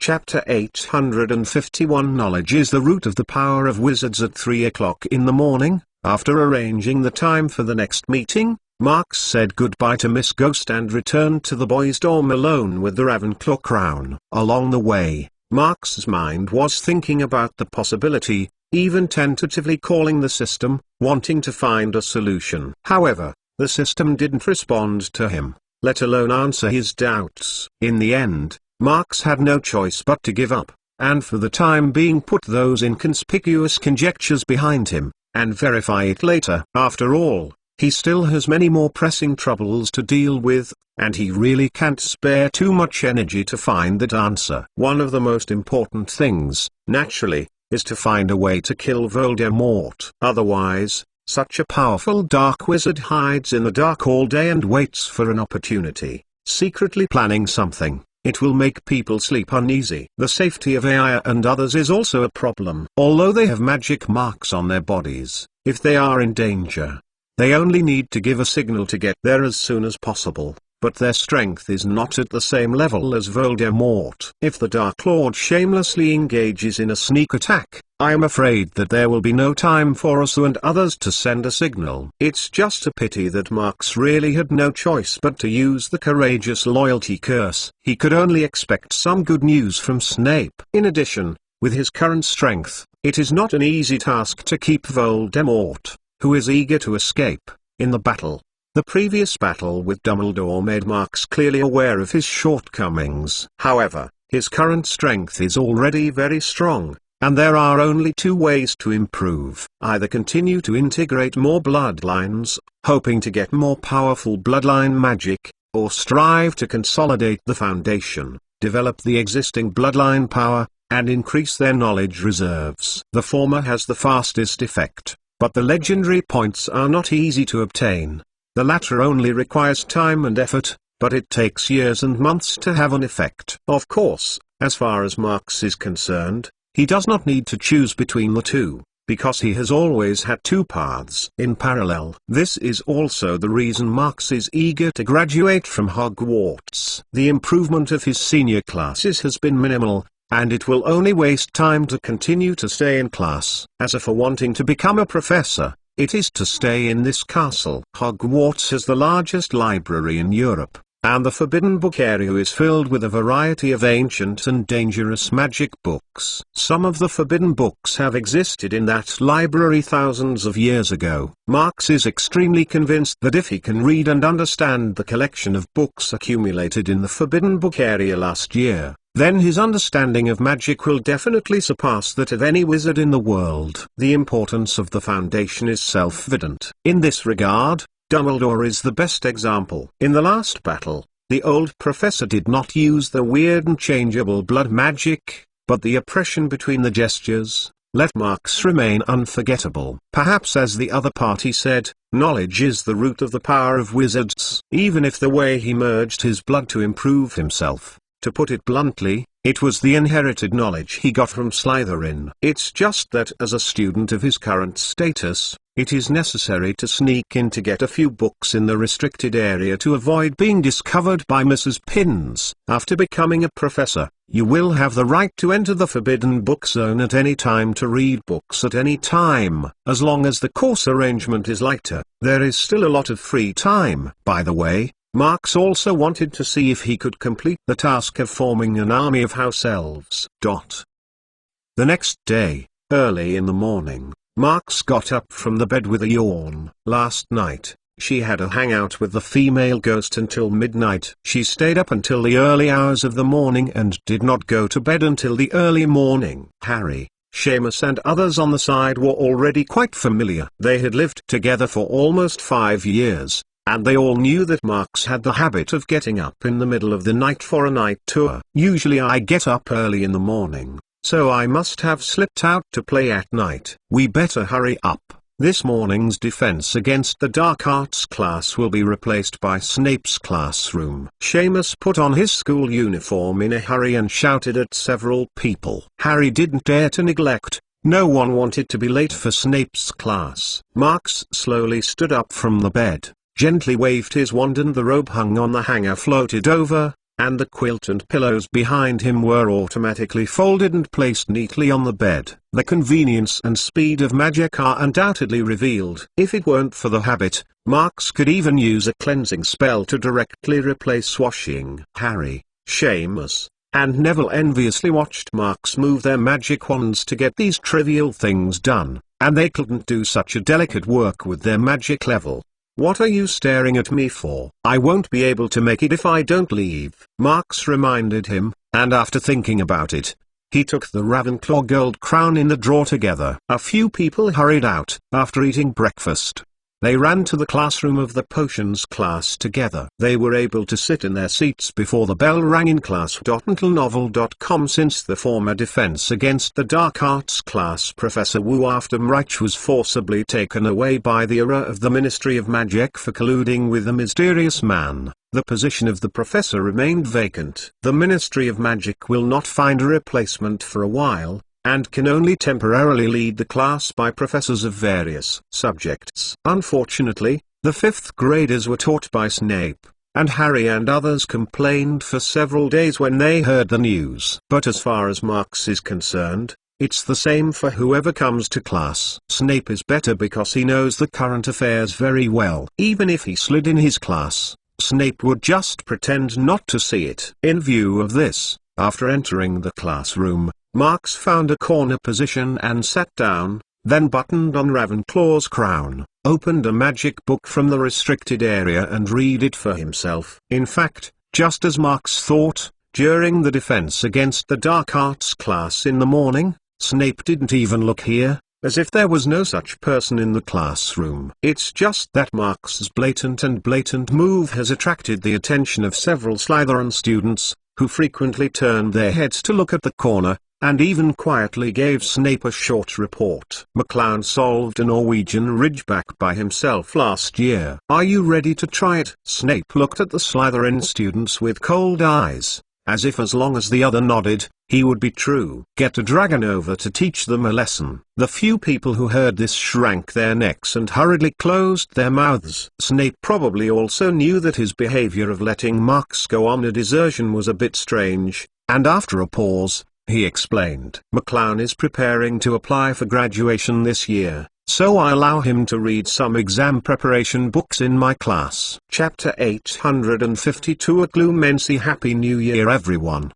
Chapter 851 Knowledge is the root of the power of wizards. At 3 o'clock in the morning, after arranging the time for the next meeting, Marks said goodbye to Miss Ghost and returned to the boys' dorm alone with the Ravenclaw crown. Along the way, Marks's mind was thinking about the possibility, even tentatively calling the system, wanting to find a solution. However, the system didn't respond to him, let alone answer his doubts. In the end, Marks had no choice but to give up, and for the time being put those inconspicuous conjectures behind him, and verify it later. After all, he still has many more pressing troubles to deal with, and he really can't spare too much energy to find that answer. One of the most important things, naturally, is to find a way to kill Voldemort. Otherwise, such a powerful dark wizard hides in the dark all day and waits for an opportunity, secretly planning something. It will make people sleep uneasy. The safety of AI and others is also a problem. Although they have magic marks on their bodies, if they are in danger, they only need to give a signal to get there as soon as possible. But their strength is not at the same level as Voldemort. If the Dark Lord shamelessly engages in a sneak attack, I am afraid that there will be no time for us and others to send a signal. It's just a pity that Marks really had no choice but to use the courageous loyalty curse. He could only expect some good news from Snape. In addition, with his current strength, it is not an easy task to keep Voldemort, who is eager to escape, in the battle. The previous battle with Dumbledore made Marks clearly aware of his shortcomings. However, his current strength is already very strong, and there are only two ways to improve. Either continue to integrate more bloodlines, hoping to get more powerful bloodline magic, or strive to consolidate the foundation, develop the existing bloodline power, and increase their knowledge reserves. The former has the fastest effect, but the legendary points are not easy to obtain. The latter only requires time and effort, but it takes years and months to have an effect. Of course, as far as Marks is concerned, he does not need to choose between the two, because he has always had two paths in parallel. This is also the reason Marks is eager to graduate from Hogwarts. The improvement of his senior classes has been minimal, and it will only waste time to continue to stay in class. As for wanting to become a professor, it is to stay in this castle. Hogwarts has the largest library in Europe, and the Forbidden Book area is filled with a variety of ancient and dangerous magic books. Some of the forbidden books have existed in that library thousands of years ago. Marks is extremely convinced that if he can read and understand the collection of books accumulated in the Forbidden Book area last year, then his understanding of magic will definitely surpass that of any wizard in the world. The importance of the foundation is self-evident. In this regard, Dumbledore is the best example. In the last battle, the old professor did not use the weird and changeable blood magic, but the oppression between the gestures let Marks remain unforgettable. Perhaps as the other party said, knowledge is the root of the power of wizards. Even if the way he merged his blood to improve himself, to put it bluntly, it was the inherited knowledge he got from Slytherin. It's just that as a student of his current status, it is necessary to sneak in to get a few books in the restricted area to avoid being discovered by Mrs. Pins. After becoming a professor, you will have the right to enter the Forbidden Book Zone at any time to read books at any time. As long as the course arrangement is lighter, there is still a lot of free time. By the way, Marks also wanted to see if he could complete the task of forming an army of house elves. The next day, early in the morning, Marks got up from the bed with a yawn. Last night, she had a hangout with the female ghost until midnight. She stayed up until the early hours of the morning and did not go to bed until the early morning. Harry, Seamus and others on the side were already quite familiar. They had lived together for almost 5 years, and they all knew that Marks had the habit of getting up in the middle of the night for a night tour. Usually I get up early in the morning, so I must have slipped out to play at night. We better hurry up. This morning's defense against the dark arts class will be replaced by Snape's classroom. Seamus put on his school uniform in a hurry and shouted at several people. Harry didn't dare to neglect. No one wanted to be late for Snape's class. Marks slowly stood up from the bed, gently waved his wand and the robe hung on the hanger floated over, and the quilt and pillows behind him were automatically folded and placed neatly on the bed. The convenience and speed of magic are undoubtedly revealed. If it weren't for the habit, Marks could even use a cleansing spell to directly replace washing. Harry, Seamus, and Neville enviously watched Marks move their magic wands to get these trivial things done, and they couldn't do such a delicate work with their magic level. "What are you staring at me for? I won't be able to make it if I don't leave," Marks reminded him, and after thinking about it, he took the Ravenclaw gold crown in the drawer together. A few people hurried out after eating breakfast. They ran to the classroom of the potions class together. They were able to sit in their seats before the bell rang in class.untilnovel.com since the former defense against the dark arts class Professor Wu after Mrich was forcibly taken away by the era of the Ministry of Magic for colluding with a mysterious man. The position of the professor remained vacant. The Ministry of Magic will not find a replacement for a while, and can only temporarily lead the class by professors of various subjects. Unfortunately, the 5th graders were taught by Snape, and Harry and others complained for several days when they heard the news. But as far as Marks is concerned, it's the same for whoever comes to class. Snape is better because he knows the current affairs very well. Even if he slid in his class, Snape would just pretend not to see it. In view of this, after entering the classroom, Marks found a corner position and sat down, then buttoned on Ravenclaw's crown, opened a magic book from the restricted area and read it for himself. In fact, just as Marks thought, during the defense against the dark arts class in the morning, Snape didn't even look here, as if there was no such person in the classroom. It's just that Marks's blatant move has attracted the attention of several Slytherin students, who frequently turned their heads to look at the corner, and even quietly gave Snape a short report. McClown solved a Norwegian Ridgeback by himself last year. Are you ready to try it? Snape looked at the Slytherin students with cold eyes, as if as long as the other nodded, he would be true. Get a dragon over to teach them a lesson. The few people who heard this shrank their necks and hurriedly closed their mouths. Snape probably also knew that his behavior of letting Marks go on a desertion was a bit strange, and after a pause, he explained. McClown is preparing to apply for graduation this year, so I allow him to read some exam preparation books in my class. Chapter 852 A Clumency Happy New Year everyone.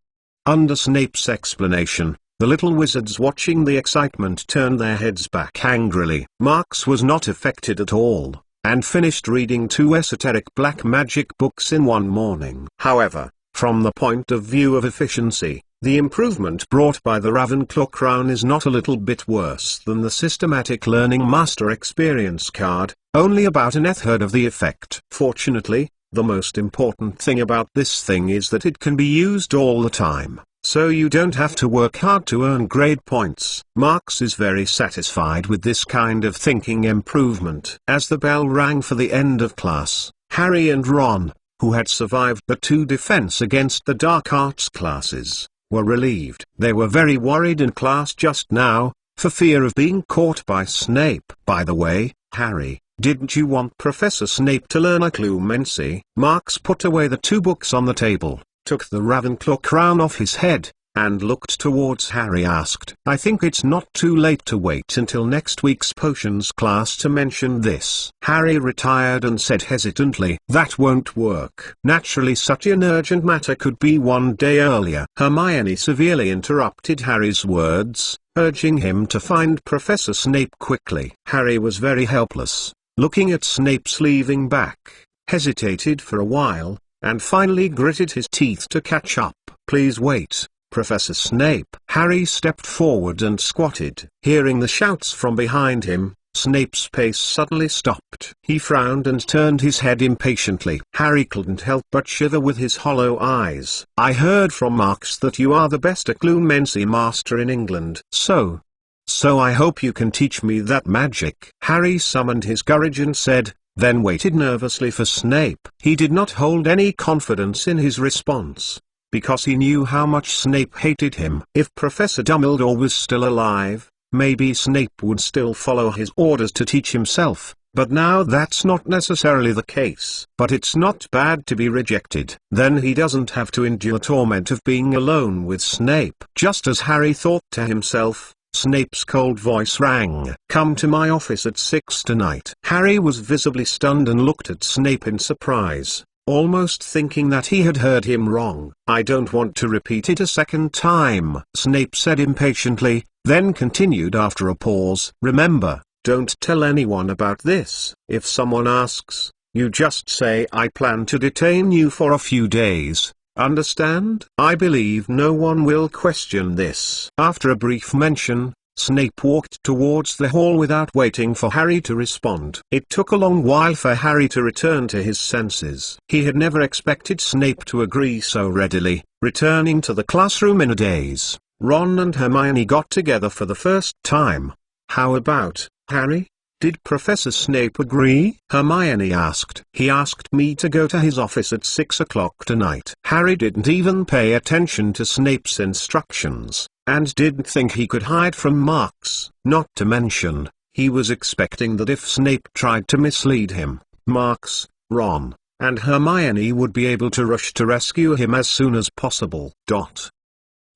Under Snape's explanation, the little wizards watching the excitement turned their heads back angrily. Marks was not affected at all, and finished reading 2 esoteric black magic books in one morning. However, from the point of view of efficiency, the improvement brought by the Ravenclaw crown is not a little bit worse than the Systematic Learning Master Experience card, only about an third of the effect. Fortunately, the most important thing about this thing is that it can be used all the time, so you don't have to work hard to earn grade points. Marks is very satisfied with this kind of thinking improvement. As the bell rang for the end of class, Harry and Ron, who had survived the 2 defense against the dark arts classes, were relieved. They were very worried in class just now, for fear of being caught by Snape. By the way, Harry, didn't you want Professor Snape to learn Occlumency? Marks put away the 2 books on the table, took the Ravenclaw crown off his head, and looked towards Harry asked, I think it's not too late to wait until next week's potions class to mention this. Harry retired and said hesitantly, that won't work. Naturally such an urgent matter could be one day earlier. Hermione severely interrupted Harry's words, urging him to find Professor Snape quickly. Harry was very helpless, looking at Snape's leaving back, hesitated for a while, and finally gritted his teeth to catch up. Please wait, Professor Snape. Harry stepped forward and squatted. Hearing the shouts from behind him, Snape's pace suddenly stopped. He frowned and turned his head impatiently. Harry couldn't help but shiver with his hollow eyes. I heard from Marks that you are the best Occlumency master in England. So I hope you can teach me that magic. Harry summoned his courage and said, then waited nervously for Snape. He did not hold any confidence in his response, because he knew how much Snape hated him. If Professor Dumbledore was still alive, maybe Snape would still follow his orders to teach himself, But now that's not necessarily the case. But it's not bad to be rejected. Then he doesn't have to endure the torment of being alone with Snape. Just as Harry thought to himself, Snape's cold voice rang. "Come to my office at 6 tonight." Harry was visibly stunned and looked at Snape in surprise, almost thinking that he had heard him wrong. "I don't want to repeat it a second time," Snape said impatiently, then continued after a pause. "Remember, don't tell anyone about this. If someone asks, you just say I plan to detain you for a few days. Understand? I believe no one will question this." After a brief mention, Snape walked towards the hall without waiting for Harry to respond. It took a long while for Harry to return to his senses. He had never expected Snape to agree so readily. Returning to the classroom in a daze, Ron and Hermione got together for the first time. "How about, Harry? Did Professor Snape agree?" Hermione asked. "He asked me to go to his office at 6 o'clock tonight." Harry didn't even pay attention to Snape's instructions, and didn't think he could hide from Marks. Not to mention, he was expecting that if Snape tried to mislead him, Marks, Ron, and Hermione would be able to rush to rescue him as soon as possible.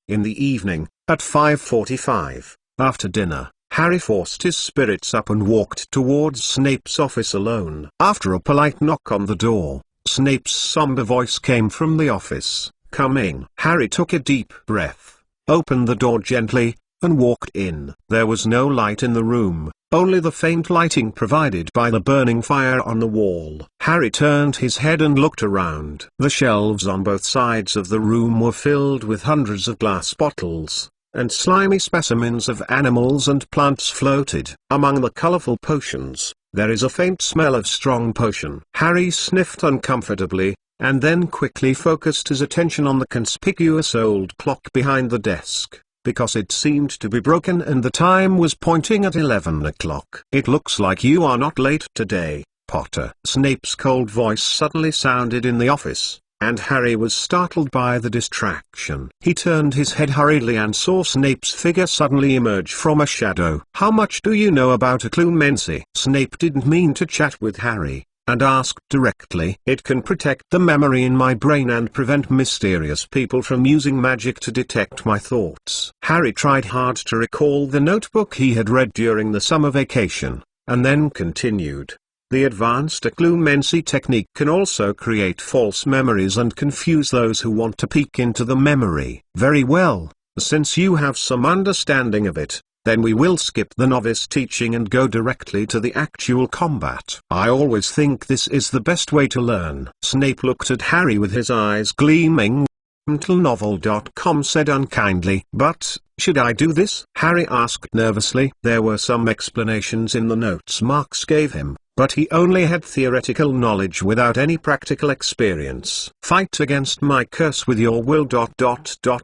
In the evening, at 5:45, after dinner, Harry forced his spirits up and walked towards Snape's office alone. After a polite knock on the door, Snape's somber voice came from the office. "Coming." Harry took a deep breath, opened the door gently, and walked in. There was no light in the room, only the faint lighting provided by the burning fire on the wall. Harry turned his head and looked around. The shelves on both sides of the room were filled with hundreds of glass bottles, and slimy specimens of animals and plants floated. Among the colorful potions, there is a faint smell of strong potion. Harry sniffed uncomfortably, and then quickly focused his attention on the conspicuous old clock behind the desk, because it seemed to be broken and the time was pointing at 11 o'clock. "It looks like you are not late today, Potter." Snape's cold voice suddenly sounded in the office, and Harry was startled by the distraction. He turned his head hurriedly and saw Snape's figure suddenly emerge from a shadow. "How much do you know about occlumency?" Snape didn't mean to chat with Harry, and asked directly. "It can protect the memory in my brain and prevent mysterious people from using magic to detect my thoughts." Harry tried hard to recall the notebook he had read during the summer vacation, and then continued. "The advanced occlumency technique can also create false memories and confuse those who want to peek into the memory." "Very well, since you have some understanding of it, then we will skip the novice teaching and go directly to the actual combat. I always think this is the best way to learn." Snape looked at Harry with his eyes gleaming. Novel.com said unkindly. "But, should I do this?" Harry asked nervously. There were some explanations in the notes Marks gave him, but he only had theoretical knowledge without any practical experience. "Fight against my curse with your will.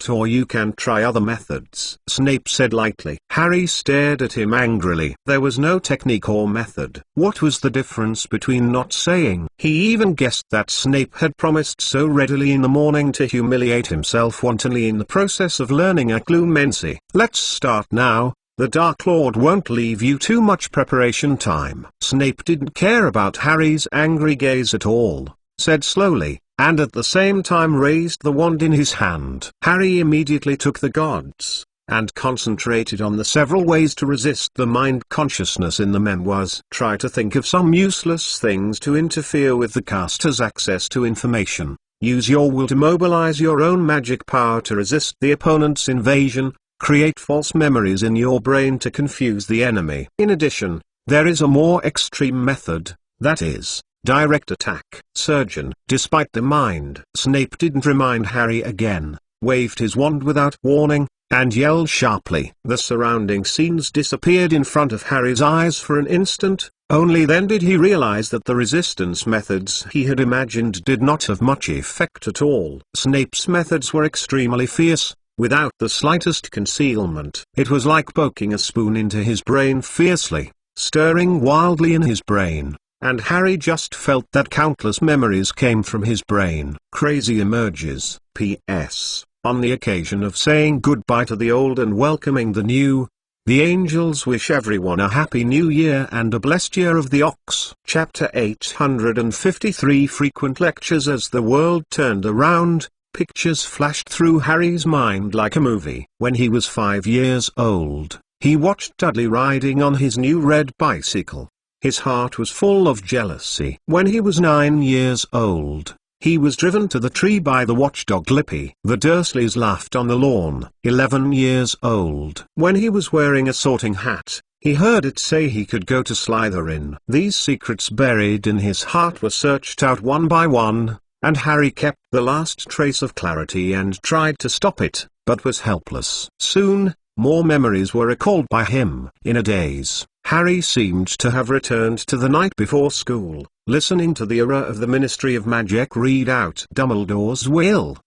Or you can try other methods," Snape said lightly. Harry stared at him angrily. There was no technique or method. What was the difference between not saying? He even guessed that Snape had promised so readily in the morning to humiliate himself wantonly in the process of learning occlumency. "Let's start now. The Dark Lord won't leave you too much preparation time." Snape didn't care about Harry's angry gaze at all, said slowly, and at the same time raised the wand in his hand. Harry immediately took the gods, and concentrated on the several ways to resist the mind consciousness in the memoirs. Try to think of some useless things to interfere with the caster's access to information. Use your will to mobilize your own magic power to resist the opponent's invasion. Create false memories in your brain to confuse the enemy. In addition, there is a more extreme method, that is, direct attack. Surgeon. Despite the mind, Snape didn't remind Harry again, waved his wand without warning, and yelled sharply. The surrounding scenes disappeared in front of Harry's eyes for an instant. Only then did he realize that the resistance methods he had imagined did not have much effect at all. Snape's methods were extremely fierce, without the slightest concealment. It was like poking a spoon into his brain fiercely, stirring wildly in his brain, and Harry just felt that countless memories came from his brain. Crazy emerges. P.S. On the occasion of saying goodbye to the old and welcoming the new, The angels wish everyone a happy new year and a blessed year of the ox. Chapter 853 Frequent lectures. As the world turned around, pictures flashed through Harry's mind like a movie. When he was 5 years old, he watched Dudley riding on his new red bicycle. His heart was full of jealousy. When he was 9 years old, he was driven to the tree by the watchdog Lippy. The Dursleys laughed on the lawn. 11 years old. When he was wearing a sorting hat, he heard it say he could go to Slytherin. These secrets buried in his heart were searched out one by one, and Harry kept the last trace of clarity and tried to stop it, but was helpless. Soon, more memories were recalled by him. In a daze, Harry seemed to have returned to the night before school, listening to the era of the Ministry of Magic read out Dumbledore's will.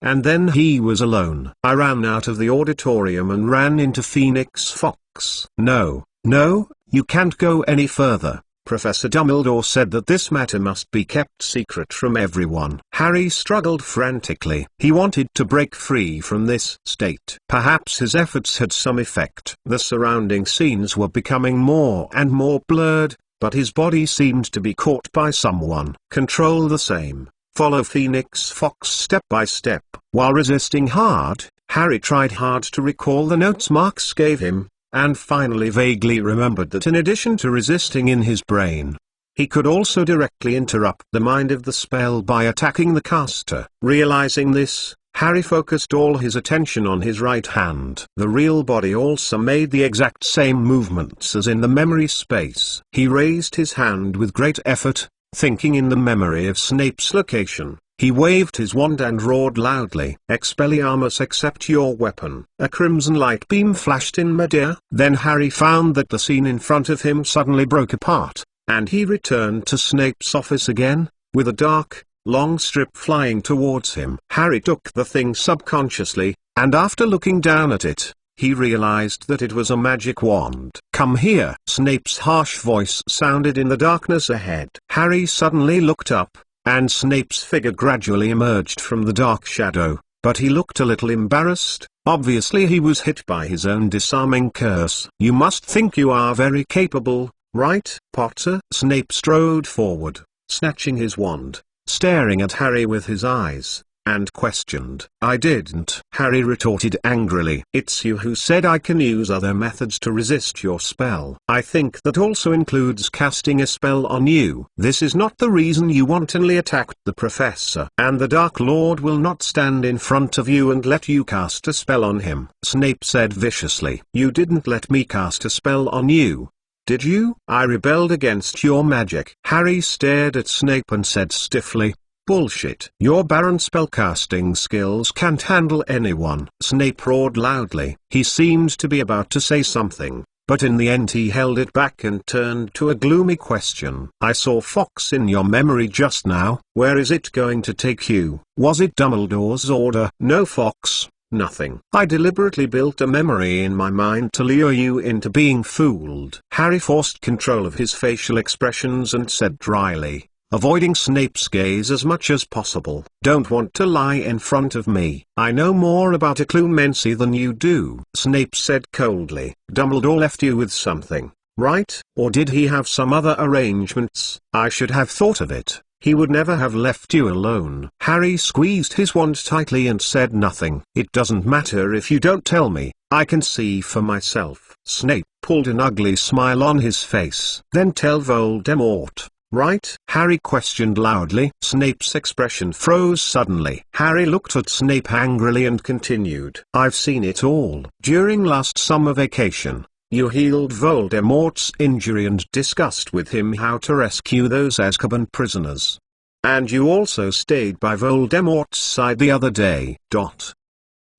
And then he was alone. I ran out of the auditorium and ran into Phoenix Fox. No, you can't go any further. Professor Dumbledore said that this matter must be kept secret from everyone. Harry struggled frantically. He wanted to break free from this state. Perhaps his efforts had some effect. The surrounding scenes were becoming more and more blurred, but his body seemed to be caught by someone. Control the same. Follow Phoenix Fox step by step. While resisting hard, Harry tried hard to recall the notes Marks gave him, and finally vaguely remembered that in addition to resisting in his brain, he could also directly interrupt the mind of the spell by attacking the caster. Realizing this, Harry focused all his attention on his right hand. The real body also made the exact same movements as in the memory space. He raised his hand with great effort, thinking in the memory of Snape's location. He waved his wand and roared loudly, "Expelliarmus, accept your weapon." A crimson light beam flashed in midair. Then Harry found that the scene in front of him suddenly broke apart, and he returned to Snape's office again, with a dark, long strip flying towards him. Harry took the thing subconsciously, and after looking down at it, he realized that it was a magic wand. "Come here." Snape's harsh voice sounded in the darkness ahead. Harry suddenly looked up, and Snape's figure gradually emerged from the dark shadow, but he looked a little embarrassed. Obviously he was hit by his own disarming curse. "You must think you are very capable, right, Potter?" Snape strode forward, snatching his wand, staring at Harry with his eyes, and questioned. "I didn't," Harry retorted angrily. "It's you who said I can use other methods to resist your spell. I think that also includes casting a spell on you. This is not the reason you wantonly attacked the professor. And the Dark Lord will not stand in front of you and let you cast a spell on him," Snape said viciously. "You didn't let me cast a spell on you, did you?" "I rebelled against your magic." Harry stared at Snape and said stiffly, "Bullshit. Your barren spellcasting skills can't handle anyone." Snape roared loudly. He seemed to be about to say something, but in the end he held it back and turned to a gloomy question. "I saw Fox in your memory just now. Where is it going to take you? Was it Dumbledore's order?" "No Fox, nothing. I deliberately built a memory in my mind to lure you into being fooled." Harry forced control of his facial expressions and said dryly, avoiding Snape's gaze as much as possible, "Don't want to lie in front of me. I know more about occlumency than you do." Snape said coldly, "Dumbledore left you with something, right? Or did he have some other arrangements?" "I should have thought of it. He would never have left you alone." Harry squeezed his wand tightly and said nothing. "It doesn't matter if you don't tell me. I can see for myself." Snape pulled an ugly smile on his face. "Then tell Voldemort, right?" Harry questioned loudly. Snape's expression froze suddenly. Harry looked at Snape angrily and continued, "I've seen it all. During last summer vacation, you healed Voldemort's injury and discussed with him how to rescue those Azkaban prisoners. And you also stayed by Voldemort's side the other day.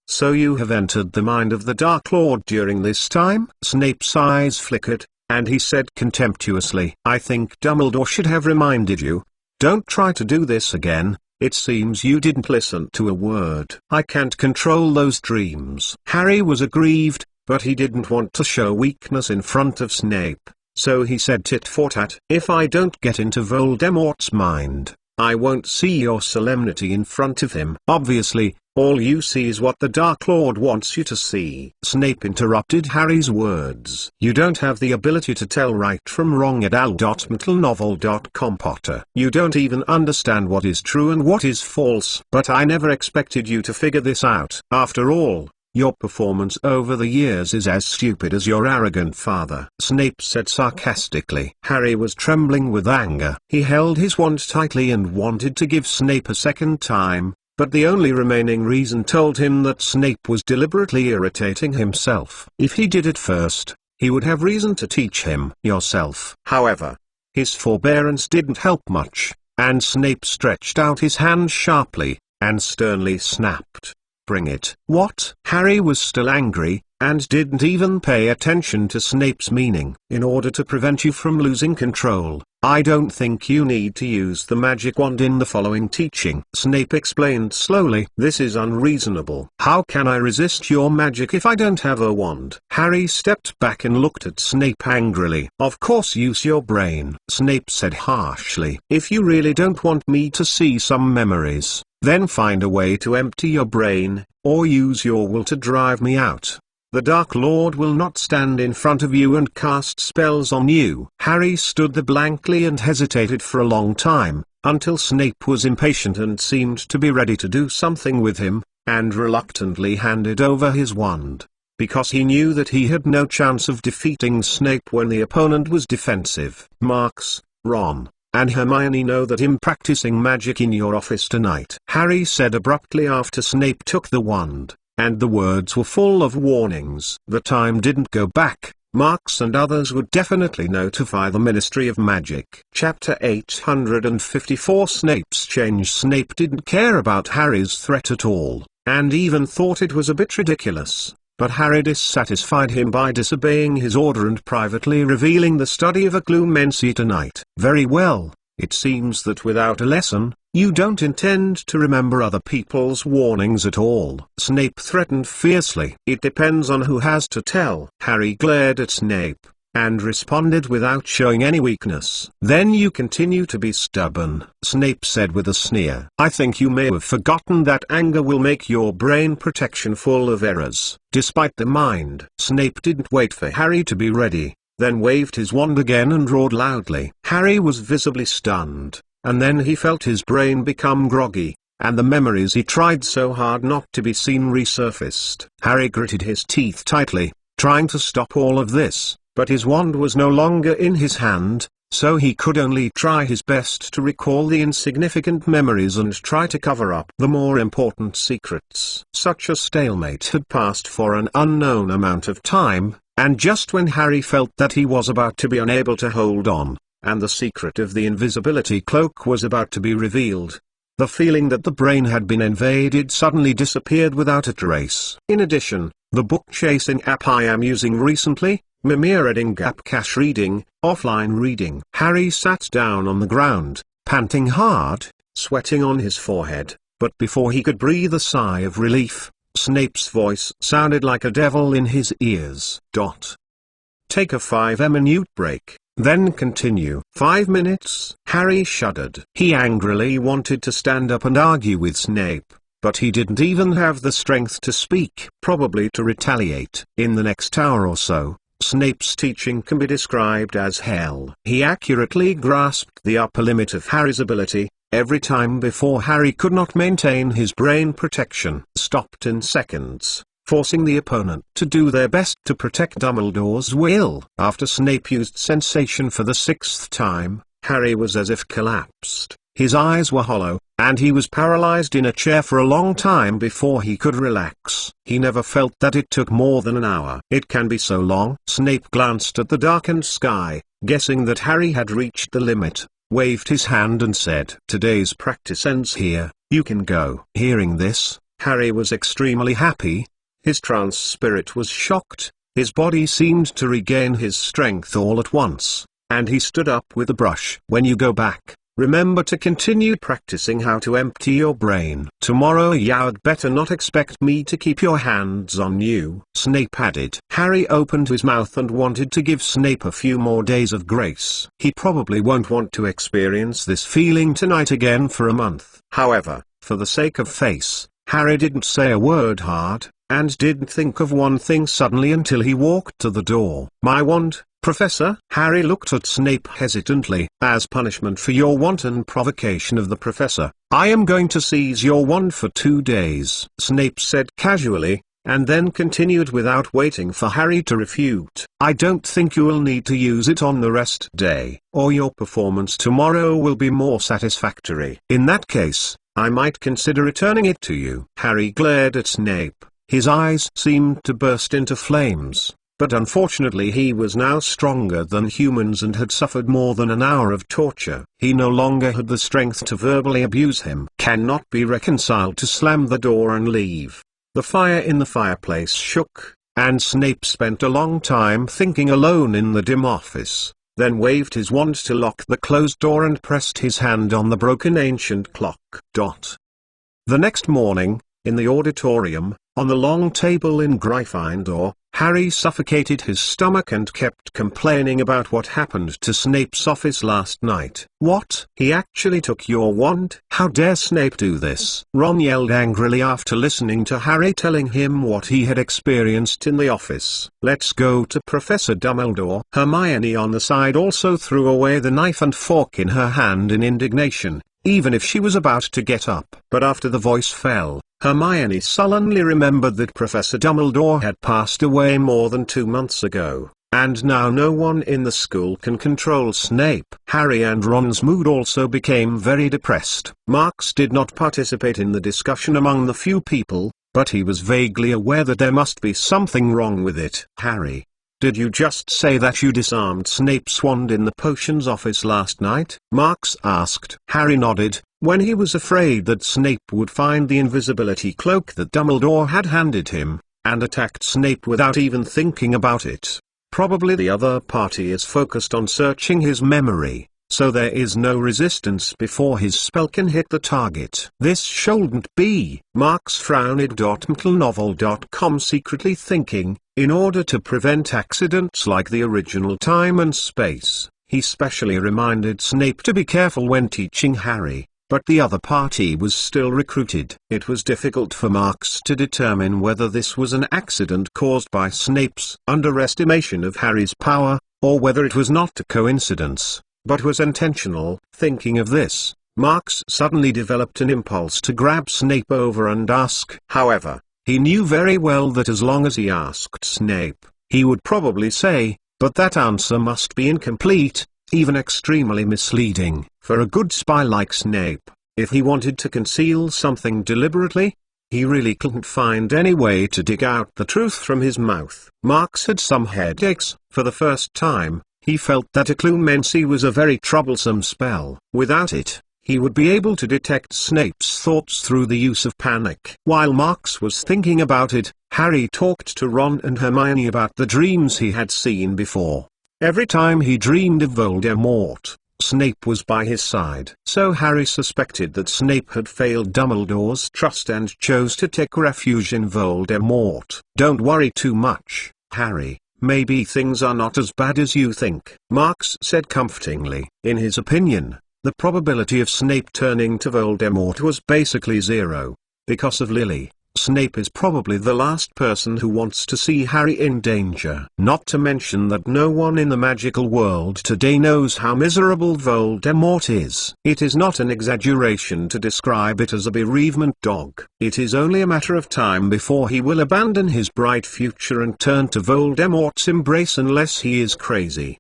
So you have entered the mind of the Dark Lord during this time?" Snape's eyes flickered, and he said contemptuously, "I think Dumbledore should have reminded you. Don't try to do this again. It seems you didn't listen to a word." "I can't control those dreams." Harry was aggrieved, but he didn't want to show weakness in front of Snape, so he said tit for tat, "If I don't get into Voldemort's mind, I won't see your solemnity in front of him." Obviously, All you see is what the Dark Lord wants you to see. Snape interrupted Harry's words. You don't have the ability to tell right from wrong at al.mtlnovel.com, Potter. You don't even understand what is true and what is false. But I never expected you to figure this out. After all, your performance over the years is as stupid as your arrogant father, Snape said sarcastically. Harry was trembling with anger. He held his wand tightly and wanted to give Snape a second time, but the only remaining reason told him that Snape was deliberately irritating himself. If he did it first, he would have reason to teach him. Yourself. However, his forbearance didn't help much, and Snape stretched out his hand sharply, and sternly snapped. Bring it. What? Harry was still angry, and didn't even pay attention to Snape's meaning. In order to prevent you from losing control, I don't think you need to use the magic wand in the following teaching. Snape explained slowly. This is unreasonable. How can I resist your magic if I don't have a wand? Harry stepped back and looked at Snape angrily. Of course use your brain, Snape said harshly. If you really don't want me to see some memories, then find a way to empty your brain, or use your will to drive me out. The Dark Lord will not stand in front of you and cast spells on you. Harry stood there blankly and hesitated for a long time, until Snape was impatient and seemed to be ready to do something with him, and reluctantly handed over his wand. Because he knew that he had no chance of defeating Snape when the opponent was defensive. Marks, Ron, and Hermione know that I'm practicing magic in your office tonight, Harry said abruptly after Snape took the wand, and the words were full of warnings. The time didn't go back. Marks and others would definitely notify the Ministry of Magic. Chapter 854 Snape's Change. Snape didn't care about Harry's threat at all, and even thought it was a bit ridiculous. But Harry dissatisfied him by disobeying his order and privately revealing the study of Occlumency tonight. Very well, it seems that without a lesson, you don't intend to remember other people's warnings at all. Snape threatened fiercely. It depends on who has to tell. Harry glared at Snape, and responded without showing any weakness. Then you continue to be stubborn, Snape said with a sneer. I think you may have forgotten that anger will make your brain protection full of errors. Despite the mind, Snape didn't wait for Harry to be ready, then waved his wand again and roared loudly. Harry was visibly stunned, and then he felt his brain become groggy, and the memories he tried so hard not to be seen resurfaced. Harry gritted his teeth tightly, trying to stop all of this. But his wand was no longer in his hand, so he could only try his best to recall the insignificant memories and try to cover up the more important secrets. Such a stalemate had passed for an unknown amount of time, and just when Harry felt that he was about to be unable to hold on, and the secret of the invisibility cloak was about to be revealed, the feeling that the brain had been invaded suddenly disappeared without a trace. In addition, the book-chasing app I am using recently, Mimir Reading App Cache Reading, Offline Reading. Harry sat down on the ground, panting hard, sweating on his forehead, but before he could breathe a sigh of relief, Snape's voice sounded like a devil in his ears. Take a 5-minute break, then continue. 5 minutes? Harry shuddered. He angrily wanted to stand up and argue with Snape, but he didn't even have the strength to speak, probably to retaliate. In the next hour or so, Snape's teaching can be described as hell. He accurately grasped the upper limit of Harry's ability. Every time before Harry could not maintain his brain protection, stopped in seconds, forcing the opponent to do their best to protect Dumbledore's will. After Snape used sensation for the 6th time, Harry was as if collapsed. His eyes were hollow, and he was paralyzed in a chair for a long time before he could relax. He never felt that it took more than an hour. It can be so long. Snape glanced at the darkened sky, guessing that Harry had reached the limit, waved his hand and said, "Today's practice ends here, you can go." Hearing this, Harry was extremely happy. His trance spirit was shocked, his body seemed to regain his strength all at once, and he stood up with a brush. When you go back, remember to continue practicing how to empty your brain. Tomorrow you'd better not expect me to keep your hands on you, Snape added. Harry opened his mouth and wanted to give Snape a few more days of grace. He probably won't want to experience this feeling tonight again for a month. However, for the sake of face, Harry didn't say a word hard, and didn't think of one thing suddenly until he walked to the door. "My wand, Professor?" Harry looked at Snape hesitantly. "As punishment for your wanton provocation of the Professor, I am going to seize your wand for 2 days," Snape said casually, and then continued without waiting for Harry to refute. "I don't think you will need to use it on the rest day, or your performance tomorrow will be more satisfactory. In that case, I might consider returning it to you." Harry glared at Snape. His eyes seemed to burst into flames, but unfortunately he was now stronger than humans and had suffered more than an hour of torture. He no longer had the strength to verbally abuse him. Cannot be reconciled to slam the door and leave. The fire in the fireplace shook, and Snape spent a long time thinking alone in the dim office, then waved his wand to lock the closed door and pressed his hand on the broken ancient clock. The next morning, in the auditorium, on the long table in Gryffindor, Harry suffocated his stomach and kept complaining about what happened to Snape's office last night. "What? He actually took your wand? How dare Snape do this?" Ron yelled angrily after listening to Harry telling him what he had experienced in the office. "Let's go to Professor Dumbledore." Hermione on the side also threw away the knife and fork in her hand in indignation, even if she was about to get up. But after the voice fell, Hermione sullenly remembered that Professor Dumbledore had passed away more than 2 months ago, and now no one in the school can control Snape. Harry and Ron's mood also became very depressed. Marks did not participate in the discussion among the few people, but he was vaguely aware that there must be something wrong with it. "Harry, did you just say that you disarmed Snape's wand in the potions office last night?" Marks asked. Harry nodded. When he was afraid that Snape would find the invisibility cloak that Dumbledore had handed him, and attacked Snape without even thinking about it. Probably the other party is focused on searching his memory, so there is no resistance before his spell can hit the target. This shouldn't be. Marks frowned at mcgonagall.com, secretly thinking, in order to prevent accidents like the original Time and Space, he specially reminded Snape to be careful when teaching Harry. But the other party was still recruited. It was difficult for Marks to determine whether this was an accident caused by Snape's underestimation of Harry's power, or whether it was not a coincidence, but was intentional. Thinking of this, Marks suddenly developed an impulse to grab Snape over and ask. However, he knew very well that as long as he asked Snape, he would probably say, but that answer must be incomplete, even extremely misleading. For a good spy like Snape, if he wanted to conceal something deliberately, he really couldn't find any way to dig out the truth from his mouth. Marks had some headaches. For the first time, he felt that occlumency was a very troublesome spell. Without it, he would be able to detect Snape's thoughts through the use of panic. While Marks was thinking about it, Harry talked to Ron and Hermione about the dreams he had seen before. Every time he dreamed of Voldemort, Snape was by his side. So Harry suspected that Snape had failed Dumbledore's trust and chose to take refuge in Voldemort. "Don't worry too much, Harry. Maybe things are not as bad as you think," Marks said comfortingly. In his opinion, the probability of Snape turning to Voldemort was basically zero. Because of Lily, Snape is probably the last person who wants to see Harry in danger. Not to mention that no one in the magical world today knows how miserable Voldemort is. It is not an exaggeration to describe it as a bereavement dog. It is only a matter of time before he will abandon his bright future and turn to Voldemort's embrace unless he is crazy.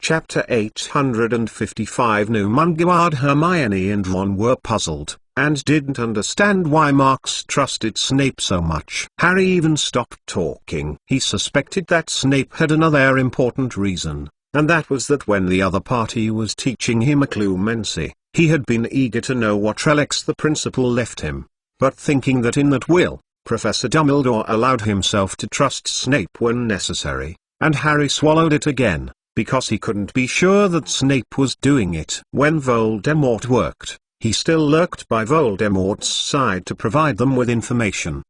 Chapter 855. Mcgonagall. Hermione and Ron were puzzled, and didn't understand why Marks trusted Snape so much. Harry even stopped talking. He suspected that Snape had another important reason, and that was that when the other party was teaching him occlumency, he had been eager to know what relics the principal left him. But thinking that in that will, Professor Dumbledore allowed himself to trust Snape when necessary, and Harry swallowed it again, because he couldn't be sure that Snape was doing it. When Voldemort worked, he still lurked by Voldemort's side to provide them with information.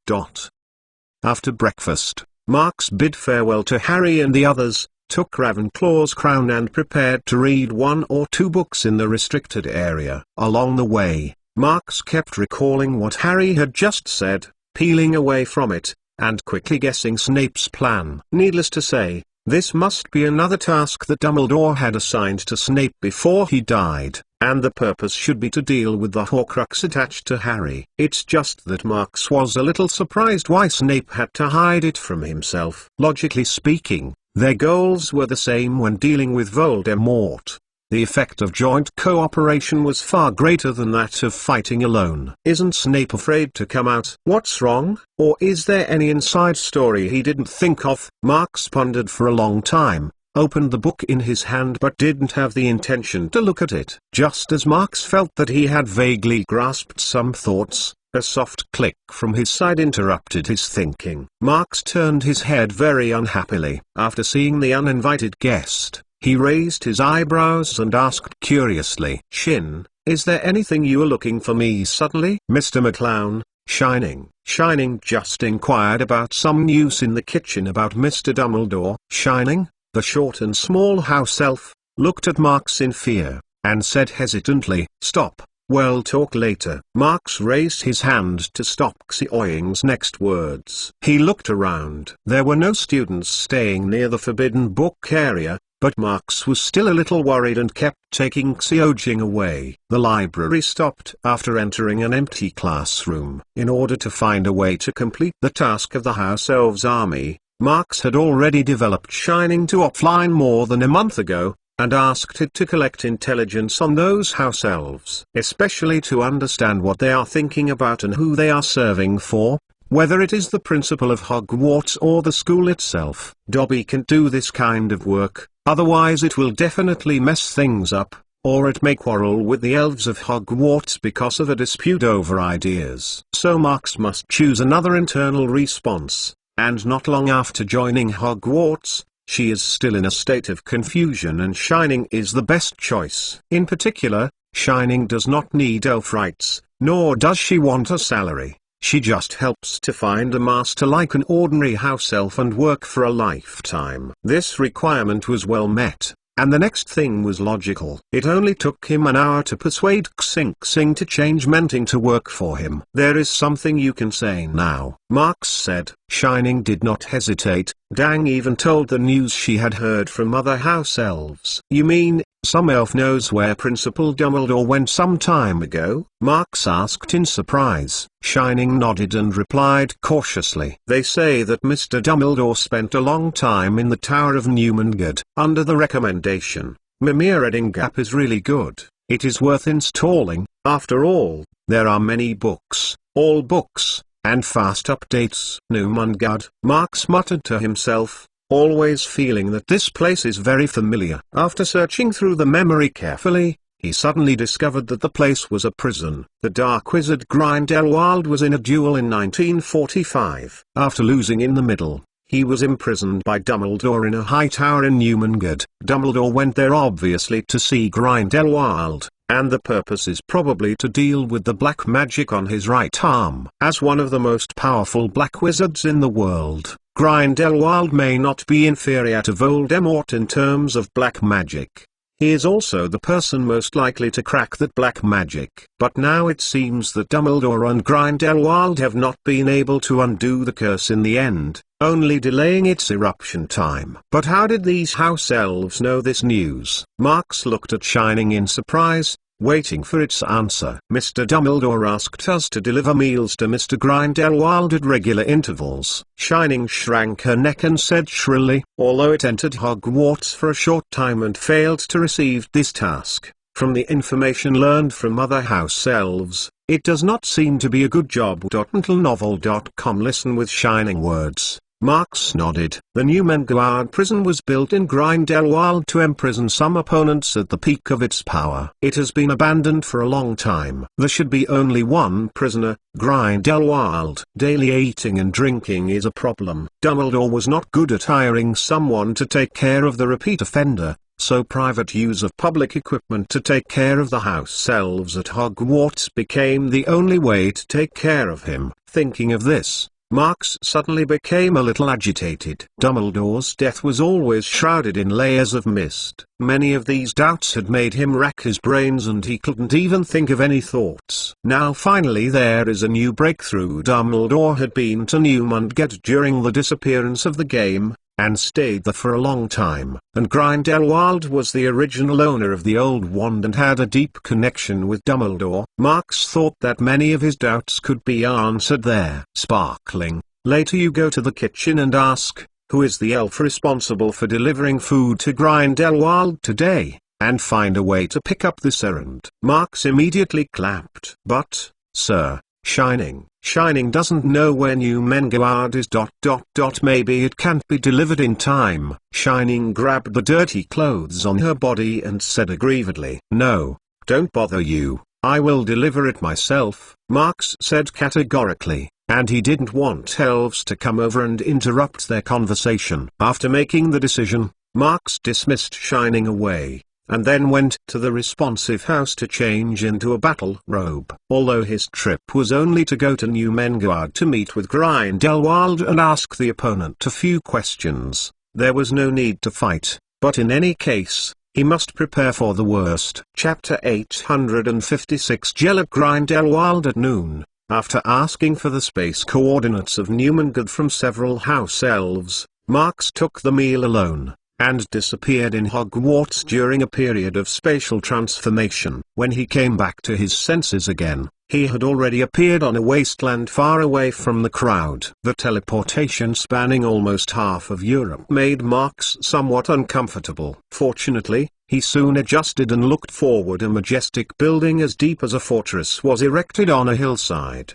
After breakfast, Marks bid farewell to Harry and the others, took Ravenclaw's crown and prepared to read 1 or 2 books in the restricted area. Along the way, Marks kept recalling what Harry had just said, peeling away from it, and quickly guessing Snape's plan. Needless to say, this must be another task that Dumbledore had assigned to Snape before he died, and the purpose should be to deal with the Horcrux attached to Harry. It's just that Marks was a little surprised why Snape had to hide it from himself. Logically speaking, their goals were the same when dealing with Voldemort. The effect of joint cooperation was far greater than that of fighting alone. Isn't Snape afraid to come out? What's wrong? Or is there any inside story he didn't think of? Marks pondered for a long time, opened the book in his hand but didn't have the intention to look at it. Just as Marks felt that he had vaguely grasped some thoughts, a soft click from his side interrupted his thinking. Marks turned his head very unhappily. After seeing the uninvited guest, he raised his eyebrows and asked curiously, "Shin, is there anything you are looking for me suddenly?" Mr. McClown, Shining just inquired about some news in the kitchen about Mr. Dumbledore. Shining, the short and small house elf, looked at Marks in fear, and said hesitantly, "Stop, we'll talk later." Marks raised his hand to stop Xiaoying's next words. He looked around. There were no students staying near the forbidden book area, but Marks was still a little worried and kept taking Xiaojing away. The library stopped after entering an empty classroom. In order to find a way to complete the task of the House Elves army, Marks had already developed Shining to offline more than a month ago, and asked it to collect intelligence on those House Elves, especially to understand what they are thinking about and who they are serving for, whether it is the principal of Hogwarts or the school itself. Dobby can do this kind of work, otherwise it will definitely mess things up, or it may quarrel with the elves of Hogwarts because of a dispute over ideas. So Marks must choose another internal response, and not long after joining Hogwarts, she is still in a state of confusion and Shining is the best choice. In particular, Shining does not need elf rights, nor does she want a salary. She just helps to find a master like an ordinary house elf and work for a lifetime. This requirement was well met, and the next thing was logical. It only took him an hour to persuade Xing to change Menting to work for him. "There is something you can say now," Marks said. Shining did not hesitate. Dang even told the news she had heard from other house elves. "You mean, some elf knows where Principal Dumbledore went some time ago?" Marks asked in surprise. Shining nodded and replied cautiously. "They say that Mr. Dumbledore spent a long time in the Tower of Mcgonagall. Under the recommendation, Mimir Reading Gap is really good. It is worth installing. After all, there are many books, all books, and fast updates." Mcgonagall, Marks muttered to himself, always feeling that this place is very familiar. After searching through the memory carefully, he suddenly discovered that the place was a prison. The Dark Wizard Grindelwald was in a duel in 1945. After losing in the middle, he was imprisoned by Dumbledore in a high tower in Mcgonagall. Dumbledore went there obviously to see Grindelwald, and the purpose is probably to deal with the black magic on his right arm. As one of the most powerful black wizards in the world, Grindelwald may not be inferior to Voldemort in terms of black magic. He is also the person most likely to crack that black magic. But now it seems that Dumbledore and Grindelwald have not been able to undo the curse in the end, only delaying its eruption time. But how did these house elves know this news? Marks looked at Shining in surprise, waiting for its answer. "Mr. Dumbledore asked us to deliver meals to Mr. Grindelwald at regular intervals." Shining shrank her neck and said shrilly, "Although it entered Hogwarts for a short time and failed to receive this task, from the information learned from other house elves, it does not seem to be a good job." Untitled.novel.com Listen with Shining words. Marks nodded. The new Mcgonagall prison was built in Grindelwald to imprison some opponents at the peak of its power. It has been abandoned for a long time. There should be only one prisoner, Grindelwald. Daily eating and drinking is a problem. Dumbledore was not good at hiring someone to take care of the repeat offender, so private use of public equipment to take care of the house elves at Hogwarts became the only way to take care of him. Thinking of this, Marks suddenly became a little agitated. Dumbledore's death was always shrouded in layers of mist. Many of these doubts had made him rack his brains and he couldn't even think of any thoughts. Now finally there is a new breakthrough. Dumbledore had been to Mcgonagall during the disappearance of the game, and stayed there for a long time. And Grindelwald was the original owner of the old wand and had a deep connection with Dumbledore. Marks thought that many of his doubts could be answered there. Sparkling. Later you go to the kitchen and ask, who is the elf responsible for delivering food to Grindelwald today, and find a way to pick up this errand. Marks immediately clapped. But, sir, Shining doesn't know where Mcgonagall is. Maybe it can't be delivered in time. Shining grabbed the dirty clothes on her body and said aggrievedly, "No, don't bother you, I will deliver it myself," Marks said categorically, and he didn't want elves to come over and interrupt their conversation. After making the decision, Marks dismissed Shining away, and then went to the responsive house to change into a battle robe. Although his trip was only to go to Mcgonagall to meet with Grindelwald and ask the opponent a few questions, there was no need to fight, but in any case, he must prepare for the worst. Chapter 856. Gellert Grindelwald at noon. After asking for the space coordinates of Mcgonagall from several house elves, Marks took the meal alone, and disappeared in HogWarts during a period of spatial transformation. When he came back to his senses again, he had already appeared on a wasteland far away from the crowd. The teleportation spanning almost half of Europe made Marks somewhat uncomfortable. Fortunately, he soon adjusted and looked forward. A majestic building as deep as a fortress was erected on a hillside.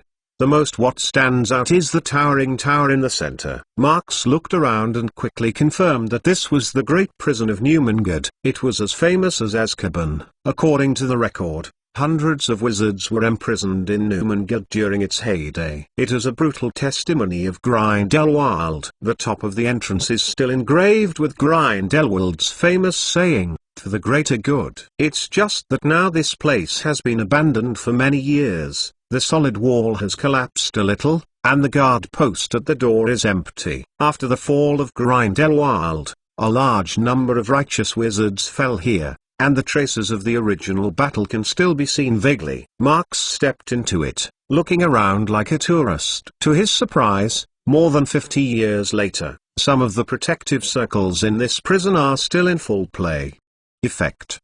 What stands out is the towering tower in the center. Marks looked around and quickly confirmed that this was the great prison of Mcgonagall. It was as famous as Azkaban. According to the record, hundreds of wizards were imprisoned in Mcgonagall during its heyday. It is a brutal testimony of Grindelwald. The top of the entrance is still engraved with Grindelwald's famous saying, "For the greater good." It's just that now this place has been abandoned for many years. The solid wall has collapsed a little, and the guard post at the door is empty. After the fall of Grindelwald, a large number of righteous wizards fell here, and the traces of the original battle can still be seen vaguely. Marks stepped into it, looking around like a tourist. To his surprise, more than 50 years later, some of the protective circles in this prison are still in full play.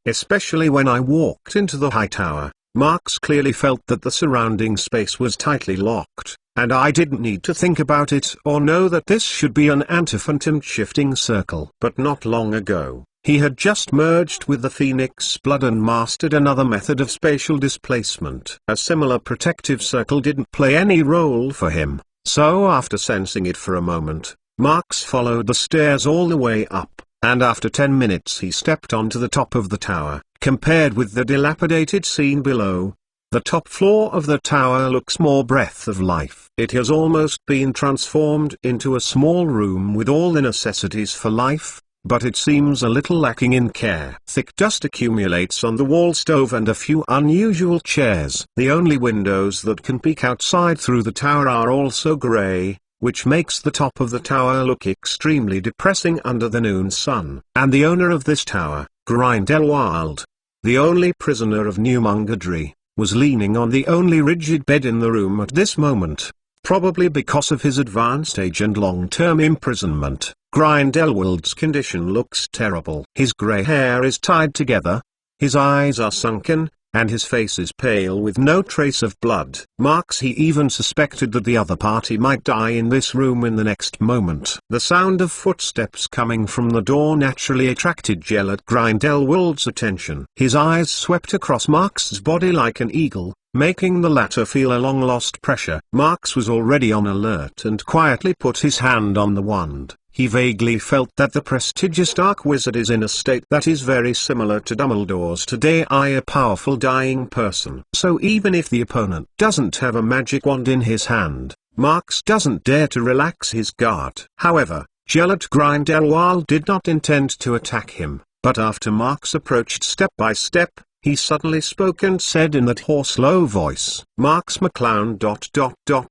Especially when I walked into the high tower, Marks clearly felt that the surrounding space was tightly locked, and I didn't need to think about it or know that this should be an antiphantom shifting circle. But not long ago, he had just merged with the Phoenix Blood and mastered another method of spatial displacement. A similar protective circle didn't play any role for him, so after sensing it for a moment, Marks followed the stairs all the way up, and after 10 minutes he stepped onto the top of the tower. Compared with the dilapidated scene below, the top floor of the tower looks more breath of life. It has almost been transformed into a small room with all the necessities for life, but it seems a little lacking in care. Thick dust accumulates on the wall stove and a few unusual chairs. The only windows that can peek outside through the tower are also grey, which makes the top of the tower look extremely depressing under the noon sun. And the owner of this tower, Grindelwald, the only prisoner of Mcgonagall, was leaning on the only rigid bed in the room at this moment. Probably because of his advanced age and long-term imprisonment, Grindelwald's condition looks terrible. His grey hair is tied together, his eyes are sunken, and his face is pale with no trace of blood. Marks he even suspected that the other party might die in this room in the next moment. The sound of footsteps coming from the door naturally attracted Gellert Grindelwald's attention. His eyes swept across Marks's body like an eagle, making the latter feel a long-lost pressure. Marks was already on alert and quietly put his hand on the wand. He vaguely felt that the prestigious Dark Wizard is in a state that is very similar to Dumbledore's today, a powerful dying person. So even if the opponent doesn't have a magic wand in his hand, Marks doesn't dare to relax his guard. However, Gellert Grindelwald did not intend to attack him, but after Marks approached step by step, he suddenly spoke and said in that hoarse low voice, "Marks McClown.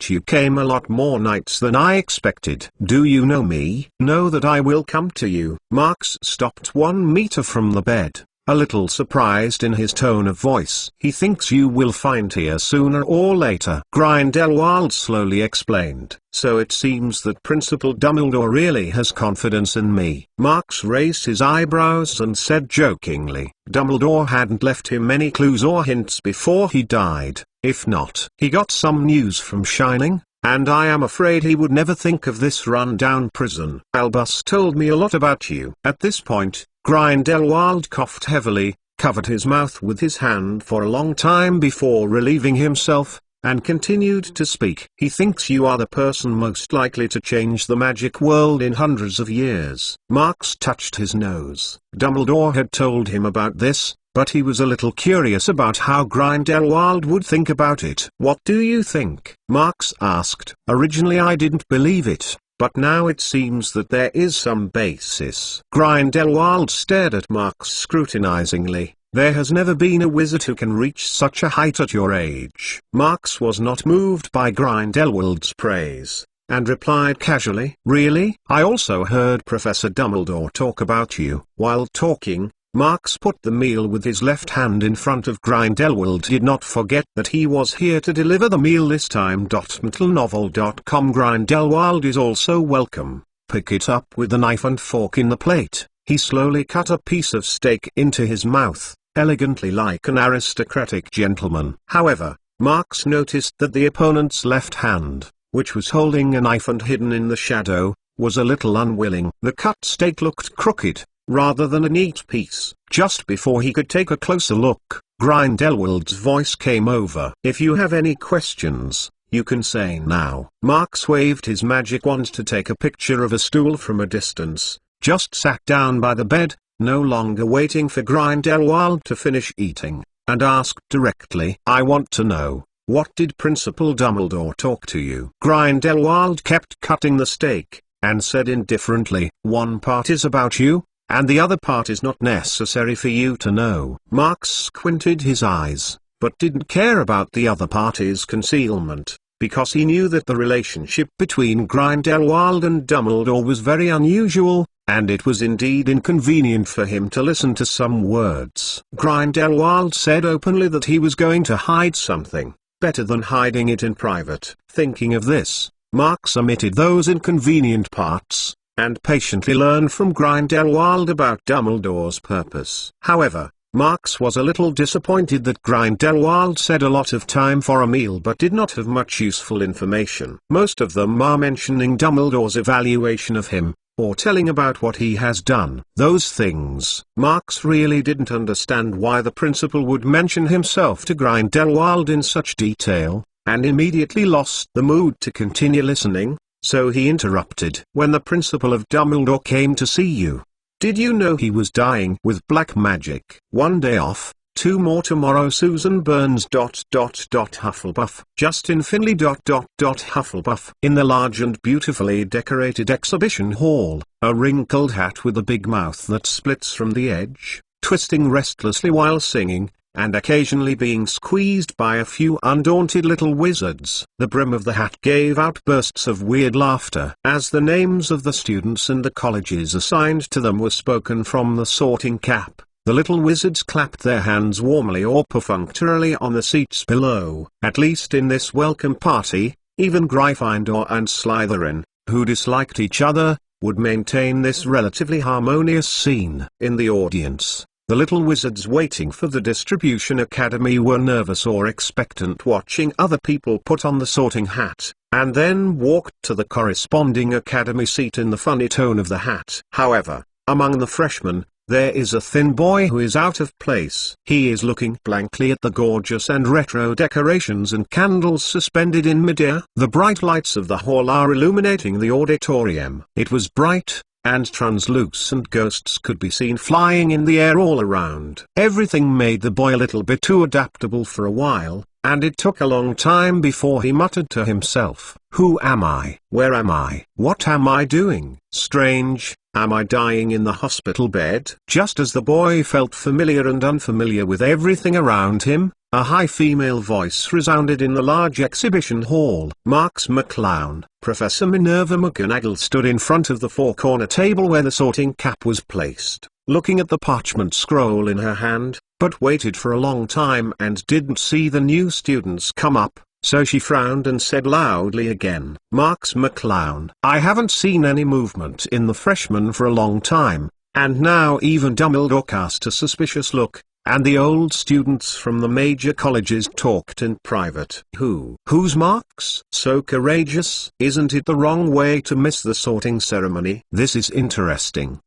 You came a lot more nights than I expected. Do you know me? Know that I will come to you." Marks stopped 1 meter from the bed, a little surprised in his tone of voice. "He thinks you will find here sooner or later," Grindelwald slowly explained. "So it seems that Principal Dumbledore really has confidence in me." Marks raised his eyebrows and said jokingly, "Dumbledore hadn't left him any clues or hints before he died. If not, he got some news from Shining, and I am afraid he would never think of this run-down prison. Albus told me a lot about you." At this point, Grindelwald coughed heavily, covered his mouth with his hand for a long time before relieving himself, and continued to speak. "He thinks you are the person most likely to change the magic world in hundreds of years." Marks touched his nose. Dumbledore had told him about this, but he was a little curious about how Grindelwald would think about it. "What do you think?" Marks asked. "Originally I didn't believe it, but now it seems that there is some basis." Grindelwald stared at Marks scrutinizingly. "There has never been a wizard who can reach such a height at your age." Marks was not moved by Grindelwald's praise, and replied casually, "Really? I also heard Professor Dumbledore talk about you." While talking, Marks put the meal with his left hand in front of Grindelwald. Did not forget that he was here to deliver the meal this time. McGonagall.com. Grindelwald is also welcome. Pick it up with the knife and fork in the plate. He slowly cut a piece of steak into his mouth, elegantly like an aristocratic gentleman. However, Marks noticed that the opponent's left hand, which was holding a knife and hidden in the shadow, was a little unwilling. The cut steak looked crooked, rather than a neat piece. Just before he could take a closer look, Grindelwald's voice came over. "If you have any questions, you can say now." Marks waved his magic wand to take a picture of a stool from a distance, just sat down by the bed, no longer waiting for Grindelwald to finish eating, and asked directly, "I want to know, what did Principal Dumbledore talk to you?" Grindelwald kept cutting the steak, and said indifferently, "One part is about you, and the other part is not necessary for you to know." Marks squinted his eyes, but didn't care about the other party's concealment, because he knew that the relationship between Grindelwald and Dumbledore was very unusual, and it was indeed inconvenient for him to listen to some words. Grindelwald said openly that he was going to hide something, better than hiding it in private. Thinking of this, Marks omitted those inconvenient parts, and patiently learned from Grindelwald about Dumbledore's purpose. However, Marks was a little disappointed that Grindelwald said a lot of time for a meal but did not have much useful information. Most of them are mentioning Dumbledore's evaluation of him, or telling about what he has done. Those things. Marks really didn't understand why the principal would mention himself to Grindelwald in such detail, and immediately lost the mood to continue listening. So he interrupted. "When the principal of Dumbledore came to see you, did you know he was dying with black magic? 1 day off, 2 more tomorrow. Susan Burns. Hufflepuff. Justin Finley. Hufflepuff." In the large and beautifully decorated exhibition hall, a wrinkled hat with a big mouth that splits from the edge, twisting restlessly while singing, and occasionally being squeezed by a few undaunted little wizards. The brim of the hat gave out bursts of weird laughter as the names of the students and the colleges assigned to them were spoken from the sorting cap. The little wizards clapped their hands warmly or perfunctorily on the seats below. At least in this welcome party, even Gryffindor and Slytherin, who disliked each other, would maintain this relatively harmonious scene. In the audience, the little wizards waiting for the distribution academy were nervous or expectant, watching other people put on the sorting hat, and then walked to the corresponding academy seat in the funny tone of the hat. However, among the freshmen, there is a thin boy who is out of place. He is looking blankly at the gorgeous and retro decorations and candles suspended in midair. The bright lights of the hall are illuminating the auditorium. It was bright, and translucent ghosts could be seen flying in the air all around. Everything made the boy a little bit too adaptable for a while, and it took a long time before he muttered to himself, "Who am I? Where am I? What am I doing? Strange, Am I dying in the hospital bed? Just as the boy felt familiar and unfamiliar with everything around him, a high female voice resounded in the large exhibition hall. Marks McClown. Professor Minerva McGonagall stood in front of the four-corner table where the sorting cap was placed, looking at the parchment scroll in her hand, but waited for a long time and didn't see the new students come up. So she frowned and said loudly again, Marks McClown. I haven't seen any movement in the freshmen for a long time, and now even Dumbledore cast a suspicious look, and the old students from the major colleges talked in private. Who's Marks? So courageous? Isn't it the wrong way to miss the sorting ceremony? This is interesting.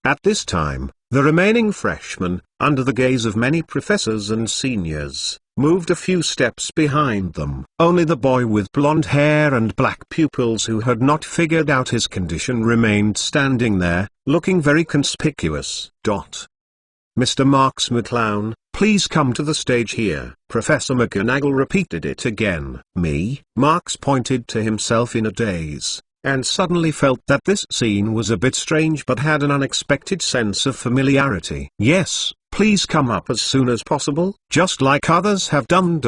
At this time, the remaining freshmen, under the gaze of many professors and seniors, moved a few steps behind them. Only the boy with blonde hair and black pupils who had not figured out his condition remained standing there, looking very conspicuous. Mr. Marks McClown, please come to the stage here. Professor McGonagall repeated it again. Me? Marks pointed to himself in a daze, and suddenly felt that this scene was a bit strange but had an unexpected sense of familiarity. Yes, please come up as soon as possible, just like others have done.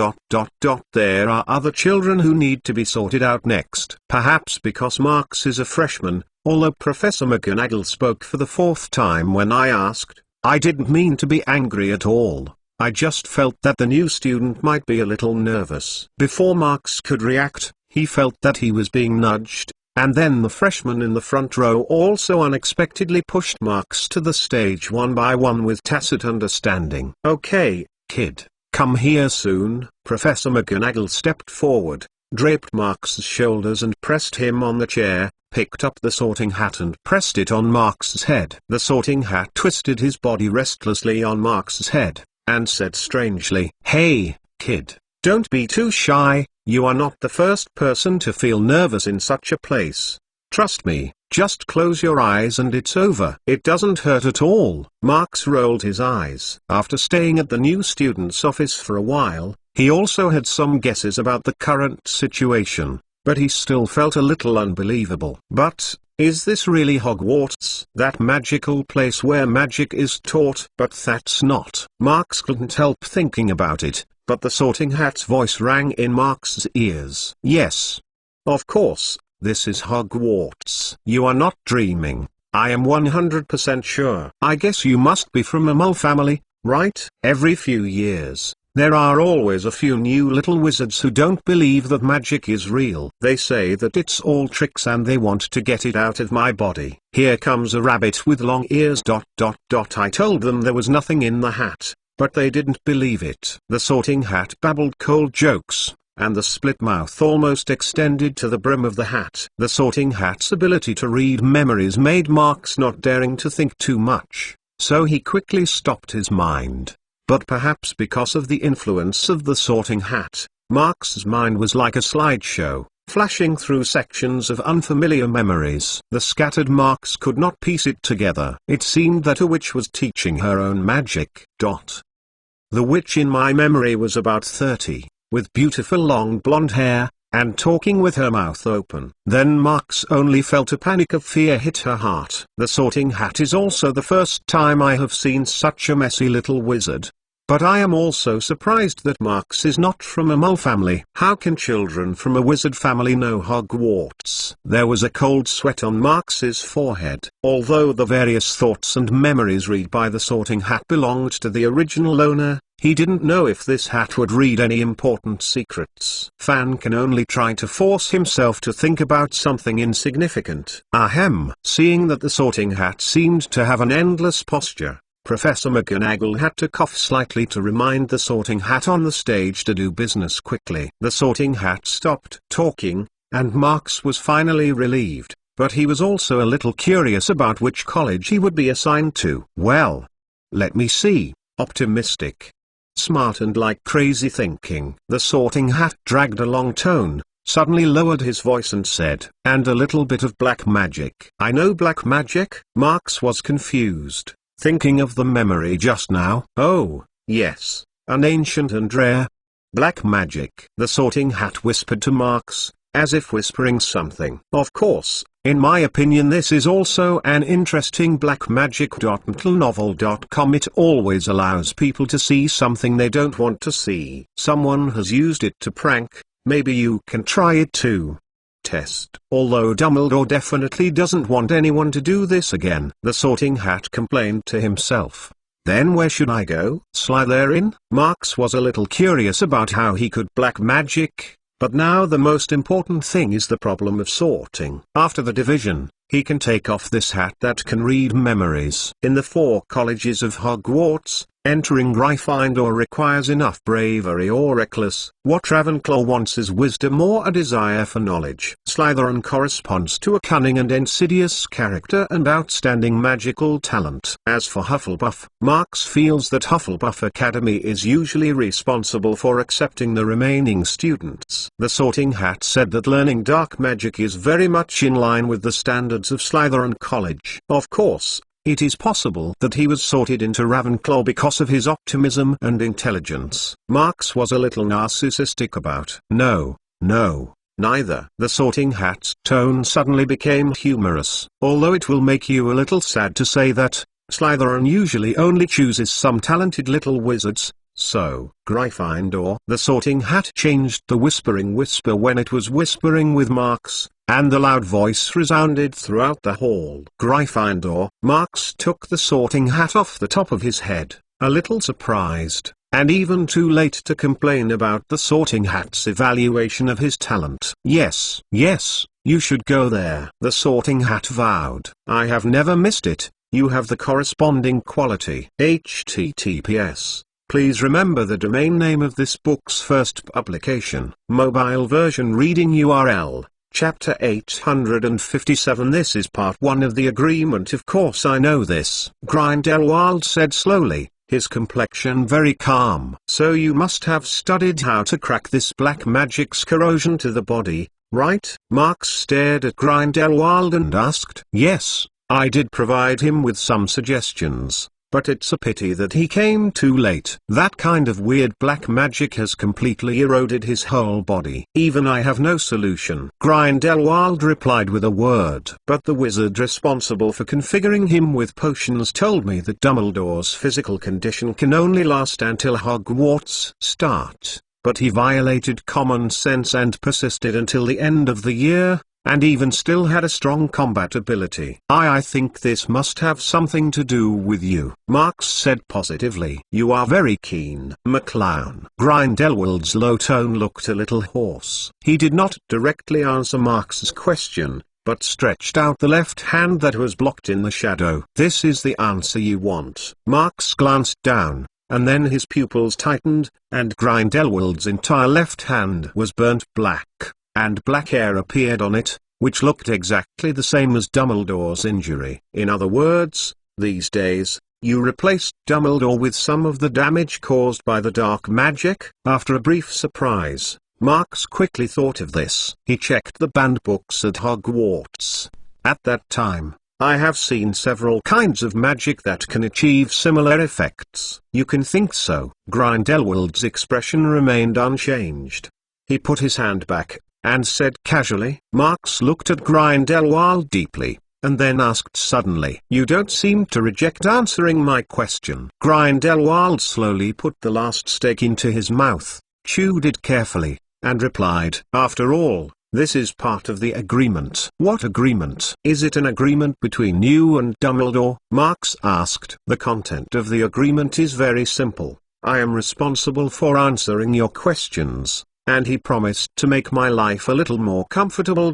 There are other children who need to be sorted out next. Perhaps because Marks is a freshman, although Professor McGonagall spoke for the fourth time when I asked, I didn't mean to be angry at all. I just felt that the new student might be a little nervous. Before Marks could react, he felt that he was being nudged, and then the freshmen in the front row also unexpectedly pushed Marks to the stage one by one with tacit understanding. Okay, kid, come here soon. Professor McGonagall stepped forward, draped Marks's shoulders and pressed him on the chair, picked up the sorting hat and pressed it on Marks's head. The sorting hat twisted his body restlessly on Marks's head, and said strangely, Hey, kid, don't be too shy, you are not the first person to feel nervous in such a place. Trust me, just close your eyes and it's over. It doesn't hurt at all. Marks rolled his eyes. After staying at the new student's office for a while, he also had some guesses about the current situation, but he still felt a little unbelievable. But, is this really Hogwarts? That magical place where magic is taught? But that's not. Marks couldn't help thinking about it, but the sorting hat's voice rang in Marks's ears. Yes. Of course, this is Hogwarts. You are not dreaming. I am 100% sure. I guess you must be from a mole family, right? Every few years, there are always a few new little wizards who don't believe that magic is real. They say that it's all tricks and they want to get it out of my body. Here comes a rabbit with long ears. I told them there was nothing in the hat, but they didn't believe it. The sorting hat babbled cold jokes, and the split mouth almost extended to the brim of the hat. The sorting hat's ability to read memories made Marks not daring to think too much, so he quickly stopped his mind. But perhaps because of the influence of the sorting hat, Marks's mind was like a slideshow, flashing through sections of unfamiliar memories. The scattered Marks could not piece it together. It seemed that a witch was teaching her own magic. The witch in my memory was about 30, with beautiful long blonde hair, and talking with her mouth open. Then Marks only felt a panic of fear hit her heart. The sorting hat is also the first time I have seen such a messy little wizard. But I am also surprised that Marks is not from a mole family. How can children from a wizard family know Hogwarts? There was a cold sweat on Marks's forehead. Although the various thoughts and memories read by the sorting hat belonged to the original owner, he didn't know if this hat would read any important secrets. Fan can only try to force himself to think about something insignificant. Ahem. Seeing that the sorting hat seemed to have an endless posture, Professor McGonagall had to cough slightly to remind the sorting hat on the stage to do business quickly. The sorting hat stopped talking, and Marks was finally relieved, but he was also a little curious about which college he would be assigned to. Well, let me see. Optimistic, smart and like crazy thinking. The sorting hat dragged a long tone, suddenly lowered his voice and said, and a little bit of black magic. I know black magic? Marks was confused, thinking of the memory just now. Oh, yes, an ancient and rare black magic. The sorting hat whispered to Marks, as if whispering something. Of course, In my opinion, this is also an interesting black magic.untitled.novel.com. It always allows people to see something they don't want to see. Someone has used it to prank, maybe you can try it too. Test. Although Dumbledore definitely doesn't want anyone to do this again, the Sorting Hat complained to himself. Then where should I go? Slytherin? Marks was a little curious about how he could black magic, but now the most important thing is the problem of sorting. After the division, he can take off this hat that can read memories. In the 4 colleges of Hogwarts, entering Gryffindor requires enough bravery or reckless. What Ravenclaw wants is wisdom or a desire for knowledge. Slytherin corresponds to a cunning and insidious character and outstanding magical talent. As for Hufflepuff, Marks feels that Hufflepuff Academy is usually responsible for accepting the remaining students. The Sorting Hat said that learning dark magic is very much in line with the standards of Slytherin College. Of course, it is possible that he was sorted into Ravenclaw because of his optimism and intelligence. Marks was a little narcissistic about. No, neither. The Sorting Hat's tone suddenly became humorous. Although it will make you a little sad to say that, Slytherin usually only chooses some talented little wizards. So, Gryffindor. The Sorting Hat changed the whispering whisper when it was whispering with Marks, and the loud voice resounded throughout the hall. Gryffindor. Marks took the Sorting Hat off the top of his head, a little surprised, and even too late to complain about the Sorting Hat's evaluation of his talent. Yes, you should go there. The Sorting Hat vowed. I have never missed it. You have the corresponding quality. HTTPS. Please remember the domain name of this book's first publication. Mobile version reading URL. Chapter 857. This is part 1 of the agreement. Of course I know this, Grindelwald said slowly, his complexion very calm. So you must have studied how to crack this black magic's corrosion to the body, right? Marks stared at Grindelwald and asked. Yes, I did provide him with some suggestions. But it's a pity that he came too late. That kind of weird black magic has completely eroded his whole body. Even I have no solution. Grindelwald replied with a word. But the wizard responsible for configuring him with potions told me that Dumbledore's physical condition can only last until Hogwarts start. But he violated common sense and persisted until the end of the year, and even still had a strong combat ability. I think this must have something to do with you, Marks said positively. You are very keen, McClown. Grindelwald's low tone looked a little hoarse. He did not directly answer Marks's question, but stretched out the left hand that was blocked in the shadow. This is the answer you want. Marks glanced down, and then his pupils tightened, and Grindelwald's entire left hand was burnt black, and black hair appeared on it, which looked exactly the same as Dumbledore's injury. In other words, these days, you replaced Dumbledore with some of the damage caused by the dark magic. After a brief surprise, Marks quickly thought of this. He checked the banned books at Hogwarts. At that time, I have seen several kinds of magic that can achieve similar effects. You can think so. Grindelwald's expression remained unchanged. He put his hand back, and said casually. Marks looked at Grindelwald deeply, and then asked suddenly. You don't seem to reject answering my question. Grindelwald slowly put the last steak into his mouth, chewed it carefully, and replied. After all, this is part of the agreement. What agreement? Is it an agreement between you and Dumbledore? Marks asked. The content of the agreement is very simple. I am responsible for answering your questions, and he promised to make my life a little more comfortable.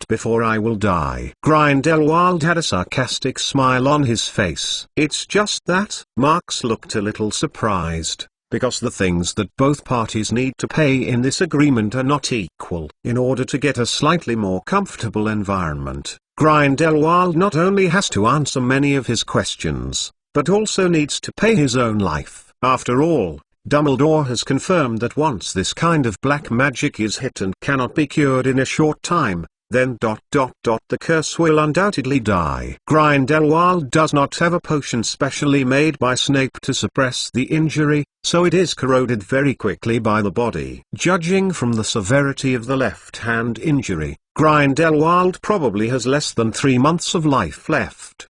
Before I will die. Grindelwald had a sarcastic smile on his face. It's just that. Marks looked a little surprised, because the things that both parties need to pay in this agreement are not equal. In order to get a slightly more comfortable environment, Grindelwald not only has to answer many of his questions, but also needs to pay his own life. After all, Dumbledore has confirmed that once this kind of black magic is hit and cannot be cured in a short time, then the curse will undoubtedly die. Grindelwald does not have a potion specially made by Snape to suppress the injury, so it is corroded very quickly by the body. Judging from the severity of the left hand injury, Grindelwald probably has less than 3 months of life left.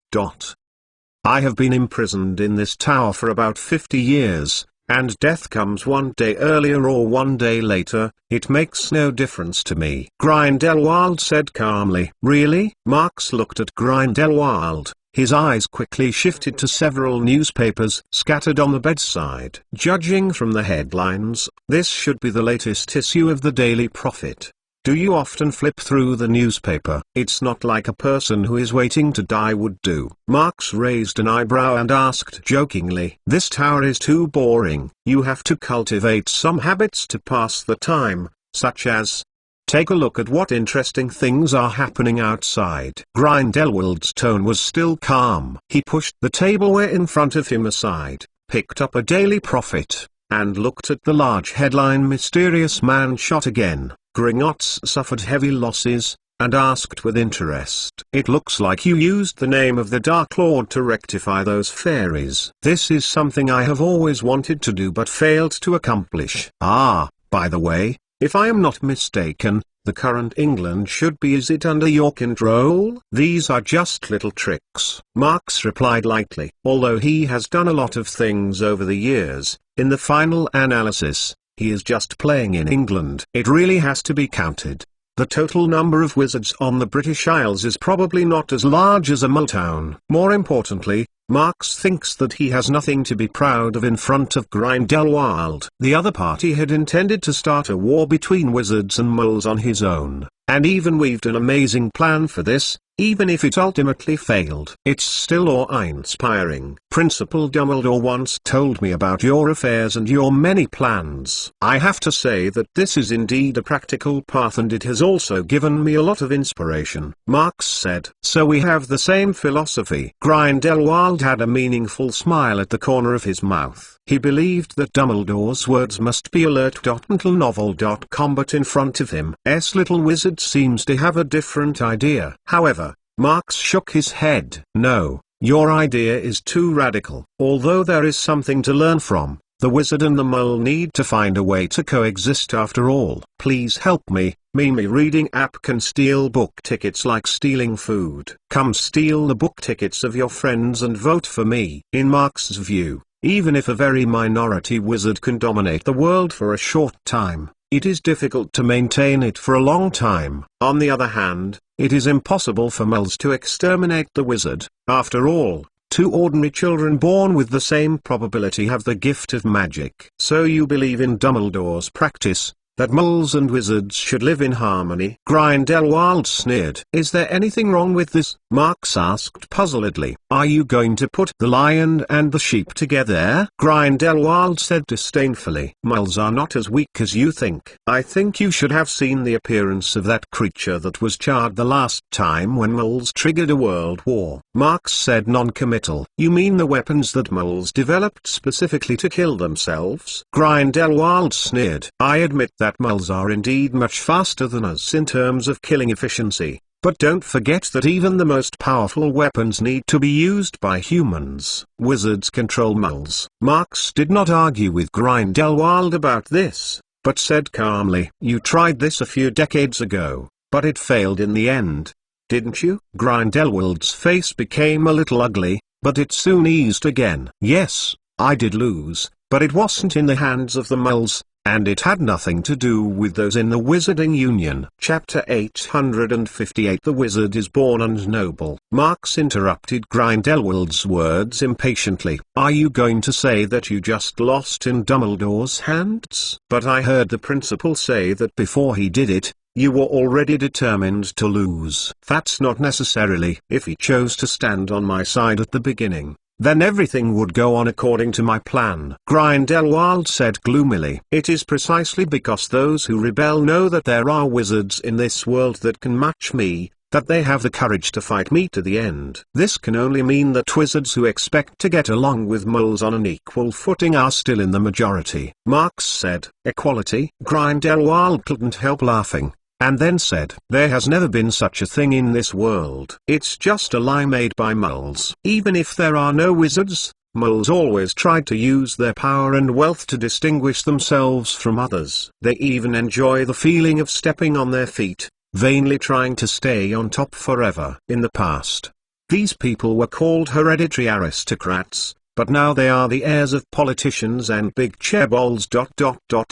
I have been imprisoned in this tower for about 50 years, and death comes one day earlier or one day later, it makes no difference to me," Grindelwald said calmly. "Really?" Marks looked at Grindelwald. His eyes quickly shifted to several newspapers scattered on the bedside. Judging from the headlines, this should be the latest issue of the Daily Prophet. "Do you often flip through the newspaper?" "It's not like a person who is waiting to die would do." Marks raised an eyebrow and asked jokingly, "This tower is too boring. You have to cultivate some habits to pass the time, such as, take a look at what interesting things are happening outside." Grindelwald's tone was still calm. He pushed the tableware in front of him aside, picked up a Daily Prophet, and looked at the large headline "Mysterious Man Shot Again. Gringotts Suffered Heavy Losses," and asked with interest, "It looks like you used the name of the Dark Lord to rectify those fairies." "This is something I have always wanted to do but failed to accomplish. Ah, by the way, if I am not mistaken, the current England should be, is it under your control?" "These are just little tricks," Marks replied lightly. Although he has done a lot of things over the years, in the final analysis, he is just playing in England. It really has to be counted. The total number of wizards on the British Isles is probably not as large as a mole town. More importantly, Marks thinks that he has nothing to be proud of in front of Grindelwald. The other party had intended to start a war between wizards and moles on his own, and even weaved an amazing plan for this. Even if it ultimately failed, it's still awe-inspiring. Principal Dumbledore once told me about your affairs and your many plans. I have to say that this is indeed a practical path, and it has also given me a lot of inspiration," Marks said. "So we have the same philosophy." Grindelwald had a meaningful smile at the corner of his mouth. He believed that Dumbledore's words must be alert.mentalnovel.com, but in front of him, little wizard seems to have a different idea. However, Marks shook his head. "No, your idea is too radical. Although there is something to learn from, the wizard and the mole need to find a way to coexist after all. Please help me. Mimi reading app can steal book tickets like stealing food. Come steal the book tickets of your friends and vote for me." In Marks's view, even if a very minority wizard can dominate the world for a short time, it is difficult to maintain it for a long time. On the other hand, it is impossible for moles to exterminate the wizard. After all, two ordinary children born with the same probability have the gift of magic. "So you believe in Dumbledore's practice, that moles and wizards should live in harmony?" Grindelwald sneered. "Is there anything wrong with this?" Marks asked puzzledly. "Are you going to put the lion and the sheep together?" Grindelwald said disdainfully. "Moles are not as weak as you think. I think you should have seen the appearance of that creature that was charred the last time when moles triggered a world war." Marks said non-committal. "You mean the weapons that moles developed specifically to kill themselves?" Grindelwald sneered. "I admit that moles are indeed much faster than us in terms of killing efficiency, but don't forget that even the most powerful weapons need to be used by humans. Wizards control moles." Marks did not argue with Grindelwald about this, but said calmly, "You tried this a few decades ago, but it failed in the end, didn't you?" Grindelwald's face became a little ugly, but it soon eased again. "Yes, I did lose, but it wasn't in the hands of the moles, and it had nothing to do with those in the Wizarding Union." Chapter 858. The Wizard is Born and Noble. Marks interrupted Grindelwald's words impatiently. "Are you going to say that you just lost in Dumbledore's hands?" "But I heard the principal say that before he did it, you were already determined to lose." "That's not necessarily. If he chose to stand on my side at the beginning, then everything would go on according to my plan," Grindelwald said gloomily. "It is precisely because those who rebel know that there are wizards in this world that can match me, that they have the courage to fight me to the end. This can only mean that wizards who expect to get along with moles on an equal footing are still in the majority." Marks said, "Equality?" Grindelwald couldn't help laughing, and then said, "There has never been such a thing in this world. It's just a lie made by moles. Even if there are no wizards, moles always try to use their power and wealth to distinguish themselves from others. They even enjoy the feeling of stepping on their feet, vainly trying to stay on top forever. In the past, these people were called hereditary aristocrats, but now they are the heirs of politicians and big chaebols.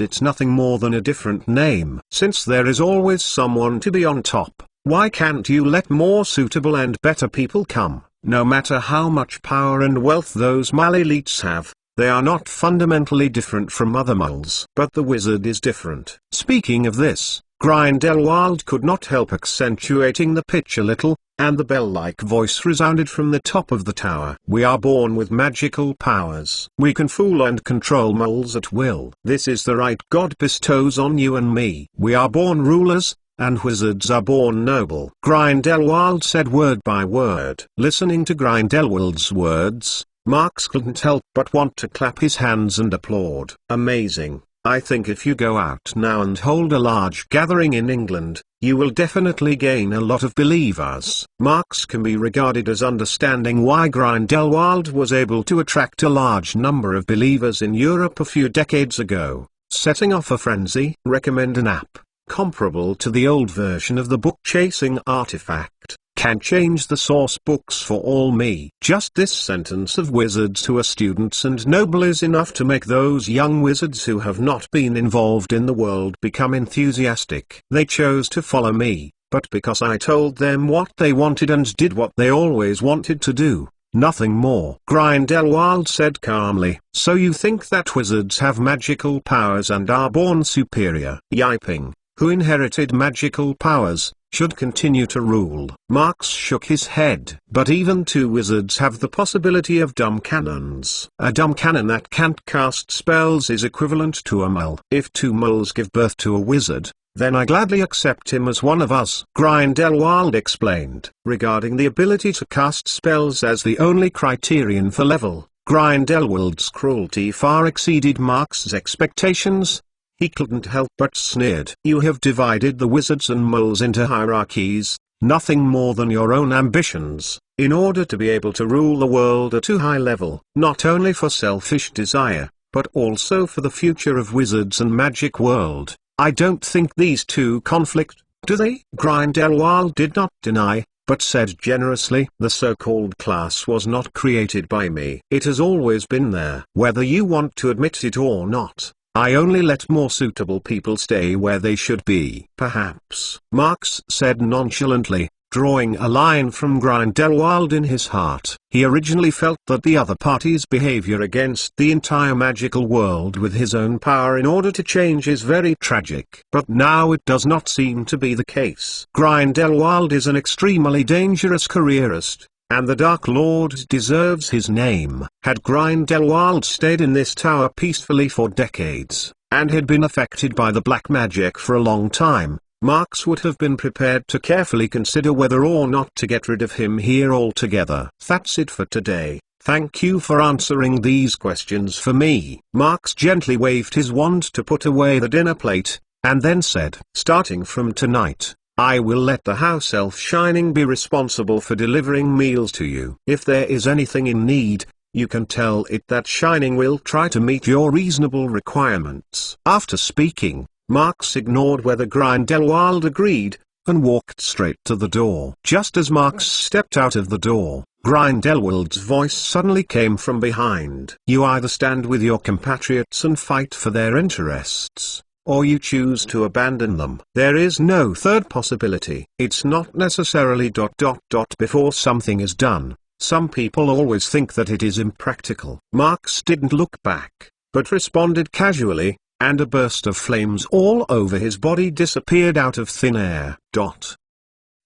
It's nothing more than a different name. Since there is always someone to be on top, why can't you let more suitable and better people come? No matter how much power and wealth those male elites have, they are not fundamentally different from other muggles. But the wizard is different. Speaking of this, Grindelwald could not help accentuating the pitch a little, and the bell-like voice resounded from the top of the tower. We are born with magical powers. We can fool and control muggles at will. This is the right God bestows on you and me. We are born rulers, and wizards are born noble. Grindelwald said word by word. Listening to Grindelwald's words, Marx couldn't help but want to clap his hands and applaud. Amazing. I think if you go out now and hold a large gathering in England, you will definitely gain a lot of believers. Marx can be regarded as understanding why Grindelwald was able to attract a large number of believers in Europe a few decades ago. Setting off a frenzy. Recommend an app comparable to the old version of the book-chasing artifact. Can change the source books for all me. Just this sentence of wizards who are students and noble is enough to make those young wizards who have not been involved in the world become enthusiastic. They chose to follow me, but because I told them what they wanted and did what they always wanted to do. Nothing more. Grindelwald said calmly. So you think that wizards have magical powers and are born superior? Yiping, who inherited magical powers, should continue to rule. Marx shook his head. But even two wizards have the possibility of dumb cannons. A dumb cannon that can't cast spells is equivalent to a mole. If two moles give birth to a wizard, then I gladly accept him as one of us. Grindelwald explained. Regarding the ability to cast spells as the only criterion for level, Grindelwald's cruelty far exceeded Marx's expectations. He couldn't help but sneered. You have divided the wizards and moles into hierarchies, nothing more than your own ambitions, in order to be able to rule the world at a high level, not only for selfish desire, but also for the future of wizards and magic world. I don't think these two conflict, do they? Grindelwald did not deny, but said generously, the so-called class was not created by me. It has always been there. Whether you want to admit it or not, I only let more suitable people stay where they should be. Perhaps, Marx said nonchalantly, drawing a line from Grindelwald in his heart. He originally felt that the other party's behavior against the entire magical world with his own power in order to change is very tragic. But now it does not seem to be the case. Grindelwald is an extremely dangerous careerist, and the Dark Lord deserves his name. Had Grindelwald stayed in this tower peacefully for decades, and had been affected by the black magic for a long time, Marx would have been prepared to carefully consider whether or not to get rid of him here altogether. That's it for today. Thank you for answering these questions for me. Marx gently waved his wand to put away the dinner plate, and then said, starting from tonight, I will let the house elf Shining be responsible for delivering meals to you. If there is anything in need, you can tell it that Shining will try to meet your reasonable requirements. After speaking, Marx ignored whether Grindelwald agreed, and walked straight to the door. Just as Marx stepped out of the door, Grindelwald's voice suddenly came from behind. You either stand with your compatriots and fight for their interests, or you choose to abandon them. There is no third possibility. It's not necessarily ... before something is done. Some people always think that it is impractical. Marx didn't look back, but responded casually, and a burst of flames all over his body disappeared out of thin air.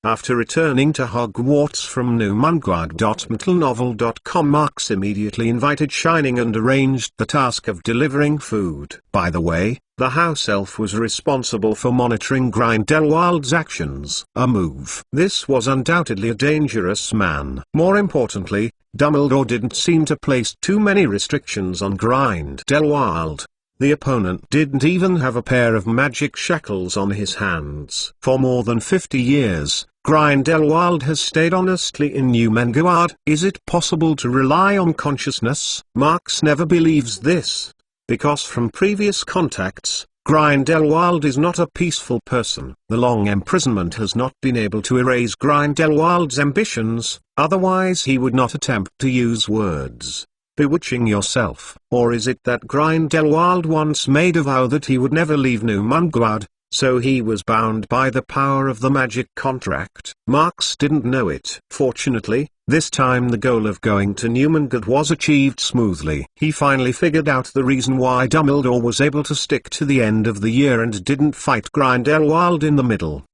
After returning to Hogwarts from Mcgonagall.mtlnovel.com, Marx immediately invited Shining and arranged the task of delivering food. By the way, the house elf was responsible for monitoring Grindelwald's actions. A move. This was undoubtedly a dangerous man. More importantly, Dumbledore didn't seem to place too many restrictions on Grindelwald. The opponent didn't even have a pair of magic shackles on his hands. For more than 50 years, Grindelwald has stayed honestly in New Mengaward. Is it possible to rely on consciousness? Marx never believes this, because from previous contacts, Grindelwald is not a peaceful person. The long imprisonment has not been able to erase Grindelwald's ambitions, otherwise he would not attempt to use words. Bewitching yourself. Or is it that Grindelwald once made a vow that he would never leave Newmungwood, so he was bound by the power of the magic contract? Marx didn't know it. Fortunately, this time the goal of going to Newmungwood was achieved smoothly. He finally figured out the reason why Dumbledore was able to stick to the end of the year and didn't fight Grindelwald in the middle.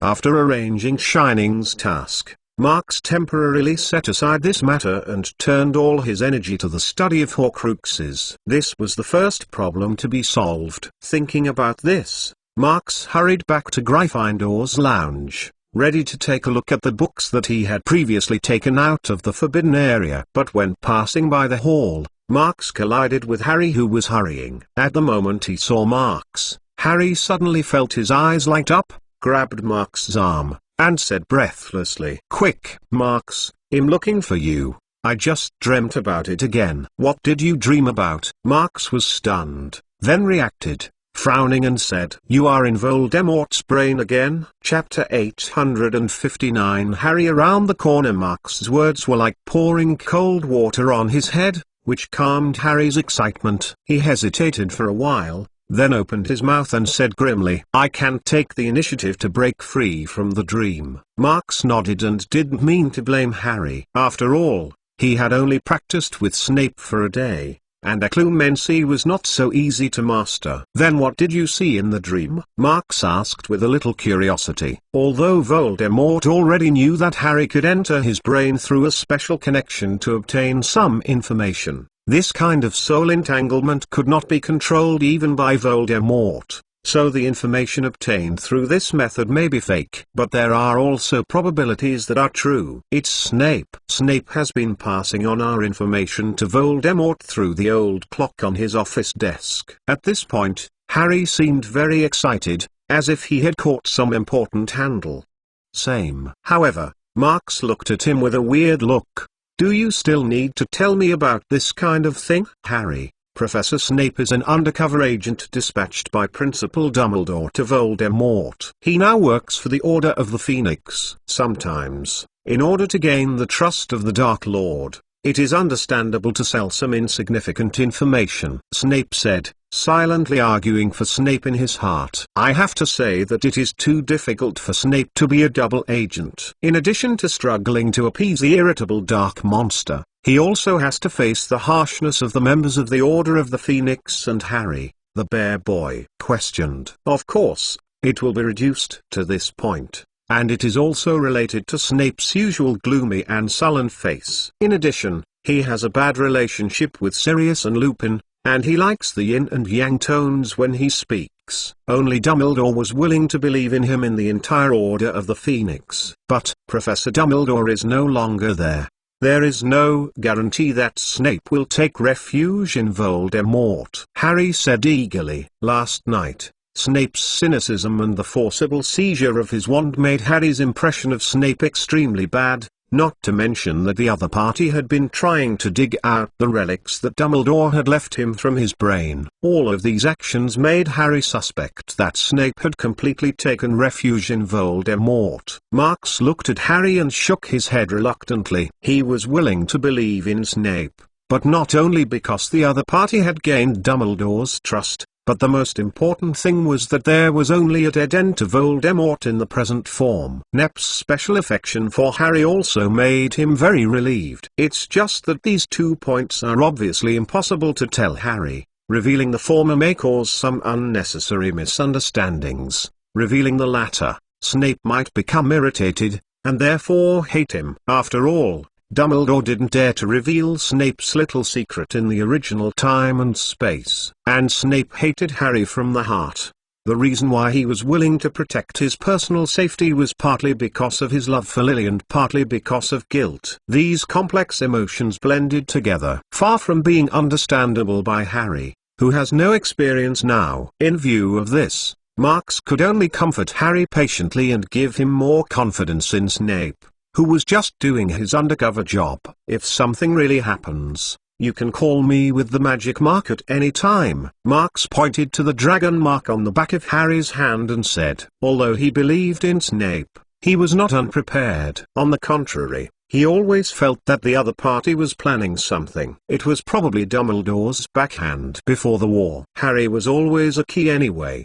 After arranging Shining's task, Marx temporarily set aside this matter and turned all his energy to the study of Horcruxes. This was the first problem to be solved. Thinking about this, Marx hurried back to Gryffindor's lounge, ready to take a look at the books that he had previously taken out of the forbidden area. But when passing by the hall, Marx collided with Harry, who was hurrying. At the moment he saw Marx, Harry suddenly felt his eyes light up, grabbed Marx's arm, and said breathlessly, "Quick, Marx, I'm looking for you. I just dreamt about it again." "What did you dream about?" Marx was stunned, then reacted, frowning, and said, "You are in Voldemort's brain again?" Chapter 859. Harry around the corner. Marx's words were like pouring cold water on his head, which calmed Harry's excitement. He hesitated for a while, then opened his mouth and said grimly, "I can't take the initiative to break free from the dream." Marx nodded and didn't mean to blame Harry. After all, he had only practiced with Snape for a day, and occlumency was not so easy to master. "Then what did you see in the dream?" Marx asked with a little curiosity. Although Voldemort already knew that Harry could enter his brain through a special connection to obtain some information, this kind of soul entanglement could not be controlled even by Voldemort, so the information obtained through this method may be fake. But there are also probabilities that are true. It's Snape. Snape has been passing on our information to Voldemort through the old clock on his office desk. At this point, Harry seemed very excited, as if he had caught some important handle. Same. However, Marx looked at him with a weird look. "Do you still need to tell me about this kind of thing?" "Harry, Professor Snape is an undercover agent dispatched by Principal Dumbledore to Voldemort. He now works for the Order of the Phoenix. Sometimes, in order to gain the trust of the Dark Lord, it is understandable to sell some insignificant information," Snape said, silently arguing for Snape in his heart. "I have to say that it is too difficult for Snape to be a double agent. In addition to struggling to appease the irritable dark monster, he also has to face the harshness of the members of the Order of the Phoenix." And Harry, the bear boy, questioned. "Of course, it will be reduced to this point. And it is also related to Snape's usual gloomy and sullen face. In addition, he has a bad relationship with Sirius and Lupin, and he likes the yin and yang tones when he speaks. Only Dumbledore was willing to believe in him in the entire Order of the Phoenix. But Professor Dumbledore is no longer there. There is no guarantee that Snape will take refuge in Voldemort," Harry said eagerly. Last night, Snape's cynicism and the forcible seizure of his wand made Harry's impression of Snape extremely bad, not to mention that the other party had been trying to dig out the relics that Dumbledore had left him from his brain. All of these actions made Harry suspect that Snape had completely taken refuge in Voldemort. Marx looked at Harry and shook his head reluctantly. He was willing to believe in Snape, but not only because the other party had gained Dumbledore's trust, but the most important thing was that there was only a dead end to Voldemort in the present form. Snape's special affection for Harry also made him very relieved. It's just that these 2 points are obviously impossible to tell Harry. Revealing the former may cause some unnecessary misunderstandings. Revealing the latter, Snape might become irritated, and therefore hate him. After all, Dumbledore didn't dare to reveal Snape's little secret in the original time and space. And Snape hated Harry from the heart. The reason why he was willing to protect his personal safety was partly because of his love for Lily and partly because of guilt. These complex emotions blended together. Far from being understandable by Harry, who has no experience now. In view of this, Marx could only comfort Harry patiently and give him more confidence in Snape, who was just doing his undercover job. If something really happens, You can call me with the magic mark at any time. Marks pointed to the dragon mark on the back of Harry's hand and said, although he believed in Snape, he was not unprepared. On the contrary, he always felt that the other party was planning something. It was probably Dumbledore's backhand before the war. Harry was always a key anyway.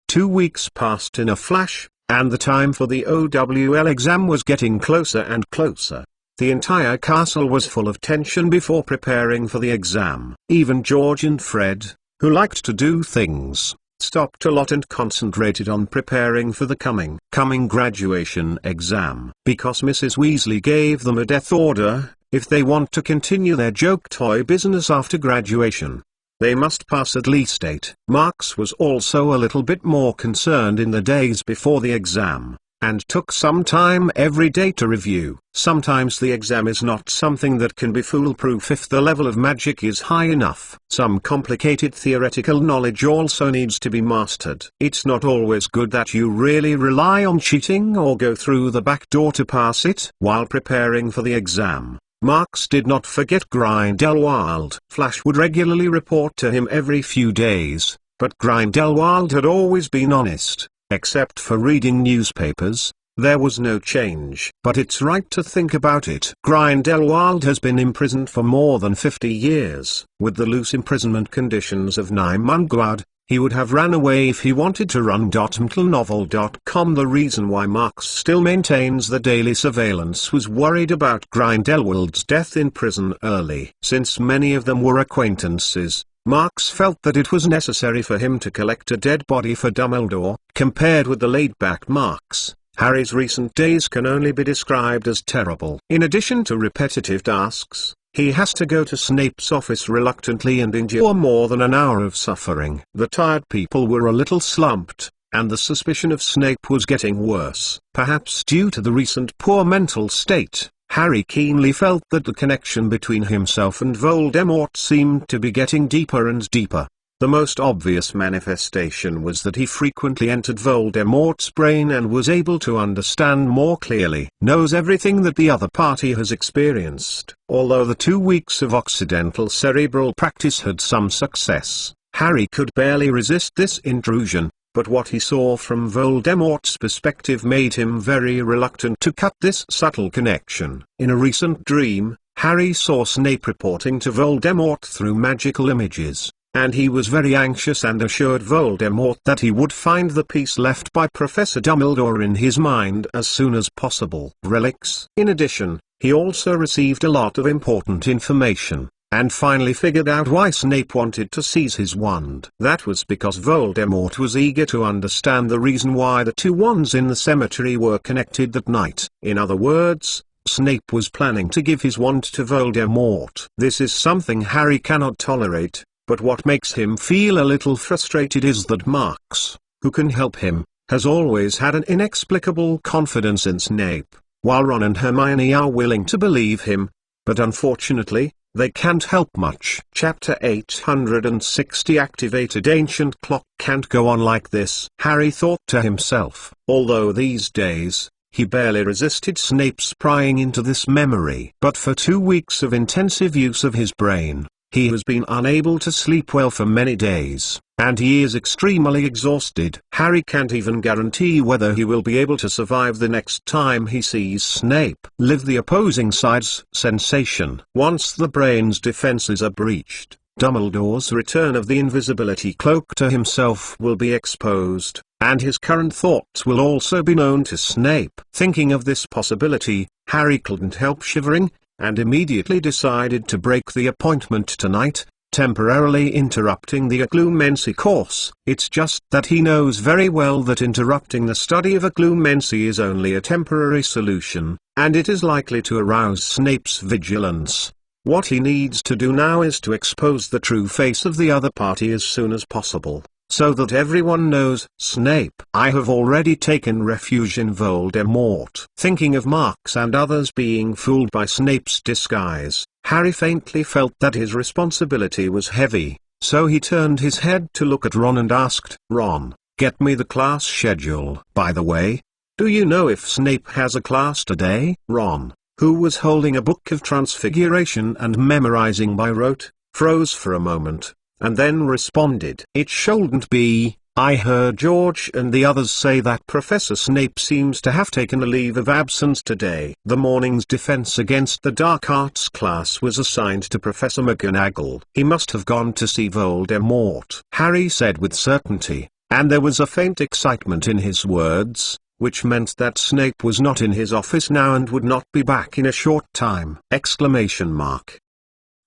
2 weeks passed in a flash, and the time for the OWL exam was getting closer and closer. The entire castle was full of tension before preparing for the exam. Even George and Fred, who liked to do things, stopped a lot and concentrated on preparing for the coming graduation exam. Because Mrs. Weasley gave them a death order, if they want to continue their joke toy business after graduation, they must pass at least 8. Marks was also a little bit more concerned in the days before the exam, and took some time every day to review. Sometimes the exam is not something that can be foolproof if the level of magic is high enough. Some complicated theoretical knowledge also needs to be mastered. It's not always good that you really rely on cheating or go through the back door to pass it. While preparing for the exam, Marks did not forget Grindelwald. Flash would regularly report to him every few days, but Grindelwald had always been honest. Except for reading newspapers, there was no change. But it's right to think about it. Grindelwald has been imprisoned for more than 50 years. With the loose imprisonment conditions of Mcgonagall, he would have ran away if he wanted to run. Mcgonagall.com. The reason why Marks still maintains the daily surveillance was worried about Grindelwald's death in prison early. Since many of them were acquaintances, Marks felt that it was necessary for him to collect a dead body for Dumbledore. Compared with the laid-back Marks, Harry's recent days can only be described as terrible. In addition to repetitive tasks, he has to go to Snape's office reluctantly and endure more than an hour of suffering. The tired people were a little slumped, and the suspicion of Snape was getting worse. Perhaps due to the recent poor mental state, Harry keenly felt that the connection between himself and Voldemort seemed to be getting deeper and deeper. The most obvious manifestation was that he frequently entered Voldemort's brain and was able to understand more clearly. Knows everything that the other party has experienced. Although the 2 weeks of Occidental cerebral practice had some success, Harry could barely resist this intrusion. But what he saw from Voldemort's perspective made him very reluctant to cut this subtle connection. In a recent dream, Harry saw Snape reporting to Voldemort through magical images, and he was very anxious and assured Voldemort that he would find the piece left by Professor Dumbledore in his mind as soon as possible. Relics. In addition, he also received a lot of important information, and finally figured out why Snape wanted to seize his wand. That was because Voldemort was eager to understand the reason why the 2 wands in the cemetery were connected that night. In other words, Snape was planning to give his wand to Voldemort. This is something Harry cannot tolerate, but what makes him feel a little frustrated is that Marks, who can help him, has always had an inexplicable confidence in Snape, while Ron and Hermione are willing to believe him, but unfortunately, they can't help much. Chapter 860. Activated ancient clock. Can't go on like this, Harry thought to himself. Although these days, he barely resisted Snape's prying into this memory. But for 2 weeks of intensive use of his brain, he has been unable to sleep well for many days, and he is extremely exhausted. Harry can't even guarantee whether he will be able to survive the next time he sees Snape. Live the opposing side's sensation. Once the brain's defenses are breached, Dumbledore's return of the invisibility cloak to himself will be exposed, and his current thoughts will also be known to Snape. Thinking of this possibility, Harry couldn't help shivering, and immediately decided to break the appointment tonight, temporarily interrupting the occlumency course. It's just that he knows very well that interrupting the study of occlumency is only a temporary solution, and it is likely to arouse Snape's vigilance. What he needs to do now is to expose the true face of the other party as soon as possible, so that everyone knows. Snape. I have already taken refuge in Voldemort. Thinking of Marks and others being fooled by Snape's disguise, Harry faintly felt that his responsibility was heavy, so he turned his head to look at Ron and asked, "Ron, get me the class schedule. By the way, do you know if Snape has a class today?" Ron, who was holding a book of transfiguration and memorizing by rote, froze for a moment, and then responded. "It shouldn't be. I heard George and the others say that Professor Snape seems to have taken a leave of absence today." The morning's defense against the dark arts class was assigned to Professor Mcgonagall. "He must have gone to see Voldemort," Harry said with certainty, and there was a faint excitement in his words, which meant that Snape was not in his office now and would not be back in a short time!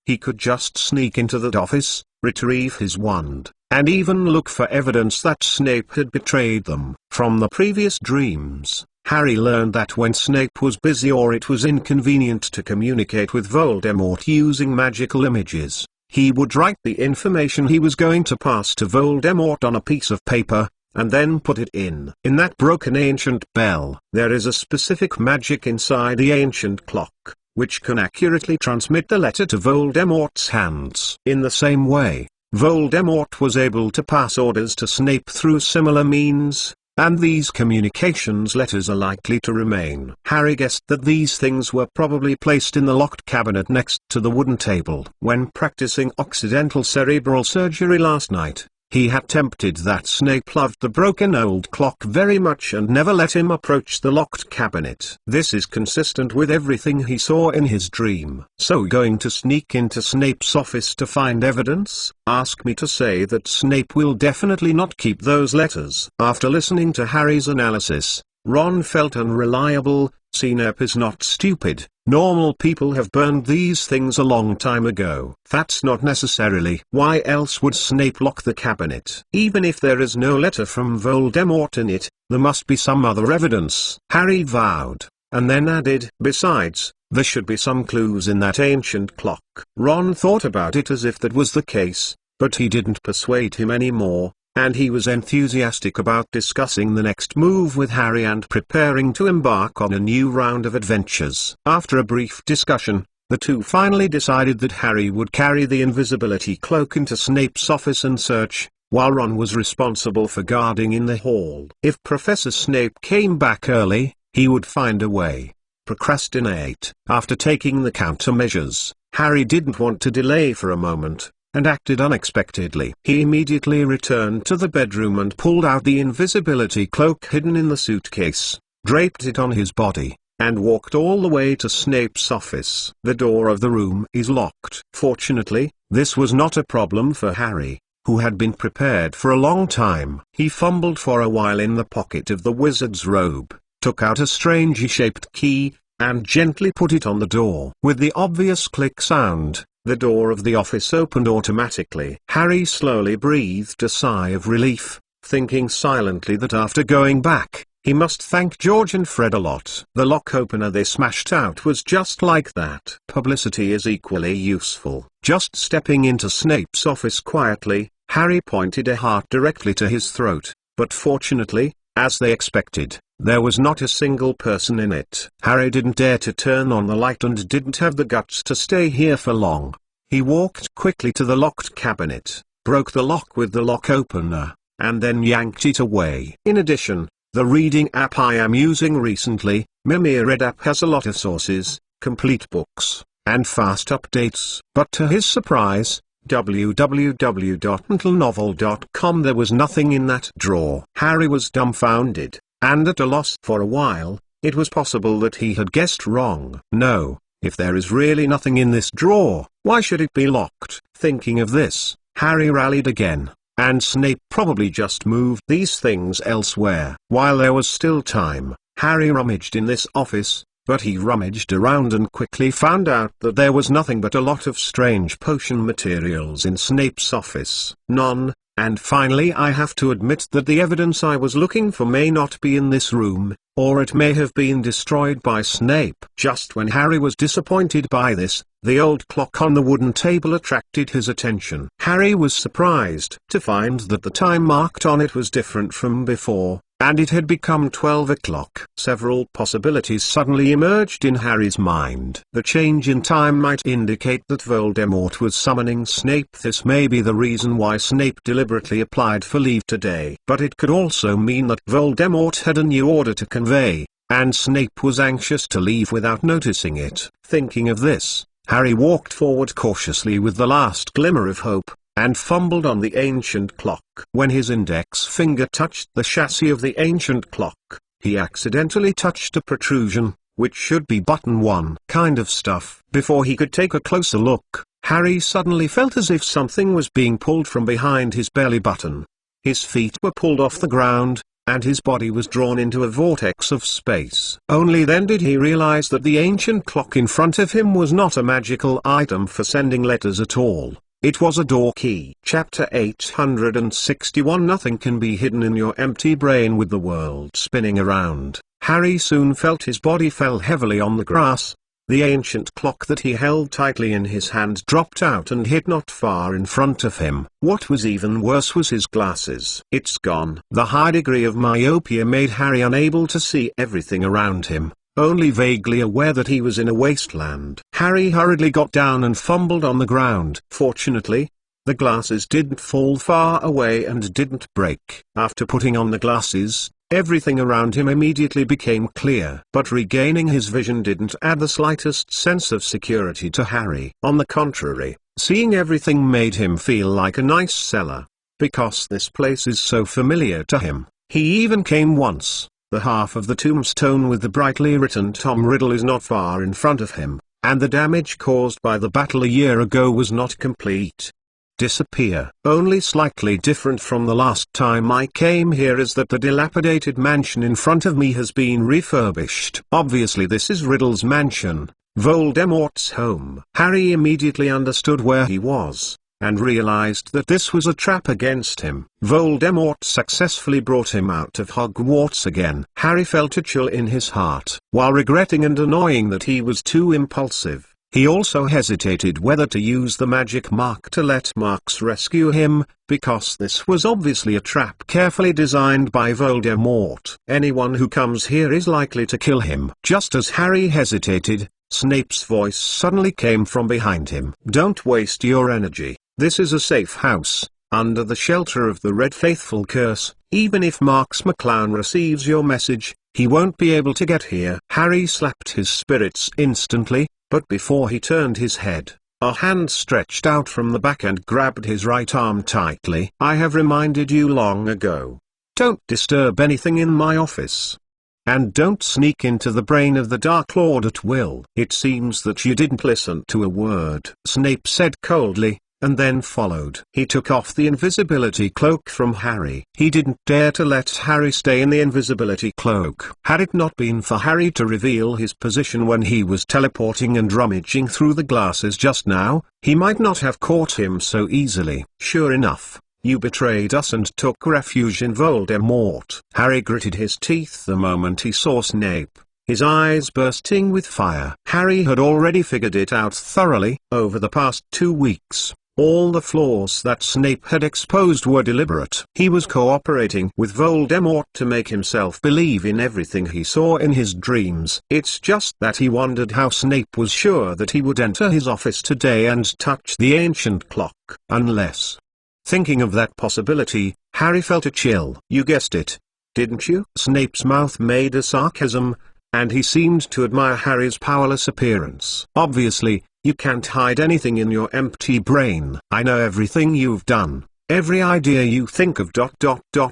He could just sneak into that office, retrieve his wand, and even look for evidence that Snape had betrayed them. From the previous dreams, Harry learned that when Snape was busy or it was inconvenient to communicate with Voldemort using magical images, he would write the information he was going to pass to Voldemort on a piece of paper, and then put it in that broken ancient bell. There is a specific magic inside the ancient clock, which can accurately transmit the letter to Voldemort's hands. In the same way, Voldemort was able to pass orders to Snape through similar means, and these communications letters are likely to remain. Harry guessed that these things were probably placed in the locked cabinet next to the wooden table. When practicing Occidental cerebral surgery last night, he had tempted that Snape loved the broken old clock very much and never let him approach the locked cabinet. This is consistent with everything he saw in his dream. So going to sneak into Snape's office to find evidence? Ask me to say that Snape will definitely not keep those letters. After listening to Harry's analysis, Ron felt unreliable. Snape is not stupid. Normal people have burned these things a long time ago. That's not necessarily. Why else would Snape lock the cabinet? Even if there is no letter from Voldemort in it, there must be some other evidence. Harry vowed, and then added, "Besides, there should be some clues in that ancient clock." Ron thought about it as if that was the case, but he didn't persuade him anymore, and he was enthusiastic about discussing the next move with Harry and preparing to embark on a new round of adventures. After a brief discussion, the two finally decided that Harry would carry the invisibility cloak into Snape's office and search, while Ron was responsible for guarding in the hall. If Professor Snape came back early, he would find a way. Procrastinate. After taking the countermeasures, Harry didn't want to delay for a moment, and acted unexpectedly. He immediately returned to the bedroom and pulled out the invisibility cloak hidden in the suitcase, draped it on his body, and walked all the way to Snape's office. The door of the room is locked. Fortunately, this was not a problem for Harry, who had been prepared for a long time. He fumbled for a while in the pocket of the wizard's robe, took out a strangely shaped key, and gently put it on the door. With the obvious click sound, the door of the office opened automatically. Harry slowly breathed a sigh of relief, thinking silently that after going back, he must thank George and Fred a lot. The lock opener they smashed out was just like that. Publicity is equally useful. Just stepping into Snape's office quietly, Harry pointed a heart directly to his throat, but fortunately, as they expected, there was not a single person in it. Harry didn't dare to turn on the light and didn't have the guts to stay here for long. He walked quickly to the locked cabinet, broke the lock with the lock opener, and then yanked it away. In addition, the reading app I am using recently, Mimir app, has a lot of sources, complete books, and fast updates. But to his surprise, www.untilenovel.com, there was nothing in that drawer. Harry was dumbfounded, and at a loss. For a while, it was possible that he had guessed wrong. No, if there is really nothing in this drawer, why should it be locked? Thinking of this, Harry rallied again, and Snape probably just moved these things elsewhere. While there was still time, Harry rummaged in this office, but he rummaged around and quickly found out that there was nothing but a lot of strange potion materials in Snape's office. None. And finally, I have to admit that the evidence I was looking for may not be in this room, or it may have been destroyed by Snape. Just when Harry was disappointed by this, the old clock on the wooden table attracted his attention. Harry was surprised to find that the time marked on it was different from before, and it had become 12 o'clock. Several possibilities suddenly emerged in Harry's mind. The change in time might indicate that Voldemort was summoning Snape. This may be the reason why Snape deliberately applied for leave today. But it could also mean that Voldemort had a new order to convey, and Snape was anxious to leave without noticing it. Thinking of this, Harry walked forward cautiously with the last glimmer of hope, and fumbled on the ancient clock. When his index finger touched the chassis of the ancient clock, he accidentally touched a protrusion, which should be button 1 kind of stuff. Before he could take a closer look, Harry suddenly felt as if something was being pulled from behind his belly button. His feet were pulled off the ground, and his body was drawn into a vortex of space. Only then did he realize that the ancient clock in front of him was not a magical item for sending letters at all. It was a door key. Chapter 861. Nothing can be hidden in your empty brain. With the world spinning around, Harry soon felt his body fell heavily on the grass. The ancient clock that he held tightly in his hand dropped out and hit not far in front of him. What was even worse was his glasses. It's gone. The high degree of myopia made Harry unable to see everything around him, only vaguely aware that he was in a wasteland. Harry hurriedly got down and fumbled on the ground. Fortunately, the glasses didn't fall far away and didn't break. After putting on the glasses, everything around him immediately became clear. But regaining his vision didn't add the slightest sense of security to Harry. On the contrary, seeing everything made him feel like a nice cellar. Because this place is so familiar to him, he even came once. The half of the tombstone with the brightly written Tom Riddle is not far in front of him, and the damage caused by the battle a year ago was not complete. Disappear. Only slightly different from the last time I came here is that the dilapidated mansion in front of me has been refurbished. Obviously this is Riddle's mansion, Voldemort's home. Harry immediately understood where he was, and realized that this was a trap against him. Voldemort successfully brought him out of Hogwarts again. Harry felt a chill in his heart. While regretting and annoying that he was too impulsive, he also hesitated whether to use the magic mark to let Marks rescue him, because this was obviously a trap carefully designed by Voldemort. Anyone who comes here is likely to kill him. Just as Harry hesitated, Snape's voice suddenly came from behind him. Don't waste your energy. This is a safe house, under the shelter of the Red Faithful curse. Even if Marks McClown receives your message, he won't be able to get here. Harry slapped his spirits instantly, but before he turned his head, a hand stretched out from the back and grabbed his right arm tightly. I have reminded you long ago. Don't disturb anything in my office. And don't sneak into the brain of the Dark Lord at will. It seems that you didn't listen to a word Snape said coldly, and then followed. He took off the invisibility cloak from Harry. He didn't dare to let Harry stay in the invisibility cloak. Had it not been for Harry to reveal his position when he was teleporting and rummaging through the glasses just now, he might not have caught him so easily. Sure enough, you betrayed us and took refuge in Voldemort. Harry gritted his teeth the moment he saw Snape, his eyes bursting with fire. Harry had already figured it out thoroughly. Over the past 2 weeks, all the flaws that Snape had exposed were deliberate. He was cooperating with Voldemort to make himself believe in everything he saw in his dreams. It's just that he wondered how Snape was sure that he would enter his office today and touch the ancient clock, unless... Thinking of that possibility, Harry felt a chill. You guessed it, didn't you? Snape's mouth made a sarcasm, and he seemed to admire Harry's powerless appearance. Obviously, you can't hide anything in your empty brain. I know everything you've done, every idea you think of ...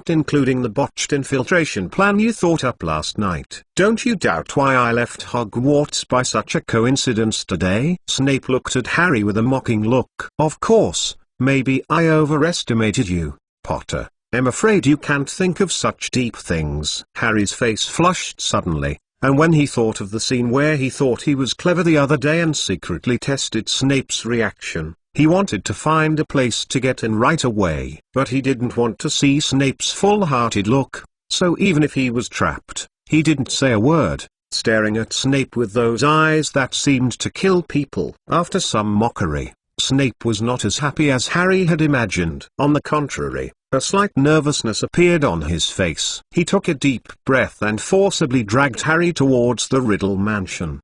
including the botched infiltration plan you thought up last night. Don't you doubt why I left Hogwarts by such a coincidence today? Snape looked at Harry with a mocking look. Of course, maybe I overestimated you, Potter. I'm afraid you can't think of such deep things. Harry's face flushed suddenly. And when he thought of the scene where he thought he was clever the other day and secretly tested Snape's reaction, he wanted to find a place to get in right away. But he didn't want to see Snape's full-hearted look, so even if he was trapped, he didn't say a word, staring at Snape with those eyes that seemed to kill people. After some mockery, Snape was not as happy as Harry had imagined. On the contrary, a slight nervousness appeared on his face. He took a deep breath and forcibly dragged Harry towards the Riddle mansion.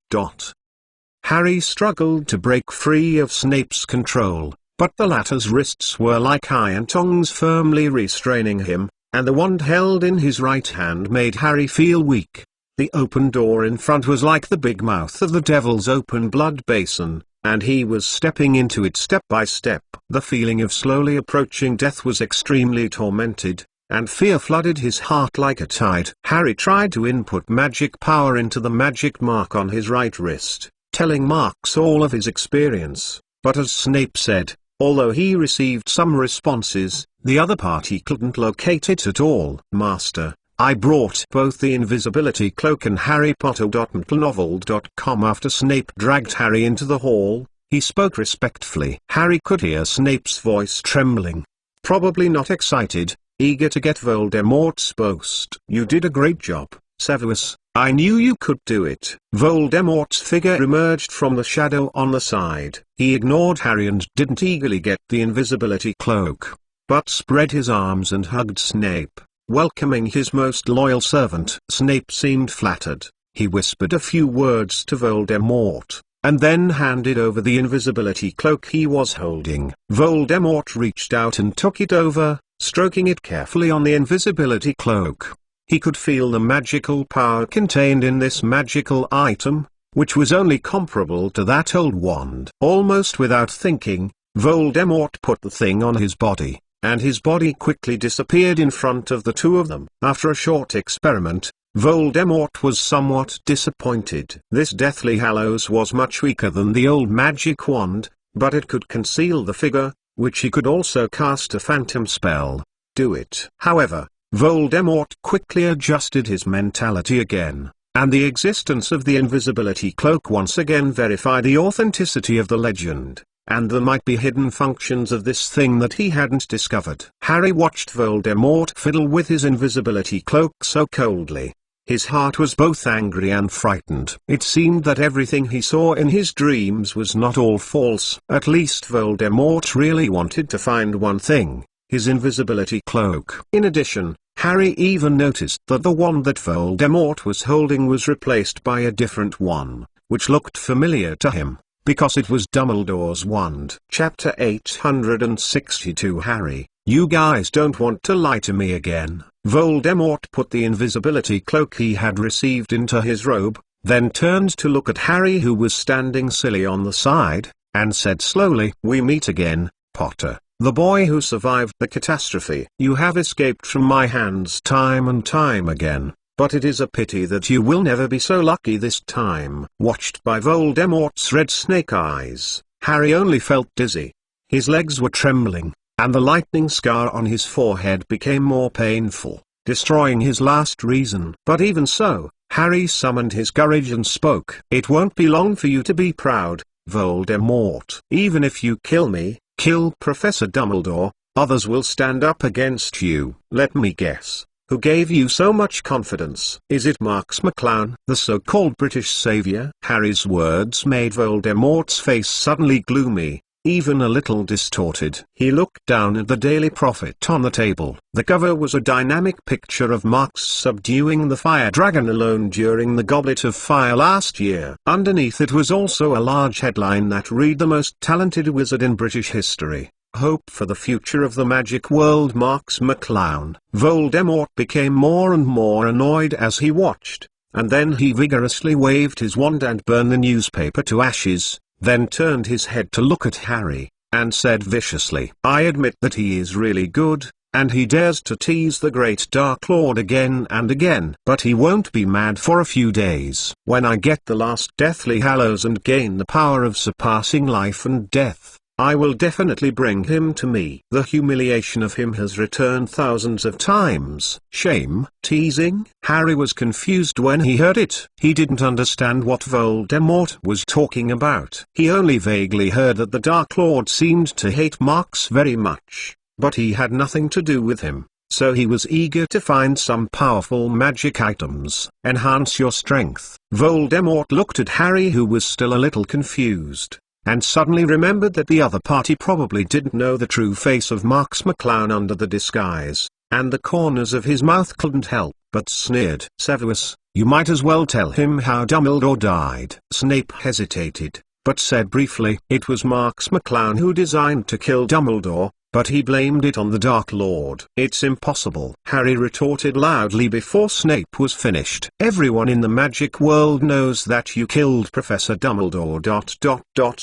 Harry struggled to break free of Snape's control, but the latter's wrists were like iron tongs firmly restraining him, and the wand held in his right hand made Harry feel weak. The open door in front was like the big mouth of the devil's open blood basin, and he was stepping into it step by step. The feeling of slowly approaching death was extremely tormented, and fear flooded his heart like a tide. Harry tried to input magic power into the magic mark on his right wrist, telling Marks all of his experience, but as Snape said, although he received some responses, the other party couldn't locate it at all. "Master, I brought both the invisibility cloak and Harry Potter.mcgonagall.com." After Snape dragged Harry into the hall, he spoke respectfully. Harry could hear Snape's voice trembling. Probably not excited, eager to get Voldemort's boast. "You did a great job, Severus. I knew you could do it." Voldemort's figure emerged from the shadow on the side. He ignored Harry and didn't eagerly get the invisibility cloak, but spread his arms and hugged Snape, welcoming his most loyal servant. Snape seemed flattered. He whispered a few words to Voldemort, and then handed over the invisibility cloak he was holding. Voldemort reached out and took it over, stroking it carefully on the invisibility cloak. He could feel the magical power contained in this magical item, which was only comparable to that old wand. Almost without thinking, Voldemort put the thing on his body, and his body quickly disappeared in front of the two of them. After a short experiment, Voldemort was somewhat disappointed. This Deathly Hallows was much weaker than the old magic wand, but it could conceal the figure, which he could also cast a phantom spell. Do it. However, Voldemort quickly adjusted his mentality again, and the existence of the invisibility cloak once again verified the authenticity of the legend, and there might be hidden functions of this thing that he hadn't discovered. Harry watched Voldemort fiddle with his invisibility cloak so coldly. His heart was both angry and frightened. It seemed that everything he saw in his dreams was not all false. At least Voldemort really wanted to find one thing: his invisibility cloak. In addition, Harry even noticed that the wand that Voldemort was holding was replaced by a different one, which looked familiar to him, because it was Dumbledore's wand. Chapter 862. Harry, you guys don't want to lie to me again. Voldemort put the invisibility cloak he had received into his robe, then turned to look at Harry, who was standing silly on the side, and said slowly, "We meet again, Potter, the boy who survived the catastrophe. You have escaped from my hands time and time again, but it is a pity that you will never be so lucky this time." Watched by Voldemort's red snake eyes, Harry only felt dizzy. His legs were trembling, and the lightning scar on his forehead became more painful, destroying his last reason. But even so, Harry summoned his courage and spoke. "It won't be long for you to be proud, Voldemort. Even if you kill me, kill Professor Dumbledore, others will stand up against you. Let me guess, who gave you so much confidence? Is it Marks McClown, the so-called British savior?" Harry's words made Voldemort's face suddenly gloomy, even a little distorted. He looked down at the Daily Prophet on the table. The cover was a dynamic picture of Marks subduing the fire dragon alone during the Goblet of Fire last year. Underneath it was also a large headline that read, "The most talented wizard in British history. Hope for the future of the magic world, Marks McClown." Voldemort became more and more annoyed as he watched, and then he vigorously waved his wand and burned the newspaper to ashes, then turned his head to look at Harry, and said viciously, "I admit that he is really good, and he dares to tease the great Dark Lord again and again. But he won't be mad for a few days. When I get the last Deathly Hallows and gain the power of surpassing life and death, I will definitely bring him to me. The humiliation of him has returned thousands of times." Shame? Teasing? Harry was confused when he heard it. He didn't understand what Voldemort was talking about. He only vaguely heard that the Dark Lord seemed to hate Marks very much, but he had nothing to do with him, so he was eager to find some powerful magic items. "Enhance your strength." Voldemort looked at Harry, who was still a little confused, and suddenly remembered that the other party probably didn't know the true face of Marks McClown under the disguise, and the corners of his mouth couldn't help but sneered. "Severus, you might as well tell him how Dumbledore died." Snape hesitated, but said briefly, "It was Marks McClown who designed to kill Dumbledore, but he blamed it on the Dark Lord. "It's impossible," Harry retorted loudly before Snape was finished. "Everyone in the magic world knows that you killed Professor Dumbledore.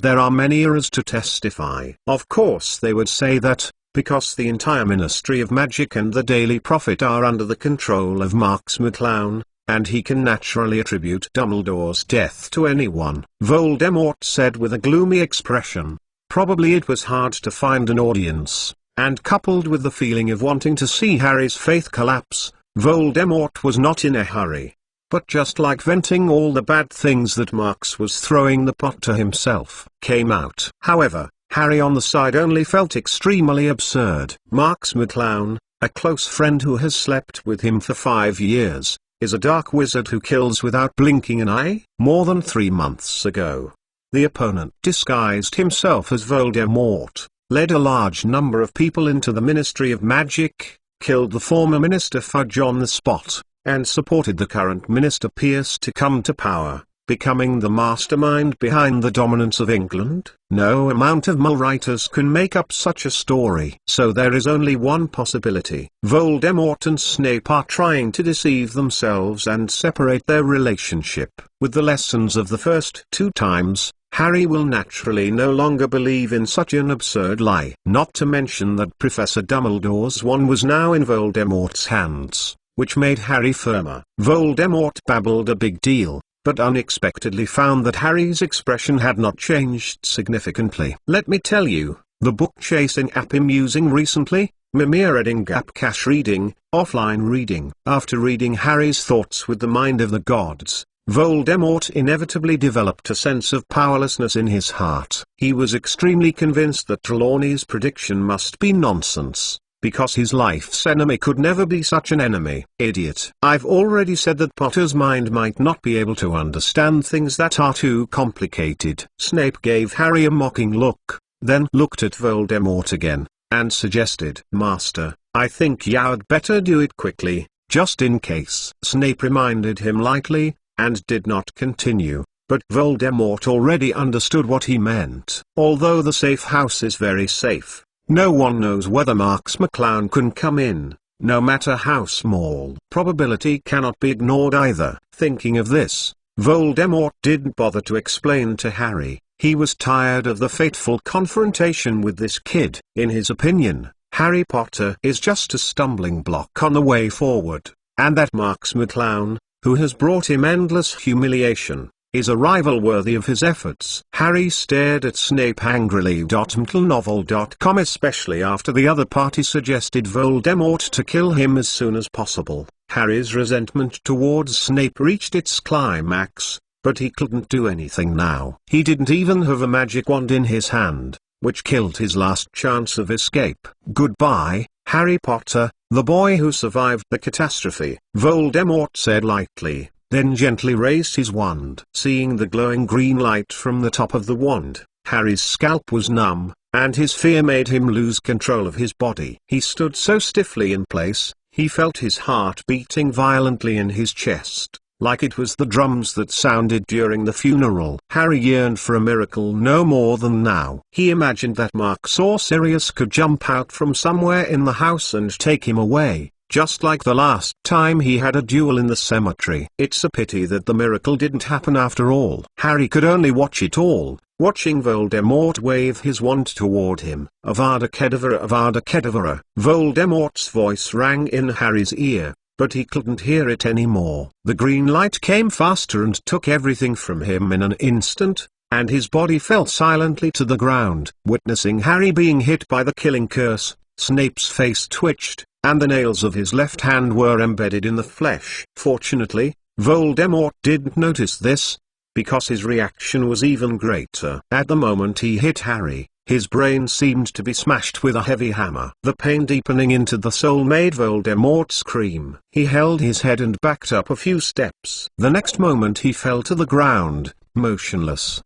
There are many eras to testify." Of course they would say that, because the entire Ministry of Magic and the Daily Prophet are under the control of Marks McClown, and he can naturally attribute Dumbledore's death to anyone. Voldemort said with a gloomy expression. Probably it was hard to find an audience, and coupled with the feeling of wanting to see Harry's faith collapse, Voldemort was not in a hurry. But just like venting all the bad things that Marks was throwing the pot to himself came out. However, Harry on the side only felt extremely absurd. Marks McClown, a close friend who has slept with him for 5 years, is a dark wizard who kills without blinking an eye. More than 3 months ago, the opponent disguised himself as Voldemort, led a large number of people into the Ministry of Magic, killed the former Minister Fudge on the spot, and supported the current Minister Pierce to come to power, becoming the mastermind behind the dominance of England. No amount of Mull writers can make up such a story. So there is only one possibility. Voldemort and Snape are trying to deceive themselves and separate their relationship. With the lessons of the first 2 times, Harry will naturally no longer believe in such an absurd lie. Not to mention that Professor Dumbledore's wand was now in Voldemort's hands, which made Harry firmer. Voldemort babbled a big deal, but unexpectedly found that Harry's expression had not changed significantly. "Let me tell you, the book chasing app I'm using recently, Mimir Reading App Cache Reading, offline reading." After reading Harry's thoughts with the mind of the gods, Voldemort inevitably developed a sense of powerlessness in his heart. He was extremely convinced that Trelawney's prediction must be nonsense, because his life's enemy could never be such an enemy. "Idiot. I've already said that Potter's mind might not be able to understand things that are too complicated." Snape gave Harry a mocking look, then looked at Voldemort again, and suggested, "Master, I think you'd better do it quickly, just in case." Snape reminded him lightly, and did not continue, but Voldemort already understood what he meant. Although the safe house is very safe, no one knows whether Marks McClown can come in, no matter how small. Probability cannot be ignored either. Thinking of this, Voldemort didn't bother to explain to Harry. He was tired of the fateful confrontation with this kid. In his opinion, Harry Potter is just a stumbling block on the way forward, and that Marks McClown, who has brought him endless humiliation, is a rival worthy of his efforts. Harry stared at Snape angrily. McGonagall.com, especially after the other party suggested Voldemort to kill him as soon as possible. Harry's resentment towards Snape reached its climax, but he couldn't do anything now. He didn't even have a magic wand in his hand, which killed his last chance of escape. "Goodbye, Harry Potter, the boy who survived the catastrophe," Voldemort said lightly, then gently raised his wand. Seeing the glowing green light from the top of the wand, Harry's scalp was numb, and his fear made him lose control of his body. He stood so stiffly in place, he felt his heart beating violently in his chest, like it was the drums that sounded during the funeral. Harry yearned for a miracle no more than now. He imagined that Marks or Sirius could jump out from somewhere in the house and take him away, just like the last time he had a duel in the cemetery. It's a pity that the miracle didn't happen after all. Harry could only watch it all, watching Voldemort wave his wand toward him. Avada Kedavra, Avada Kedavra. Voldemort's voice rang in Harry's ear, but he couldn't hear it anymore. The green light came faster and took everything from him in an instant, and his body fell silently to the ground. Witnessing Harry being hit by the killing curse, Snape's face twitched, and the nails of his left hand were embedded in the flesh. Fortunately, Voldemort didn't notice this, because his reaction was even greater. At the moment he hit Harry, his brain seemed to be smashed with a heavy hammer. The pain deepening into the soul made Voldemort scream. He held his head and backed up a few steps. The next moment he fell to the ground, motionless,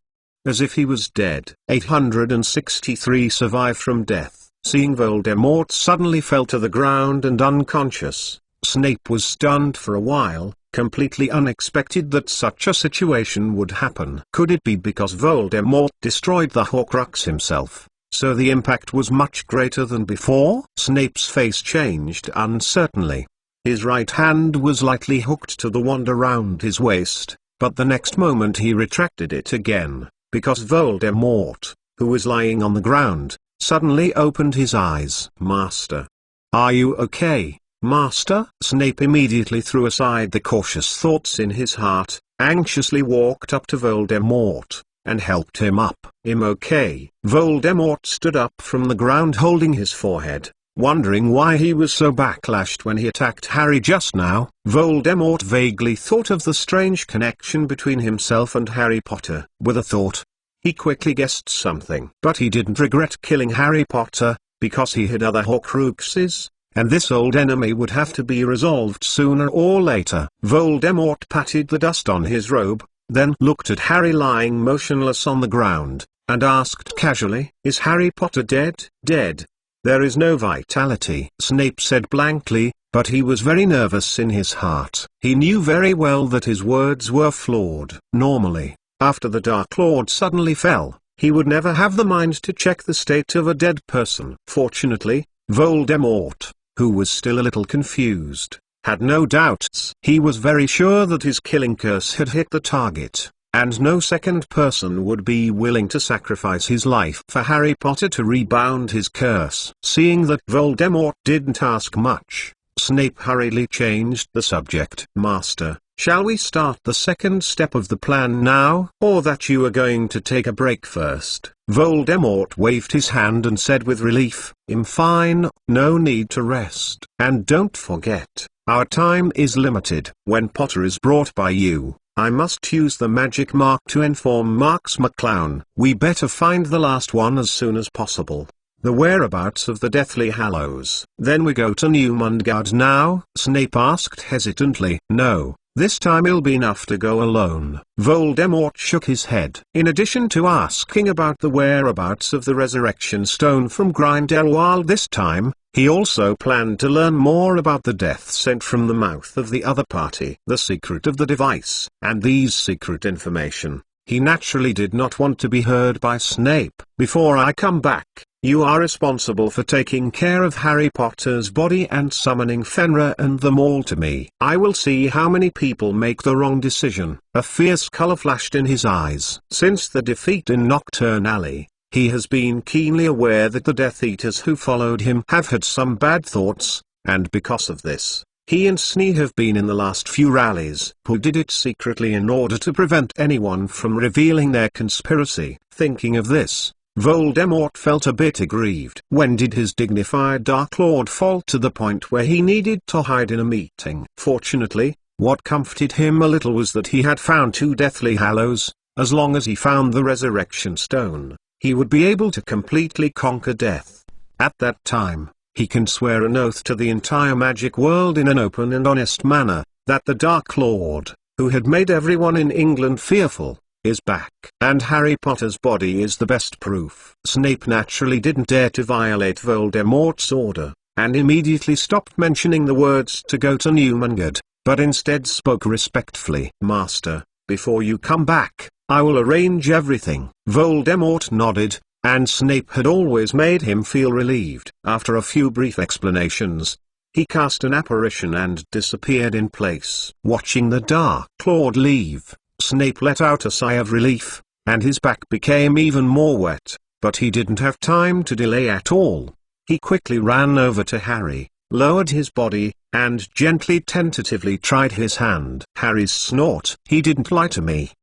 as if he was dead. 863 survive from death. Seeing Voldemort suddenly fell to the ground and unconscious, Snape was stunned for a while, completely unexpected that such a situation would happen. Could it be because Voldemort destroyed the Horcrux himself? so the impact was much greater than before. Snape's face changed uncertainly. His right hand was lightly hooked to the wand around his waist, but the next moment he retracted it again, because Voldemort, who was lying on the ground, suddenly opened his eyes. "Master. Are you okay, Master?" Snape immediately threw aside the cautious thoughts in his heart, anxiously walked up to Voldemort, and helped him up. "I'm okay." Voldemort stood up from the ground holding his forehead, wondering why he was so backlashed when he attacked Harry just now. Voldemort vaguely thought of the strange connection between himself and Harry Potter. With a thought, he quickly guessed something. But he didn't regret killing Harry Potter, because he had other Horcruxes, and this old enemy would have to be resolved sooner or later. Voldemort patted the dust on his robe, then looked at Harry lying motionless on the ground, and asked casually, "Is Harry Potter dead?" "Dead. There is no vitality," Snape said blankly, but he was very nervous in his heart. He knew very well that his words were flawed. Normally, after the Dark Lord suddenly fell, he would never have the mind to check the state of a dead person. Fortunately, Voldemort, who was still a little confused, had no doubts. He was very sure that his killing curse had hit the target, and no second person would be willing to sacrifice his life for Harry Potter to rebound his curse. Seeing that Voldemort didn't ask much, Snape hurriedly changed the subject. "Master, shall we start the second step of the plan now, or that you are going to take a break first?" Voldemort waved his hand and said with relief, "I'm fine, no need to rest. And don't forget, our time is limited. When Potter is brought by you, I must use the magic mark to inform Marks McClown. We better find the last one as soon as possible. The whereabouts of the Deathly Hallows." "Then we go to Mcgonagall now?" Snape asked hesitantly. "No, this time it'll be enough to go alone." Voldemort shook his head. In addition to asking about the whereabouts of the Resurrection Stone from Grindelwald this time, he also planned to learn more about the death sent from the mouth of the other party, the secret of the device. And these secret information, he naturally did not want to be heard by Snape. "Before I come back, you are responsible for taking care of Harry Potter's body and summoning Fenrir and them all to me. I will see how many people make the wrong decision." A fierce color flashed in his eyes. Since the defeat in Nocturne Alley, he has been keenly aware that the Death Eaters who followed him have had some bad thoughts, and because of this, he and Snape have been in the last few rallies. Who did it secretly in order to prevent anyone from revealing their conspiracy? Thinking of this, Voldemort felt a bit aggrieved. When did his dignified Dark Lord fall to the point where he needed to hide in a meeting? Fortunately, what comforted him a little was that he had found 2 Deathly Hallows. As long as he found the Resurrection Stone, he would be able to completely conquer death. At that time, he can swear an oath to the entire magic world in an open and honest manner, that the Dark Lord, who had made everyone in England fearful, is back. And Harry Potter's body is the best proof. Snape naturally didn't dare to violate Voldemort's order, and immediately stopped mentioning the words to go to Mcgonagall, but instead spoke respectfully. "Master, before you come back, I will arrange everything." Voldemort nodded, and Snape had always made him feel relieved. After a few brief explanations, he cast an apparition and disappeared in place. Watching the Dark Lord leave, Snape let out a sigh of relief, and his back became even more wet, but he didn't have time to delay at all. He quickly ran over to Harry, lowered his body, and gently tentatively tried his hand. Harry's snort. "He didn't lie to me."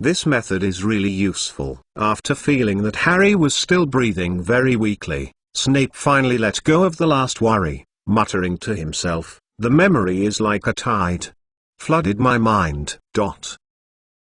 This method is really useful. After feeling that Harry was still breathing very weakly, Snape finally let go of the last worry, muttering to himself, "The memory is like a tide. Flooded my mind."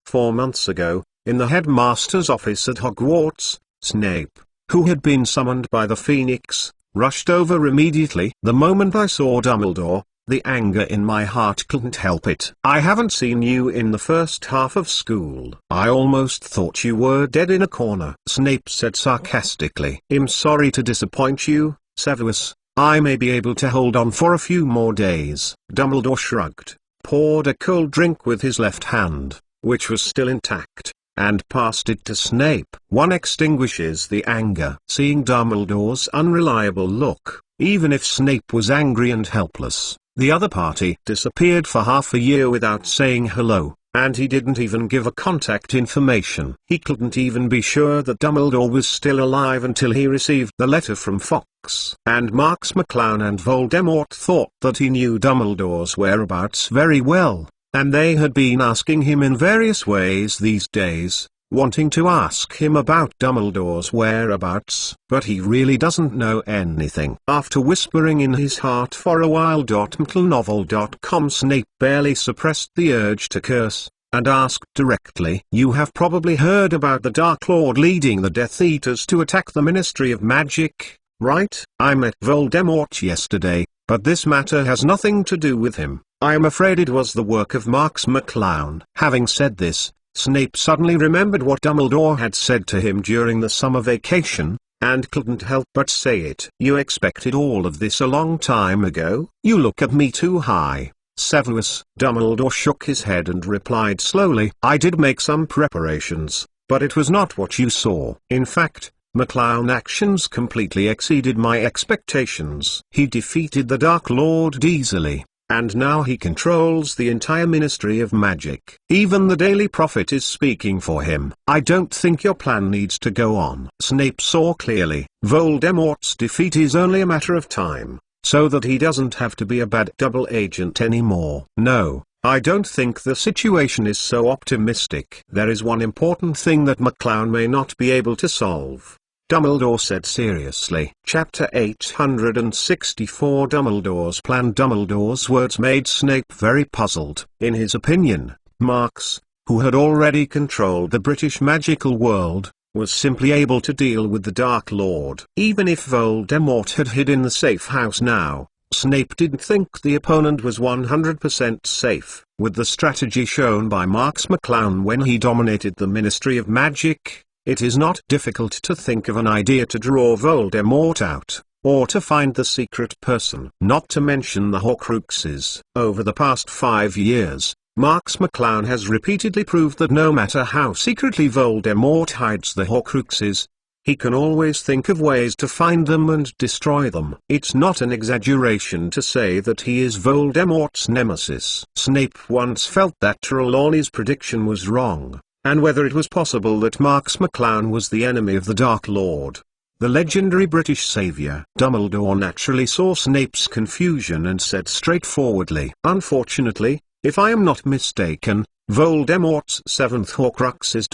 4 months ago, in the headmaster's office at Hogwarts, Snape, who had been summoned by the Phoenix, rushed over immediately. "The moment I saw Dumbledore, the anger in my heart couldn't help it. I haven't seen you in the first half of school. I almost thought you were dead in a corner," Snape said sarcastically. "I'm sorry to disappoint you, Severus. I may be able to hold on for a few more days." Dumbledore shrugged, poured a cold drink with his left hand, which was still intact, and passed it to Snape. One extinguishes the anger. Seeing Dumbledore's unreliable look, even if Snape was angry and helpless, the other party disappeared for half a year without saying hello, and he didn't even give a contact information. He couldn't even be sure that Dumbledore was still alive until he received the letter from Fox. And Marks McClown and Voldemort thought that he knew Dumbledore's whereabouts very well, and they had been asking him in various ways these days, wanting to ask him about Dumbledore's whereabouts. But he really doesn't know anything. After whispering in his heart for a while. McGonagall.com, Snape barely suppressed the urge to curse, and asked directly, "You have probably heard about the Dark Lord leading the Death Eaters to attack the Ministry of Magic, right? I met Voldemort yesterday, but this matter has nothing to do with him. I am afraid it was the work of Marks McClown." Having said this, Snape suddenly remembered what Dumbledore had said to him during the summer vacation, and couldn't help but say it. "You expected all of this a long time ago? You look at me too high, Severus." Dumbledore shook his head and replied slowly, "I did make some preparations, but it was not what you saw. In fact, McClown's actions completely exceeded my expectations. He defeated the Dark Lord easily, and now he controls the entire Ministry of Magic. Even the Daily Prophet is speaking for him. I don't think your plan needs to go on." Snape saw clearly. Voldemort's defeat is only a matter of time, so that he doesn't have to be a bad double agent anymore. "No, I don't think the situation is so optimistic. There is one important thing that McClown may not be able to solve," Dumbledore said seriously. Chapter 864, Dumbledore's Plan. Dumbledore's words made Snape very puzzled. In his opinion, Marks, who had already controlled the British magical world, was simply able to deal with the Dark Lord. Even if Voldemort had hid in the safe house now, Snape didn't think the opponent was 100% safe. With the strategy shown by Marks McClown when he dominated the Ministry of Magic, it is not difficult to think of an idea to draw Voldemort out, or to find the secret person. Not to mention the Horcruxes. Over the past 5 years, Marks McClown has repeatedly proved that no matter how secretly Voldemort hides the Horcruxes, he can always think of ways to find them and destroy them. It's not an exaggeration to say that he is Voldemort's nemesis. Snape once felt that Trelawney's prediction was wrong, and whether it was possible that Marks McClown was the enemy of the Dark Lord, the legendary British savior. Dumbledore naturally saw Snape's confusion and said straightforwardly, "Unfortunately, if I am not mistaken, Voldemort's 7th Horcrux is ...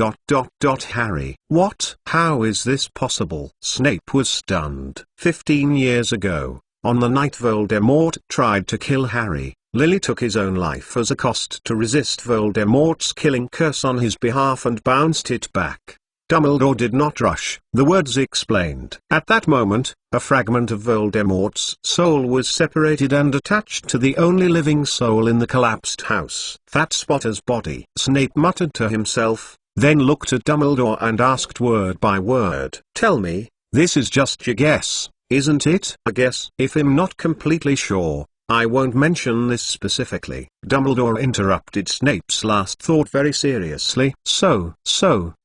Harry." "What? How is this possible?" Snape was stunned. 15 years ago, on the night Voldemort tried to kill Harry, Lily took his own life as a cost to resist Voldemort's killing curse on his behalf and bounced it back. Dumbledore did not rush. The words explained. At that moment, a fragment of Voldemort's soul was separated and attached to the only living soul in the collapsed house. "That's Potter's body," Snape muttered to himself, then looked at Dumbledore and asked word by word, "Tell me, this is just your guess, isn't it?" "A guess? If I'm not completely sure, I won't mention this specifically." Dumbledore interrupted Snape's last thought very seriously. So,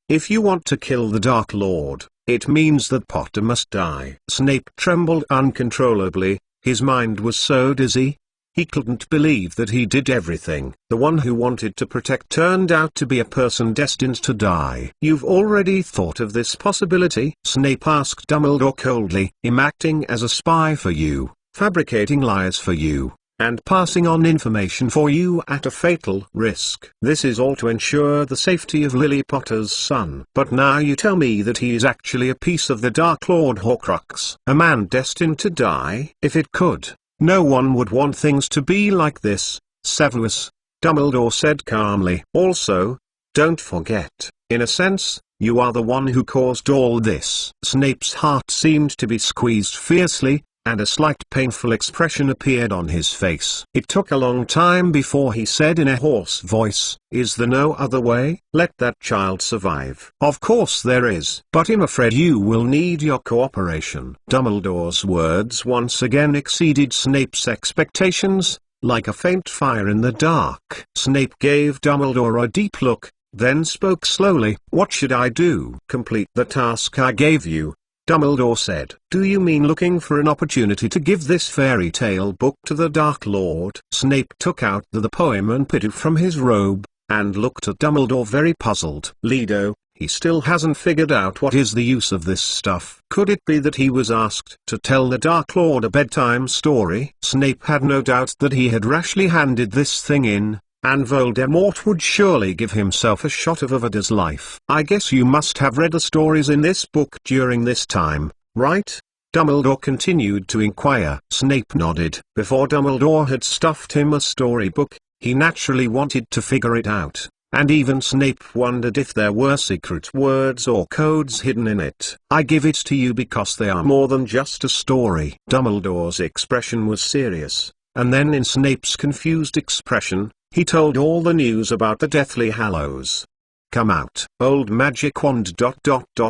if you want to kill the Dark Lord, it means that Potter must die." Snape trembled uncontrollably. His mind was so dizzy. He couldn't believe that he did everything. The one who wanted to protect turned out to be a person destined to die. "You've already thought of this possibility?" Snape asked Dumbledore coldly. "I'm acting as a spy for you, fabricating lies for you, and passing on information for you at a fatal risk. This is all to ensure the safety of Lily Potter's son. But now you tell me that he is actually a piece of the Dark Lord Horcrux, a man destined to die? If it could, no one would want things to be like this, Severus," Dumbledore said calmly. "Also, don't forget, in a sense, you are the one who caused all this." Snape's heart seemed to be squeezed fiercely, and a slight painful expression appeared on his face. It took a long time before he said in a hoarse voice, "Is there no other way? Let that child survive." "Of course there is. But I'm afraid you will need your cooperation." Dumbledore's words once again exceeded Snape's expectations, like a faint fire in the dark. Snape gave Dumbledore a deep look, then spoke slowly. "What should I do?" "Complete the task I gave you," Dumbledore said. "Do you mean looking for an opportunity to give this fairy tale book to the Dark Lord?" Snape took out the poem and put it from his robe, and looked at Dumbledore very puzzled. "Lido, he still hasn't figured out what is the use of this stuff." Could it be that he was asked to tell the Dark Lord a bedtime story? Snape had no doubt that he had rashly handed this thing in, and Voldemort would surely give himself a shot of Avada's life. "I guess you must have read the stories in this book during this time, right?" Dumbledore continued to inquire. Snape nodded. Before Dumbledore had stuffed him a storybook, he naturally wanted to figure it out, and even Snape wondered if there were secret words or codes hidden in it. "I give it to you because they are more than just a story." Dumbledore's expression was serious, and then in Snape's confused expression, he told all the news about the Deathly Hallows. "Come out. Old magic wand ...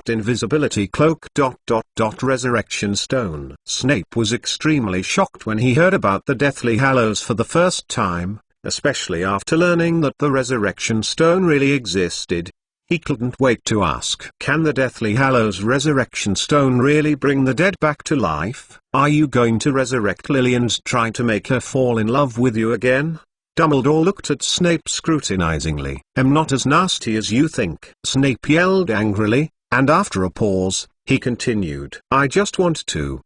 invisibility cloak ... resurrection stone." Snape was extremely shocked when he heard about the Deathly Hallows for the first time, especially after learning that the resurrection stone really existed. He couldn't wait to ask, "Can the Deathly Hallows resurrection stone really bring the dead back to life? Are you going to resurrect Lily and try to make her fall in love with you again?" Dumbledore looked at Snape scrutinizingly. "I'm not as nasty as you think," Snape yelled angrily, and after a pause, he continued, "I just want to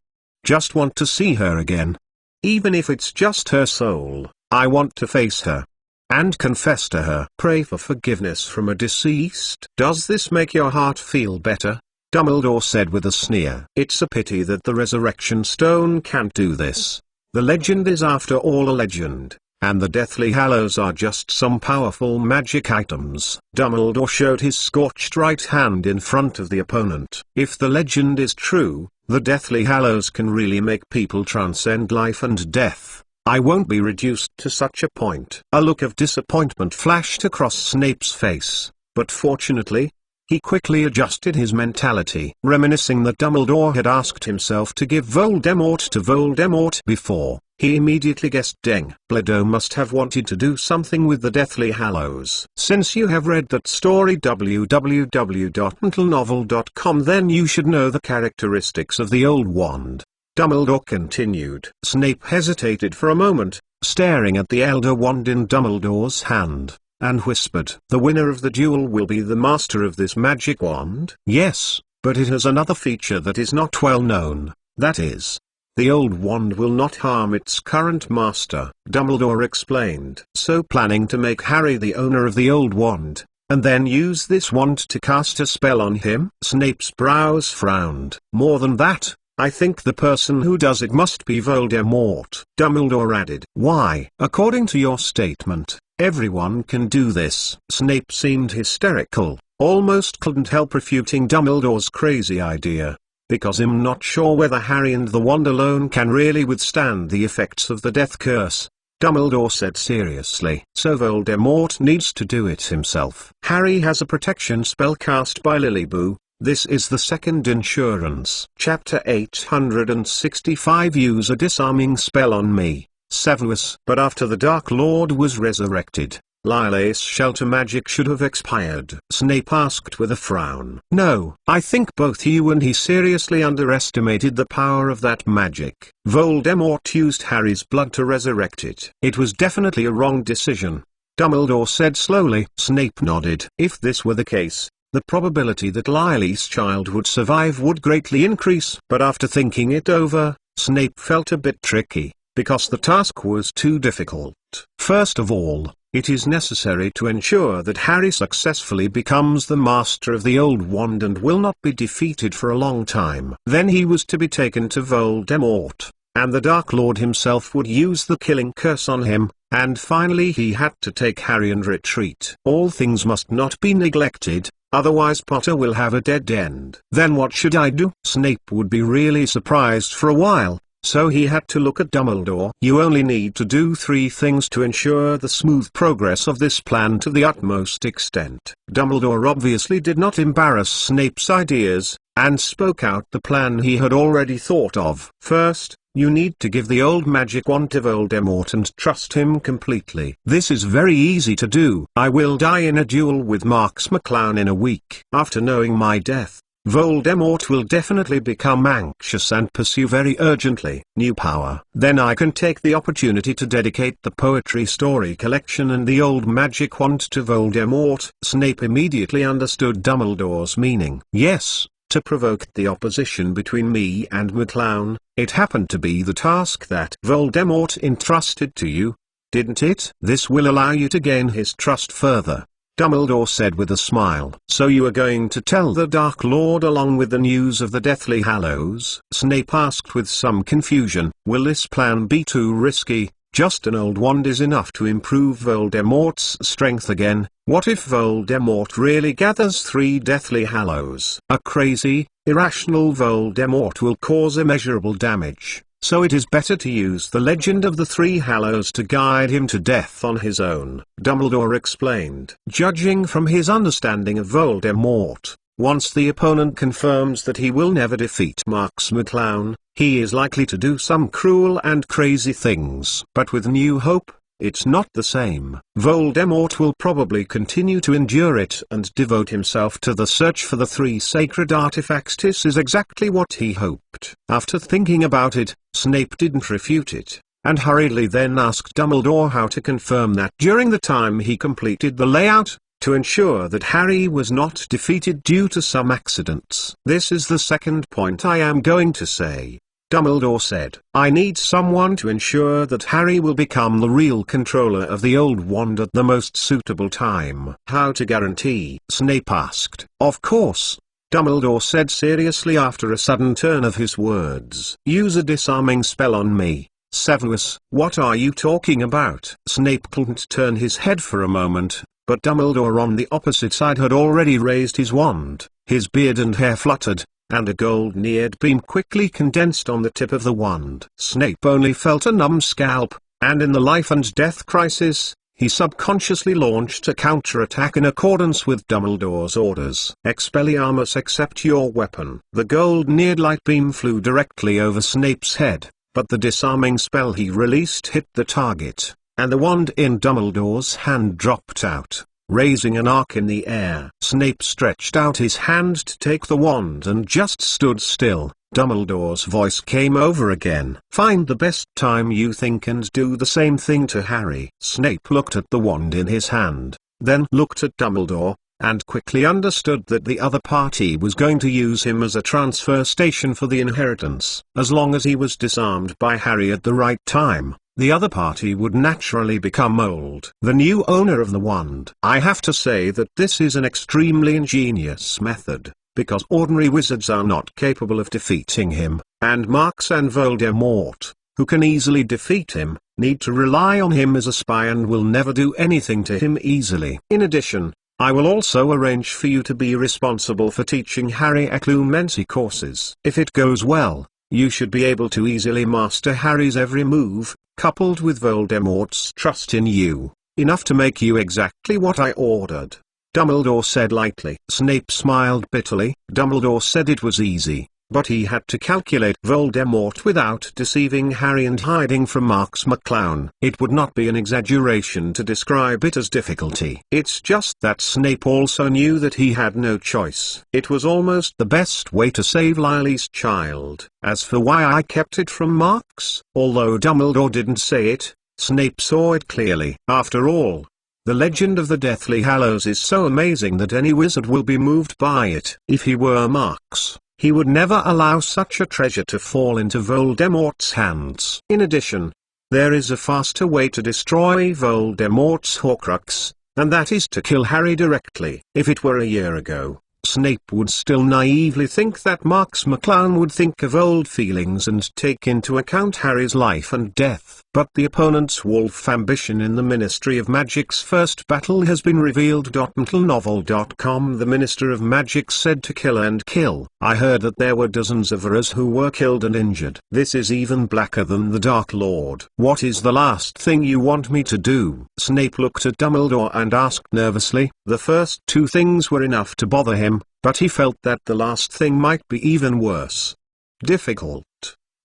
see her again. Even if it's just her soul, I want to face her and confess to her. Pray for forgiveness from a deceased." "Does this make your heart feel better?" Dumbledore said with a sneer. "It's a pity that the resurrection stone can't do this. The legend is after all a legend, and the Deathly Hallows are just some powerful magic items." Dumbledore showed his scorched right hand in front of the opponent. "If the legend is true, the Deathly Hallows can really make people transcend life and death. I won't be reduced to such a point." A look of disappointment flashed across Snape's face, but fortunately, he quickly adjusted his mentality. Reminiscing that Dumbledore had asked himself to give Voldemort to Voldemort before, he immediately guessed Dumbledore must have wanted to do something with the Deathly Hallows. "Since you have read that story www.untitled.com, then you should know the characteristics of the old wand," Dumbledore continued. Snape hesitated for a moment, staring at the Elder Wand in Dumbledore's hand, and whispered, "The winner of the duel will be the master of this magic wand?" "Yes, but it has another feature that is not well known, that is, the old wand will not harm its current master," Dumbledore explained. "So planning to make Harry the owner of the old wand, and then use this wand to cast a spell on him?" Snape's brows frowned. "More than that, I think the person who does it must be Voldemort," Dumbledore added. "Why? According to your statement, everyone can do this." Snape seemed hysterical, almost couldn't help refuting Dumbledore's crazy idea. "Because I'm not sure whether Harry and the wand alone can really withstand the effects of the death curse," Dumbledore said seriously. "So Voldemort needs to do it himself. Harry has a protection spell cast by Lilyboo. This is the second insurance." Chapter 865. Use a disarming spell on me, Severus. But after the Dark Lord was resurrected, Lily's shelter magic should have expired. Snape asked with a frown. "No, I think both you and he seriously underestimated the power of that magic. Voldemort used Harry's blood to resurrect it. It was definitely a wrong decision," Dumbledore said slowly. Snape nodded. "If this were the case, the probability that Lily's child would survive would greatly increase." But after thinking it over, Snape felt a bit tricky, because the task was too difficult. First of all, it is necessary to ensure that Harry successfully becomes the master of the old wand and will not be defeated for a long time. Then he was to be taken to Voldemort, and the Dark Lord himself would use the killing curse on him, and finally he had to take Harry and retreat. All things must not be neglected, otherwise Potter will have a dead end. Then what should I do? Snape would be really surprised for a while, so he had to look at Dumbledore. "You only need to do 3 things to ensure the smooth progress of this plan to the utmost extent." Dumbledore obviously did not embarrass Snape's ideas, and spoke out the plan he had already thought of. "First, You need to give the old magic wand to Voldemort and trust him completely. This is very easy to do. I will die in a duel with Marks McClown in a week. After knowing my death, Voldemort will definitely become anxious and pursue very urgently new power. Then I can take the opportunity to dedicate the poetry story collection and the old magic wand to Voldemort. Snape immediately understood Dumbledore's meaning. Yes, to provoke the opposition between me and McClown, it happened to be the task that Voldemort entrusted to you, didn't it? This will allow you to gain his trust further, Dumbledore said with a smile. So you are going to tell the Dark Lord along with the news of the Deathly Hallows? Snape asked with some confusion. Will this plan be too risky? Just an old wand is enough to improve Voldemort's strength again. What if Voldemort really gathers 3 Deathly Hallows? A crazy, irrational Voldemort will cause immeasurable damage. So it is better to use the legend of the 3 Hallows to guide him to death on his own, Dumbledore explained. Judging from his understanding of Voldemort, once the opponent confirms that he will never defeat Marks McClown, he is likely to do some cruel and crazy things. But with New Hope, it's not the same. Voldemort will probably continue to endure it and devote himself to the search for the 3 sacred artifacts. This is exactly what he hoped. After thinking about it, Snape didn't refute it, and hurriedly then asked Dumbledore how to confirm that during the time he completed the layout, to ensure that Harry was not defeated due to some accidents. This is the second point I am going to say, Dumbledore said. I need someone to ensure that Harry will become the real controller of the old wand at the most suitable time. How to guarantee? Snape asked. Of course, Dumbledore said seriously after a sudden turn of his words. Use a disarming spell on me, Severus. What are you talking about? Snape couldn't turn his head for a moment, but Dumbledore on the opposite side had already raised his wand. His beard and hair fluttered, and a gold-neared beam quickly condensed on the tip of the wand. Snape only felt a numb scalp, and in the life-and-death crisis, he subconsciously launched a counter-attack in accordance with Dumbledore's orders. Expelliarmus, accept your weapon. The gold-neared light beam flew directly over Snape's head, but the disarming spell he released hit the target, and the wand in Dumbledore's hand dropped out, raising an arc in the air. Snape stretched out his hand to take the wand and just stood still. Dumbledore's voice came over again. Find the best time you think and do the same thing to Harry. Snape looked at the wand in his hand, then looked at Dumbledore, and quickly understood that the other party was going to use him as a transfer station for the inheritance. As long as he was disarmed by Harry at the right time, the other party would naturally become old. The new owner of the wand. I have to say that this is an extremely ingenious method, because ordinary wizards are not capable of defeating him, and Marks and Voldemort, who can easily defeat him, need to rely on him as a spy and will never do anything to him easily. In addition, I will also arrange for you to be responsible for teaching Harry Occlumency courses. If it goes well, you should be able to easily master Harry's every move, coupled with Voldemort's trust in you, enough to make you exactly what I ordered, Dumbledore said lightly. Snape smiled bitterly. Dumbledore said it was easy, but he had to calculate Voldemort without deceiving Harry and hiding from Marks McClown. It would not be an exaggeration to describe it as difficulty. It's just that Snape also knew that he had no choice. It was almost the best way to save Lily's child. As for why I kept it from Marks, although Dumbledore didn't say it, Snape saw it clearly. After all, the legend of the Deathly Hallows is so amazing that any wizard will be moved by it. If he were Marks, he would never allow such a treasure to fall into Voldemort's hands. In addition, there is a faster way to destroy Voldemort's Horcrux, and that is to kill Harry directly. If it were a year ago, Snape would still naively think that Marks McClown would think of old feelings and take into account Harry's life and death. But the opponent's wolf ambition in the Ministry of Magic's first battle has been revealed. Untitled.com. The Minister of Magic said to kill and kill. I heard that there were dozens of Aurors who were killed and injured. This is even blacker than the Dark Lord. What is the last thing you want me to do? Snape looked at Dumbledore and asked nervously. The first 2 things were enough to bother him, but he felt that the last thing might be even worse. Difficult.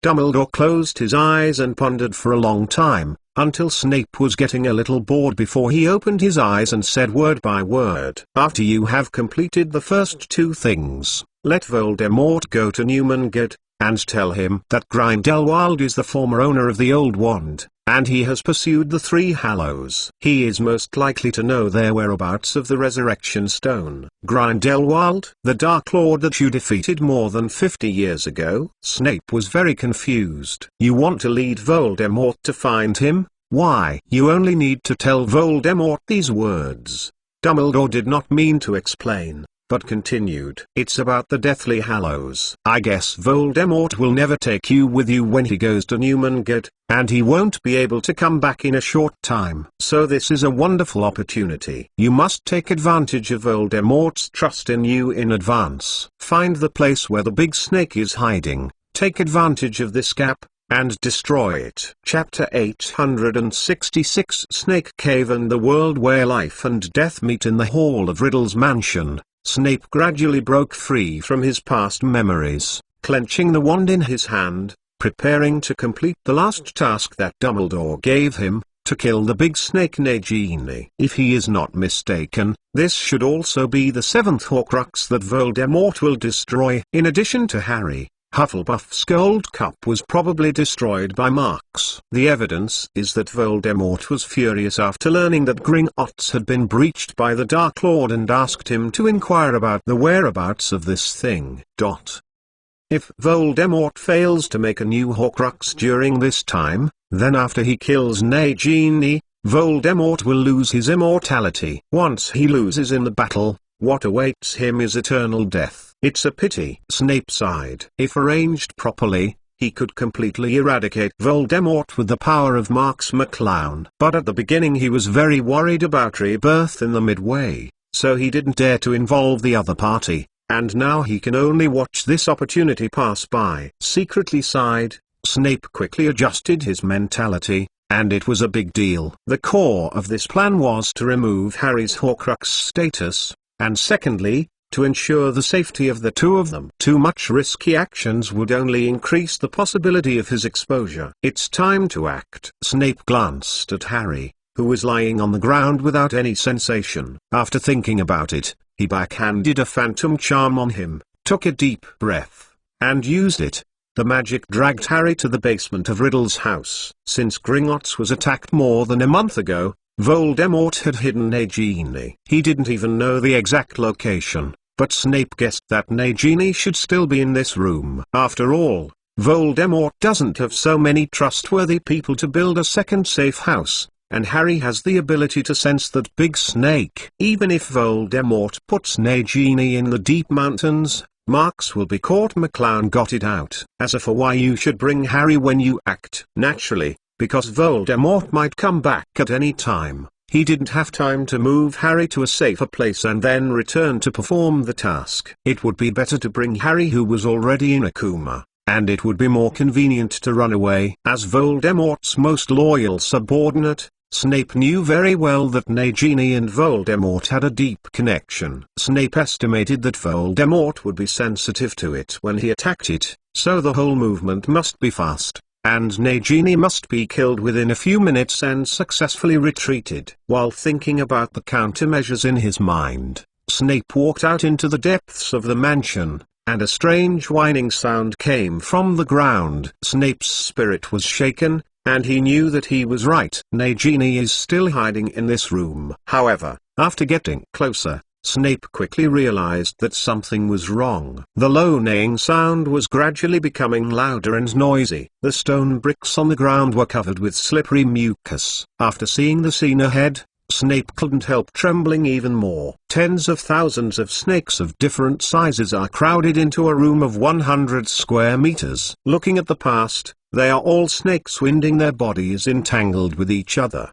Dumbledore closed his eyes and pondered for a long time, until Snape was getting a little bored before he opened his eyes and said word by word. After you have completed the first two things, let Voldemort go to Newmangate, and tell him that Grindelwald is the former owner of the old wand, and he has pursued the Three Hallows. He is most likely to know their whereabouts of the Resurrection Stone. Grindelwald, the Dark Lord that you defeated more than 50 years ago? Snape was very confused. You want to lead Voldemort to find him? Why? You only need to tell Voldemort these words. Dumbledore did not mean to explain, but continued. It's about the Deathly Hallows. I guess Voldemort will never take you with you when he goes to Newmangate, and he won't be able to come back in a short time. So this is a wonderful opportunity. You must take advantage of Voldemort's trust in you in advance. Find the place where the big snake is hiding, take advantage of this gap, and destroy it. Chapter 866 Snake Cave and the World Where Life and Death Meet. In the hall of Riddle's mansion, Snape gradually broke free from his past memories, clenching the wand in his hand, preparing to complete the last task that Dumbledore gave him, to kill the big snake Nagini. If he is not mistaken, this should also be the seventh Horcrux that Voldemort will destroy. In addition to Harry, Hufflepuff's gold cup was probably destroyed by Marks. The evidence is that Voldemort was furious after learning that Gringotts had been breached by the Dark Lord and asked him to inquire about the whereabouts of this thing. If Voldemort fails to make a new Horcrux during this time, then after he kills Nagini, Voldemort will lose his immortality. Once he loses in the battle, what awaits him is eternal death. It's a pity. Snape sighed. If arranged properly, he could completely eradicate Voldemort with the power of Marks McClown. But at the beginning he was very worried about rebirth in the midway, so he didn't dare to involve the other party, and now he can only watch this opportunity pass by. Secretly sighed, Snape quickly adjusted his mentality, and it was a big deal. The core of this plan was to remove Harry's Horcrux status, and secondly, to ensure the safety of the two of them. Too much risky actions would only increase the possibility of his exposure. It's time to act. Snape glanced at Harry, who was lying on the ground without any sensation. After thinking about it, he backhanded a phantom charm on him, took a deep breath, and used it. The magic dragged Harry to the basement of Riddle's house. Since Gringotts was attacked more than a month ago, Voldemort had hidden Nagini. He didn't even know the exact location, but Snape guessed that Nagini should still be in this room. After all, Voldemort doesn't have so many trustworthy people to build a second safe house, and Harry has the ability to sense that big snake. Even if Voldemort puts Nagini in the deep mountains, Marks will be caught. McClown got it out. As for why you should bring Harry when you act. Naturally, because Voldemort might come back at any time. He didn't have time to move Harry to a safer place and then return to perform the task. It would be better to bring Harry, who was already in a coma, and it would be more convenient to run away. As Voldemort's most loyal subordinate, Snape knew very well that Nagini and Voldemort had a deep connection. Snape estimated that Voldemort would be sensitive to it when he attacked it, so the whole movement must be fast, and Nagini must be killed within a few minutes and successfully retreated. While thinking about the countermeasures in his mind, Snape walked out into the depths of the mansion, and a strange whining sound came from the ground. Snape's spirit was shaken, and he knew that he was right. Nagini is still hiding in this room. However, after getting closer, Snape quickly realized that something was wrong. The low neighing sound was gradually becoming louder and noisy. The stone bricks on the ground were covered with slippery mucus. After seeing the scene ahead, Snape couldn't help trembling even more. Tens of thousands of snakes of different sizes are crowded into a room of 100 square meters. Looking at the past, they are all snakes winding their bodies entangled with each other.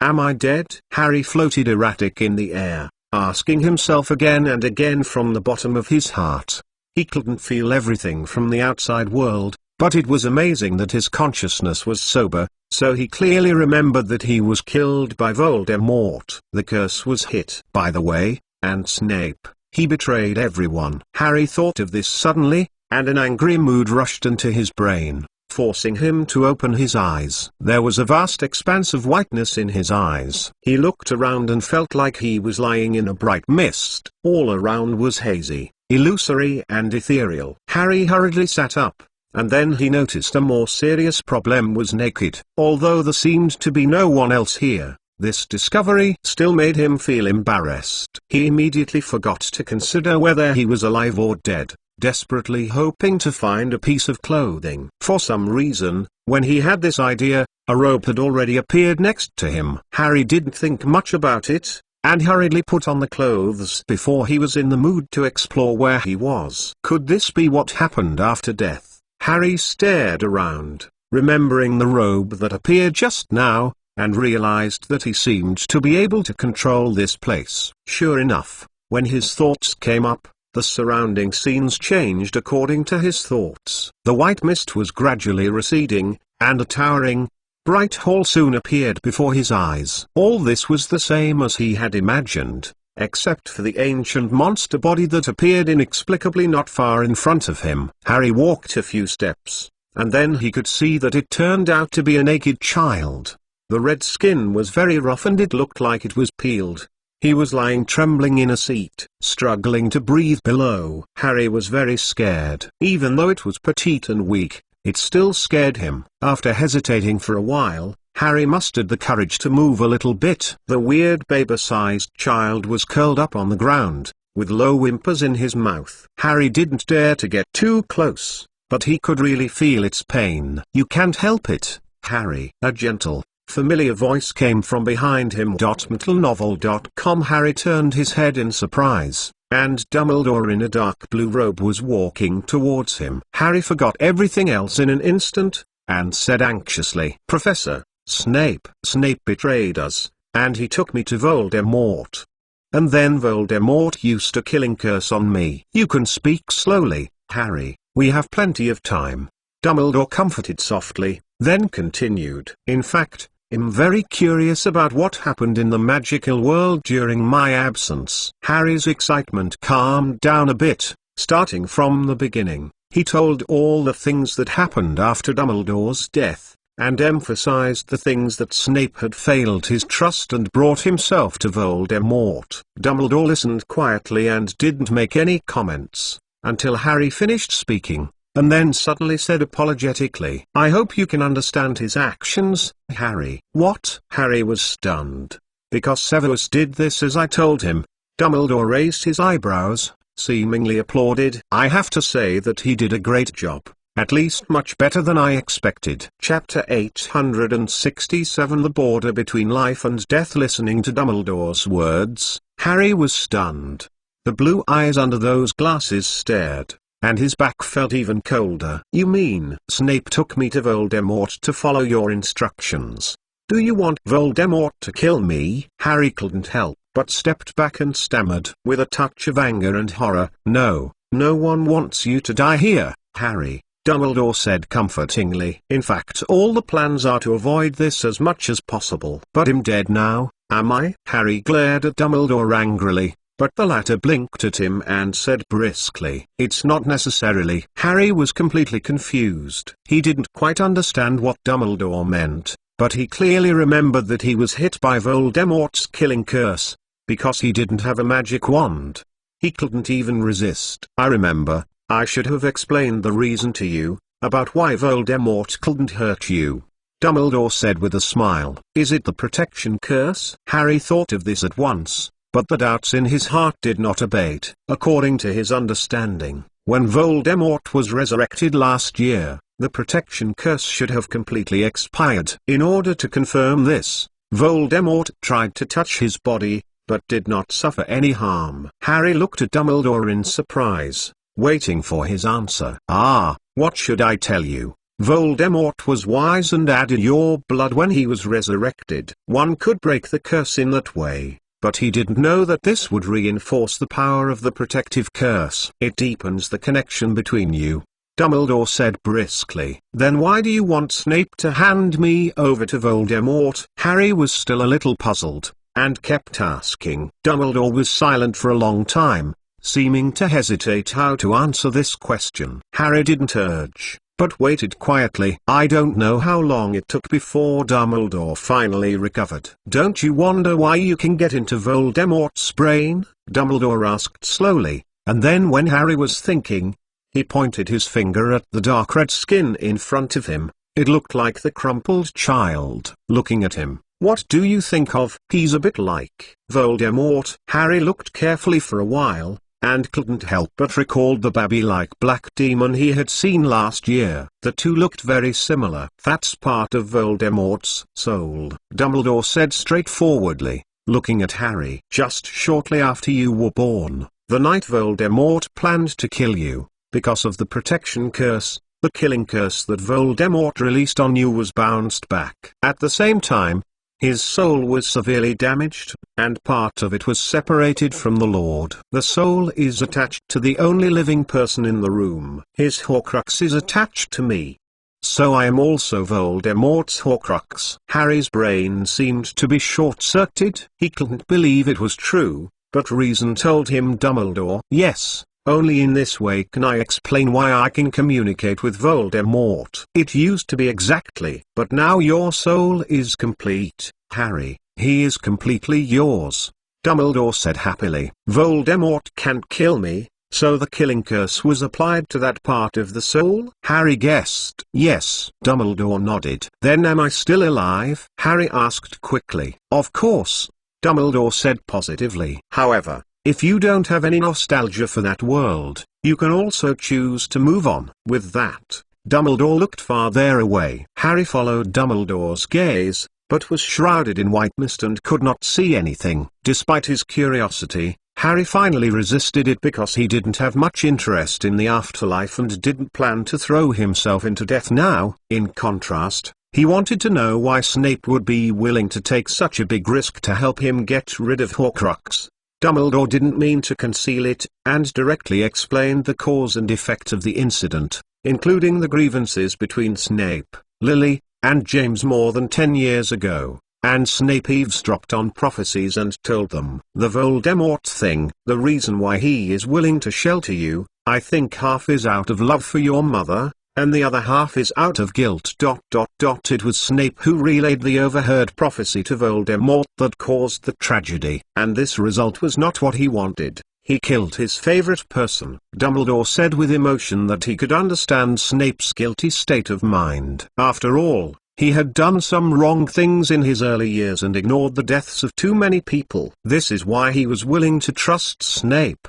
Am I dead? Harry floated erratic in the air, asking himself again and again from the bottom of his heart. He couldn't feel everything from the outside world, but it was amazing that his consciousness was sober, so he clearly remembered that he was killed by Voldemort. The curse was hit. By the way, and Snape, he betrayed everyone. Harry thought of this suddenly, and an angry mood rushed into his brain, forcing him to open his eyes. There was a vast expanse of whiteness in his eyes. He looked around and felt like he was lying in a bright mist. All around was hazy, illusory and ethereal. Harry hurriedly sat up, and then he noticed a more serious problem was naked. Although there seemed to be no one else here, this discovery still made him feel embarrassed. He immediately forgot to consider whether he was alive or dead, desperately hoping to find a piece of clothing. For some reason, when he had this idea, a robe had already appeared next to him. Harry didn't think much about it, and hurriedly put on the clothes before he was in the mood to explore where he was. Could this be what happened after death? Harry stared around, remembering the robe that appeared just now, and realized that he seemed to be able to control this place. Sure enough, when his thoughts came up, the surrounding scenes changed according to his thoughts. The white mist was gradually receding, and a towering, bright hall soon appeared before his eyes. All this was the same as he had imagined, except for the ancient monster body that appeared inexplicably not far in front of him. Harry walked a few steps, and then he could see that it turned out to be a naked child. The red skin was very rough and it looked like it was peeled. He was lying trembling in a seat, struggling to breathe below. Harry was very scared. Even though it was petite and weak, it still scared him. After hesitating for a while, Harry mustered the courage to move a little bit. The weird baby-sized child was curled up on the ground, with low whimpers in his mouth. Harry didn't dare to get too close, but he could really feel its pain. "You can't help it, Harry." A gentle, familiar voice came from behind him. McGonagall.com. Harry turned his head in surprise, and Dumbledore in a dark blue robe was walking towards him. Harry forgot everything else in an instant, and said anxiously, "Professor Snape. Snape betrayed us, and he took me to Voldemort. And then Voldemort used a killing curse on me." "You can speak slowly, Harry, we have plenty of time," Dumbledore comforted softly, then continued. "In fact, I'm very curious about what happened in the magical world during my absence." Harry's excitement calmed down a bit. Starting from the beginning, he told all the things that happened after Dumbledore's death, and emphasized the things that Snape had failed his trust and brought himself to Voldemort. Dumbledore listened quietly and didn't make any comments, until Harry finished speaking, and then suddenly said apologetically, "I hope you can understand his actions, Harry." "What?" Harry was stunned. "Because Severus did this as I told him." Dumbledore raised his eyebrows, seemingly applauded. "I have to say that he did a great job, at least much better than I expected." Chapter 867. The border between life and death. Listening to Dumbledore's words, Harry was stunned. The blue eyes under those glasses stared, and his back felt even colder. "You mean Snape took me to Voldemort to follow your instructions? Do you want Voldemort to kill me?" Harry couldn't help but stepped back and stammered with a touch of anger and horror. "No, no one wants you to die here, Harry," Dumbledore said comfortingly. "In fact, all the plans are to avoid this as much as possible." "But I'm dead now, am I?" Harry glared at Dumbledore angrily, but the latter blinked at him and said briskly, "It's not necessarily." Harry was completely confused. He didn't quite understand what Dumbledore meant, but he clearly remembered that he was hit by Voldemort's killing curse, because he didn't have a magic wand. He couldn't even resist. "I remember, I should have explained the reason to you, about why Voldemort couldn't hurt you," Dumbledore said with a smile. "Is it the protection curse?" Harry thought of this at once, but the doubts in his heart did not abate. According to his understanding, when Voldemort was resurrected last year, the protection curse should have completely expired. In order to confirm this, Voldemort tried to touch his body, but did not suffer any harm. Harry looked at Dumbledore in surprise, waiting for his answer. "Ah, what should I tell you? Voldemort was wise and added your blood when he was resurrected. One could break the curse in that way, but he didn't know that this would reinforce the power of the protective curse. It deepens the connection between you," Dumbledore said briskly. "Then why do you want Snape to hand me over to Voldemort?" Harry was still a little puzzled, and kept asking. Dumbledore was silent for a long time, seeming to hesitate how to answer this question. Harry didn't urge, but waited quietly. I don't know how long it took before Dumbledore finally recovered. Don't you wonder why you can get into Voldemort's brain? Dumbledore asked slowly, and then when Harry was thinking, he pointed his finger at the dark red skin in front of him. It looked like the crumpled child looking at him. What do you think of? He's a bit like Voldemort. Harry looked carefully for a while, and couldn't help but recall the babby-like black demon he had seen last year. The two looked very similar. That's part of Voldemort's soul, Dumbledore said straightforwardly, looking at Harry. Just shortly after you were born, the night Voldemort planned to kill you, because of the protection curse, the killing curse that Voldemort released on you was bounced back. At the same time, his soul was severely damaged, and part of it was separated from the Lord. The soul is attached to the only living person in the room. His Horcrux is attached to me. So I am also Voldemort's Horcrux. Harry's brain seemed to be short-circuited. He couldn't believe it was true, but reason told him Dumbledore. Yes, only in this way can I explain why I can communicate with Voldemort. It used to be exactly. But now your soul is complete, Harry. He is completely yours, Dumbledore said happily. Voldemort can't kill me, so the killing curse was applied to that part of the soul? Harry guessed. Yes. Dumbledore nodded. Then am I still alive? Harry asked quickly. Of course, Dumbledore said positively. However, if you don't have any nostalgia for that world, you can also choose to move on. With that, Dumbledore looked farther away. Harry followed Dumbledore's gaze, but was shrouded in white mist and could not see anything. Despite his curiosity, Harry finally resisted it because he didn't have much interest in the afterlife and didn't plan to throw himself into death now. In contrast, he wanted to know why Snape would be willing to take such a big risk to help him get rid of Horcrux. Dumbledore didn't mean to conceal it, and directly explained the cause and effect of the incident, including the grievances between Snape, Lily, and James more than 10 years ago, and Snape eavesdropped on prophecies and told them. The Voldemort thing, the reason why he is willing to shelter you, I think half is out of love for your mother, and the other half is out of guilt. It was Snape who relayed the overheard prophecy to Voldemort that caused the tragedy, and this result was not what he wanted. He killed his favorite person. Dumbledore said with emotion that he could understand Snape's guilty state of mind. After all, he had done some wrong things in his early years and ignored the deaths of too many people. This is why he was willing to trust Snape.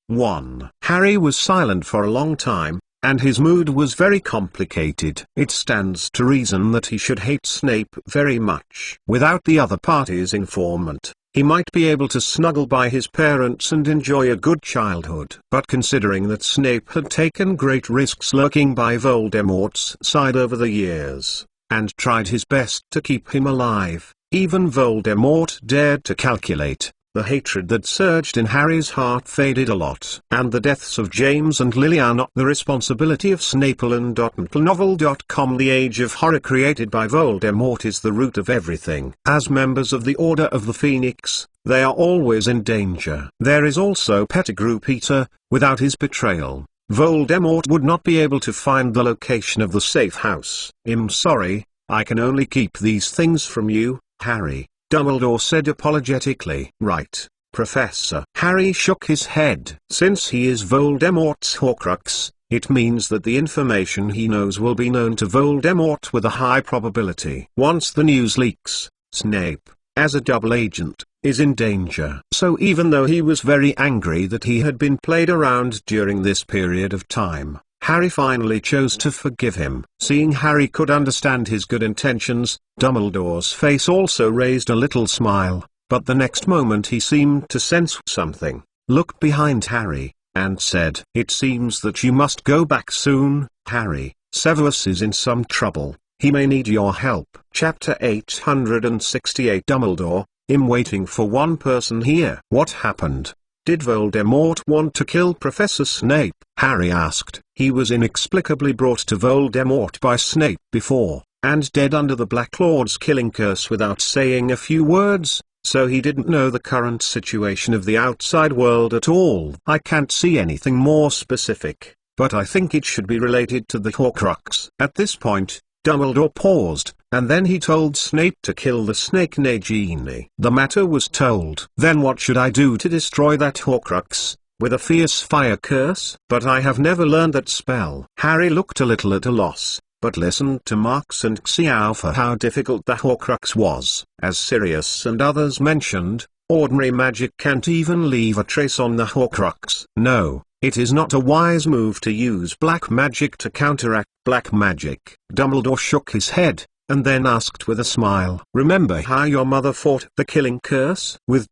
1. Harry was silent for a long time, and his mood was very complicated. It stands to reason that he should hate Snape very much. Without the other party's informant, he might be able to snuggle by his parents and enjoy a good childhood. But considering that Snape had taken great risks lurking by Voldemort's side over the years, and tried his best to keep him alive, even Voldemort dared to calculate. The hatred that surged in Harry's heart faded a lot. And the deaths of James and Lily are not the responsibility of Snape. Novel.com. The Age of Horror created by Voldemort is the root of everything. As members of the Order of the Phoenix, they are always in danger. There is also Pettigrew Peter. Without his betrayal, Voldemort would not be able to find the location of the safe house. I'm sorry, I can only keep these things from you, Harry, Dumbledore said apologetically. Right, Professor. Harry shook his head. Since he is Voldemort's Horcrux, it means that the information he knows will be known to Voldemort with a high probability. Once the news leaks, Snape, as a double agent, is in danger. So even though he was very angry that he had been played around during this period of time, Harry finally chose to forgive him. Seeing Harry could understand his good intentions, Dumbledore's face also raised a little smile, but the next moment he seemed to sense something, looked behind Harry, and said, "It seems that you must go back soon, Harry. Severus is in some trouble. He may need your help." Chapter 868. Dumbledore, I'm waiting for one person here. What happened? Did Voldemort want to kill Professor Snape? Harry asked. He was inexplicably brought to Voldemort by Snape before, and dead under the Black Lord's killing curse without saying a few words, so he didn't know the current situation of the outside world at all. I can't see anything more specific, but I think it should be related to the Horcrux. At this point, Dumbledore paused, and then he told Snape to kill the snake Nagini. The matter was told. Then what should I do to destroy that Horcrux? With a fierce fire curse? But I have never learned that spell. Harry looked a little at a loss, but listened to Marks and Xiao for how difficult the Horcrux was. As Sirius and others mentioned, ordinary magic can't even leave a trace on the Horcrux. No, it is not a wise move to use black magic to counteract black magic. Dumbledore shook his head, and then asked with a smile, "Remember how your mother fought the killing curse with ...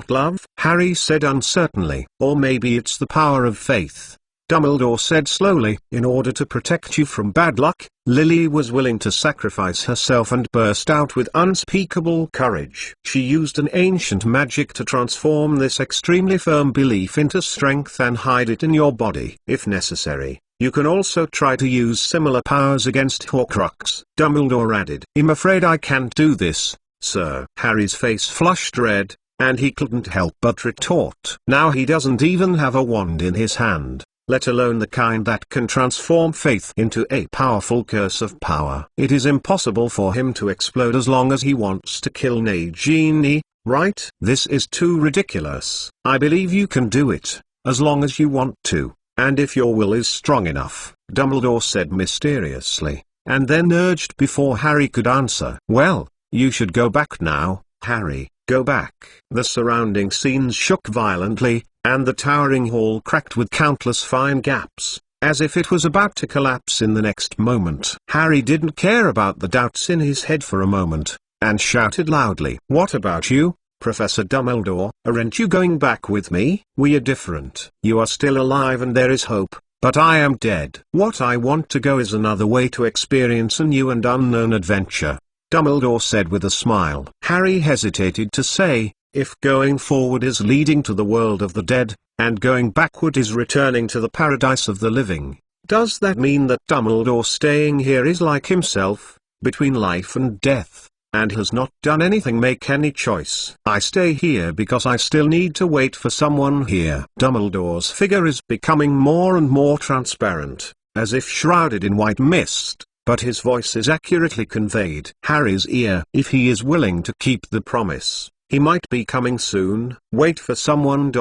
love?" Harry said uncertainly. "Or maybe it's the power of faith." Dumbledore said slowly, "In order to protect you from bad luck, Lily was willing to sacrifice herself," and burst out with unspeakable courage. "She used an ancient magic to transform this extremely firm belief into strength and hide it in your body. If necessary, you can also try to use similar powers against Horcrux." Dumbledore added, "I'm afraid I can't do this, sir." Harry's face flushed red, and he couldn't help but retort. Now he doesn't even have a wand in his hand, let alone the kind that can transform faith into a powerful curse of power. It is impossible for him to explode as long as he wants to kill Nagini, right? This is too ridiculous. I believe you can do it, as long as you want to, and if your will is strong enough, Dumbledore said mysteriously, and then urged before Harry could answer. "Well, you should go back now, Harry, go back." The surrounding scenes shook violently, and the towering hall cracked with countless fine gaps, as if it was about to collapse in the next moment. Harry didn't care about the doubts in his head for a moment, and shouted loudly, "What about you, Professor Dumbledore? Aren't you going back with me? We are different. You are still alive and there is hope, but I am dead. What I want to go is another way to experience a new and unknown adventure," Dumbledore said with a smile. Harry hesitated to say, "If going forward is leading to the world of the dead, and going backward is returning to the paradise of the living, does that mean that Dumbledore staying here is like himself, between life and death, and has not done anything, make any choice?" "I stay here because I still need to wait for someone here." Dumbledore's figure is becoming more and more transparent, as if shrouded in white mist, but his voice is accurately conveyed Harry's ear. "If he is willing to keep the promise, he might be coming soon. Wait for someone ...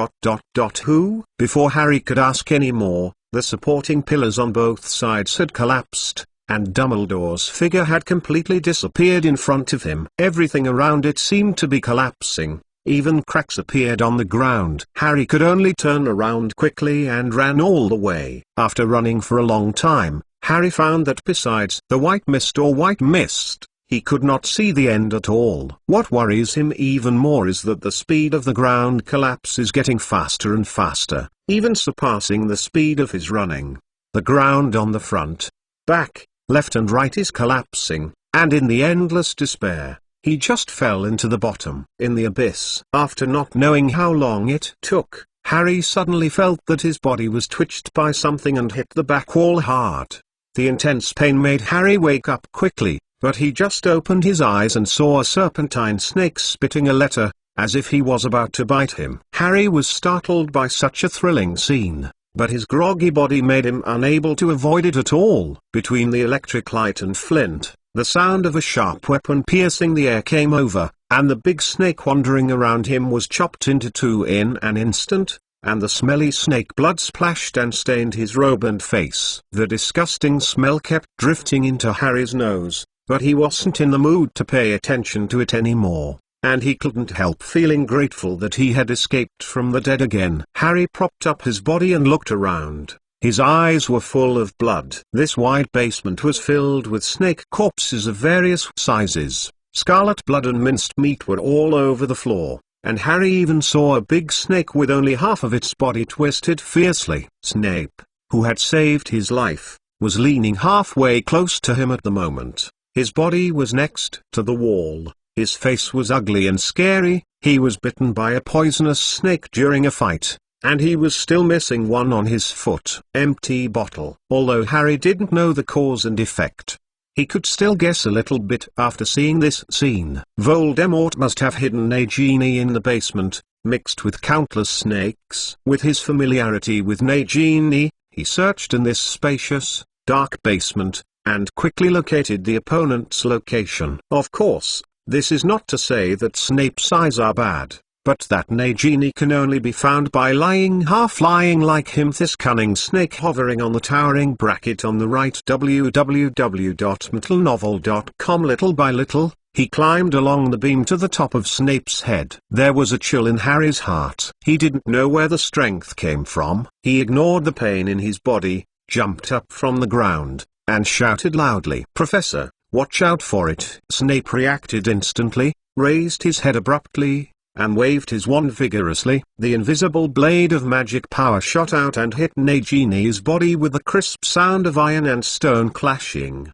Who?" Before Harry could ask any more, the supporting pillars on both sides had collapsed, and Dumbledore's figure had completely disappeared in front of him. Everything around it seemed to be collapsing, even cracks appeared on the ground. Harry could only turn around quickly and ran all the way. After running for a long time, Harry found that besides the white mist, he could not see the end at all. What worries him even more is that the speed of the ground collapse is getting faster and faster, even surpassing the speed of his running. The ground on the front, back, left and right is collapsing, and in the endless despair, he just fell into the bottom. In the abyss. After not knowing how long it took, Harry suddenly felt that his body was twitched by something and hit the back wall hard. The intense pain made Harry wake up quickly, but he just opened his eyes and saw a serpentine snake spitting a letter, as if he was about to bite him. Harry was startled by such a thrilling scene, but his groggy body made him unable to avoid it at all. Between the electric light and Flint, the sound of a sharp weapon piercing the air came over, and the big snake wandering around him was chopped into two in an instant, and the smelly snake blood splashed and stained his robe and face. The disgusting smell kept drifting into Harry's nose, but he wasn't in the mood to pay attention to it anymore, and he couldn't help feeling grateful that he had escaped from the dead again. Harry propped up his body and looked around. His eyes were full of blood. This wide basement was filled with snake corpses of various sizes. Scarlet blood and minced meat were all over the floor, and Harry even saw a big snake with only half of its body twisted fiercely. Snape, who had saved his life, was leaning halfway close to him at the moment. His body was next to the wall. His face was ugly and scary. He was bitten by a poisonous snake during a fight, and he was still missing one on his foot. Empty bottle. Although Harry didn't know the cause and effect, he could still guess a little bit after seeing this scene. Voldemort must have hidden Nagini in the basement, mixed with countless snakes. With his familiarity with Nagini, he searched in this spacious, dark basement, and quickly located the opponent's location. Of course, this is not to say that Snape's eyes are bad, but that Nagini can only be found by half-lying like him. This cunning snake hovering on the towering bracket on the right. www.mcgonagall.com. Little by little, he climbed along the beam to the top of Snape's head. There was a chill in Harry's heart. He didn't know where the strength came from. He ignored the pain in his body, jumped up from the ground, and shouted loudly, "Professor, watch out for it!" Snape reacted instantly, raised his head abruptly, and waved his wand vigorously. The invisible blade of magic power shot out and hit Nagini's body with the crisp sound of iron and stone clashing.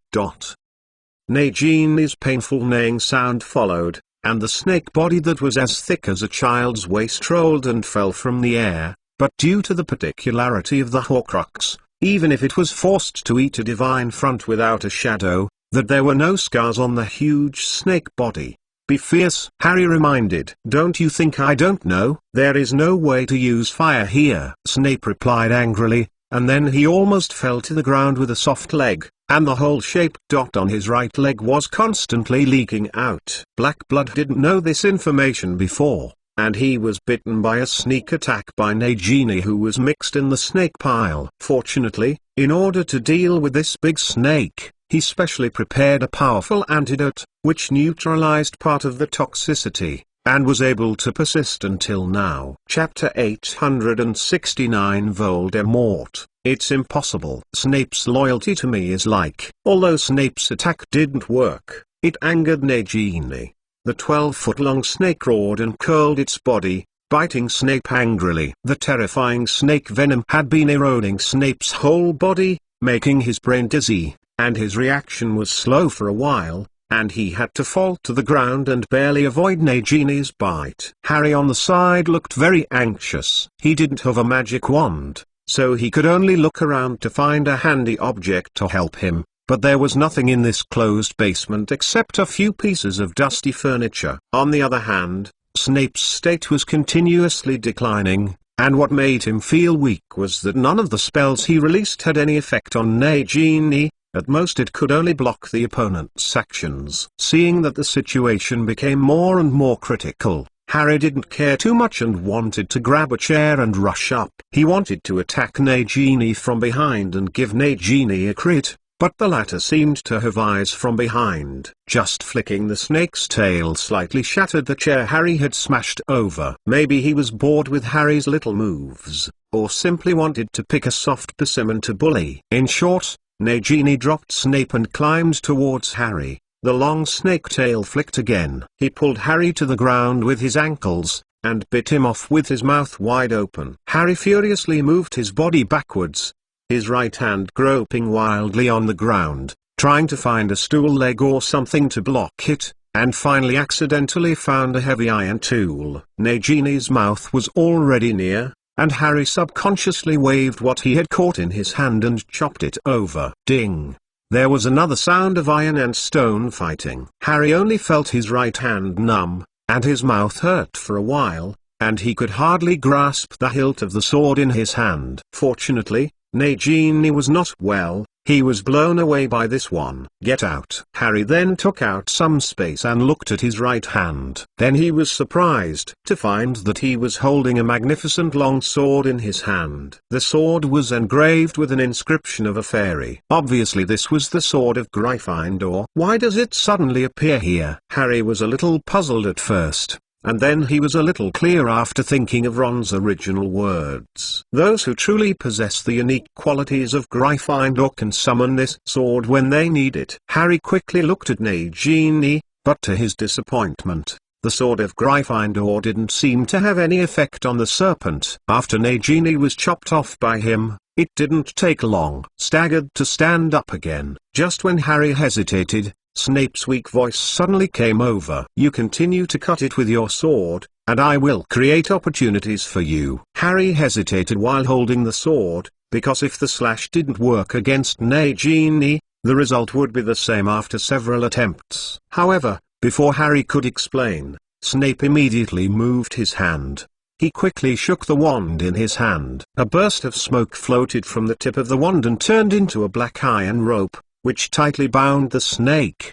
Nagini's painful neighing sound followed, and the snake body that was as thick as a child's waist rolled and fell from the air, but due to the particularity of the Horcrux, even if it was forced to eat a divine front without a shadow, that there were no scars on the huge snake body. "Be fierce," Harry reminded. "Don't you think I don't know?" "There is no way to use fire here," Snape replied angrily, and then he almost fell to the ground with a soft leg, and the hole-shaped dot on his right leg was constantly leaking out. Black Blood didn't know this information before, and he was bitten by a sneak attack by Nagini, who was mixed in the snake pile. Fortunately, in order to deal with this big snake, he specially prepared a powerful antidote, which neutralized part of the toxicity, and was able to persist until now. Chapter 869. Voldemort. It's impossible. Snape's loyalty to me is like. Although Snape's attack didn't work, it angered Nagini. The 12-foot-long snake roared and curled its body, biting Snape angrily. The terrifying snake venom had been eroding Snape's whole body, making his brain dizzy, and his reaction was slow for a while, and he had to fall to the ground and barely avoid Nagini's bite. Harry on the side looked very anxious. He didn't have a magic wand, so he could only look around to find a handy object to help him, but there was nothing in this closed basement except a few pieces of dusty furniture. On the other hand, Snape's state was continuously declining, and what made him feel weak was that none of the spells he released had any effect on Nagini. At most it could only block the opponent's actions. Seeing that the situation became more and more critical, Harry didn't care too much and wanted to grab a chair and rush up. He wanted to attack Nagini from behind and give Nagini a crit, but the latter seemed to have eyes from behind. Just flicking the snake's tail slightly shattered the chair Harry had smashed over. Maybe he was bored with Harry's little moves, or simply wanted to pick a soft persimmon to bully. In short, Nagini dropped Snape and climbed towards Harry. The long snake tail flicked again. He pulled Harry to the ground with his ankles, and bit him off with his mouth wide open. Harry furiously moved his body backwards, his right hand groping wildly on the ground, trying to find a stool leg or something to block it, and finally accidentally found a heavy iron tool. Nagini's mouth was already near, and Harry subconsciously waved what he had caught in his hand and chopped it over. Ding! There was another sound of iron and stone fighting. Harry only felt his right hand numb, and his mouth hurt for a while, and he could hardly grasp the hilt of the sword in his hand. Fortunately, Nagini was not well. He was blown away by this one. "Get out!" Harry then took out some space and looked at his right hand. Then he was surprised to find that he was holding a magnificent long sword in his hand. The sword was engraved with an inscription of a fairy. Obviously this was the sword of Gryffindor. Why does it suddenly appear here? Harry was a little puzzled at first, and then he was a little clear after thinking of Ron's original words. Those who truly possess the unique qualities of Gryffindor can summon this sword when they need it. Harry quickly looked at Nagini, but to his disappointment, the sword of Gryffindor didn't seem to have any effect on the serpent. After Nagini was chopped off by him, it didn't take long. Staggered to stand up again. Just when Harry hesitated, Snape's weak voice suddenly came over. "You continue to cut it with your sword, and I will create opportunities for you." Harry hesitated while holding the sword, because if the slash didn't work against Nagini, the result would be the same after several attempts. However, before Harry could explain, Snape immediately moved his hand. He quickly shook the wand in his hand. A burst of smoke floated from the tip of the wand and turned into a black iron rope, which tightly bound the snake.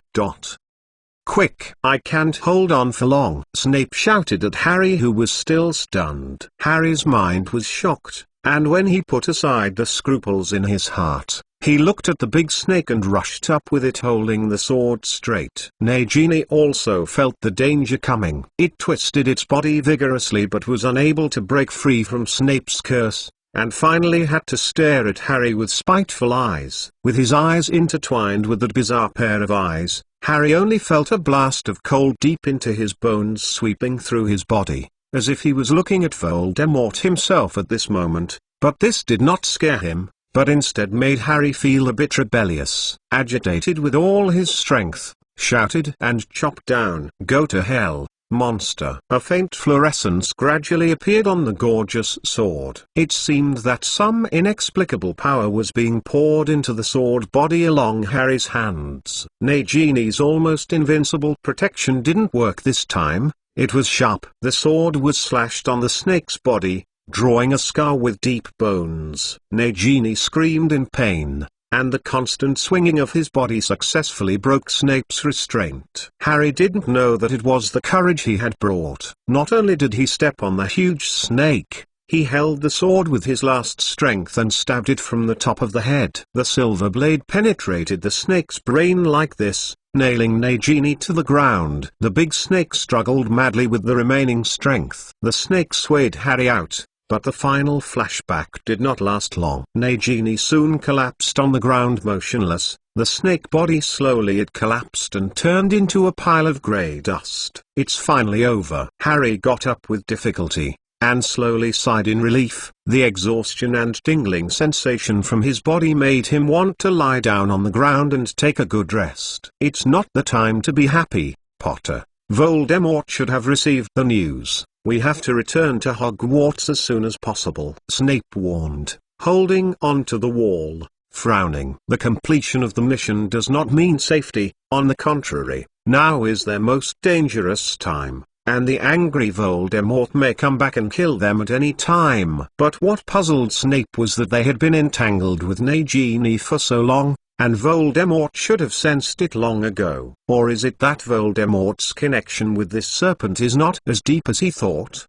"Quick! I can't hold on for long!" Snape shouted at Harry, who was still stunned. Harry's mind was shocked, and when he put aside the scruples in his heart, he looked at the big snake and rushed up with it holding the sword straight. Nagini also felt the danger coming. It twisted its body vigorously but was unable to break free from Snape's curse, and finally had to stare at Harry with spiteful eyes. With his eyes intertwined with that bizarre pair of eyes, Harry only felt a blast of cold deep into his bones sweeping through his body, as if he was looking at Voldemort himself at this moment. But this did not scare him, but instead made Harry feel a bit rebellious. Agitated with all his strength, shouted and chopped down. "Go to hell, monster!" A faint fluorescence gradually appeared on the gorgeous sword. It seemed that some inexplicable power was being poured into the sword body along Harry's hands. Nagini's almost invincible protection didn't work this time. It was sharp. The sword was slashed on the snake's body, drawing a scar with deep bones. Nagini screamed in pain, and the constant swinging of his body successfully broke Snape's restraint. Harry didn't know that it was the courage he had brought. Not only did he step on the huge snake, he held the sword with his last strength and stabbed it from the top of the head. The silver blade penetrated the snake's brain like this, nailing Nagini to the ground. The big snake struggled madly with the remaining strength. The snake swayed Harry out, but the final flashback did not last long. Nagini soon collapsed on the ground motionless. The snake body slowly collapsed and turned into a pile of grey dust. "It's finally over." Harry got up with difficulty, and slowly sighed in relief. The exhaustion and tingling sensation from his body made him want to lie down on the ground and take a good rest. "It's not the time to be happy, Potter. Voldemort should have received the news. We have to return to Hogwarts as soon as possible," Snape warned, holding onto the wall, frowning. "The completion of the mission does not mean safety. On the contrary, now is their most dangerous time, and the angry Voldemort may come back and kill them at any time." But what puzzled Snape was that they had been entangled with Nagini for so long, and Voldemort should have sensed it long ago. Or is it that Voldemort's connection with this serpent is not as deep as he thought?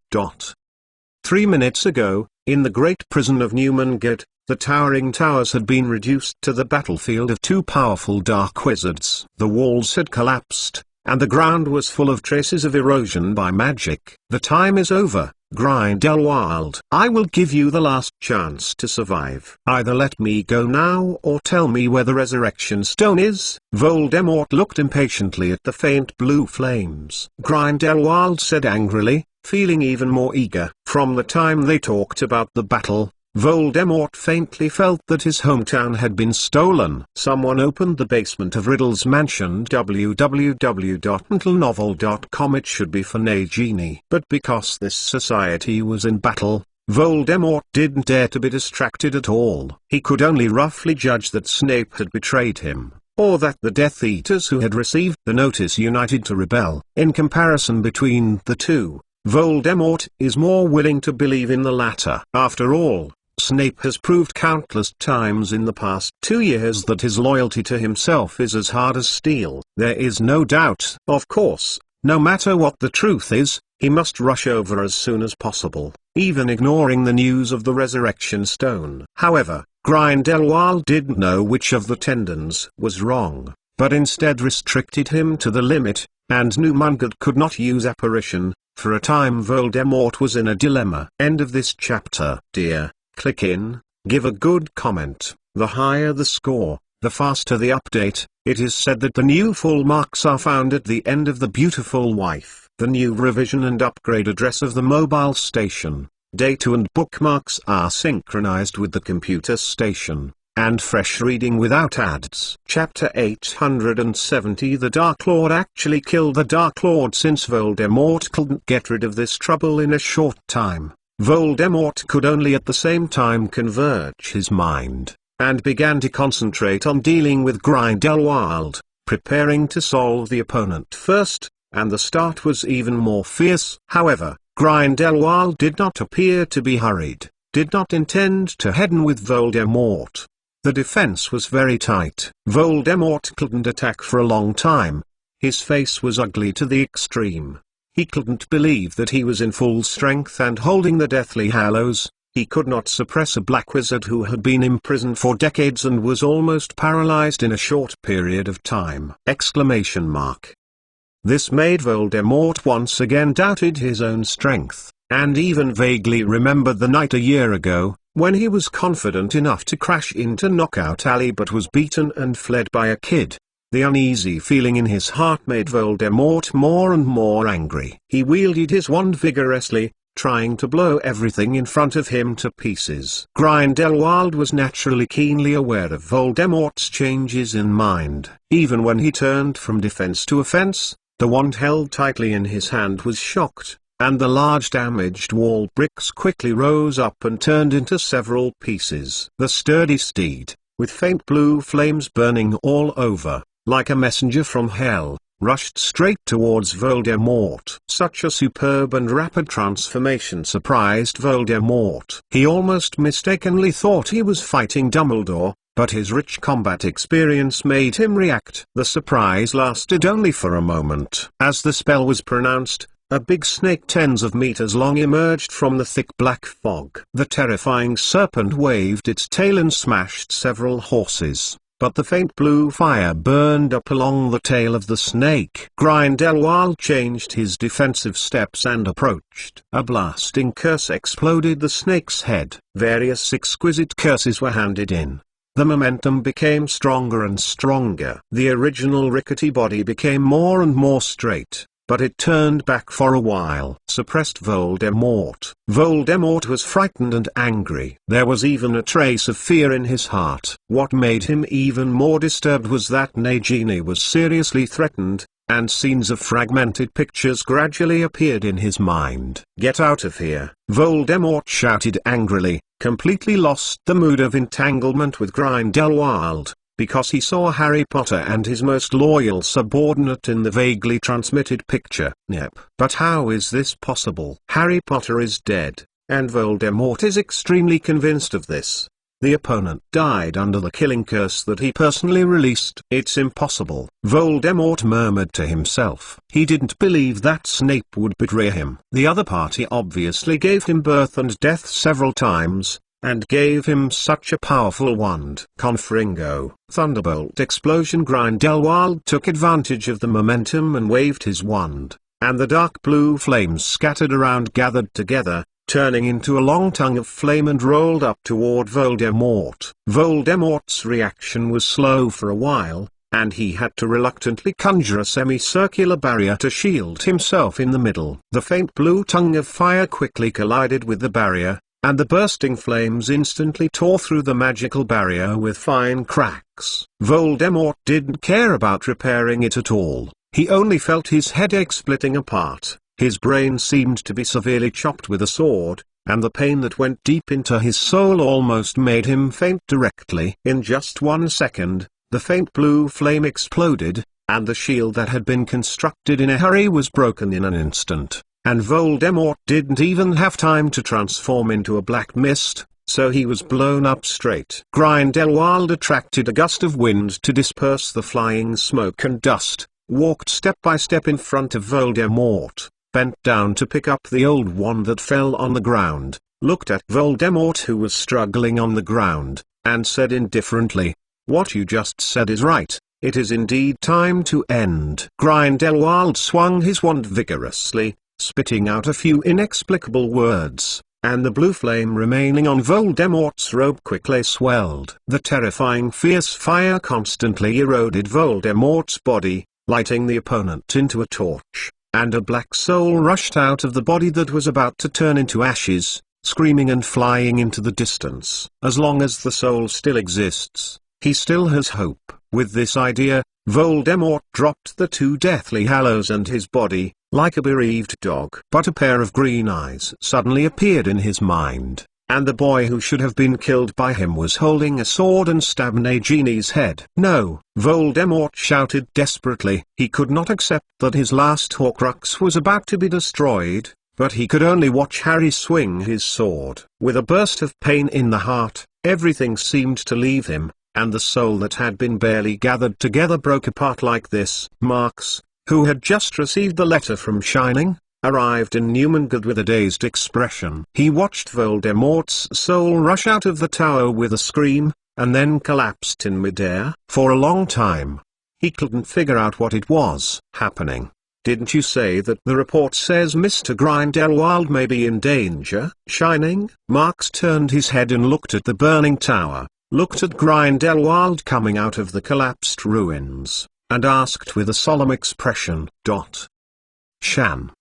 3 minutes ago, in the great prison of Newmangate, the towering towers had been reduced to the battlefield of two powerful dark wizards. The walls had collapsed, and the ground was full of traces of erosion by magic. "The time is over, Grindelwald. I will give you the last chance to survive. Either let me go now or tell me where the resurrection stone is." Voldemort looked impatiently at the faint blue flames. Grindelwald said angrily, feeling even more eager. From the time they talked about the battle, Voldemort faintly felt that his hometown had been stolen. Someone opened the basement of Riddle's mansion. www.untilnovel.com. It should be for Nagini. But because this society was in battle, Voldemort didn't dare to be distracted at all. He could only roughly judge that Snape had betrayed him, or that the Death Eaters who had received the notice united to rebel. In comparison between the two, Voldemort is more willing to believe in the latter. After all, Snape has proved countless times in the past 2 years that his loyalty to himself is as hard as steel. There is no doubt. Of course, no matter what the truth is, he must rush over as soon as possible, even ignoring the news of the Resurrection Stone. However, Grindelwald didn't know which of the tendons was wrong, but instead restricted him to the limit, and Newmangate could not use apparition. For a time Voldemort was in a dilemma. End of this chapter. Dear, click in, give a good comment. The higher the score, the faster the update. It is said that the new full marks are found at the end of The Beautiful Wife. The new revision and upgrade address of the mobile station, data and bookmarks are synchronized with the computer station, and fresh reading without ads. Chapter 870. The Dark Lord actually killed the Dark Lord. Since Voldemort couldn't get rid of this trouble in a short time, Voldemort could only at the same time converge his mind, and began to concentrate on dealing with Grindelwald, preparing to solve the opponent first, and the start was even more fierce. However, Grindelwald did not appear to be hurried, did not intend to head in with Voldemort. The defense was very tight. Voldemort couldn't attack for a long time. His face was ugly to the extreme. He couldn't believe that he was in full strength and holding the Deathly Hallows. He could not suppress a black wizard who had been imprisoned for decades and was almost paralyzed in a short period of time! This made Voldemort once again doubted his own strength, and even vaguely remembered the night a year ago, when he was confident enough to crash into Knockout Alley but was beaten and fled by a kid. The uneasy feeling in his heart made Voldemort more and more angry. He wielded his wand vigorously, trying to blow everything in front of him to pieces. Grindelwald was naturally keenly aware of Voldemort's changes in mind. Even when he turned from defense to offense, the wand held tightly in his hand was shocked, and the large damaged wall bricks quickly rose up and turned into several pieces. The sturdy steed, with faint blue flames burning all over, like a messenger from hell, rushed straight towards Voldemort. Such a superb and rapid transformation surprised Voldemort. He almost mistakenly thought he was fighting Dumbledore, but his rich combat experience made him react. The surprise lasted only for a moment. As the spell was pronounced, a big snake tens of meters long emerged from the thick black fog. The terrifying serpent waved its tail and smashed several horses, but the faint blue fire burned up along the tail of the snake. Grindelwald changed his defensive steps and approached. A blasting curse exploded the snake's head. Various exquisite curses were handed in. The momentum became stronger and stronger. The original rickety body became more and more straight, but it turned back for a while. Suppressed Voldemort. Voldemort was frightened and angry. There was even a trace of fear in his heart. What made him even more disturbed was that Nagini was seriously threatened, and scenes of fragmented pictures gradually appeared in his mind. "Get out of here!" Voldemort shouted angrily, completely lost the mood of entanglement with Grindelwald, because he saw Harry Potter and his most loyal subordinate in the vaguely transmitted picture. Yep. But how is this possible? Harry Potter is dead, and Voldemort is extremely convinced of this. The opponent died under the killing curse that he personally released. It's impossible. Voldemort murmured to himself. He didn't believe that Snape would betray him. The other party obviously gave him birth and death several times, and gave him such a powerful wand. Confringo. Thunderbolt explosion. Grindelwald took advantage of the momentum and waved his wand, and the dark blue flames scattered around gathered together, turning into a long tongue of flame and rolled up toward Voldemort. Voldemort's reaction was slow for a while, and he had to reluctantly conjure a semicircular barrier to shield himself in the middle. The faint blue tongue of fire quickly collided with the barrier, and the bursting flames instantly tore through the magical barrier with fine cracks. Voldemort didn't care about repairing it at all. He only felt his headache splitting apart. His brain seemed to be severely chopped with a sword, and the pain that went deep into his soul almost made him faint directly. In just 1 second, the faint blue flame exploded, and the shield that had been constructed in a hurry was broken in an instant, and Voldemort didn't even have time to transform into a black mist, so he was blown up straight. Grindelwald attracted a gust of wind to disperse the flying smoke and dust, walked step by step in front of Voldemort, bent down to pick up the old wand that fell on the ground, looked at Voldemort who was struggling on the ground, and said indifferently, "What you just said is right, it is indeed time to end." Grindelwald swung his wand vigorously, spitting out a few inexplicable words, and the blue flame remaining on Voldemort's robe quickly swelled. The terrifying fierce fire constantly eroded Voldemort's body, lighting the opponent into a torch, and a black soul rushed out of the body that was about to turn into ashes, screaming and flying into the distance. As long as the soul still exists, he still has hope. With this idea, Voldemort dropped the 2 Deathly Hallows and his body, like a bereaved dog. But a pair of green eyes suddenly appeared in his mind. and the boy who should have been killed by him was holding a sword and stabbed Nagine's head. No, Voldemort shouted desperately. He could not accept that his last Horcrux was about to be destroyed, but he could only watch Harry swing his sword. With a burst of pain in the heart, everything seemed to leave him, and the soul that had been barely gathered together broke apart like this. Marks, who had just received the letter from Shining, arrived in Mcgonagall with a dazed expression. He watched Voldemort's soul rush out of the tower with a scream, and then collapsed in midair. For a long time, he couldn't figure out what it was happening. "Didn't you say that the report says Mr. Grindelwald may be in danger, Shining?" Marks turned his head and looked at the burning tower, looked at Grindelwald coming out of the collapsed ruins, and asked with a solemn expression,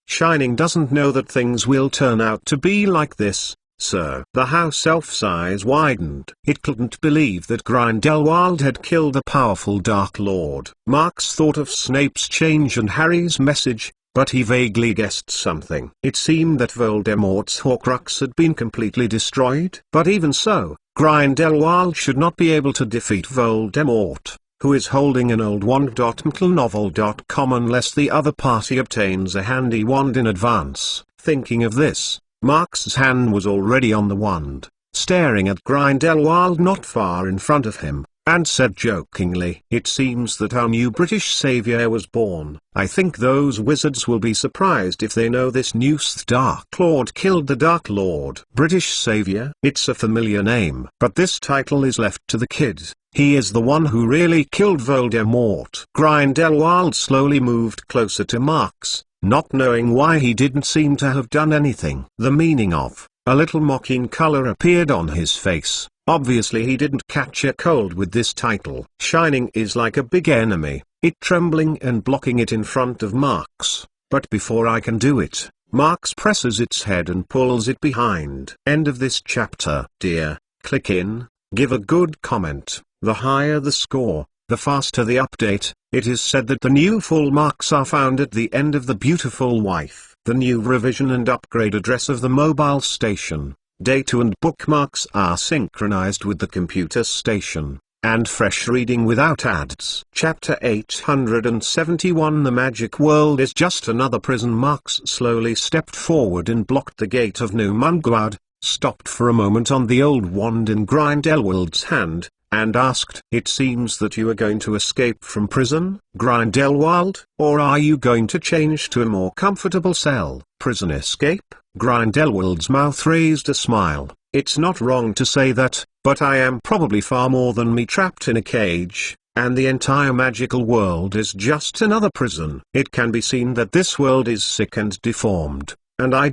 Shining doesn't know that things will turn out to be like this, sir." The house elf's eyes widened. It couldn't believe that Grindelwald had killed a powerful Dark Lord. Marks thought of Snape's change and Harry's message, but he vaguely guessed something. It seemed that Voldemort's Horcrux had been completely destroyed. But even so, Grindelwald should not be able to defeat Voldemort, who is holding an old wand. McGonagall.com unless the other party obtains a handy wand in advance. Thinking of this, Marks's hand was already on the wand, staring at Grindelwald not far in front of him, and said jokingly, "It seems that our new British savior was born. I think those wizards will be surprised if they know this new Dark Lord killed the Dark Lord." British savior? It's a familiar name. But this title is left to the kid. He is the one who really killed Voldemort. Grindelwald slowly moved closer to Marks, not knowing why he didn't seem to have done anything. The meaning of a little mocking color appeared on his face. Obviously he didn't catch a cold with this title. Shining is like a big enemy, it trembling and blocking it in front of Marks. But before I can do it, Marks presses its head and pulls it behind. End of this chapter. Dear, click in, give a good comment. The higher the score, the faster the update. It is said that the new full marks are found at the end of the beautiful wife. The new revision and upgrade address of the mobile station, data and bookmarks are synchronized with the computer station, and fresh reading without ads. Chapter 871. The magic world is just another prison. Marks slowly stepped forward and blocked the gate of New Mcgonagall, stopped for a moment on the old wand in Grindelwald's hand, and asked, "It seems that you are going to escape from prison, Grindelwald, or are you going to change to a more comfortable cell?" "Prison escape?" Grindelwald's mouth raised a smile. "It's not wrong to say that, but I am probably far more than me trapped in a cage, and the entire magical world is just another prison. It can be seen that this world is sick and deformed, and I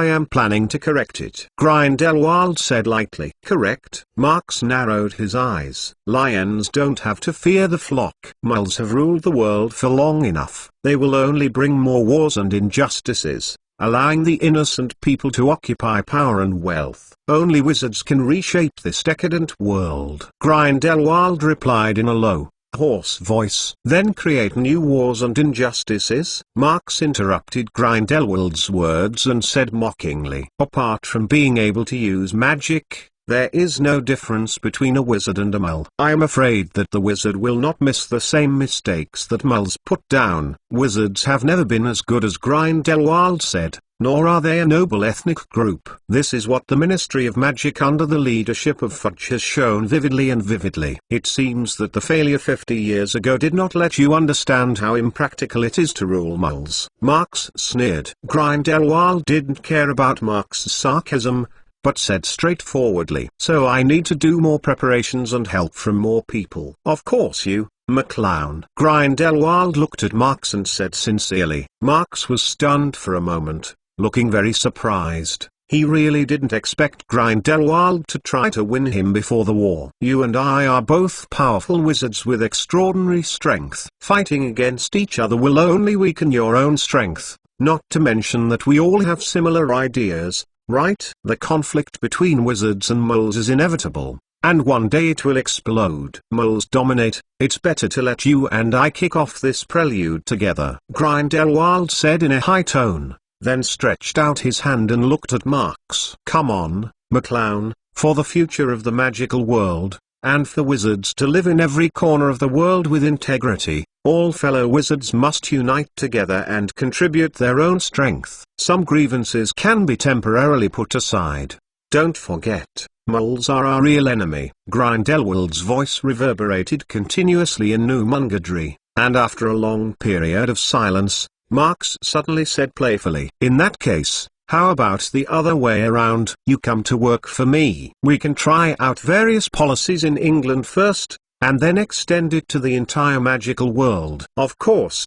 am planning to correct it," Grindelwald said lightly. "Correct?" Marks narrowed his eyes. "Lions don't have to fear the flock. Muggles have ruled the world for long enough. They will only bring more wars and injustices, allowing the innocent people to occupy power and wealth. Only wizards can reshape this decadent world," Grindelwald replied in a low, hoarse voice. "Then create new wars and injustices?" Marks interrupted Grindelwald's words and said mockingly, "Apart from being able to use magic, there is no difference between a wizard and a muggle. I am afraid that the wizard will not miss the same mistakes that muggles put down." "Wizards have never been as good as," Grindelwald said, "nor are they a noble ethnic group. This is what the Ministry of Magic under the leadership of Fudge has shown vividly and vividly. It seems that the failure 50 years ago did not let you understand how impractical it is to rule muggles." Marks sneered. Grindelwald didn't care about Marks' sarcasm, but said straightforwardly, "So I need to do more preparations and help from more people." "Of course you McClown." Grindelwald looked at Marks and said sincerely. Marks was stunned for a moment, looking very surprised. He really didn't expect Grindelwald to try to win him before the war. "You and I are both powerful wizards with extraordinary strength. Fighting against each other will only weaken your own strength, not to mention that we all have similar ideas, right? The conflict between wizards and muggles is inevitable, and one day it will explode. Muggles dominate. It's better to let you and I kick off this prelude together," Grindelwald said in a high tone, then stretched out his hand and looked at Marks. "Come on, McClown, for the future of the magical world, and for wizards to live in every corner of the world with integrity, all fellow wizards must unite together and contribute their own strength. Some grievances can be temporarily put aside. Don't forget, moles are our real enemy. Grindelwald's voice reverberated continuously in New Mungadry, and after a long period of silence, Marx suddenly said playfully, "In that case, how about the other way around? You come to work for me. We can try out various policies in England first, and then extend it to the entire magical world. Of course.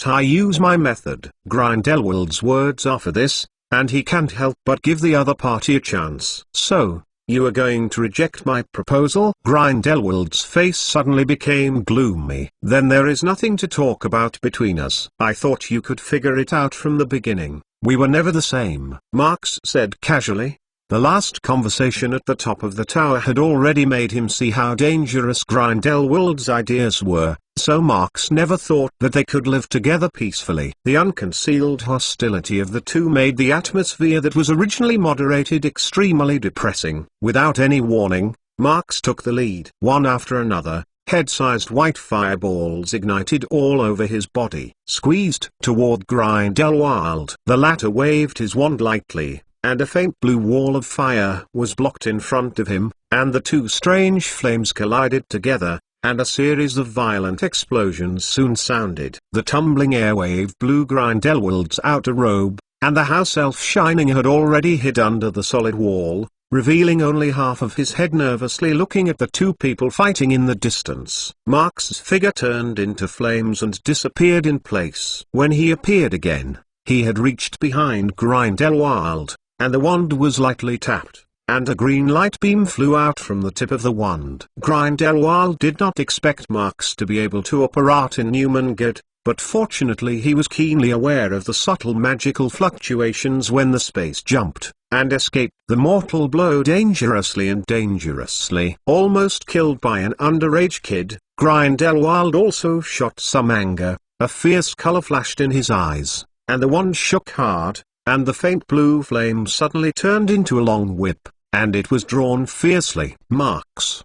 I use my method." Grindelwald's words offer this, and he can't help but give the other party a chance. "So, you are going to reject my proposal?" Grindelwald's face suddenly became gloomy. "Then there is nothing to talk about between us. I thought you could figure it out from the beginning. We were never the same," Marx said casually. The last conversation at the top of the tower had already made him see how dangerous Grindelwald's ideas were, so Marx never thought that they could live together peacefully. The unconcealed hostility of the two made the atmosphere that was originally moderated extremely depressing. Without any warning, Marx took the lead. One after another, head-sized white fireballs ignited all over his body, squeezed toward Grindelwald. The latter waved his wand lightly, and a faint blue wall of fire was blocked in front of him, and the two strange flames collided together, and a series of violent explosions soon sounded. The tumbling airwave blew Grindelwald's outer robe, and the house elf Shining had already hid under the solid wall, revealing only half of his head, nervously looking at the two people fighting in the distance. Marx's figure turned into flames and disappeared in place. When he appeared again, he had reached behind Grindelwald, and the wand was lightly tapped, and a green light beam flew out from the tip of the wand. Grindelwald did not expect Marx to be able to operate in Newmangad, but fortunately he was keenly aware of the subtle magical fluctuations when the space jumped, and escaped the mortal blow dangerously. Almost killed by an underage kid, Grindelwald also shot some anger. A fierce color flashed in his eyes, and the wand shook hard, and the faint blue flame suddenly turned into a long whip, and it was drawn fiercely. Marx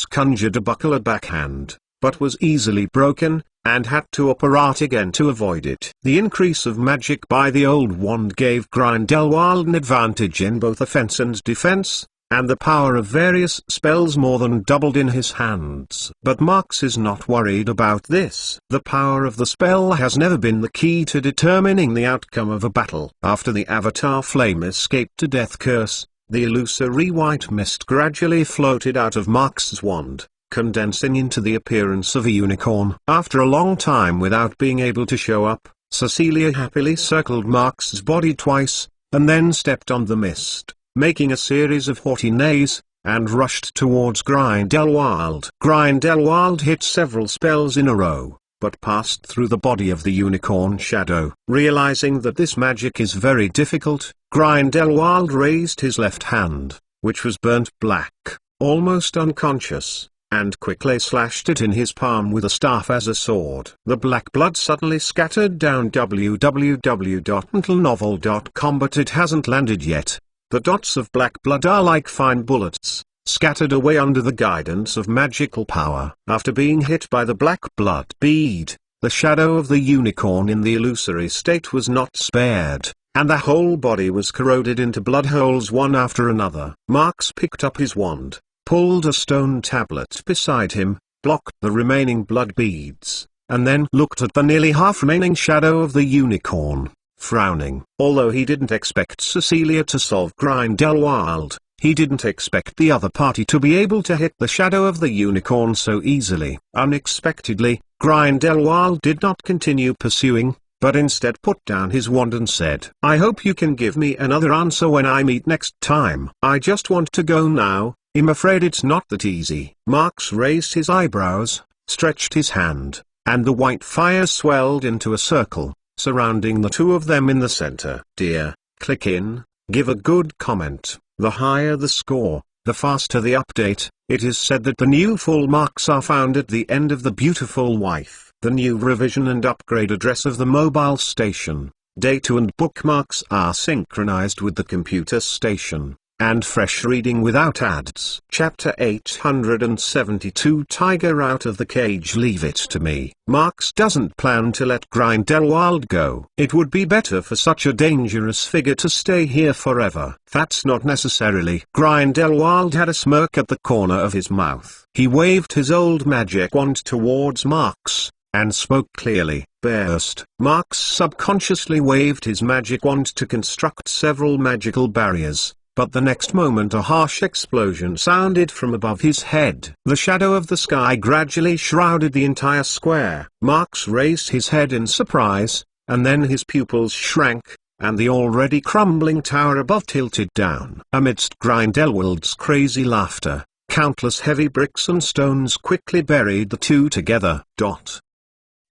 conjured a buckler backhand, but was easily broken, and had to operate again to avoid it. The increase of magic by the old wand gave Grindelwald an advantage in both offense and defense, and the power of various spells more than doubled in his hands. But Marx is not worried about this. The power of the spell has never been the key to determining the outcome of a battle. After the avatar flame escaped a death curse, the illusory white mist gradually floated out of Marx's wand, condensing into the appearance of a unicorn. After a long time without being able to show up, Cecilia happily circled Marx's body twice, and then stepped on the mist, making a series of haughty neighs, and rushed towards Grindelwald. Grindelwald hit several spells in a row, but passed through the body of the unicorn shadow. Realizing that this magic is very difficult, Grindelwald raised his left hand, which was burnt black, almost unconscious, and quickly slashed it in his palm with a staff as a sword. The black blood suddenly scattered down www.untilnovel.com, but it hasn't landed yet. The dots of black blood are like fine bullets, scattered away under the guidance of magical power. After being hit by the black blood bead, the shadow of the unicorn in the illusory state was not spared, and the whole body was corroded into blood holes one after another. Marx picked up his wand, pulled a stone tablet beside him, blocked the remaining blood beads, and then looked at the nearly half remaining shadow of the unicorn, frowning. Although he didn't expect Cecilia to solve Grindelwald, he didn't expect the other party to be able to hit the shadow of the unicorn so easily. Unexpectedly, Grindelwald did not continue pursuing, but instead put down his wand and said, "I hope you can give me another answer when I meet next time. I just want to go now. I'm afraid it's not that easy." Marx raised his eyebrows, stretched his hand, and the white fire swelled into a circle, surrounding the two of them in the center. Dear, click in, give a good comment. The higher the score, the faster the update. It is said that the new full marks are found at the end of The Beautiful Wife. The new revision and upgrade address of the mobile station, data and bookmarks are synchronized with the computer station, and fresh reading without ads. Chapter 872 Tiger out of the cage. Leave it to me. Marks doesn't plan to let Grindelwald go. It would be better for such a dangerous figure to stay here forever. That's not necessarily. Grindelwald had a smirk at the corner of his mouth. He waved his old magic wand towards Marks, and spoke clearly. Burst. Marks subconsciously waved his magic wand to construct several magical barriers, but the next moment a harsh explosion sounded from above his head. The shadow of the sky gradually shrouded the entire square. Marks raised his head in surprise, and then his pupils shrank, and the already crumbling tower above tilted down. Amidst Grindelwald's crazy laughter, countless heavy bricks and stones quickly buried the two together.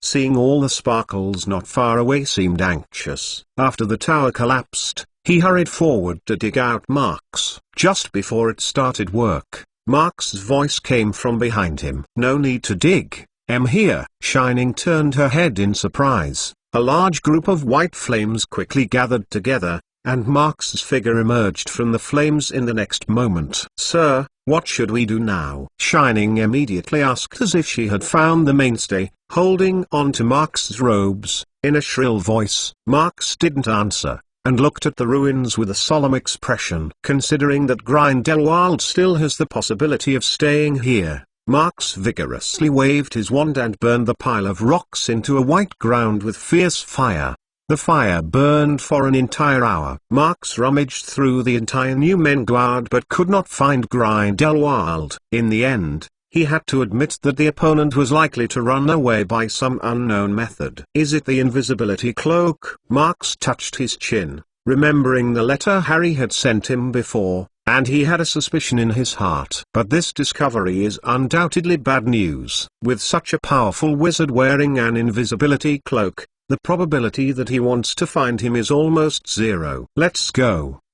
Seeing all the sparkles not far away seemed anxious. After the tower collapsed, he hurried forward to dig out Marks. Just before it started work, Marks' voice came from behind him. No need to dig, I'm here. Shining turned her head in surprise. A large group of white flames quickly gathered together, and Marks' figure emerged from the flames in the next moment. Sir, what should we do now? Shining immediately asked as if she had found the mainstay, holding on to Marks' robes, in a shrill voice. Marks didn't answer, and looked at the ruins with a solemn expression. Considering that Grindelwald still has the possibility of staying here, Marks vigorously waved his wand and burned the pile of rocks into a white ground with fierce fire. The fire burned for an entire hour. Marks rummaged through the entire new Mcgonagall but could not find Grindelwald. In the end, he had to admit that the opponent was likely to run away by some unknown method. Is it the invisibility cloak? Marks touched his chin, remembering the letter Harry had sent him before, and he had a suspicion in his heart. But this discovery is undoubtedly bad news. With such a powerful wizard wearing an invisibility cloak, the probability that he wants to find him is almost zero.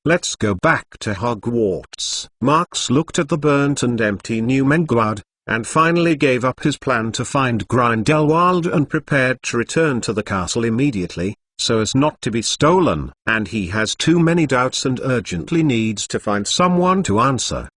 Let's go back to Hogwarts. Marks looked at the burnt and empty new Mcgonagall, and finally gave up his plan to find Grindelwald and prepared to return to the castle immediately, so as not to be stolen. And he has too many doubts and urgently needs to find someone to answer.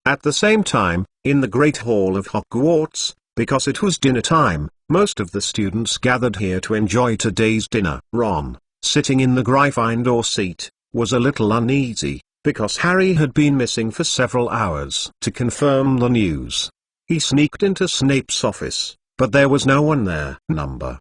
At the same time, in the Great Hall of Hogwarts, because it was dinner time, most of the students gathered here to enjoy today's dinner. Ron, sitting in the Gryffindor seat, was a little uneasy, because Harry had been missing for several hours. To confirm the news, he sneaked into Snape's office, but there was no one there.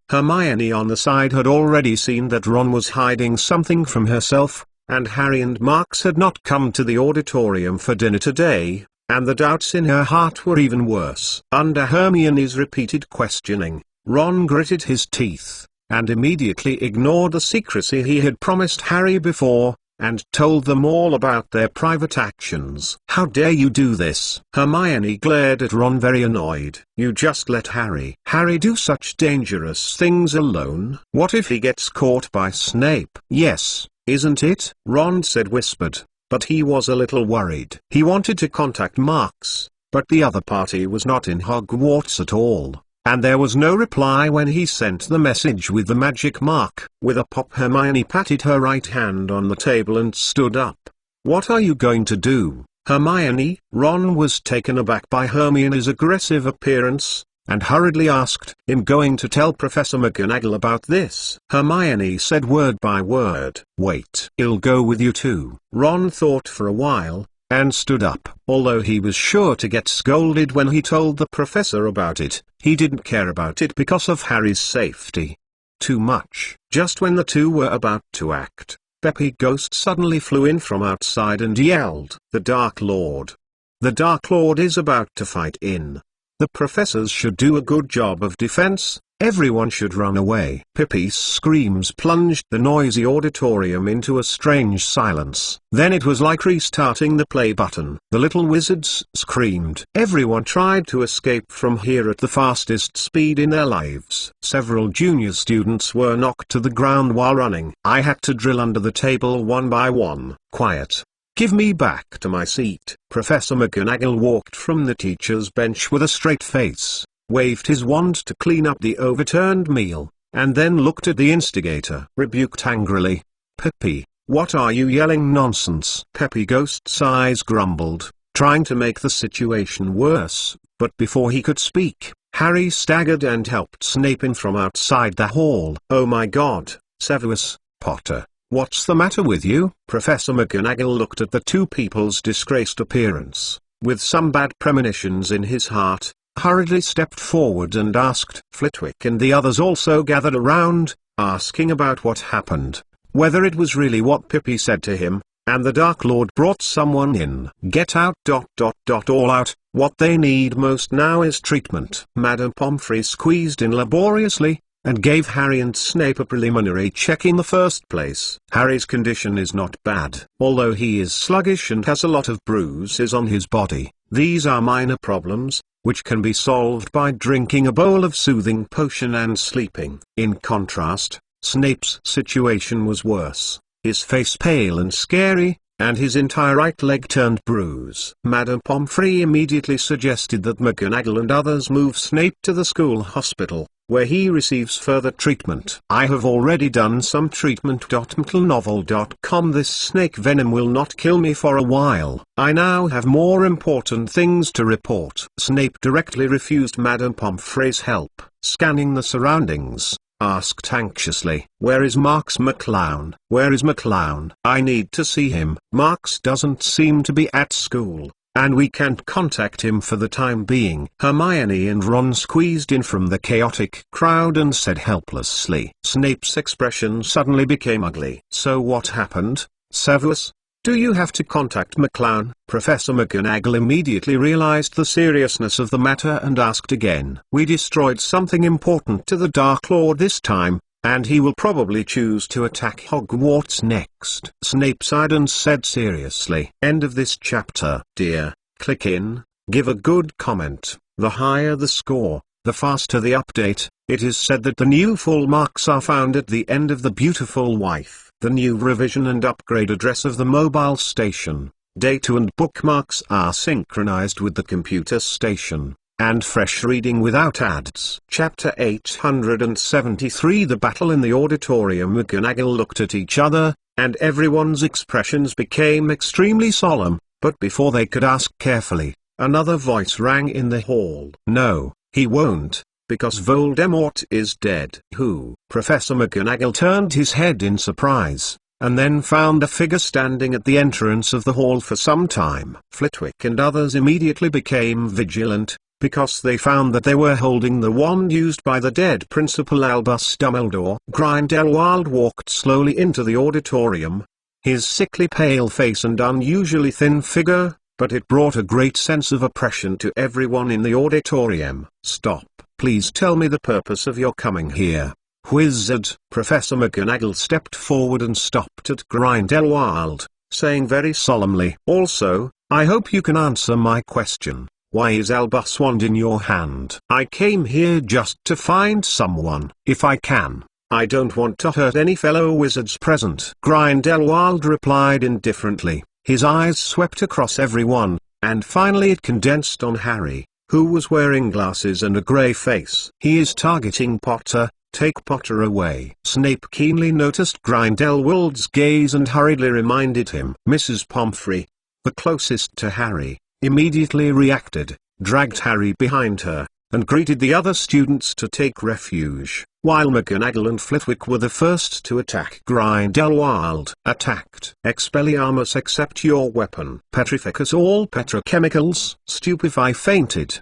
Hermione on the side had already seen that Ron was hiding something from herself, and Harry and Marks had not come to the auditorium for dinner today, and the doubts in her heart were even worse. Under Hermione's repeated questioning, Ron gritted his teeth, and immediately ignored the secrecy he had promised Harry before, and told them all about their private actions. How dare you do this? Hermione glared at Ron, very annoyed. You just let Harry do such dangerous things alone? What if he gets caught by Snape? Yes, isn't it? Ron said, whispered, but he was a little worried. He wanted to contact Marks, but the other party was not in Hogwarts at all, and there was no reply when he sent the message with the magic mark. With a pop, Hermione patted her right hand on the table and stood up. What are you going to do, Hermione? Ron was taken aback by Hermione's aggressive appearance, and hurriedly asked, I'm going to tell Professor McGonagall about this. Hermione said word by word. Wait, I'll go with you too. Ron thought for a while, and stood up. Although he was sure to get scolded when he told the professor about it, he didn't care about it because of Harry's safety. Too much. Just when the two were about to act, Peppy Ghost suddenly flew in from outside and yelled, The Dark Lord! The Dark Lord is about to fight in. The professors should do a good job of defense, everyone should run away. Pippi's screams plunged the noisy auditorium into a strange silence. Then it was like restarting the play button. The little wizards screamed. Everyone tried to escape from here at the fastest speed in their lives. Several junior students were knocked to the ground while running. I had to drill under the table one by one. Quiet. Give me back to my seat. Professor McGonagall walked from the teacher's bench with a straight face, waved his wand to clean up the overturned meal, and then looked at the instigator. Rebuked angrily, Pippi, What are you yelling nonsense? Peppy Ghost's eyes grumbled, trying to make the situation worse, but before he could speak, Harry staggered and helped Snape in from outside the hall. Oh my God, Severus Potter, what's the matter with you? Professor McGonagall looked at the two people's disgraced appearance, with some bad premonitions in his heart, hurriedly stepped forward and asked. Flitwick and the others also gathered around, asking about what happened, whether it was really what Pippi said to him, and the Dark Lord brought someone in. Get out. All out. What they need most now is treatment. Madame Pomfrey squeezed in laboriously, and gave Harry and Snape a preliminary check in the first place. Harry's condition is not bad. Although he is sluggish and has a lot of bruises on his body, these are minor problems, which can be solved by drinking a bowl of soothing potion and sleeping. In contrast, Snape's situation was worse, his face pale and scary, and his entire right leg turned bruise. Madame Pomfrey immediately suggested that McGonagall and others move Snape to the school hospital, where he receives further treatment. I have already done some treatment. McGonagall.com. This snake venom will not kill me for a while. I now have more important things to report. Snape directly refused Madame Pomfrey's help. Scanning the surroundings, asked anxiously, "Where is Marks McClown? Where is McClown? I need to see him." Marks doesn't seem to be at school, and we can't contact him for the time being. Hermione and Ron squeezed in from the chaotic crowd and said helplessly. Snape's expression suddenly became ugly. "So what happened, Severus? Do you have to contact McClown?" Professor McGonagall immediately realized the seriousness of the matter and asked again. "We destroyed something important to the Dark Lord this time, and he will probably choose to attack Hogwarts next." Snape sighed and said seriously. End of this chapter. Dear, click in, give a good comment. The higher the score, the faster the update. It is said that the new full marks are found at the end of The Beautiful Wife. The new revision and upgrade address of the mobile station, data and bookmarks are synchronized with the computer station, and fresh reading without ads. Chapter 873. The Battle in the Auditorium. McGonagall looked at each other, and everyone's expressions became extremely solemn, but before they could ask carefully, another voice rang in the hall. "No, he won't, because Voldemort is dead." "Who?" Professor McGonagall turned his head in surprise, and then found a figure standing at the entrance of the hall for some time. Flitwick and others immediately became vigilant, because they found that they were holding the wand used by the dead Principal Albus Dumbledore. Grindelwald walked slowly into the auditorium, his sickly pale face and unusually thin figure, but it brought a great sense of oppression to everyone in the auditorium. "Stop. Please tell me the purpose of your coming here, wizard." Professor McGonagall stepped forward and stopped at Grindelwald, saying very solemnly, "Also, I hope you can answer my question. Why is Albus wand in your hand?" "I came here just to find someone. If I can, I don't want to hurt any fellow wizards present." Grindelwald replied indifferently. His eyes swept across everyone, and finally it condensed on Harry, who was wearing glasses and a grey face. "He is targeting Potter. Take Potter away." Snape keenly noticed Grindelwald's gaze and hurriedly reminded him. Mrs. Pomfrey, the closest to Harry, immediately reacted, dragged Harry behind her, and greeted the other students to take refuge, while McGonagall and Flitwick were the first to attack Grindelwald. Attacked. Expelliarmus, accept your weapon. Petrificus all petrochemicals. Stupefy fainted.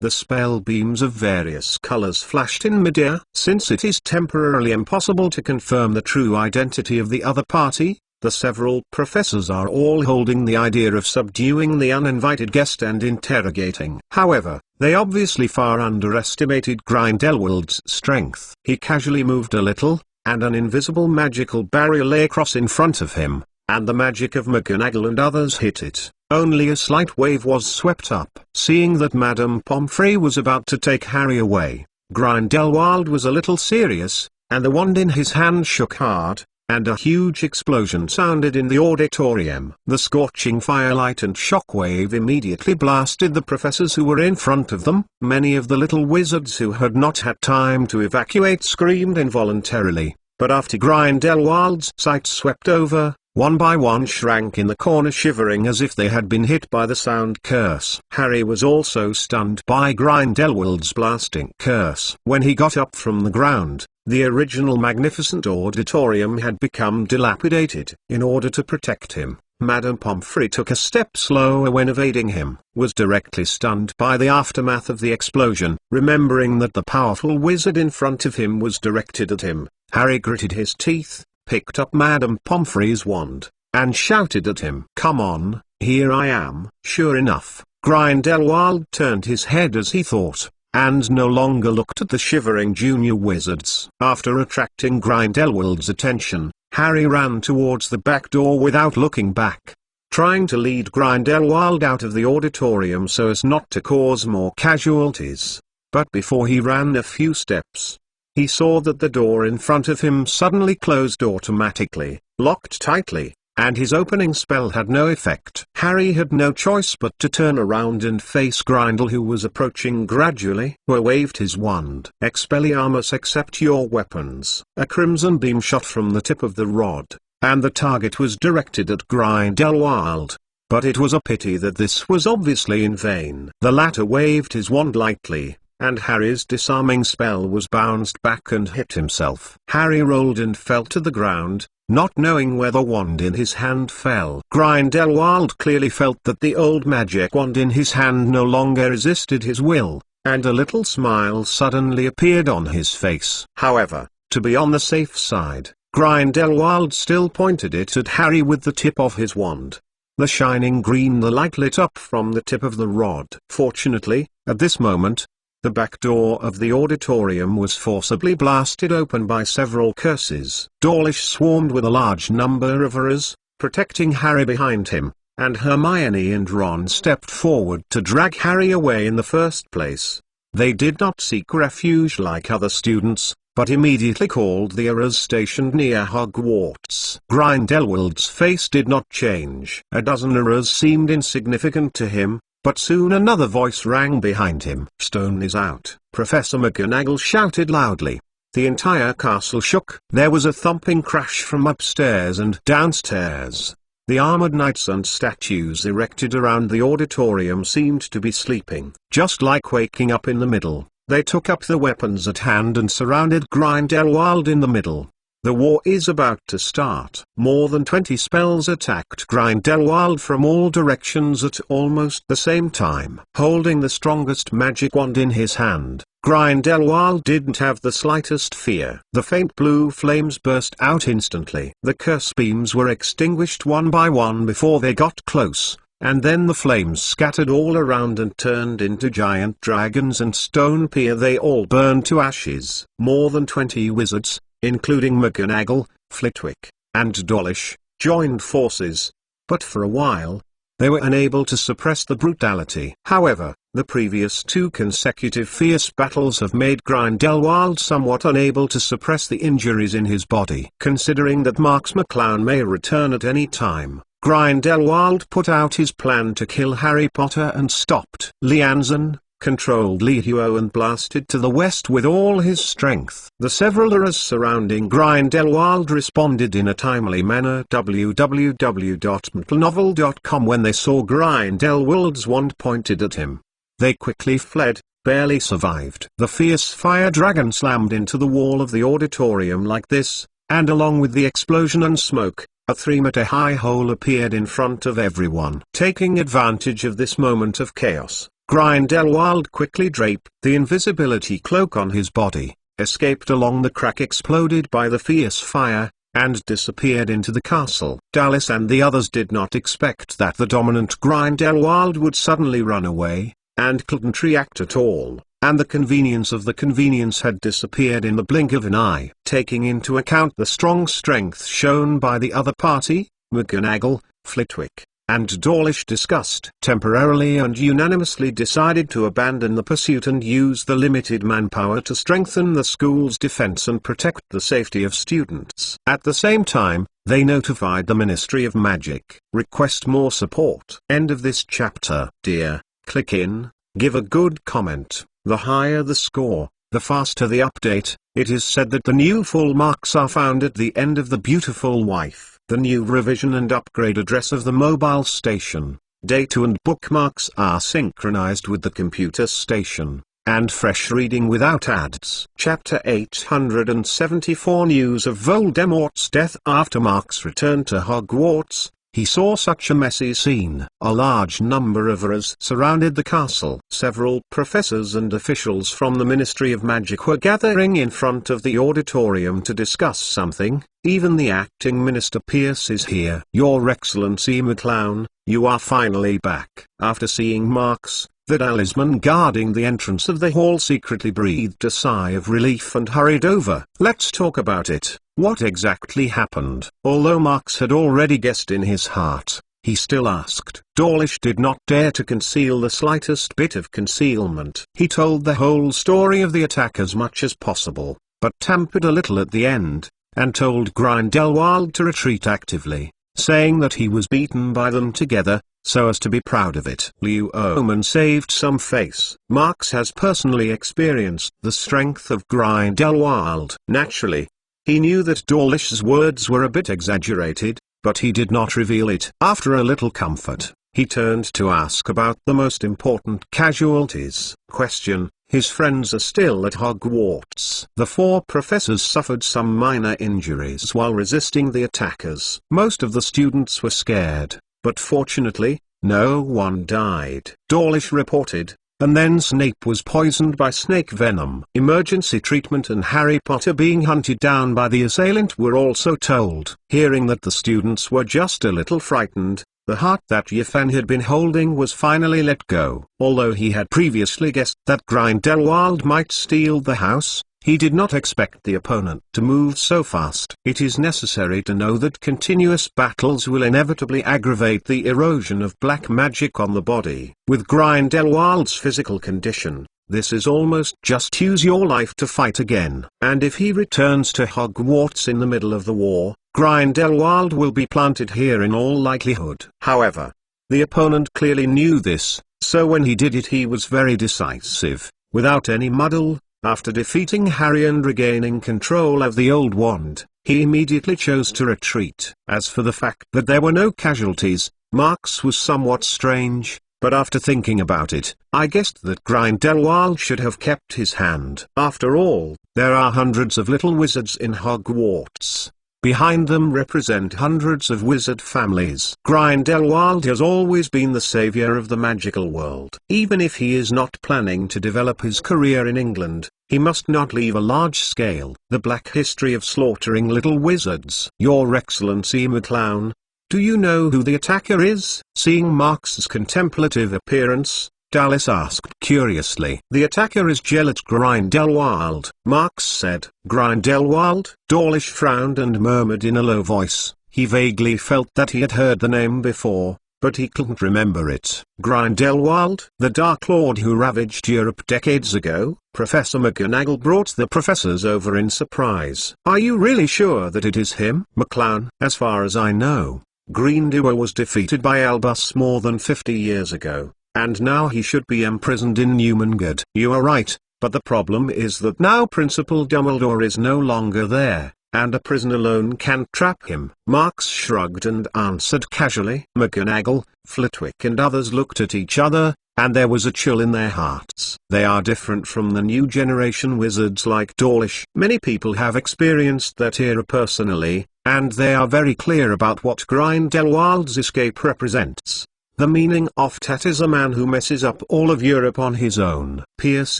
The spell beams of various colors flashed in midair. Since it is temporarily impossible to confirm the true identity of the other party, the several professors are all holding the idea of subduing the uninvited guest and interrogating. However, they obviously far underestimated Grindelwald's strength. He casually moved a little, and an invisible magical barrier lay across in front of him, and the magic of McGonagall and others hit it. Only a slight wave was swept up. Seeing that Madame Pomfrey was about to take Harry away, Grindelwald was a little serious, and the wand in his hand shook hard, and a huge explosion sounded in the auditorium. The scorching firelight and shockwave immediately blasted the professors who were in front of them. Many of the little wizards who had not had time to evacuate screamed involuntarily, But after Grindelwald's sight swept over, one by one shrank in the corner, shivering as if they had been hit by the sound curse. Harry was also stunned by Grindelwald's blasting curse. When he got up from the ground, the original magnificent auditorium had become dilapidated. In order to protect him, Madame Pomfrey took a step slower when evading him, was directly stunned by the aftermath of the explosion. Remembering that the powerful wizard in front of him was directed at him, Harry gritted his teeth, picked up Madame Pomfrey's wand, and shouted at him. "Come on, here I am." Sure enough, Grindelwald turned his head as he thought, and no longer looked at the shivering junior wizards. After attracting Grindelwald's attention, Harry ran towards the back door without looking back, trying to lead Grindelwald out of the auditorium so as not to cause more casualties. But before he ran a few steps, he saw that the door in front of him suddenly closed automatically, locked tightly, and his opening spell had no effect. Harry had no choice but to turn around and face Grindel, who was approaching gradually. He waved his wand. "Expelliarmus, accept your weapons." A crimson beam shot from the tip of the rod, and the target was directed at Grindelwald. But it was a pity that this was obviously in vain. The latter waved his wand lightly, and Harry's disarming spell was bounced back and hit himself. Harry rolled and fell to the ground, not knowing where the wand in his hand fell. Grindelwald clearly felt that the old magic wand in his hand no longer resisted his will, and a little smile suddenly appeared on his face. However, to be on the safe side, Grindelwald still pointed it at Harry with the tip of his wand. The shining green the light lit up from the tip of the rod. Fortunately, at this moment, the back door of the auditorium was forcibly blasted open by several curses. Dawlish swarmed with a large number of horrors, protecting Harry behind him, and Hermione and Ron stepped forward to drag Harry away in the first place. They did not seek refuge like other students, but immediately called the horrors stationed near Hogwarts. Grindelwald's face did not change. A dozen horrors seemed insignificant to him, but soon another voice rang behind him. "Stone is out," Professor McGonagall shouted loudly. The entire castle shook. There was a thumping crash from upstairs and downstairs. The armored knights and statues erected around the auditorium seemed to be sleeping. Just like waking up in the middle, they took up the weapons at hand and surrounded Grindelwald in the middle. The war is about to start. More than 20 spells attacked Grindelwald from all directions at almost the same time. Holding the strongest magic wand in his hand, Grindelwald didn't have the slightest fear. The faint blue flames burst out instantly. The curse beams were extinguished one by one before they got close, and then the flames scattered all around and turned into giant dragons and stone pier. They all burned to ashes. More than 20 wizards, including McGonagall, Flitwick, and Dawlish, joined forces. But for a while, they were unable to suppress the brutality. However, the previous 2 consecutive fierce battles have made Grindelwald somewhat unable to suppress the injuries in his body. Considering that Marks McClown may return at any time, Grindelwald put out his plan to kill Harry Potter and stopped Lianzen, controlled Lihuo and blasted to the west with all his strength. The several horrors surrounding Grindelwald responded in a timely manner. www.mcgonagall.com when they saw Grindelwald's wand pointed at him, they quickly fled, barely survived. The fierce fire dragon slammed into the wall of the auditorium like this, and along with the explosion and smoke, a 3-meter-high hole appeared in front of everyone. Taking advantage of this moment of chaos, Grindelwald quickly draped the invisibility cloak on his body, escaped along the crack exploded by the fierce fire, and disappeared into the castle. Dallas and the others did not expect that the dominant Grindelwald would suddenly run away, and couldn't react at all, and the convenience of the convenience had disappeared in the blink of an eye. Taking into account the strong strength shown by the other party, McGonagall, Flitwick, and Dawlish discussed temporarily and unanimously decided to abandon the pursuit and use the limited manpower to strengthen the school's defense and protect the safety of students. At the same time, they notified the Ministry of Magic. Request more support. End of this chapter. Dear, click in, give a good comment. The higher the score, The faster the update, it is said that the new full marks are found at the end of the beautiful wife. The new revision and upgrade address of the mobile station, date and bookmarks are synchronized with the computer station, and fresh reading without ads. Chapter 874 News of Voldemort's death. After Mark's return to Hogwarts, he saw such a messy scene. A large number of Aurors surrounded the castle. Several professors and officials from the Ministry of Magic were gathering in front of the auditorium to discuss something. Even the acting Minister Pierce is here. Your Excellency McClown, you are finally back. After seeing Marks, the talisman guarding the entrance of the hall secretly breathed a sigh of relief and hurried over. Let's talk about it. What exactly happened? Although Marks had already guessed in his heart, he still asked. Dawlish did not dare to conceal the slightest bit of concealment. He told the whole story of the attack as much as possible, but tampered a little at the end, and told Grindelwald to retreat actively, saying that he was beaten by them together, so as to be proud of it. Liu Omen saved some face. Marks has personally experienced the strength of Grindelwald. Naturally, he knew that Dawlish's words were a bit exaggerated, but he did not reveal it. After a little comfort, he turned to ask about the most important casualties. Question: his friends are still at Hogwarts. The 4 professors suffered some minor injuries while resisting the attackers. Most of the students were scared, but fortunately, no one died. Dawlish reported. And then Snape was poisoned by snake venom. Emergency treatment and Harry Potter being hunted down by the assailant were also told. Hearing that the students were just a little frightened, the heart that Yifan had been holding was finally let go. Although he had previously guessed that Grindelwald might steal the house, he did not expect the opponent to move so fast. It is necessary to know that continuous battles will inevitably aggravate the erosion of black magic on the body. With Grindelwald's physical condition, this is almost just use your life to fight again. And if he returns to Hogwarts in the middle of the war, Grindelwald will be planted here in all likelihood. However, the opponent clearly knew this, so when he did it he was very decisive, without any muddle. After defeating Harry and regaining control of the old wand, he immediately chose to retreat. As for the fact that there were no casualties, Marks was somewhat strange, but after thinking about it, I guessed that Grindelwald should have kept his hand. After all, there are hundreds of little wizards in Hogwarts. Behind them represent hundreds of wizard families. Grindelwald has always been the savior of the magical world. Even if he is not planning to develop his career in England, he must not leave a large scale. The black history of slaughtering little wizards. Your Excellency McClown, do you know who the attacker is? Seeing Marks's contemplative appearance, Dallas asked curiously. The attacker is Gellert Grindelwald, Marks said. Grindelwald? Dawlish frowned and murmured in a low voice. He vaguely felt that he had heard the name before, but he couldn't remember it. Grindelwald? The Dark Lord who ravaged Europe decades ago? Professor Mcgonagall brought the professors over in surprise. Are you really sure that it is him? McClown, as far as I know, Grindelwald was defeated by Albus more than 50 years ago. And now he should be imprisoned in Newmangard. You are right, but the problem is that now Principal Dumbledore is no longer there, and a prison alone can't trap him. Marks shrugged and answered casually. Mcgonagall, Flitwick and others looked at each other, and there was a chill in their hearts. They are different from the new generation wizards like Dawlish. Many people have experienced that era personally, and they are very clear about what Grindelwald's escape represents. The meaning of that is a man who messes up all of Europe on his own. Pierce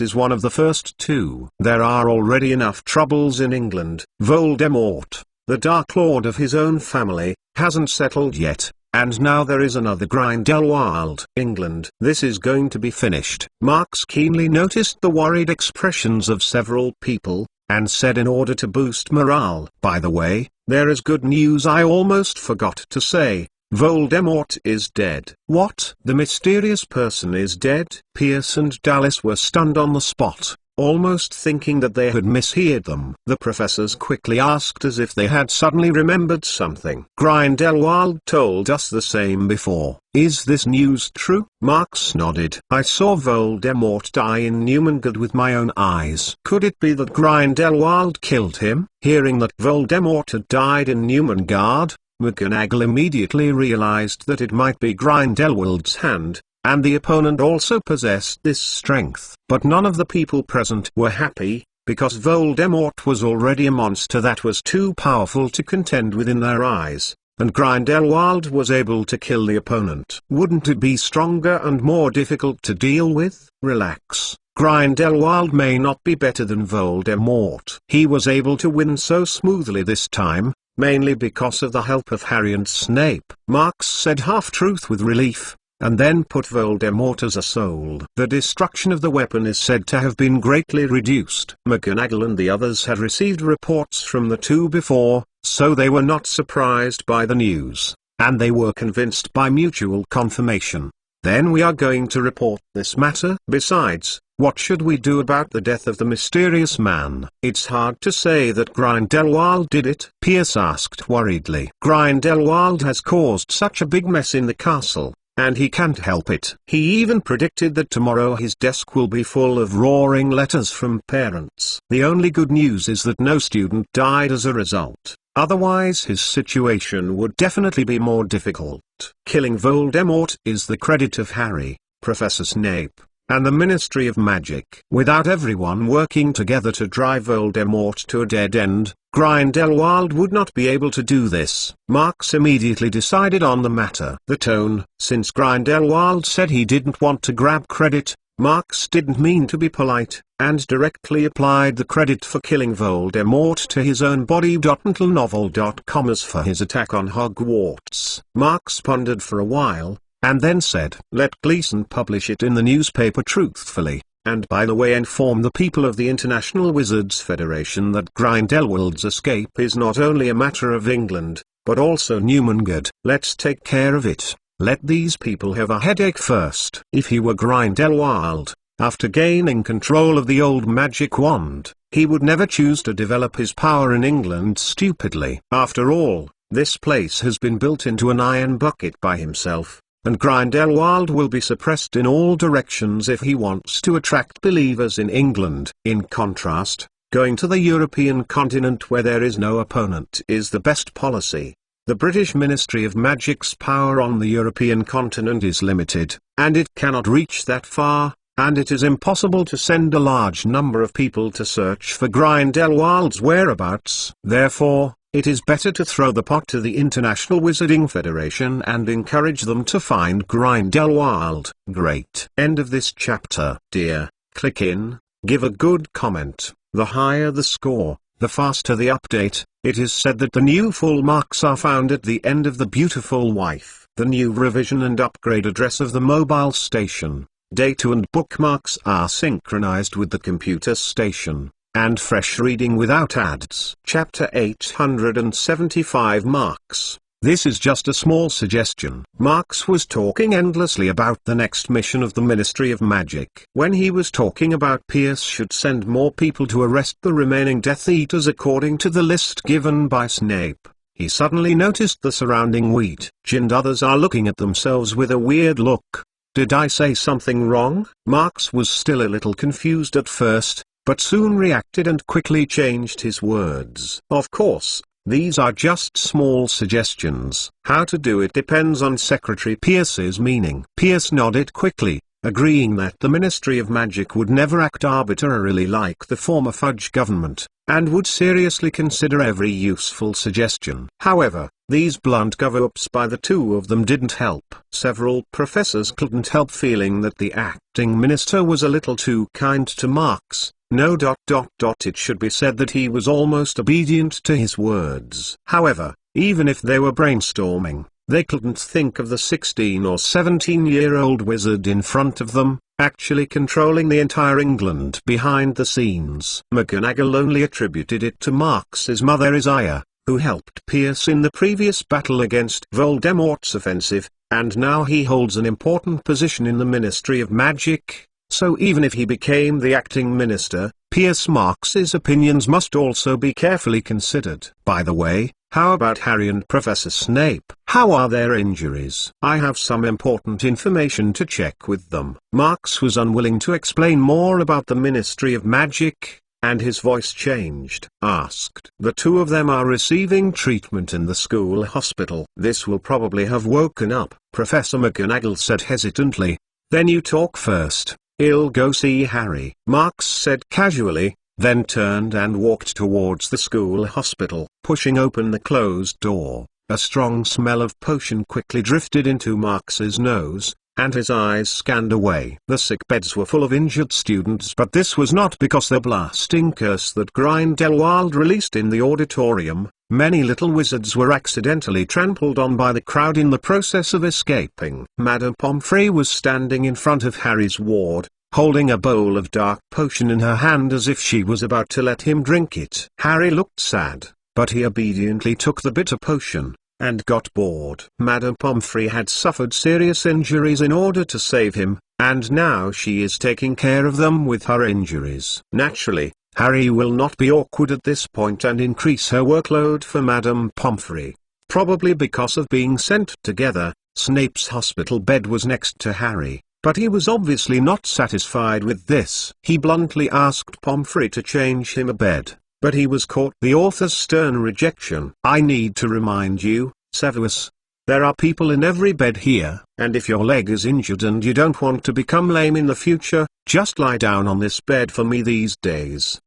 is one of the first 2. There are already enough troubles in England. Voldemort, the Dark Lord of his own family, hasn't settled yet, and now there is another Grindelwald. England. This is going to be finished. Marks keenly noticed the worried expressions of several people, and said in order to boost morale, by the way, there is good news I almost forgot to say. Voldemort is dead. What? The mysterious person is dead? Pierce and Dallas were stunned on the spot. almost thinking that they had misheard them. The professors quickly asked as if they had suddenly remembered something. Grindelwald told us the same before. Is this news true? Marx nodded. I saw Voldemort die in Newmangard with my own eyes. Could it be that Grindelwald killed him? Hearing that Voldemort had died in Newmangard, Mcgonagall immediately realized that it might be Grindelwald's hand, and the opponent also possessed this strength. But none of the people present were happy, because Voldemort was already a monster that was too powerful to contend with in their eyes, and Grindelwald was able to kill the opponent. Wouldn't it be stronger and more difficult to deal with? Relax. Grindelwald may not be better than Voldemort. He was able to win so smoothly this time, mainly because of the help of Harry and Snape. Marx said half-truth with relief, and then put Voldemort as a soul. The destruction of the weapon is said to have been greatly reduced. Mcgonagall and the others had received reports from the two before, so they were not surprised by the news, and they were convinced by mutual confirmation. Then we are going to report this matter. Besides, what should we do about the death of the mysterious man? It's hard to say that Grindelwald did it, Pierce asked worriedly. Grindelwald has caused such a big mess in the castle, and he can't help it. He even predicted that tomorrow his desk will be full of roaring letters from parents. The only good news is that no student died as a result. Otherwise his situation would definitely be more difficult. Killing Voldemort is the credit of Harry, Professor Snape, and the Ministry of Magic. Without everyone working together to drive Voldemort to a dead end, Grindelwald would not be able to do this. Marx immediately decided on the matter. The tone, since Grindelwald said he didn't want to grab credit, Marx didn't mean to be polite, and directly applied the credit for killing Voldemort to his own body. Untitled.novel.com as for his attack on Hogwarts. Marx pondered for a while, and then said, let Gleason publish it in the newspaper truthfully, and by the way inform the people of the International Wizards Federation that Grindelwald's escape is not only a matter of England, but also Newmangard. Let's take care of it. Let these people have a headache first. If he were Grindelwald, after gaining control of the old magic wand, he would never choose to develop his power in England stupidly. After all, this place has been built into an iron bucket by himself, and Grindelwald will be suppressed in all directions if he wants to attract believers in England. In contrast, going to the European continent where there is no opponent is the best policy. The British Ministry of Magic's power on the European continent is limited, and it cannot reach that far, and it is impossible to send a large number of people to search for Grindelwald's whereabouts. Therefore, it is better to throw the pot to the International Wizarding Federation and encourage them to find Grindelwald. Great. End of this chapter. Dear, click in, give a good comment. The higher the score, the faster the update. It is said that the new full marks are found at the end of The Beautiful Wife. The new revision and upgrade address of the mobile station, data and bookmarks are synchronized with the computer station, and fresh reading without ads. Chapter 875 Marx. This is just a small suggestion. Marx was talking endlessly about the next mission of the Ministry of Magic. When he was talking about Pierce should send more people to arrest the remaining Death Eaters according to the list given by Snape, he suddenly noticed the surrounding wheat and others are looking at themselves with a weird look. Did I say something wrong? Marx was still a little confused at first, but soon reacted and quickly changed his words. Of course, these are just small suggestions. How to do it depends on Secretary Pierce's meaning. Pierce nodded quickly, agreeing that the Ministry of Magic would never act arbitrarily like the former Fudge government, and would seriously consider every useful suggestion. However, these blunt cover-ups by the two of them didn't help. Several professors couldn't help feeling that the acting minister was a little too kind to Marx. It should be said that he was almost obedient to his words. However, even if they were brainstorming, they couldn't think of the 16 or 17-year-old wizard in front of them, actually controlling the entire England behind the scenes. Mcgonagall only attributed it to Marx's mother Isaiah, who helped Pierce in the previous battle against Voldemort's offensive, and now he holds an important position in the Ministry of Magic. So even if he became the acting minister, Pierce Marks's opinions must also be carefully considered. By the way, how about Harry and Professor Snape? How are their injuries? I have some important information to check with them. Marks was unwilling to explain more about the Ministry of Magic, and his voice changed. Asked. The two of them are receiving treatment in the school hospital. This will probably have woken up, Professor McGonagall said hesitantly. Then you talk first. I'll go see Harry, Marks said casually, then turned and walked towards the school hospital. Pushing open the closed door, a strong smell of potion quickly drifted into Marks's nose, and his eyes scanned away. The sick beds were full of injured students, but this was not because the blasting curse that Grindelwald released in the auditorium. Many little wizards were accidentally trampled on by the crowd in the process of escaping. Madame Pomfrey was standing in front of Harry's ward, holding a bowl of dark potion in her hand as if she was about to let him drink it. Harry looked sad, but he obediently took the bitter potion, and got bored. Madame Pomfrey had suffered serious injuries in order to save him, and now she is taking care of them with her injuries. Naturally, Harry will not be awkward at this point and increase her workload for Madame Pomfrey. Probably because of being sent together, Snape's hospital bed was next to Harry, but he was obviously not satisfied with this. He bluntly asked Pomfrey to change him a bed, but he was caught the author's stern rejection. I need to remind you, Severus, there are people in every bed here, and if your leg is injured and you don't want to become lame in the future, just lie down on this bed for me these days.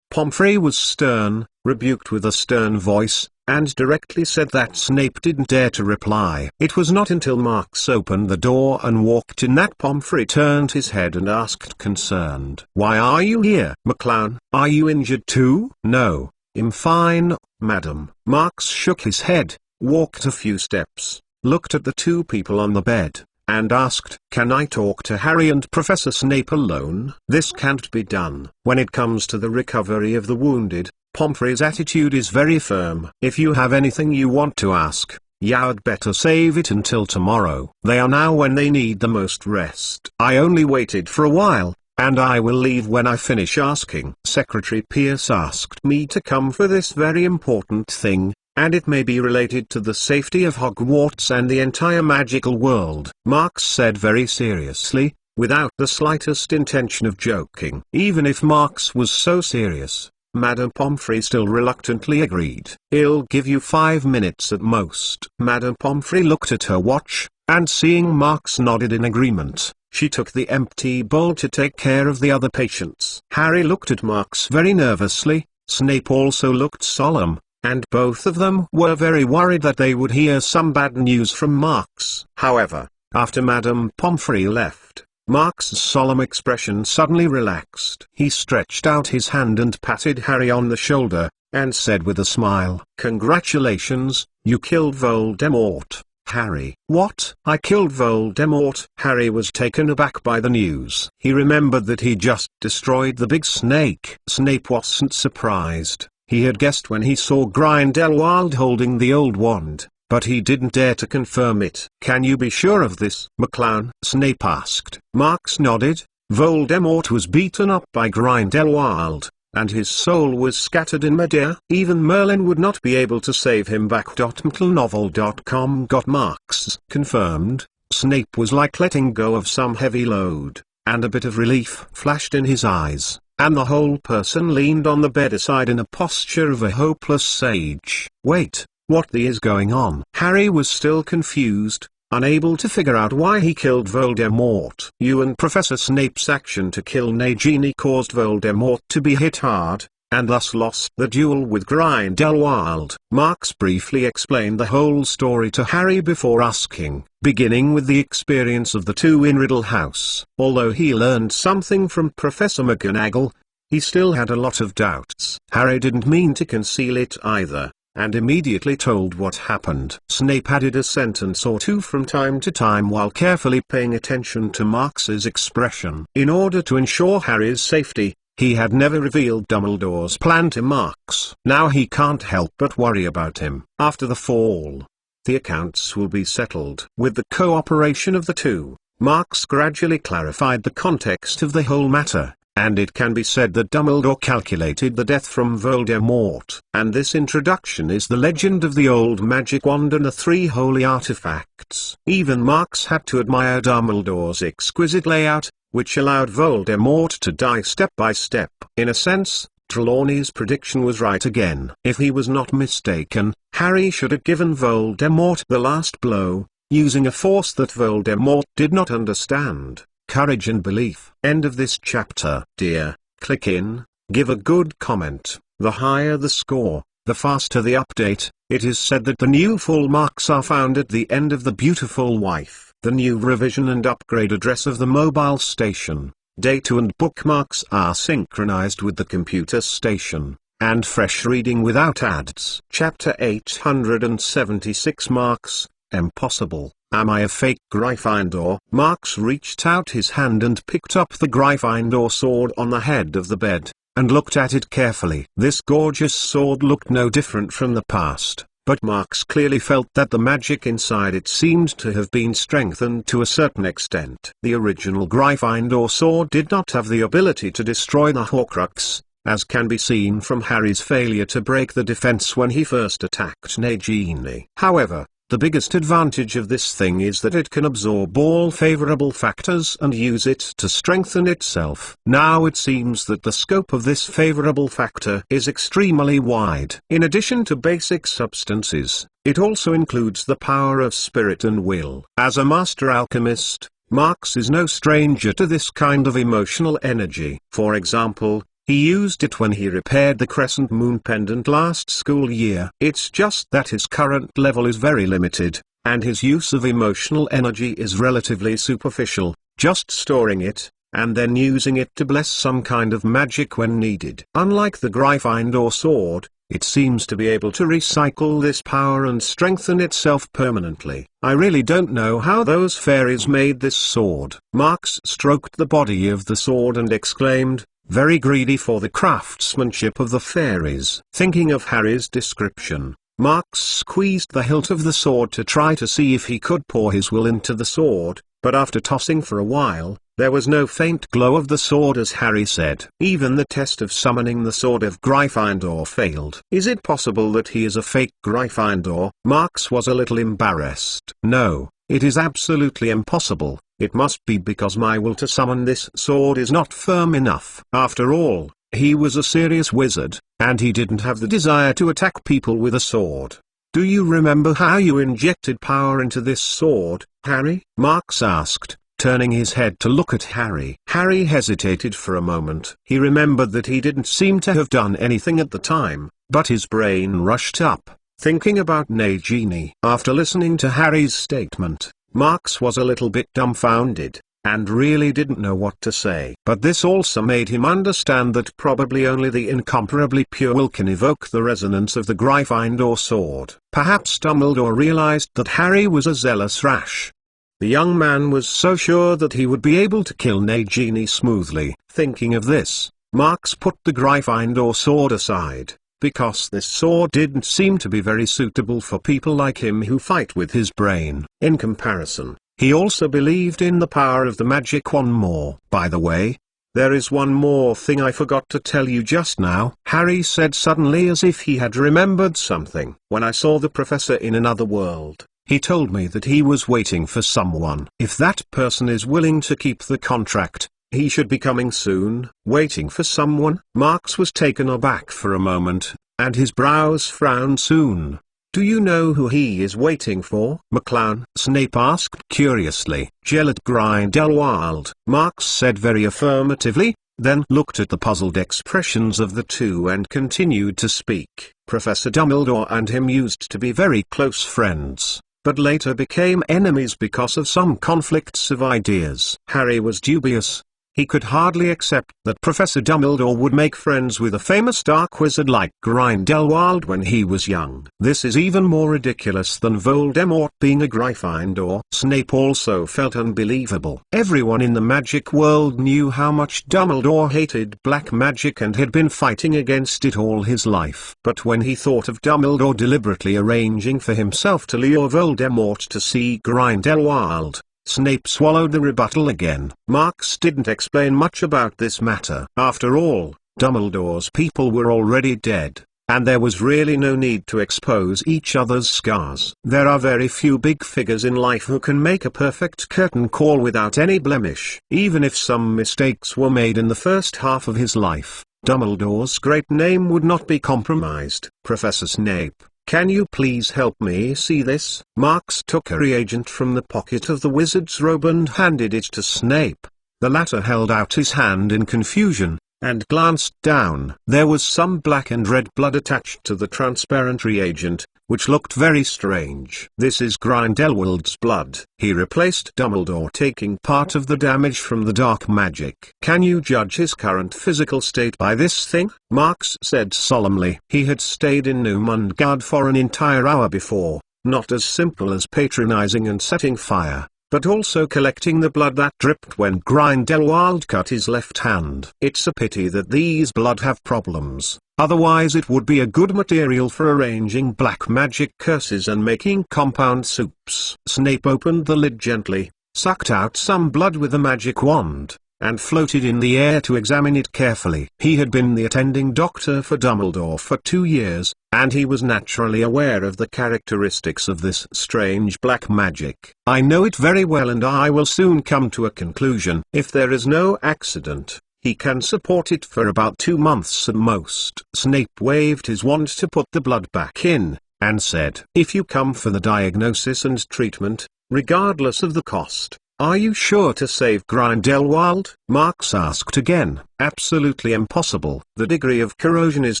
Pomfrey was stern, rebuked with a stern voice, and directly said that Snape didn't dare to reply. It was not until Marks opened the door and walked in that Pomfrey turned his head and asked concerned, "Why are you here, McClown? Are you injured too?" "No, I'm fine, madam." Marks shook his head, walked a few steps, looked at the two people on the bed, and asked, "Can I talk to Harry and Professor Snape alone?" This can't be done. When it comes to the recovery of the wounded, Pomfrey's attitude is very firm. If you have anything you want to ask, you'd better save it until tomorrow. They are now when they need the most rest. I only waited for a while, and I will leave when I finish asking. Secretary Pierce asked me to come for this very important thing, and it may be related to the safety of Hogwarts and the entire magical world, Marks said very seriously, without the slightest intention of joking. Even if Marks was so serious, Madame Pomfrey still reluctantly agreed. "I'll give you 5 minutes at most." Madame Pomfrey looked at her watch, and seeing Marks nodded in agreement, she took the empty bowl to take care of the other patients. Harry looked at Marks very nervously, Snape also looked solemn, and both of them were very worried that they would hear some bad news from Marks. However, after Madame Pomfrey left, Marks's solemn expression suddenly relaxed. He stretched out his hand and patted Harry on the shoulder, and said with a smile, "Congratulations, you killed Voldemort, Harry." "What? I killed Voldemort?" Harry was taken aback by the news. He remembered that he just destroyed the big snake. Snape wasn't surprised. He had guessed when he saw Grindelwald holding the old wand, but he didn't dare to confirm it. "Can you be sure of this, McClown?" Snape asked. Marks nodded. Voldemort was beaten up by Grindelwald, and his soul was scattered in midair. Even Merlin would not be able to save him back. McClonovel.com got Marks confirmed. Snape was like letting go of some heavy load, and a bit of relief flashed in his eyes, and the whole person leaned on the bed aside in a posture of a hopeless sage. "Wait. What the is going on?" Harry was still confused, unable to figure out why he killed Voldemort. You and Professor Snape's action to kill Nagini caused Voldemort to be hit hard, and thus lost the duel with Grindelwald. Marks briefly explained the whole story to Harry before asking, beginning with the experience of the two in Riddle House. Although he learned something from Professor McGonagall, he still had a lot of doubts. Harry didn't mean to conceal it either, and immediately told what happened. Snape added a sentence or two from time to time while carefully paying attention to Marks's expression. In order to ensure Harry's safety, he had never revealed Dumbledore's plan to Marks. Now he can't help but worry about him. After the fall, the accounts will be settled. With the cooperation of the two, Marx gradually clarified the context of the whole matter, and it can be said that Dumbledore calculated the death from Voldemort. And this introduction is the legend of the old magic wand and the three holy artifacts. Even Marx had to admire Dumbledore's exquisite layout, which allowed Voldemort to die step by step. In a sense, Trelawney's prediction was right again. If he was not mistaken, Harry should have given Voldemort the last blow, using a force that Voldemort did not understand. Courage and belief. End of this chapter. Dear, click in, give a good comment. The higher the score, the faster the update. It is said that the new full marks are found at the end of The Beautiful Wife. The new revision and upgrade address of the mobile station, data and bookmarks are synchronized with the computer station, and fresh reading without ads. Chapter 876 Marks, Impossible. Am I a fake Gryffindor? Marx reached out his hand and picked up the Gryffindor sword on the head of the bed, and looked at it carefully. This gorgeous sword looked no different from the past, but Marx clearly felt that the magic inside it seemed to have been strengthened to a certain extent. The original Gryffindor sword did not have the ability to destroy the Horcrux, as can be seen from Harry's failure to break the defense when he first attacked Nagini. However, the biggest advantage of this thing is that it can absorb all favorable factors and use it to strengthen itself. Now it seems that the scope of this favorable factor is extremely wide. In addition to basic substances, it also includes the power of spirit and will. As a master alchemist, Marx is no stranger to this kind of emotional energy. For example, he used it when he repaired the Crescent Moon pendant last school year. It's just that his current level is very limited, and his use of emotional energy is relatively superficial, just storing it, and then using it to bless some kind of magic when needed. Unlike the Gryffindor sword, it seems to be able to recycle this power and strengthen itself permanently. I really don't know how those fairies made this sword. Marx stroked the body of the sword and exclaimed, very greedy for the craftsmanship of the fairies. Thinking of Harry's description, Marx squeezed the hilt of the sword to try to see if he could pour his will into the sword, but after tossing for a while, there was no faint glow of the sword as Harry said. Even the test of summoning the sword of Gryffindor failed. Is it possible that he is a fake Gryffindor? Marx was a little embarrassed. No, it is absolutely impossible. It must be because my will to summon this sword is not firm enough. After all, he was a serious wizard, and he didn't have the desire to attack people with a sword. Do you remember how you injected power into this sword, Harry? Marx asked, turning his head to look at Harry. Harry hesitated for a moment. He remembered that he didn't seem to have done anything at the time, but his brain rushed up, thinking about Nagini. After listening to Harry's statement, Marx was a little bit dumbfounded, and really didn't know what to say. But this also made him understand that probably only the incomparably pure will can evoke the resonance of the Gryffindor sword. Perhaps Dumbledore realized that Harry was a zealous rash. The young man was so sure that he would be able to kill Nagini smoothly. Thinking of this, Marx put the Gryffindor sword aside, because this sword didn't seem to be very suitable for people like him who fight with his brain. In comparison, he also believed in the power of the magic wand more. By the way, there is one more thing I forgot to tell you just now, Harry said suddenly as if he had remembered something. When I saw the professor in another world, he told me that he was waiting for someone. If that person is willing to keep the contract, he should be coming soon. Waiting for someone? Marx was taken aback for a moment, and his brows frowned soon. Do you know who he is waiting for? McClown? Snape asked curiously. Gellert Grindelwald. Marx said very affirmatively, then looked at the puzzled expressions of the two and continued to speak. Professor Dumbledore and him used to be very close friends, but later became enemies because of some conflicts of ideas. Harry was dubious. He could hardly accept that Professor Dumbledore would make friends with a famous dark wizard like Grindelwald when he was young. This is even more ridiculous than Voldemort being a Gryffindor. Snape also felt unbelievable. Everyone in the magic world knew how much Dumbledore hated black magic and had been fighting against it all his life. But when he thought of Dumbledore deliberately arranging for himself to lure Voldemort to see Grindelwald, Snape swallowed the rebuttal again. Marks didn't explain much about this matter. After all, Dumbledore's people were already dead, and there was really no need to expose each other's scars. There are very few big figures in life who can make a perfect curtain call without any blemish. Even if some mistakes were made in the first half of his life, Dumbledore's great name would not be compromised. Professor Snape, can you please help me see this? Marks took a reagent from the pocket of the wizard's robe and handed it to Snape. The latter held out his hand in confusion, and glanced down. There was some black and red blood attached to the transparent reagent, which looked very strange. This is Grindelwald's blood. He replaced Dumbledore, taking part of the damage from the dark magic. Can you judge his current physical state by this thing? Marks said solemnly. He had stayed in Mcgonagall for an entire hour before, not as simple as patronizing and setting fire, but also collecting the blood that dripped when Grindelwald cut his left hand. It's a pity that these blood have problems, otherwise it would be a good material for arranging black magic curses and making compound soups. Snape opened the lid gently, sucked out some blood with a magic wand, and floated in the air to examine it carefully. He had been the attending doctor for Dumbledore for 2 years, and he was naturally aware of the characteristics of this strange black magic. I know it very well, and I will soon come to a conclusion. If there is no accident, he can support it for about 2 months at most. Snape waved his wand to put the blood back in, and said, if you come for the diagnosis and treatment, regardless of the cost, are you sure to save Grindelwald? Marks asked again. Absolutely impossible. The degree of corrosion is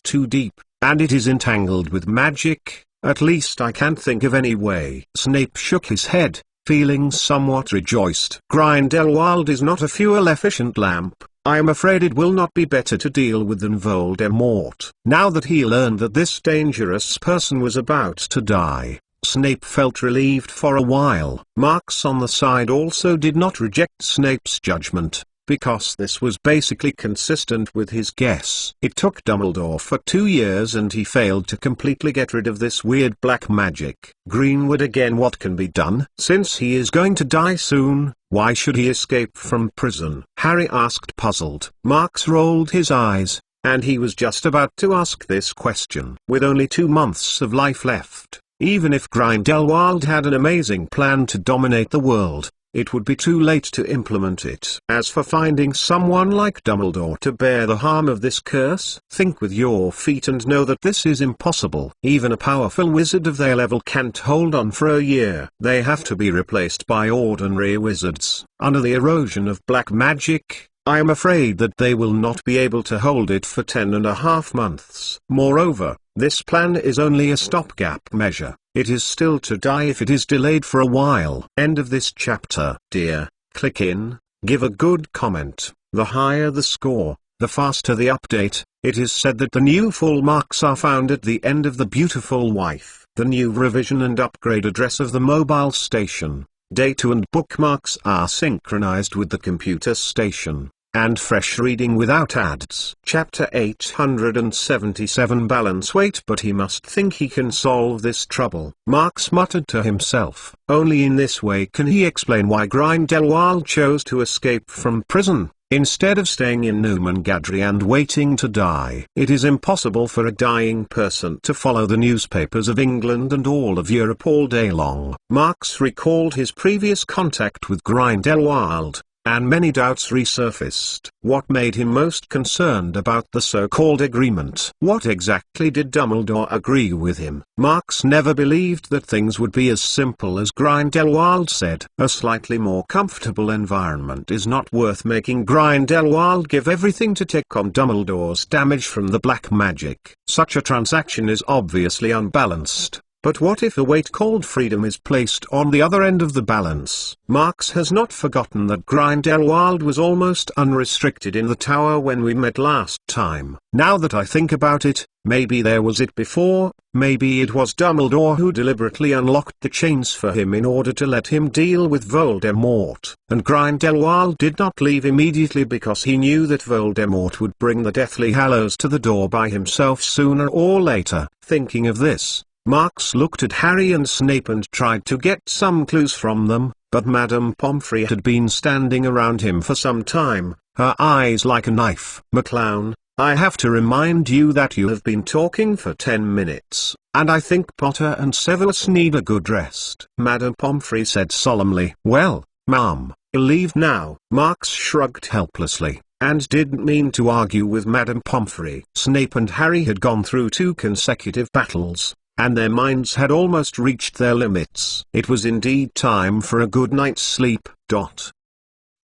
too deep, and it is entangled with magic. At least I can't think of any way. Snape shook his head, feeling somewhat rejoiced. Grindelwald is not a fuel-efficient lamp. I am afraid it will not be better to deal with than Voldemort. Now that he learned that this dangerous person was about to die, Snape felt relieved for a while. Marks on the side also did not reject Snape's judgment, because this was basically consistent with his guess. It took Dumbledore for 2 years and he failed to completely get rid of this weird black magic. Greenwood again, what can be done? Since he is going to die soon, why should he escape from prison? Harry asked, puzzled. Marks rolled his eyes, and he was just about to ask this question. With only 2 months of life left, even if Grindelwald had an amazing plan to dominate the world, it would be too late to implement it. As for finding someone like Dumbledore to bear the harm of this curse, think with your feet and know that this is impossible. Even a powerful wizard of their level can't hold on for a year. They have to be replaced by ordinary wizards. Under the erosion of black magic, I am afraid that they will not be able to hold it for 10.5 months. Moreover, this plan is only a stopgap measure. It is still to die if it is delayed for a while. End of this chapter. Dear, click in, give a good comment. The higher the score, the faster the update. It is said that the new full marks are found at the end of The Beautiful Wife. The new revision and upgrade address of the mobile station, data and bookmarks are synchronized with the computer station, and fresh reading without ads. Chapter 877 Balance weight. But he must think he can solve this trouble. Marks muttered to himself. Only in this way can he explain why Grindelwald chose to escape from prison, instead of staying in Mcgonagall and waiting to die. It is impossible for a dying person to follow the newspapers of England and all of Europe all day long. Marks recalled his previous contact with Grindelwald, and many doubts resurfaced. What made him most concerned about the so-called agreement? What exactly did Dumbledore agree with him? Marks never believed that things would be as simple as Grindelwald said. A slightly more comfortable environment is not worth making Grindelwald give everything to take on Dumbledore's damage from the black magic. Such a transaction is obviously unbalanced. But what if a weight called freedom is placed on the other end of the balance? Marks has not forgotten that Grindelwald was almost unrestricted in the tower when we met last time. Now that I think about it, maybe there was it before, maybe it was Dumbledore who deliberately unlocked the chains for him in order to let him deal with Voldemort. And Grindelwald did not leave immediately because he knew that Voldemort would bring the Deathly Hallows to the door by himself sooner or later. Thinking of this, Marks looked at Harry and Snape and tried to get some clues from them. but Madame Pomfrey had been standing around him for some time, her eyes like a knife. "McClown, I have to remind you that you have been talking for 10 minutes, and I think Potter and Severus need a good rest," Madame Pomfrey said solemnly. "Well, ma'am, leave now." Marks shrugged helplessly, and didn't mean to argue with Madame Pomfrey. Snape and Harry had gone through 2 consecutive battles, and their minds had almost reached their limits. It was indeed time for a good night's sleep.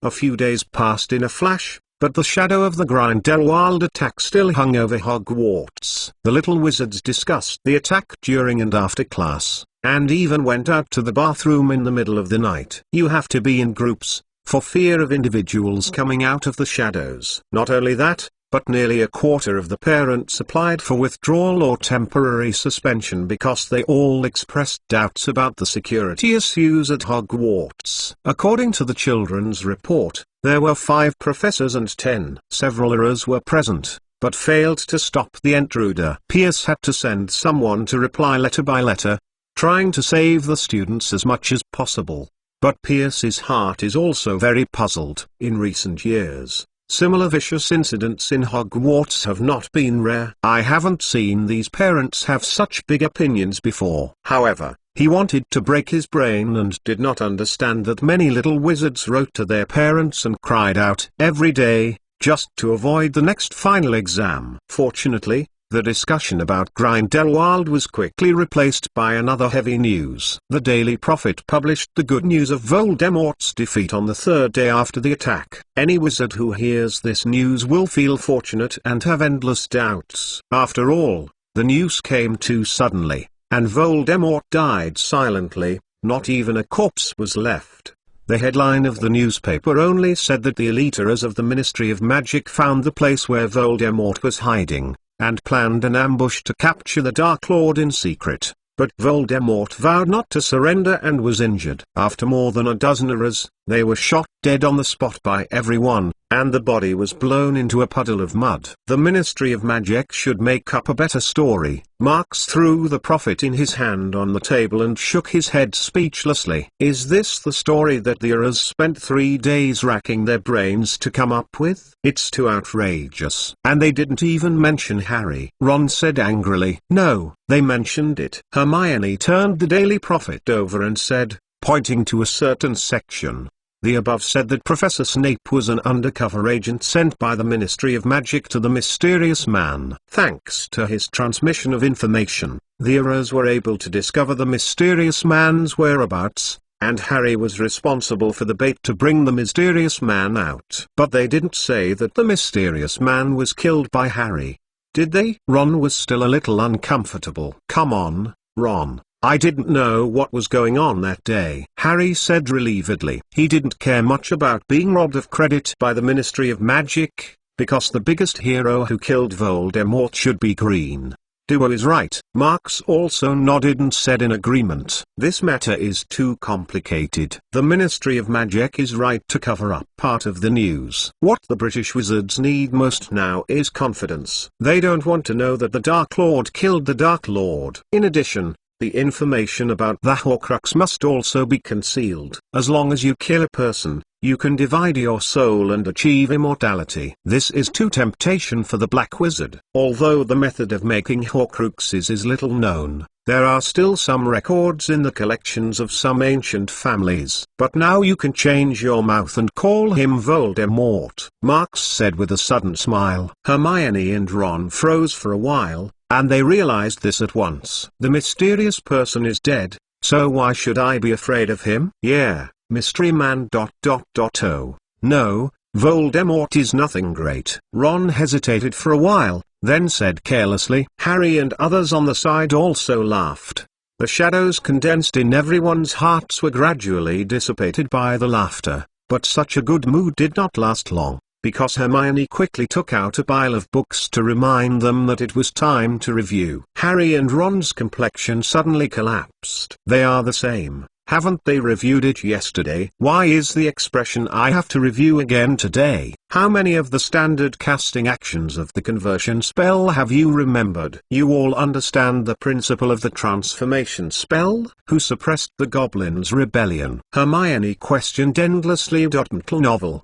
A few days passed in a flash, but the shadow of the Grindelwald attack still hung over Hogwarts. The little wizards discussed the attack during and after class, and even went out to the bathroom in the middle of the night. You have to be in groups, for fear of individuals coming out of the shadows. Not only that, but nearly a quarter of the parents applied for withdrawal or temporary suspension because they all expressed doubts about the security issues at Hogwarts. According to the children's report, there were 5 professors and 10. Several errors were present, but failed to stop the intruder. Pierce had to send someone to reply letter by letter, trying to save the students as much as possible. But Pierce's heart is also very puzzled. In recent years, similar vicious incidents in Hogwarts have not been rare. I haven't seen these parents have such big opinions before. However, he wanted to break his brain and did not understand that many little wizards wrote to their parents and cried out every day, just to avoid the next final exam. Fortunately, the discussion about Grindelwald was quickly replaced by another heavy news. The Daily Prophet published the good news of Voldemort's defeat on the 3rd day after the attack. Any wizard who hears this news will feel fortunate and have endless doubts. After all, the news came too suddenly, and Voldemort died silently. Not even a corpse was left. The headline of the newspaper only said that the eliters of the Ministry of Magic found the place where Voldemort was hiding, and planned an ambush to capture the Dark Lord in secret. But Voldemort vowed not to surrender and was injured. After more than a dozen errors, they were shot dead on the spot by everyone, and the body was blown into a puddle of mud. The Ministry of Magic should make up a better story. Marks threw the Prophet in his hand on the table and shook his head speechlessly. Is this the story that the errors spent 3 days racking their brains to come up with? It's too outrageous. And they didn't even mention Harry. Ron said angrily. No, they mentioned it. Hermione turned the Daily Prophet over and said, pointing to a certain section, the above said that Professor Snape was an undercover agent sent by the Ministry of Magic to the mysterious man. Thanks to his transmission of information, the errors were able to discover the mysterious man's whereabouts, and Harry was responsible for the bait to bring the mysterious man out. But they didn't say that the mysterious man was killed by Harry, did they? Ron was still a little uncomfortable. Come on, Ron. I didn't know what was going on that day, Harry said relievedly. He didn't care much about being robbed of credit by the Ministry of Magic, because the biggest hero who killed Voldemort should be green. Duo is right. Marks also nodded and said in agreement. This matter is too complicated. The Ministry of Magic is right to cover up part of the news. What the British wizards need most now is confidence. They don't want to know that the Dark Lord killed the Dark Lord. In addition, the information about the Horcrux must also be concealed. As long as you kill a person, you can divide your soul and achieve immortality. This is too temptation for the Black Wizard. Although the method of making Horcruxes is little known, there are still some records in the collections of some ancient families. But now you can change your mouth and call him Voldemort, Marks said with a sudden smile. Hermione and Ron froze for a while, and they realized this at once. The mysterious person is dead, so why should I be afraid of him? Yeah, mystery man ... Oh, no, Voldemort is nothing great. Ron hesitated for a while, then said carelessly. Harry and others on the side also laughed. The shadows condensed in everyone's hearts were gradually dissipated by the laughter, but such a good mood did not last long, because Hermione quickly took out a pile of books to remind them that it was time to review. Harry and Ron's complexion suddenly collapsed. They are the same, Haven't they reviewed it yesterday? Why is the expression I have to review again today? How many of the standard casting actions of the conversion spell have you remembered? You all understand the principle of the transformation spell? Who suppressed the goblins' rebellion? Hermione questioned endlessly. Novel.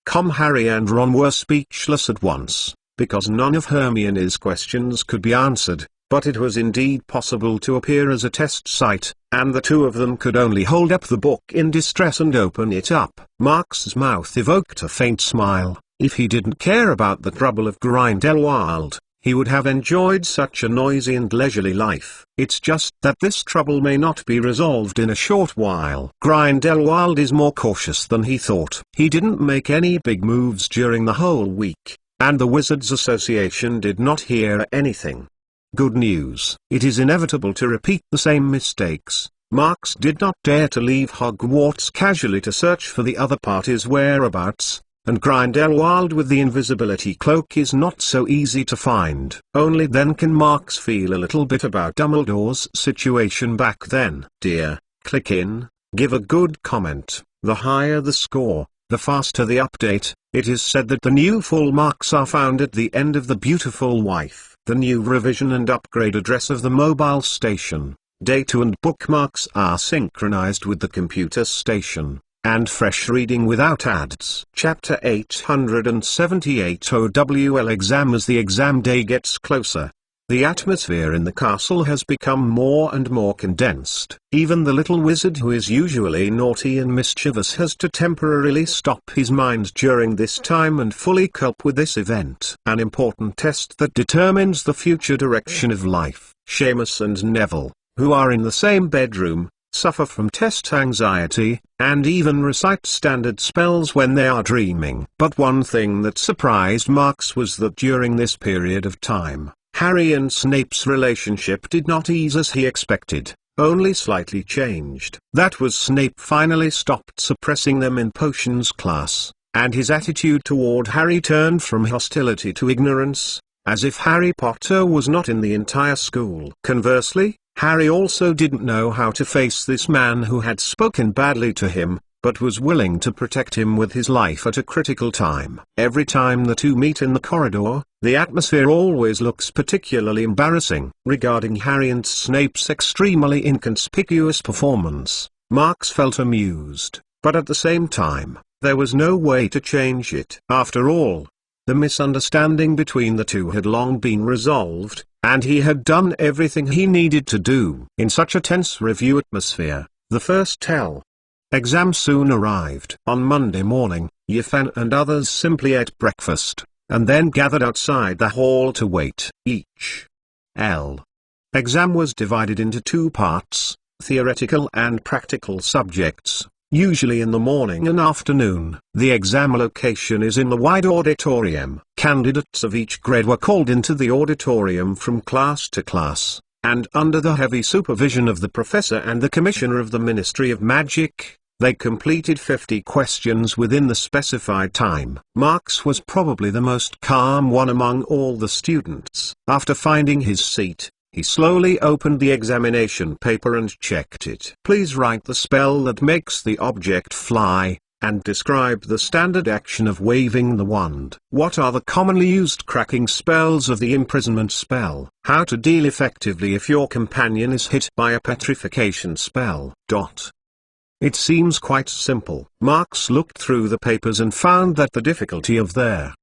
Harry and Ron were speechless at once, because none of Hermione's questions could be answered, but it was indeed possible to appear as a test site, and the two of them could only hold up the book in distress and open it up. Mark's mouth evoked a faint smile. If he didn't care about the trouble of Grindelwald, he would have enjoyed such a noisy and leisurely life. It's just that this trouble may not be resolved in a short while. Grindelwald is more cautious than he thought. He didn't make any big moves during the whole week, and the Wizards Association did not hear anything. Good news. It is inevitable to repeat the same mistakes. Marks did not dare to leave Hogwarts casually to search for the other party's whereabouts, and Grindelwald with the invisibility cloak is not so easy to find. Only then can Marks feel a little bit about Dumbledore's situation back then. Dear, click in, give a good comment. The higher the score, the faster the update. It is said that the new full marks are found at the end of The Beautiful Wife. The new revision and upgrade address of the mobile station, data and bookmarks are synchronized with the computer station, and fresh reading without ads. Chapter 878 OWL Exam. As the exam day gets closer, the atmosphere in the castle has become more and more condensed. Even the little wizard who is usually naughty and mischievous has to temporarily stop his mind during this time and fully cope with this event. An important test that determines the future direction of life. Seamus and Neville, who are in the same bedroom, suffer from test anxiety, and even recite standard spells when they are dreaming. But one thing that surprised Marks was that during this period of time, Harry and Snape's relationship did not ease as he expected, only slightly changed. That was Snape finally stopped suppressing them in potions class, and his attitude toward Harry turned from hostility to ignorance, as if Harry Potter was not in the entire school. Conversely, Harry also didn't know how to face this man who had spoken badly to him, but was willing to protect him with his life at a critical time. Every time the two meet in the corridor, the atmosphere always looks particularly embarrassing. Regarding Harry and Snape's extremely inconspicuous performance, Marks felt amused, but at the same time, there was no way to change it. After all, the misunderstanding between the two had long been resolved, and he had done everything he needed to do. In such a tense review atmosphere, the first exam soon arrived. On Monday morning, Yifan and others simply ate breakfast, and then gathered outside the hall to wait. Each exam was divided into two parts, theoretical and practical subjects, usually in the morning and afternoon. The exam location is in the wide auditorium. Candidates of each grade were called into the auditorium from class to class, and under the heavy supervision of the professor and the commissioner of the Ministry of Magic, they completed 50 questions within the specified time. Marks was probably the most calm one among all the students. After finding his seat, he slowly opened the examination paper and checked it. Please write the spell that makes the object fly, and describe the standard action of waving the wand. What are the commonly used cracking spells of the imprisonment spell? How to deal effectively if your companion is hit by a petrification spell. It seems quite simple. Marks looked through the papers and found that the difficulty of their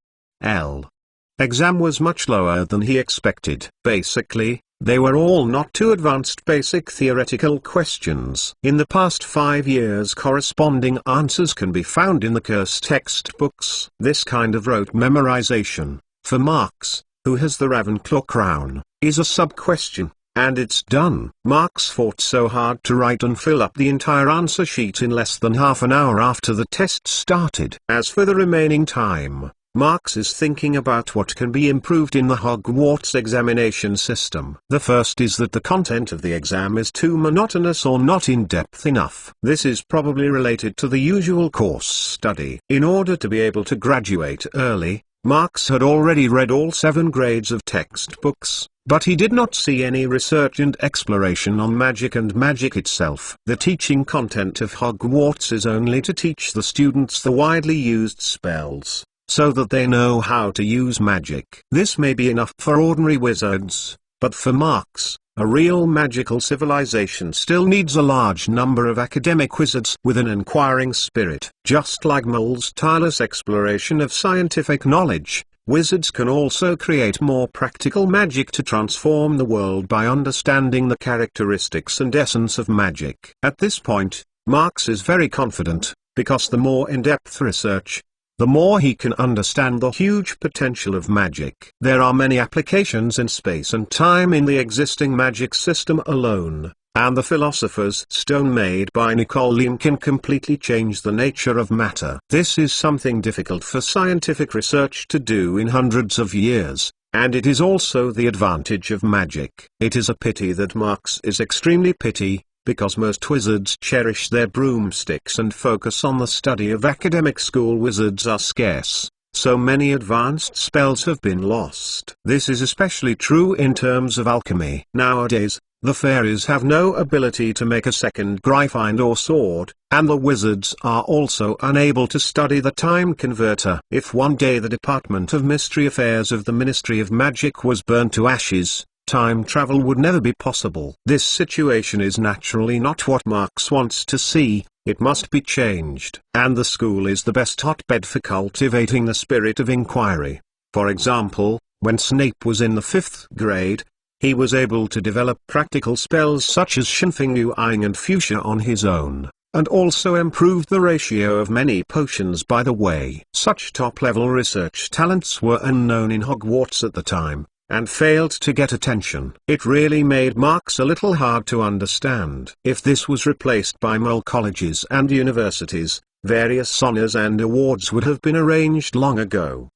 exam was much lower than he expected. Basically, they were all not too advanced basic theoretical questions. In the past 5 years, corresponding answers can be found in the course textbooks. This kind of rote memorization, for Marks, who has the Ravenclaw crown, is a sub-question, and it's done. Marks fought so hard to write and fill up the entire answer sheet in less than half an hour after the test started. As for the remaining time, Marks is thinking about what can be improved in the Hogwarts examination system. The first is that the content of the exam is too monotonous or not in-depth enough. This is probably related to the usual course study. In order to be able to graduate early, Marx had already read all 7 grades of textbooks, but he did not see any research and exploration on magic and magic itself. The teaching content of Hogwarts is only to teach the students the widely used spells, so that they know how to use magic. This may be enough for ordinary wizards, but for Marx, a real magical civilization still needs a large number of academic wizards with an inquiring spirit. Just like Mole's tireless exploration of scientific knowledge, wizards can also create more practical magic to transform the world by understanding the characteristics and essence of magic. At this point, Marx is very confident, because the more in-depth research, the more he can understand the huge potential of magic. There are many applications in space and time in the existing magic system alone, and the philosopher's stone made by Nicole can completely change the nature of matter. This is something difficult for scientific research to do in hundreds of years, and it is also the advantage of magic. It is a pity that Marx is extremely petty, because most wizards cherish their broomsticks and focus on the study of academic school. Wizards are scarce, so many advanced spells have been lost. This is especially true in terms of alchemy. Nowadays, the fairies have no ability to make a second Gryphindor or sword, and the wizards are also unable to study the time converter. If one day the Department of Mystery Affairs of the Ministry of Magic was burned to ashes, time travel would never be possible. This situation is naturally not what Marx wants to see. It must be changed. And the school is the best hotbed for cultivating the spirit of inquiry. For example, when Snape was in the 5th grade, he was able to develop practical spells such as Shinfeng and Fuchsia on his own, and also improved the ratio of many potions by the way. Such top-level research talents were unknown in Hogwarts at the time, and failed to get attention. It really made Marx a little hard to understand. If this was replaced by mole colleges and universities, various honors and awards would have been arranged long ago.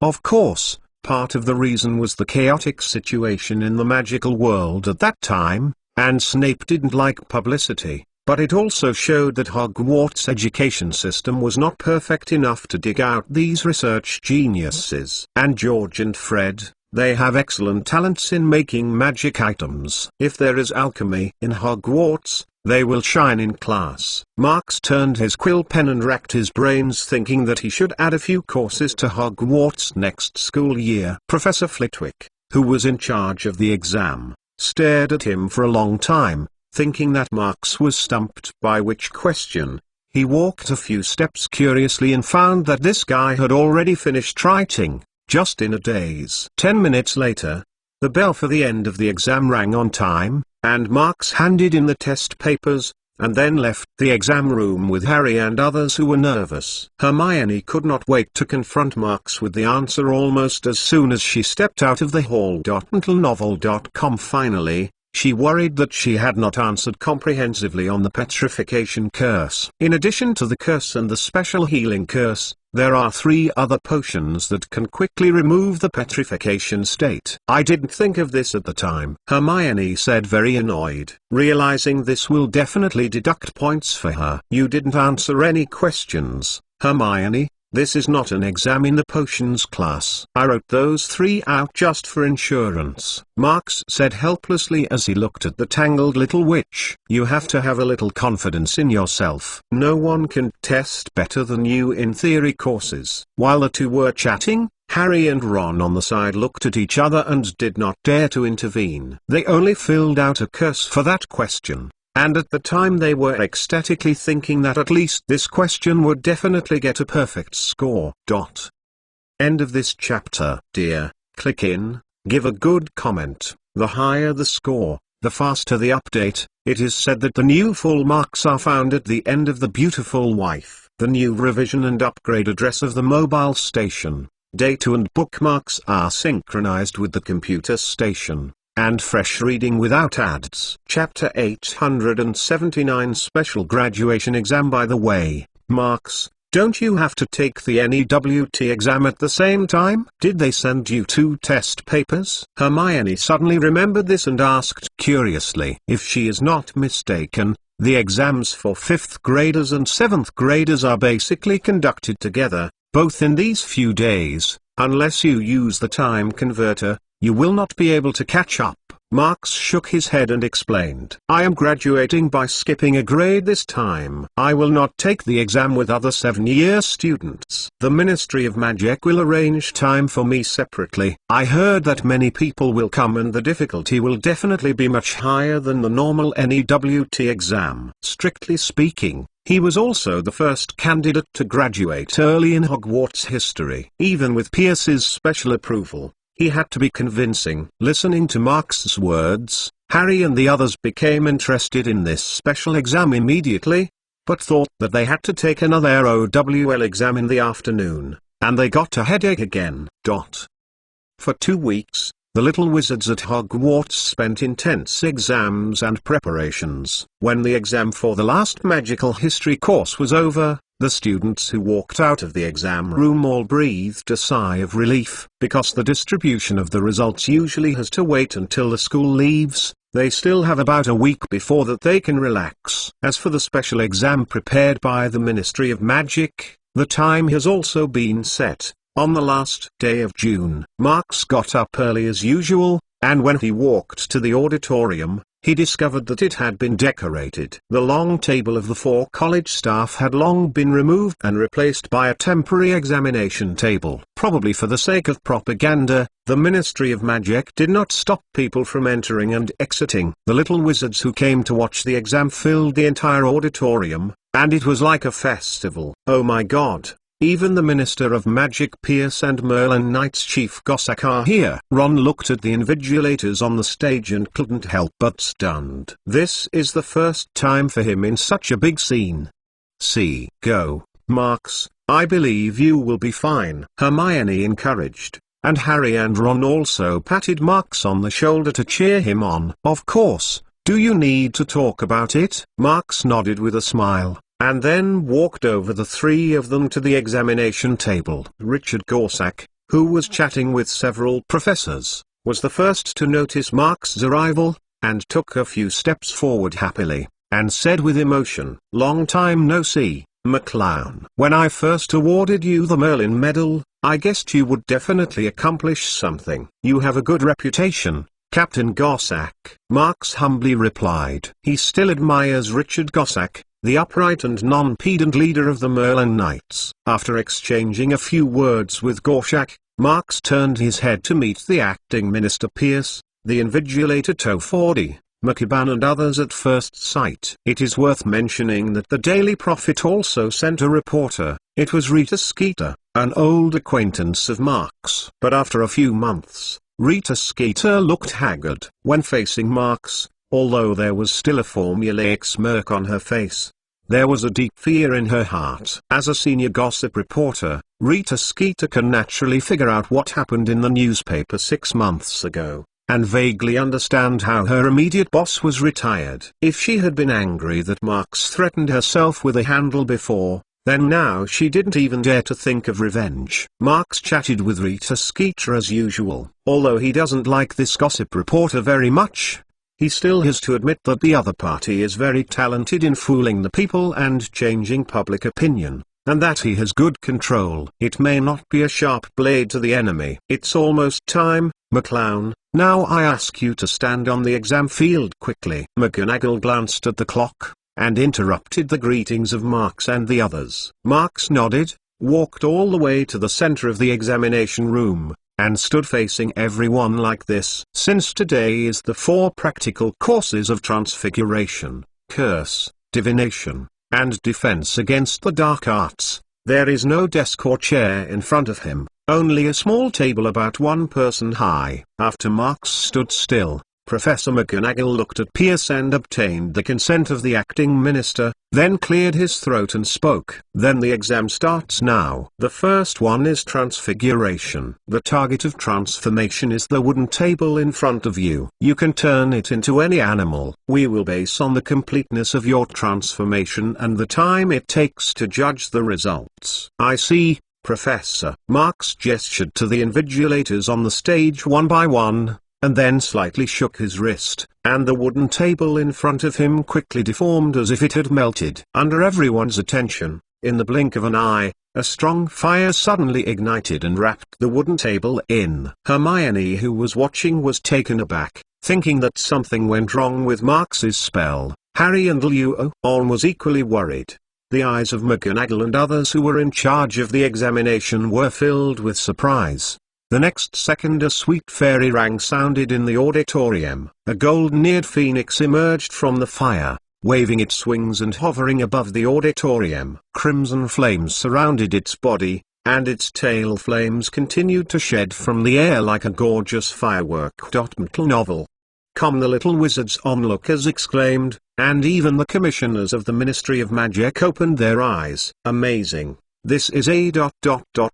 Of course, part of the reason was the chaotic situation in the magical world at that time, and Snape didn't like publicity, but it also showed that Hogwarts' education system was not perfect enough to dig out these research geniuses. And George and Fred, they have excellent talents in making magic items. If there is alchemy in Hogwarts, they will shine in class. Marx turned his quill pen and racked his brains thinking that he should add a few courses to Hogwarts next school year. Professor Flitwick, who was in charge of the exam, stared at him for a long time, thinking that Marx was stumped by which question. He walked a few steps curiously and found that this guy had already finished writing, just in a daze. 10 minutes later, the bell for the end of the exam rang on time, and Marx handed in the test papers, and then left the exam room with Harry and others who were nervous. Hermione could not wait to confront Marx with the answer almost as soon as she stepped out of the hall. Until novel.com. Finally, she worried that she had not answered comprehensively on the petrification curse. In addition to the curse and the special healing curse, there are 3 other potions that can quickly remove the petrification state. I didn't think of this at the time, Hermione said, very annoyed. Realizing this will definitely deduct points for her. You didn't answer any questions, Hermione. This is not an exam in the potions class. I wrote those 3 out just for insurance, Marx said helplessly as he looked at the tangled little witch. You have to have a little confidence in yourself. No one can test better than you in theory courses. While the two were chatting, Harry and Ron on the side looked at each other and did not dare to intervene. They only filled out a curse for that question. And at the time they were ecstatically thinking that at least this question would definitely get a perfect score. End of this chapter. Dear, click in, give a good comment. The higher the score, the faster the update. It is said that the new full marks are found at the end of The Beautiful Wife. The new revision and upgrade address of the mobile station, data and bookmarks are synchronized with the computer station. And fresh reading without ads. Chapter 879 Special Graduation Exam. By the way, Marx, don't you have to take the NEWT exam at the same time? Did they send you 2 test papers? Hermione suddenly remembered this and asked curiously. If she is not mistaken, the exams for 5th graders and 7th graders are basically conducted together, both in these few days. Unless you use the time converter, you will not be able to catch up. Marks shook his head and explained, I am graduating by skipping a grade this time. I will not take the exam with other 7-year students. The Ministry of Magic will arrange time for me separately. I heard that many people will come and the difficulty will definitely be much higher than the normal NEWT exam. Strictly speaking, he was also the first candidate to graduate early in Hogwarts history. Even with Pierce's special approval, he had to be convincing. Listening to Marks's words, Harry and the others became interested in this special exam immediately, but thought that they had to take another OWL exam in the afternoon, and they got a headache again. For 2 weeks, the little wizards at Hogwarts spent intense exams and preparations. When the exam for the last magical history course was over, the students who walked out of the exam room all breathed a sigh of relief. Because the distribution of the results usually has to wait until the school leaves, they still have about a week before that they can relax. As for the special exam prepared by the Ministry of Magic, the time has also been set. On the last day of June, Marks got up early as usual, and when he walked to the auditorium, he discovered that it had been decorated. The long table of the 4 college staff had long been removed and replaced by a temporary examination table. Probably for the sake of propaganda, the Ministry of Magic did not stop people from entering and exiting. The little wizards who came to watch the exam filled the entire auditorium, and it was like a festival. Oh my god. Even the Minister of Magic Pierce and Merlin Knight's Chief Gossack are here. Ron looked at the invigilators on the stage and couldn't help but stunned. This is the first time for him in such a big scene. Go, Marks, I believe you will be fine. Hermione encouraged, and Harry and Ron also patted Marks on the shoulder to cheer him on. Of course, do you need to talk about it? Marks nodded with a smile, and then walked over the 3 of them to the examination table. Richard Gossack, who was chatting with several professors, was the first to notice Marks's arrival, and took a few steps forward happily, and said with emotion, "Long time no see, McClown. When I first awarded you the Merlin Medal, I guessed you would definitely accomplish something. You have a good reputation, Captain Gossack." Marks humbly replied. He still admires Richard Gossack, the upright and non-pedant leader of the Merlin Knights. After exchanging a few words with Gossack, Marks turned his head to meet the acting Minister Pierce, the invigilator Tofordy, Mcgonagall and others at first sight. It is worth mentioning that the Daily Prophet also sent a reporter. It was Rita Skeeter, an old acquaintance of Marks. But after a few months, Rita Skeeter looked haggard. When facing Marks, although there was still a formulaic smirk on her face, there was a deep fear in her heart. As a senior gossip reporter, Rita Skeeter can naturally figure out what happened in the newspaper 6 months ago, and vaguely understand how her immediate boss was retired. If she had been angry that Marks threatened herself with a handle before, then now she didn't even dare to think of revenge. Marks chatted with Rita Skeeter as usual. Although he doesn't like this gossip reporter very much, he still has to admit that the other party is very talented in fooling the people and changing public opinion, and that he has good control. It may not be a sharp blade to the enemy. It's almost time, McClown. Now I ask you to stand on the exam field quickly. McGonagall glanced at the clock, and interrupted the greetings of Marks and the others. Marks nodded, walked all the way to the center of the examination room, and stood facing everyone like this. Since today is the 4 practical courses of Transfiguration, Curse, Divination, and Defense against the Dark Arts, there is no desk or chair in front of him, only a small table about 1 person high. After Marks stood still, Professor McGonagall looked at Pierce and obtained the consent of the acting minister, then cleared his throat and spoke. Then the exam starts now. The first one is Transfiguration. The target of transformation is the wooden table in front of you. You can turn it into any animal. We will base on the completeness of your transformation and the time it takes to judge the results. I see, Professor. Marks gestured to the invigilators on the stage one by one, and then slightly shook his wrist, and the wooden table in front of him quickly deformed as if it had melted. Under everyone's attention, In the blink of an eye, a strong fire suddenly ignited and wrapped the wooden table in. Hermione, who was watching, was taken aback, thinking that something went wrong with Marx's spell. Harry and Lou-Anne was equally worried. The eyes of McGonagall and others who were in charge of the examination were filled with surprise. The next second a sweet fairy rang sounded in the auditorium. A golden-eared phoenix emerged from the fire, waving its wings and hovering above the auditorium. Crimson flames surrounded its body, and its tail flames continued to shed from the air like a gorgeous firework. Mcgonagall. "Come!" the little wizards onlookers exclaimed, and even the commissioners of the Ministry of Magic opened their eyes. "Amazing! This is a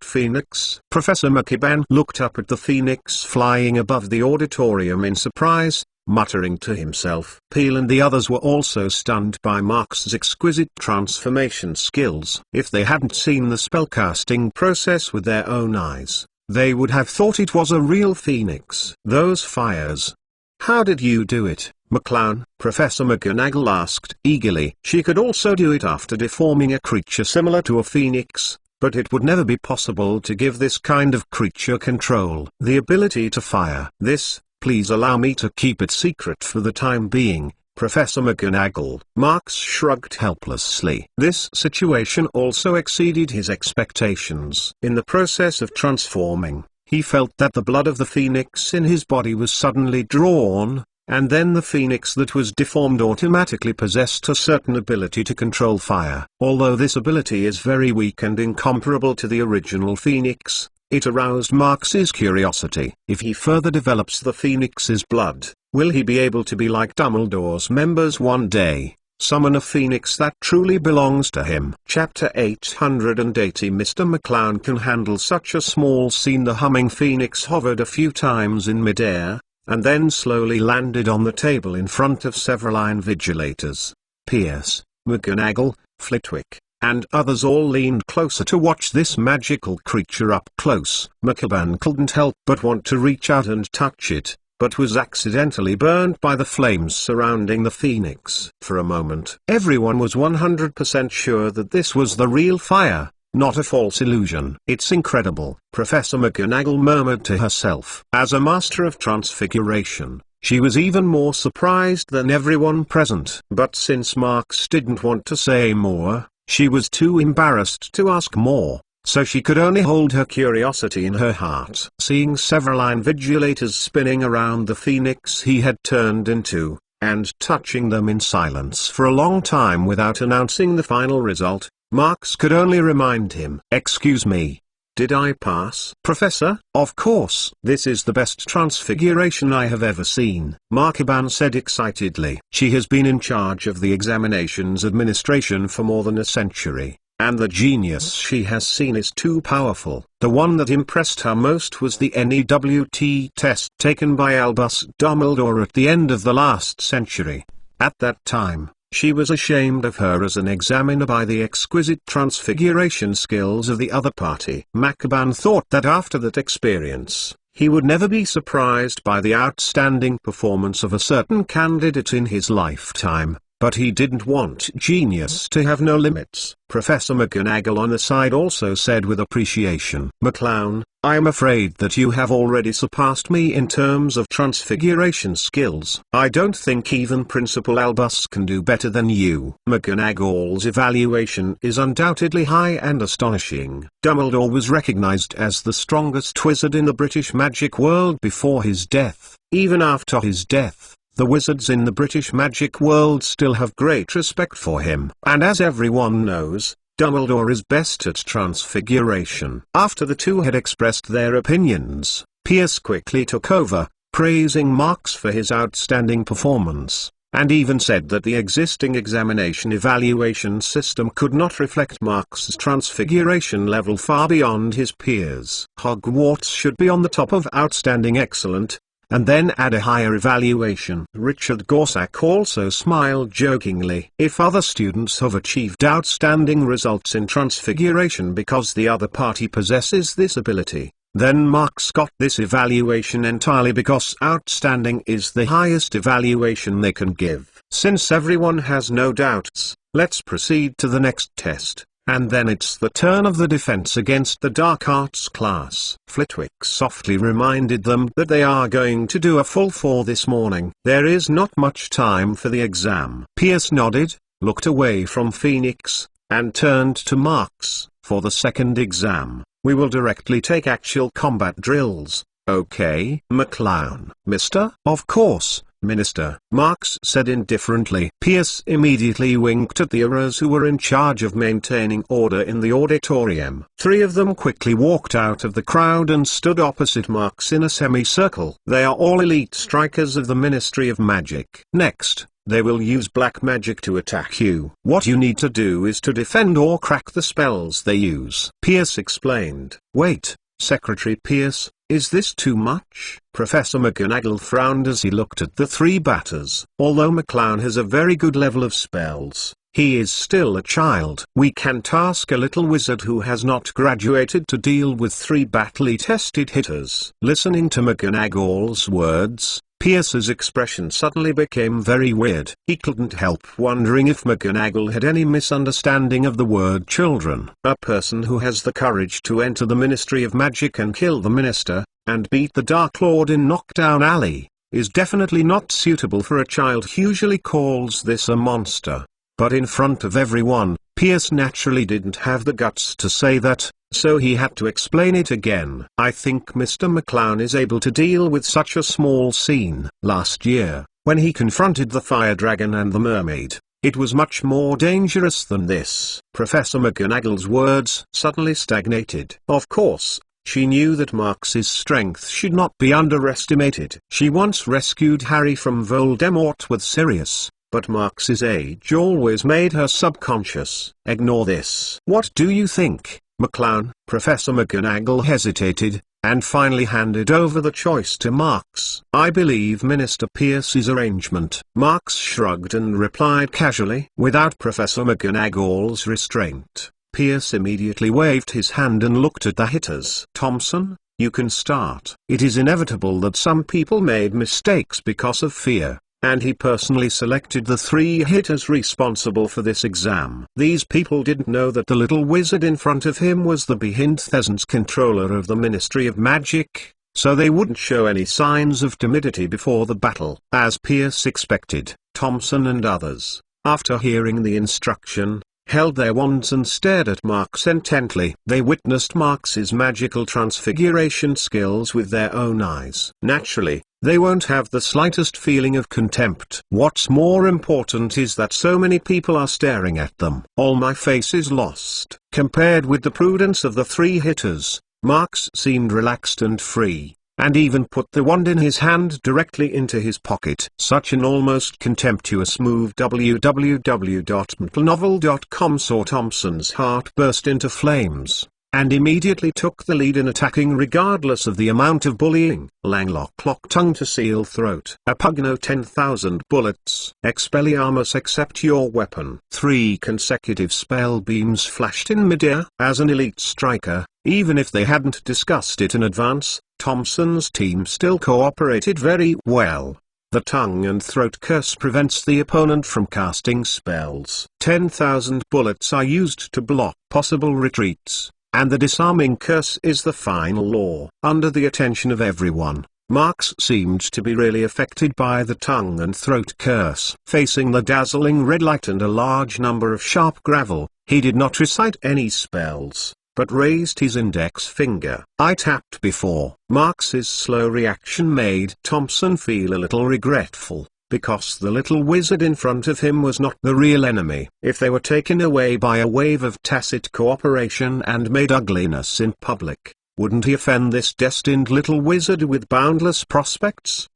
phoenix." Professor Mcgonagall looked up at the phoenix flying above the auditorium in surprise, muttering to himself. Peel and the others were also stunned by Marx's exquisite transformation skills. If they hadn't seen the spellcasting process with their own eyes, they would have thought it was a real phoenix. "Those fires. How did you do it, McClown?" Professor McGonagall asked eagerly. "She could also do it after deforming a creature similar to a phoenix, but it would never be possible to give this kind of creature control. The ability to fire. This, please allow me to keep it secret for the time being, Professor McGonagall." Marx shrugged helplessly. This situation also exceeded his expectations. In the process of transforming, he felt that the blood of the phoenix in his body was suddenly drawn, and then the phoenix that was deformed automatically possessed a certain ability to control fire. Although this ability is very weak and incomparable to the original phoenix, it aroused Marx's curiosity. If he further develops the phoenix's blood, will he be able to be like Dumbledore's members one day? Summon a phoenix that truly belongs to him. Chapter 880. Mr. McClown can handle such a small scene. The humming phoenix hovered a few times in midair, and then slowly landed on the table in front of several invigilators. Pierce, McGonagall, Flitwick, and others all leaned closer to watch this magical creature up close. McGonagall couldn't help but want to reach out and touch it, but was accidentally burned by the flames surrounding the phoenix. For a moment, everyone was 100% sure that this was the real fire, not a false illusion. "It's incredible," Professor McGonagall murmured to herself. As a master of transfiguration, she was even more surprised than everyone present. But since Marx didn't want to say more, she was too embarrassed to ask more, so she could only hold her curiosity in her heart. Seeing several invigilators spinning around the phoenix he had turned into, and touching them in silence for a long time without announcing the final result, Marx could only remind him, "Excuse me. Did I pass?" "Professor, of course. This is the best transfiguration I have ever seen," Mcgonagall said excitedly. She has been in charge of the examinations administration for more than a century, and the genius she has seen is too powerful. The one that impressed her most was the NEWT test taken by Albus Dumbledore at the end of the last century. At that time, she was ashamed of her as an examiner by the exquisite transfiguration skills of the other party. Mcgonagall thought that after that experience, he would never be surprised by the outstanding performance of a certain candidate in his lifetime, but he didn't want genius to have no limits. Professor McGonagall on the side also said with appreciation, "McClown, I am afraid that you have already surpassed me in terms of transfiguration skills. I don't think even Principal Albus can do better than you." McGonagall's evaluation is undoubtedly high and astonishing. Dumbledore was recognized as the strongest wizard in the British magic world before his death. Even after his death, the wizards in the British magic world still have great respect for him. And as everyone knows, Dumbledore is best at transfiguration. After the two had expressed their opinions, Pierce quickly took over, praising Marx for his outstanding performance, and even said that the existing examination evaluation system could not reflect Marx's transfiguration level far beyond his peers. Hogwarts should be on the top of outstanding excellent, and then add a higher evaluation. Richard Gorsack also smiled jokingly. If other students have achieved outstanding results in transfiguration because the other party possesses this ability, then Marx got this evaluation entirely because outstanding is the highest evaluation they can give. Since everyone has no doubts, let's proceed to the next test. and then it's the turn of the defense against the dark arts class. Flitwick softly reminded them that they are going to do a full 4 this morning. There is not much time for the exam. Pierce nodded, looked away from Phoenix, and turned to Marks. For the second exam, we will directly take actual combat drills. Okay, McClown. Mister? Of course, Minister, Marks said indifferently. Pierce immediately winked at the Aurors who were in charge of maintaining order in the auditorium. 3 of them quickly walked out of the crowd and stood opposite Marks in a semicircle. They are all elite strikers of the Ministry of Magic. Next, they will use black magic to attack you. What you need to do is to defend or crack the spells they use. Pierce explained. Wait, Secretary Pierce, is this too much? Professor McGonagall frowned as he looked at the 3 batters. Although McClown has a very good level of spells, he is still a child. We can task a little wizard who has not graduated to deal with 3 battle-tested hitters. Listening to McGonagall's words, Pierce's expression suddenly became very weird. He couldn't help wondering if McGonagall had any misunderstanding of the word children. A person who has the courage to enter the Ministry of Magic and kill the Minister, and beat the Dark Lord in Knockdown Alley, is definitely not suitable for a child who usually calls this a monster. But in front of everyone, Pierce naturally didn't have the guts to say that, so he had to explain it again. I think Mr. McClown is able to deal with such a small scene. Last year, when he confronted the fire dragon and the mermaid, it was much more dangerous than this. Professor McGonagall's words suddenly stagnated. Of course, she knew that Marks's strength should not be underestimated. She once rescued Harry from Voldemort with Sirius, but Marks's age always made her subconscious. Ignore this. What do you think, McClown? Professor McGonagall hesitated, and finally handed over the choice to Marks. I believe Minister Pierce's arrangement. Marks shrugged and replied casually. Without Professor McGonagall's restraint, Pierce immediately waved his hand and looked at the hitters. Thompson, you can start. It is inevitable that some people made mistakes because of fear, and he personally selected the 3 hitters responsible for this exam. These people didn't know that the little wizard in front of him was the Behintthesens controller of the Ministry of Magic, so they wouldn't show any signs of timidity before the battle. As Pierce expected, Thompson and others, after hearing the instruction, held their wands and stared at Marks intently. They witnessed Marks's magical transfiguration skills with their own eyes. Naturally, they won't have the slightest feeling of contempt. What's more important is that so many people are staring at them. All my face is lost. Compared with the prudence of the 3 hitters, Marks seemed relaxed and free, and even put the wand in his hand directly into his pocket. Such an almost contemptuous move. www.mcnovel.com saw Thompson's heart burst into flames, and immediately took the lead in attacking regardless of the amount of bullying. Langlock lock tongue to seal throat. A pugno 10,000 bullets. Expelliarmus accept your weapon. 3 consecutive spell beams flashed in midair. As an elite striker, even if they hadn't discussed it in advance, Thompson's team still cooperated very well. The tongue and throat curse prevents the opponent from casting spells. 10,000 bullets are used to block possible retreats, and the disarming curse is the final law. Under the attention of everyone, Marks seemed to be really affected by the tongue and throat curse. Facing the dazzling red light and a large number of sharp gravel, he did not recite any spells, but raised his index finger. I tapped before. Marks's slow reaction made Thompson feel a little regretful, because the little wizard in front of him was not the real enemy. If they were taken away by a wave of tacit cooperation and made ugliness in public, wouldn't he offend this destined little wizard with boundless prospects?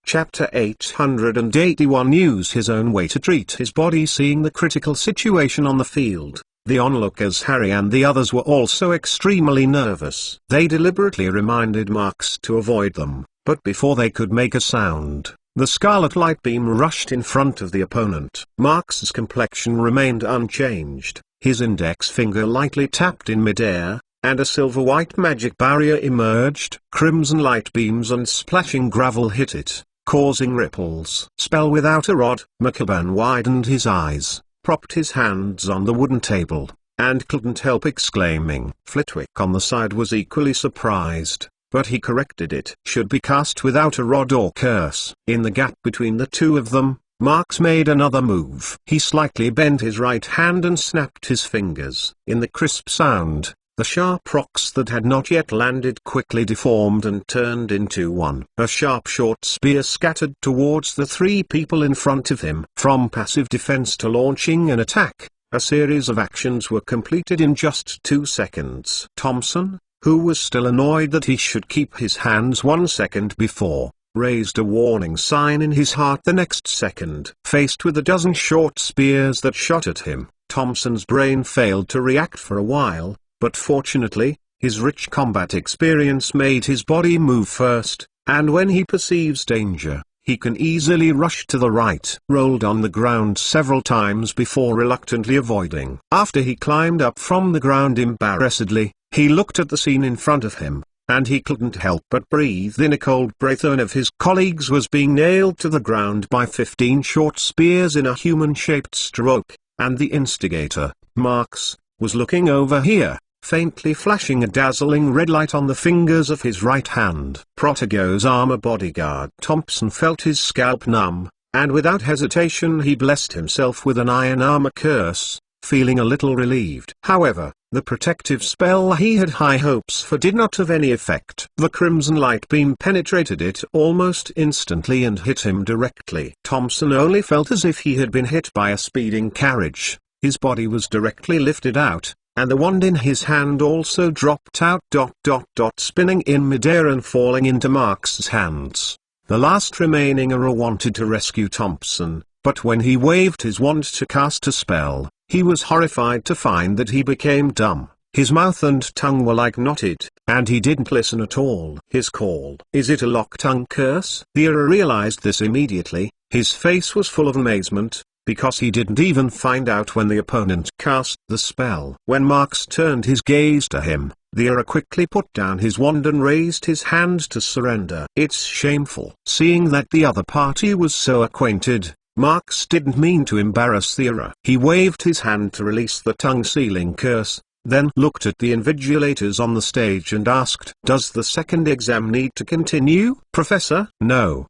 Chapter 881. Use his own way to treat his body. Seeing the critical situation on the field, the onlookers Harry and the others were also extremely nervous. They deliberately reminded Marks to avoid them, but before they could make a sound, the scarlet light beam rushed in front of the opponent. Marks's complexion remained unchanged. His index finger lightly tapped in midair, and a silver-white magic barrier emerged. Crimson light beams and splashing gravel hit it, causing ripples. Spell without a rod. Mcgonagall widened his eyes, propped his hands on the wooden table, and couldn't help exclaiming. Flitwick on the side was equally surprised, but he corrected it. Should be cast without a rod or curse. In the gap between the two of them, Marks made another move. He slightly bent his right hand and snapped his fingers. In the crisp sound, the sharp rocks that had not yet landed quickly deformed and turned into one. A sharp short spear scattered towards the three people in front of him. From passive defense to launching an attack, a series of actions were completed in just 2 seconds. Thompson, who was still annoyed that he should keep his hands 1 second before, raised a warning sign in his heart the next second. Faced with a dozen short spears that shot at him, Thompson's brain failed to react for a while, but fortunately, his rich combat experience made his body move first, and when he perceives danger, he can easily rush to the right. Rolled on the ground several times before reluctantly avoiding. After he climbed up from the ground embarrassedly, he looked at the scene in front of him, and he couldn't help but breathe in a cold breath. One of his colleagues was being nailed to the ground by 15 short spears in a human-shaped stroke, and the instigator, Marks, was looking over here, faintly flashing a dazzling red light on the fingers of his right hand. Protego's armor bodyguard Thompson felt his scalp numb, and without hesitation he blessed himself with an iron armor curse, feeling a little relieved. However, the protective spell he had high hopes for did not have any effect. The crimson light beam penetrated it almost instantly and hit him directly. Thompson only felt as if he had been hit by a speeding carriage. His body was directly lifted out, and the wand in his hand also dropped out, spinning in midair and falling into Marks's hands. The last remaining Auror wanted to rescue Thompson, but when he waved his wand to cast a spell, he was horrified to find that he became dumb. His mouth and tongue were like knotted, and he didn't listen at all. His call. Is it a lock-tongue curse? The Auror realized this immediately. His face was full of amazement, because he didn't even find out when the opponent cast the spell. When Marks turned his gaze to him, the Auror quickly put down his wand and raised his hand to surrender. It's shameful. Seeing that the other party was so acquainted, Marks didn't mean to embarrass the Auror. He waved his hand to release the tongue-sealing curse, then looked at the invigilators on the stage and asked, "Does the second exam need to continue, Professor?" No,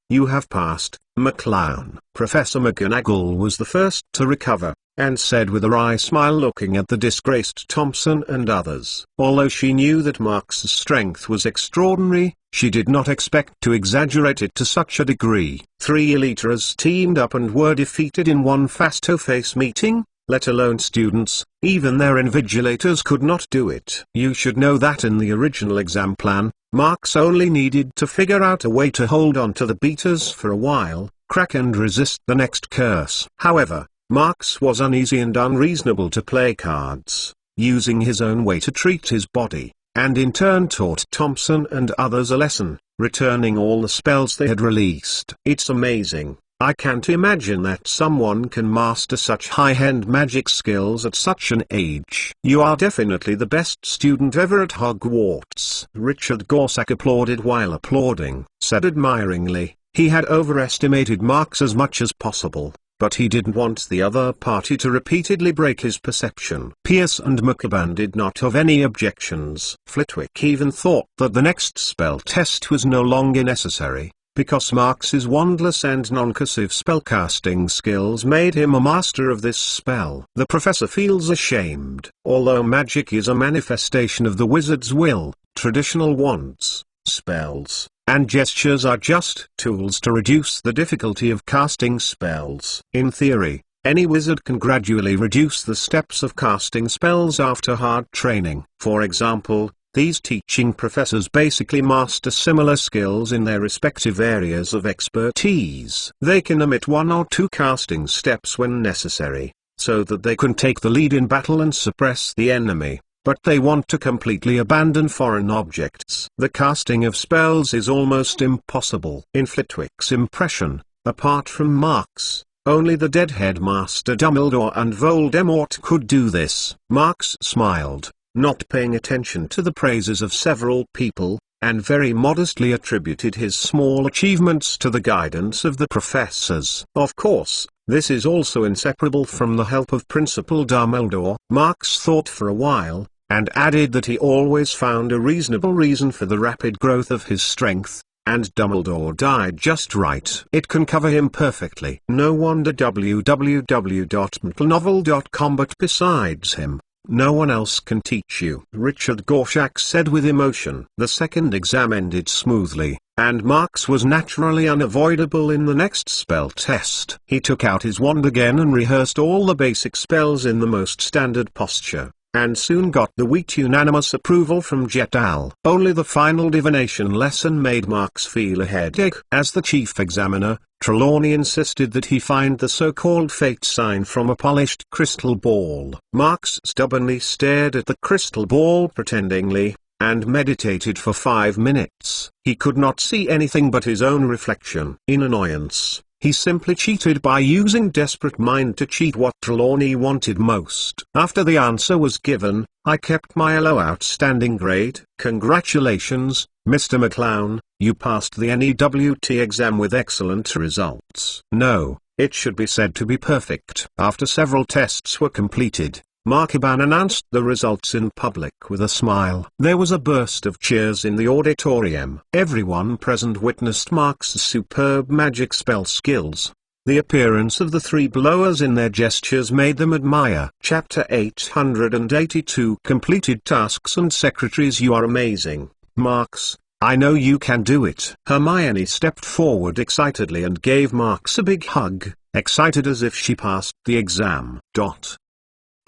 you have passed, McClown. Professor McGonagall was the first to recover, and said with a wry smile looking at the disgraced Thompson and others. Although she knew that Marks's strength was extraordinary, she did not expect to exaggerate it to such a degree. 3 Eliters teamed up and were defeated in one face-to-face meeting, let alone students. Even their invigilators could not do it. You should know that in the original exam plan, Marks only needed to figure out a way to hold on to the beaters for a while, crack and resist the next curse. However, Marks was uneasy and unreasonable to play cards, using his own way to treat his body, and in turn taught Thompson and others a lesson, returning all the spells they had released. It's amazing. I can't imagine that someone can master such high-end magic skills at such an age. You are definitely the best student ever at HogWarts. Richard Gorsack applauded while applauding, said admiringly, he had overestimated Marks as much as possible, but he didn't want the other party to repeatedly break his perception. Pierce and McCaban did not have any objections. Flitwick even thought that the next spell test was no longer necessary, because Marks's wandless and non-cursive spellcasting skills made him a master of this spell. The professor feels ashamed. Although magic is a manifestation of the wizard's will, traditional wands, spells, and gestures are just tools to reduce the difficulty of casting spells. In theory, any wizard can gradually reduce the steps of casting spells after hard training. For example, these teaching professors basically master similar skills in their respective areas of expertise. They can omit 1 or 2 casting steps when necessary, so that they can take the lead in battle and suppress the enemy, but they want to completely abandon foreign objects. The casting of spells is almost impossible. In Flitwick's impression, apart from Marks, only the Deadhead Master Dumbledore and Voldemort could do this. Marks smiled, not paying attention to the praises of several people, and very modestly attributed his small achievements to the guidance of the professors. Of course, this is also inseparable from the help of Principal Dumbledore. Marx thought for a while, and added that he always found a reasonable reason for the rapid growth of his strength, and Dumbledore died just right. It can cover him perfectly. No wonder www.mcgonagall.com, but besides him, no one else can teach you. Richard Gorshak said with emotion. The second exam ended smoothly, and Marx was naturally unavoidable in the next spell test. He took out his wand again and rehearsed all the basic spells in the most standard posture, and soon got the unanimous approval from Jet Al. Only the final divination lesson made Marx feel a headache. As the chief examiner, Trelawney insisted that he find the so-called fate sign from a polished crystal ball. Marx stubbornly stared at the crystal ball pretendingly, and meditated for 5 minutes. He could not see anything but his own reflection. In annoyance, he simply cheated by using desperate mind to cheat what Trelawney wanted most. After the answer was given, I kept my low outstanding grade. Congratulations, Mr. McClown, you passed the NEWT exam with excellent results. No, it should be said to be perfect. After several tests were completed, Markiban announced the results in public with a smile. There was a burst of cheers in the auditorium. Everyone present witnessed Marx's superb magic spell skills. The appearance of the three blowers in their gestures made them admire. Chapter 882 Completed Tasks and Secretaries. You are amazing, Marx. I know you can do it. Hermione stepped forward excitedly and gave Marx a big hug, excited as if she passed the exam.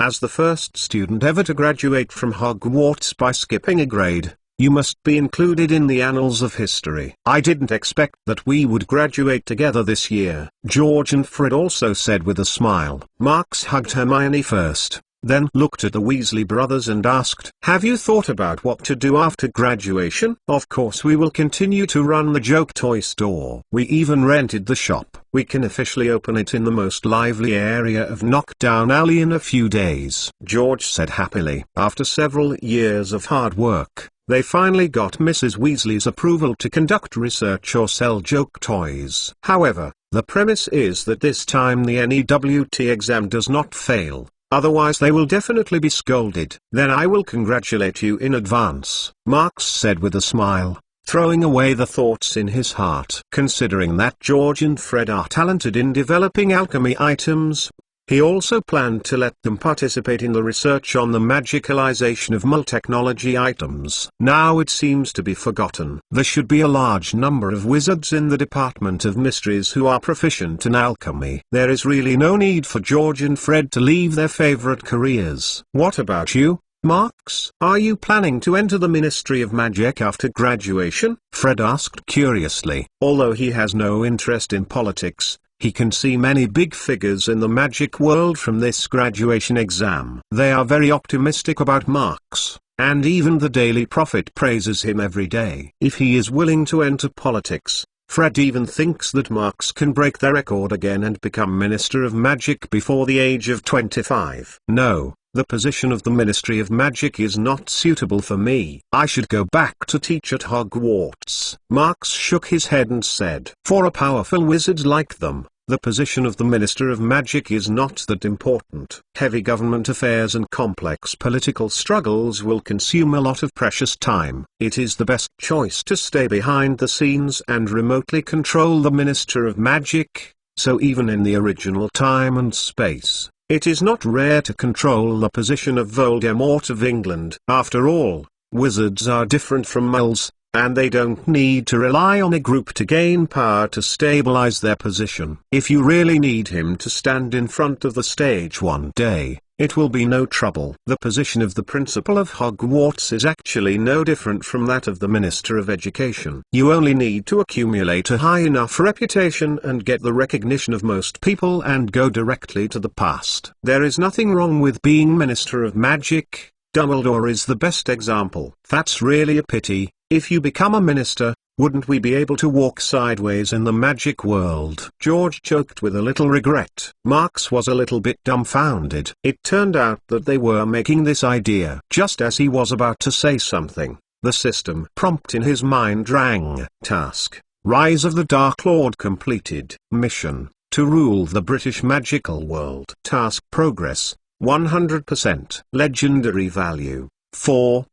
As the first student ever to graduate from Hogwarts by skipping a grade, you must be included in the annals of history. I didn't expect that we would graduate together this year, George and Fred also said with a smile. Marx hugged Hermione first, then looked at the Weasley brothers and asked, "Have you thought about what to do after graduation?" "Of course we will continue to run the joke toy store. We even rented the shop. We can officially open it in the most lively area of Knockdown Alley in a few days," George said happily. After several years of hard work, they finally got Mrs. Weasley's approval to conduct research or sell joke toys. However, the premise is that this time the NEWT exam does not fail. Otherwise they will definitely be scolded. "Then I will congratulate you in advance," Marx said with a smile, throwing away the thoughts in his heart. Considering that George and Fred are talented in developing alchemy items, he also planned to let them participate in the research on the magicalization of technology items. Now it seems to be forgotten. There should be a large number of wizards in the Department of Mysteries who are proficient in alchemy. There is really no need for George and Fred to leave their favorite careers. What about you, Marx? Are you planning to enter the Ministry of Magic after graduation? Fred asked curiously. Although he has no interest in politics, he can see many big figures in the magic world from this graduation exam. They are very optimistic about Marx, and even the Daily Prophet praises him every day. If he is willing to enter politics, Fred even thinks that Marx can break the record again and become Minister of Magic before the age of 25. No, the position of the Ministry of Magic is not suitable for me. I should go back to teach at Hogwarts. Marx shook his head and said, "For a powerful wizard like them, the position of the Minister of Magic is not that important. Heavy government affairs and complex political struggles will consume a lot of precious time. It is the best choice to stay behind the scenes and remotely control the Minister of Magic, so even in the original time and space, it is not rare to control the position of Voldemort of England. After all, wizards are different from muggles, and they don't need to rely on a group to gain power to stabilize their position. If you really need him to stand in front of the stage one day, it will be no trouble. The position of the principal of Hogwarts is actually no different from that of the Minister of Education. You only need to accumulate a high enough reputation and get the recognition of most people and go directly to the past. There is nothing wrong with being Minister of Magic. Dumbledore is the best example. That's really a pity. If you become a minister, wouldn't we be able to walk sideways in the magic world? George choked with a little regret. Marx was a little bit dumbfounded. It turned out that they were making this idea. Just as he was about to say something, The system prompt in his mind rang. Task: Rise of the Dark Lord completed. Mission: to rule the British magical world. Task progress: 100%. Legendary value: 4.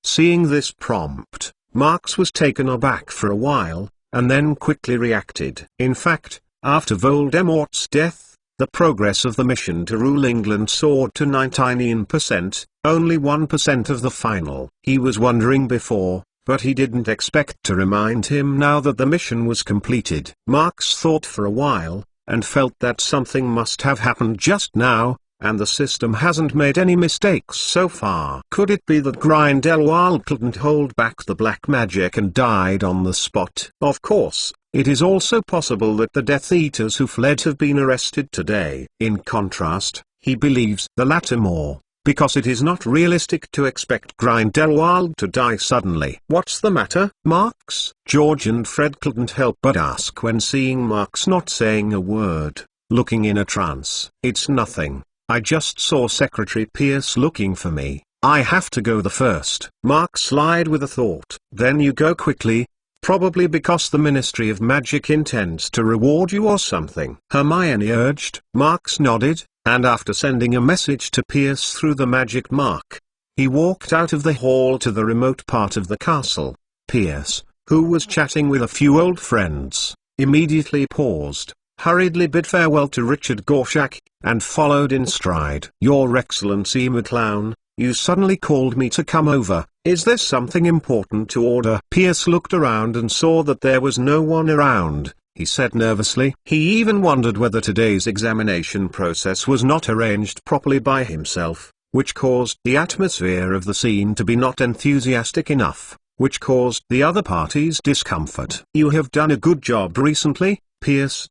Seeing this prompt, Marx was taken aback for a while, and then quickly reacted. In fact, after Voldemort's death, the progress of the mission to rule England soared to 99%, only 1% of the final. He was wondering before, but he didn't expect to remind him now that the mission was completed. Marx thought for a while, and felt that something must have happened just now, and the system hasn't made any mistakes so far. Could it be that Grindelwald couldn't hold back the black magic and died on the spot? Of course, it is also possible that the Death Eaters who fled have been arrested today. In contrast, he believes the latter more, because it is not realistic to expect Grindelwald to die suddenly. What's the matter, Marx? George and Fred couldn't help but ask when seeing Marx not saying a word, looking in a trance. It's nothing. I just saw Secretary Pierce looking for me. I have to go the first. Marx lied with a thought. Then you go quickly, probably because the Ministry of Magic intends to reward you or something. Hermione urged. Marx nodded, and after sending a message to Pierce through the magic mark, he walked out of the hall to the remote part of the castle. Pierce, who was chatting with a few old friends, immediately paused, hurriedly bid farewell to Richard Gorshak, and followed in stride. Your Excellency McClown, you suddenly called me to come over. Is there something important to order? Pierce looked around and saw that there was no one around. He said nervously. He even wondered whether today's examination process was not arranged properly by himself, which caused the atmosphere of the scene to be not enthusiastic enough, which caused the other party's discomfort. You have done a good job recently, Pierce.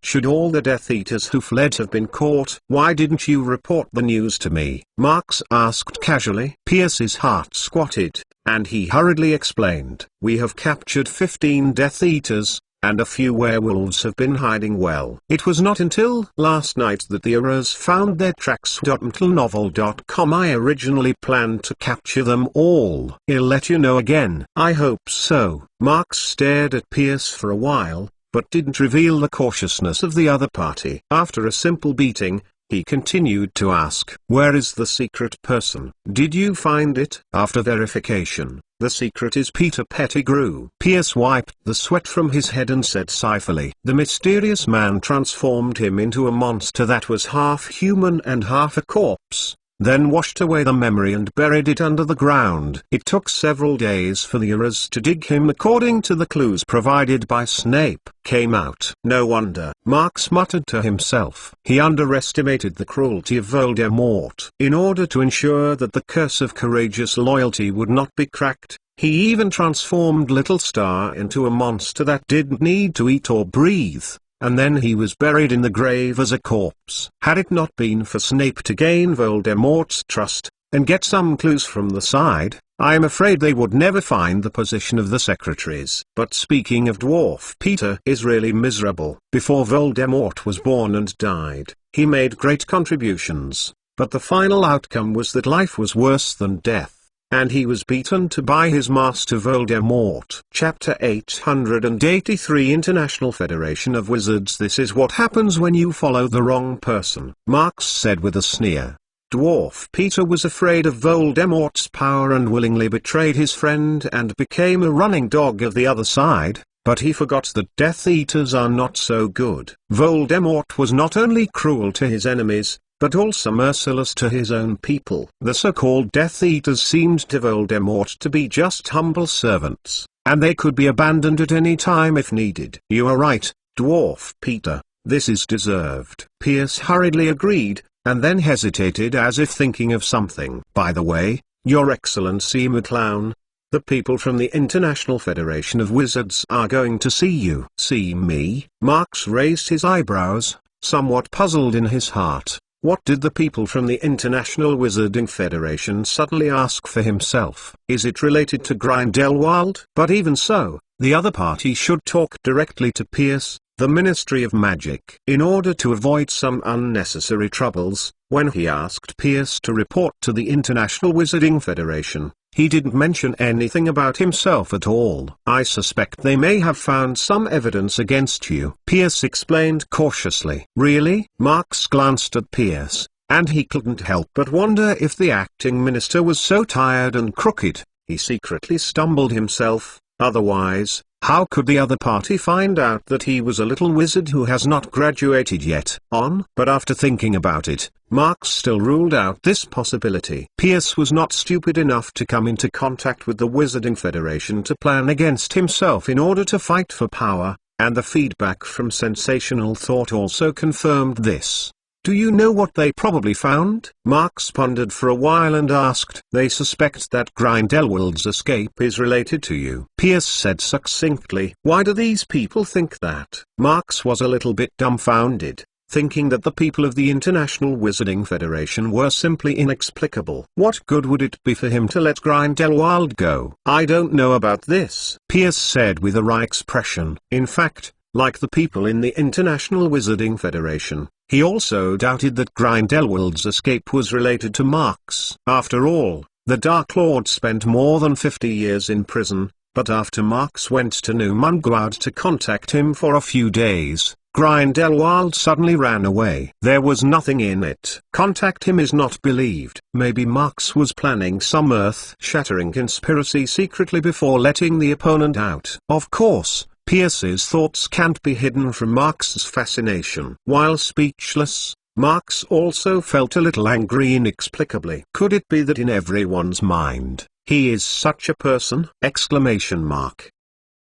Should all the Death Eaters who fled have been caught? Why didn't you report the news to me? Marx asked casually. Pierce's heart squatted, and he hurriedly explained. We have captured 15 Death Eaters, and a few werewolves have been hiding well. It was not until last night that the Aurors found their tracks. Novel.com. I originally planned to capture them all. I'll let you know again. I hope so. Marx stared at Pierce for a while, but didn't reveal the cautiousness of the other party. After a simple beating, he continued to ask, where is the secret person? Did you find it? After verification, the secret is Peter Pettigrew. Pierce wiped the sweat from his head and said sightfully, the mysterious man transformed him into a monster that was half human and half a corpse, then washed away the memory and buried it under the ground. It took several days for the Aurors to dig him according to the clues provided by Snape. Came out. No wonder, Marx muttered to himself. He underestimated the cruelty of Voldemort. In order to ensure that the curse of courageous loyalty would not be cracked, he even transformed Little Star into a monster that didn't need to eat or breathe. And then he was buried in the grave as a corpse. Had it not been for Snape to gain Voldemort's trust, and get some clues from the side, I'm afraid they would never find the position of the secretaries. But speaking of Dwarf Peter is really miserable. Before Voldemort was born and died, he made great contributions, but the final outcome was that life was worse than death, and he was beaten to by his master Voldemort. Chapter 883 International Federation of Wizards. This is what happens when you follow the wrong person, Marx said with a sneer. Dwarf Peter was afraid of Voldemort's power and willingly betrayed his friend and became a running dog of the other side, but he forgot that Death Eaters are not so good. Voldemort was not only cruel to his enemies, but also merciless to his own people. The so-called Death Eaters seemed to Voldemort to be just humble servants, and they could be abandoned at any time if needed. You are right, Dwarf Peter, this is deserved. Pierce hurriedly agreed, and then hesitated as if thinking of something. By the way, Your Excellency McClown, the people from the International Federation of Wizards are going to see you. See me? Marx raised his eyebrows, somewhat puzzled in his heart. What did the people from the International Wizarding Federation suddenly ask for himself? Is it related to Grindelwald? But even so, the other party should talk directly to Pierce, the Ministry of Magic. In order to avoid some unnecessary troubles, when he asked Pierce to report to the International Wizarding Federation, He didn't mention anything about himself at all. I suspect they may have found some evidence against you, Pierce explained cautiously. Really? Marks glanced at Pierce, and he couldn't help but wonder if the acting minister was so tired and crooked, he secretly stumbled himself. Otherwise, how could the other party find out that he was a little wizard who has not graduated yet? But after thinking about it, Marks still ruled out this possibility. Pierce was not stupid enough to come into contact with the Wizarding Federation to plan against himself in order to fight for power, and the feedback from Sensational Thought also confirmed this. Do you know what they probably found? Marks pondered for a while and asked. They suspect that Grindelwald's escape is related to you, Pierce said succinctly. Why do these people think that? Marks was a little bit dumbfounded, thinking that the people of the International Wizarding Federation were simply inexplicable. What good would it be for him to let Grindelwald go? I don't know about this, Pierce said with a wry expression. In fact, like the people in the International Wizarding Federation, he also doubted that Grindelwald's escape was related to Marks. After all, the Dark Lord spent more than 50 years in prison, but after Marks went to New Mungard to contact him for a few days, Grindelwald suddenly ran away. There was nothing in it. Contact him is not believed. Maybe Marks was planning some earth-shattering conspiracy secretly before letting the opponent out. Of course, Pierce's thoughts can't be hidden from Marks's fascination. While speechless, Marks also felt a little angry inexplicably. Could it be that in everyone's mind, he is such a person?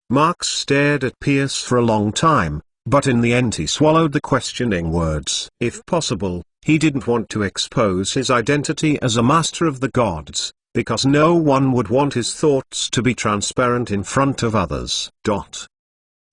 Marks stared at Pierce for a long time, but in the end he swallowed the questioning words. If possible, he didn't want to expose his identity as a master of the gods, because no one would want his thoughts to be transparent in front of others.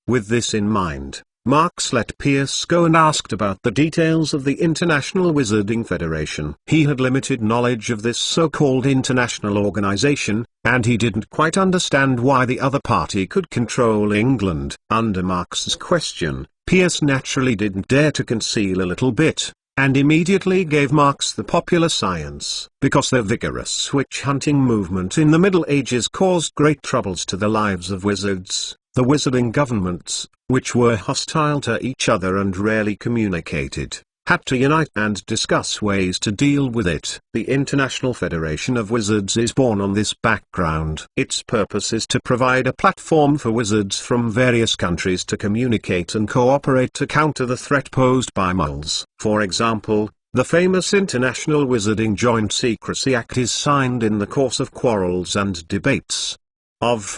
With this in mind, Marks let Pierce go and asked about the details of the International Wizarding Federation. He had limited knowledge of this so-called international organization, and he didn't quite understand why the other party could control England. Under Marks's question, Pierce naturally didn't dare to conceal a little bit, and immediately gave Marks the popular science. Because the vigorous witch-hunting movement in the Middle Ages caused great troubles to the lives of wizards, the wizarding governments, which were hostile to each other and rarely communicated, had to unite and discuss ways to deal with it. The International Federation of Wizards is born on this background. Its purpose is to provide a platform for wizards from various countries to communicate and cooperate to counter the threat posed by muggles. For example, the famous International Wizarding Joint Secrecy Act is signed in the course of quarrels and debates.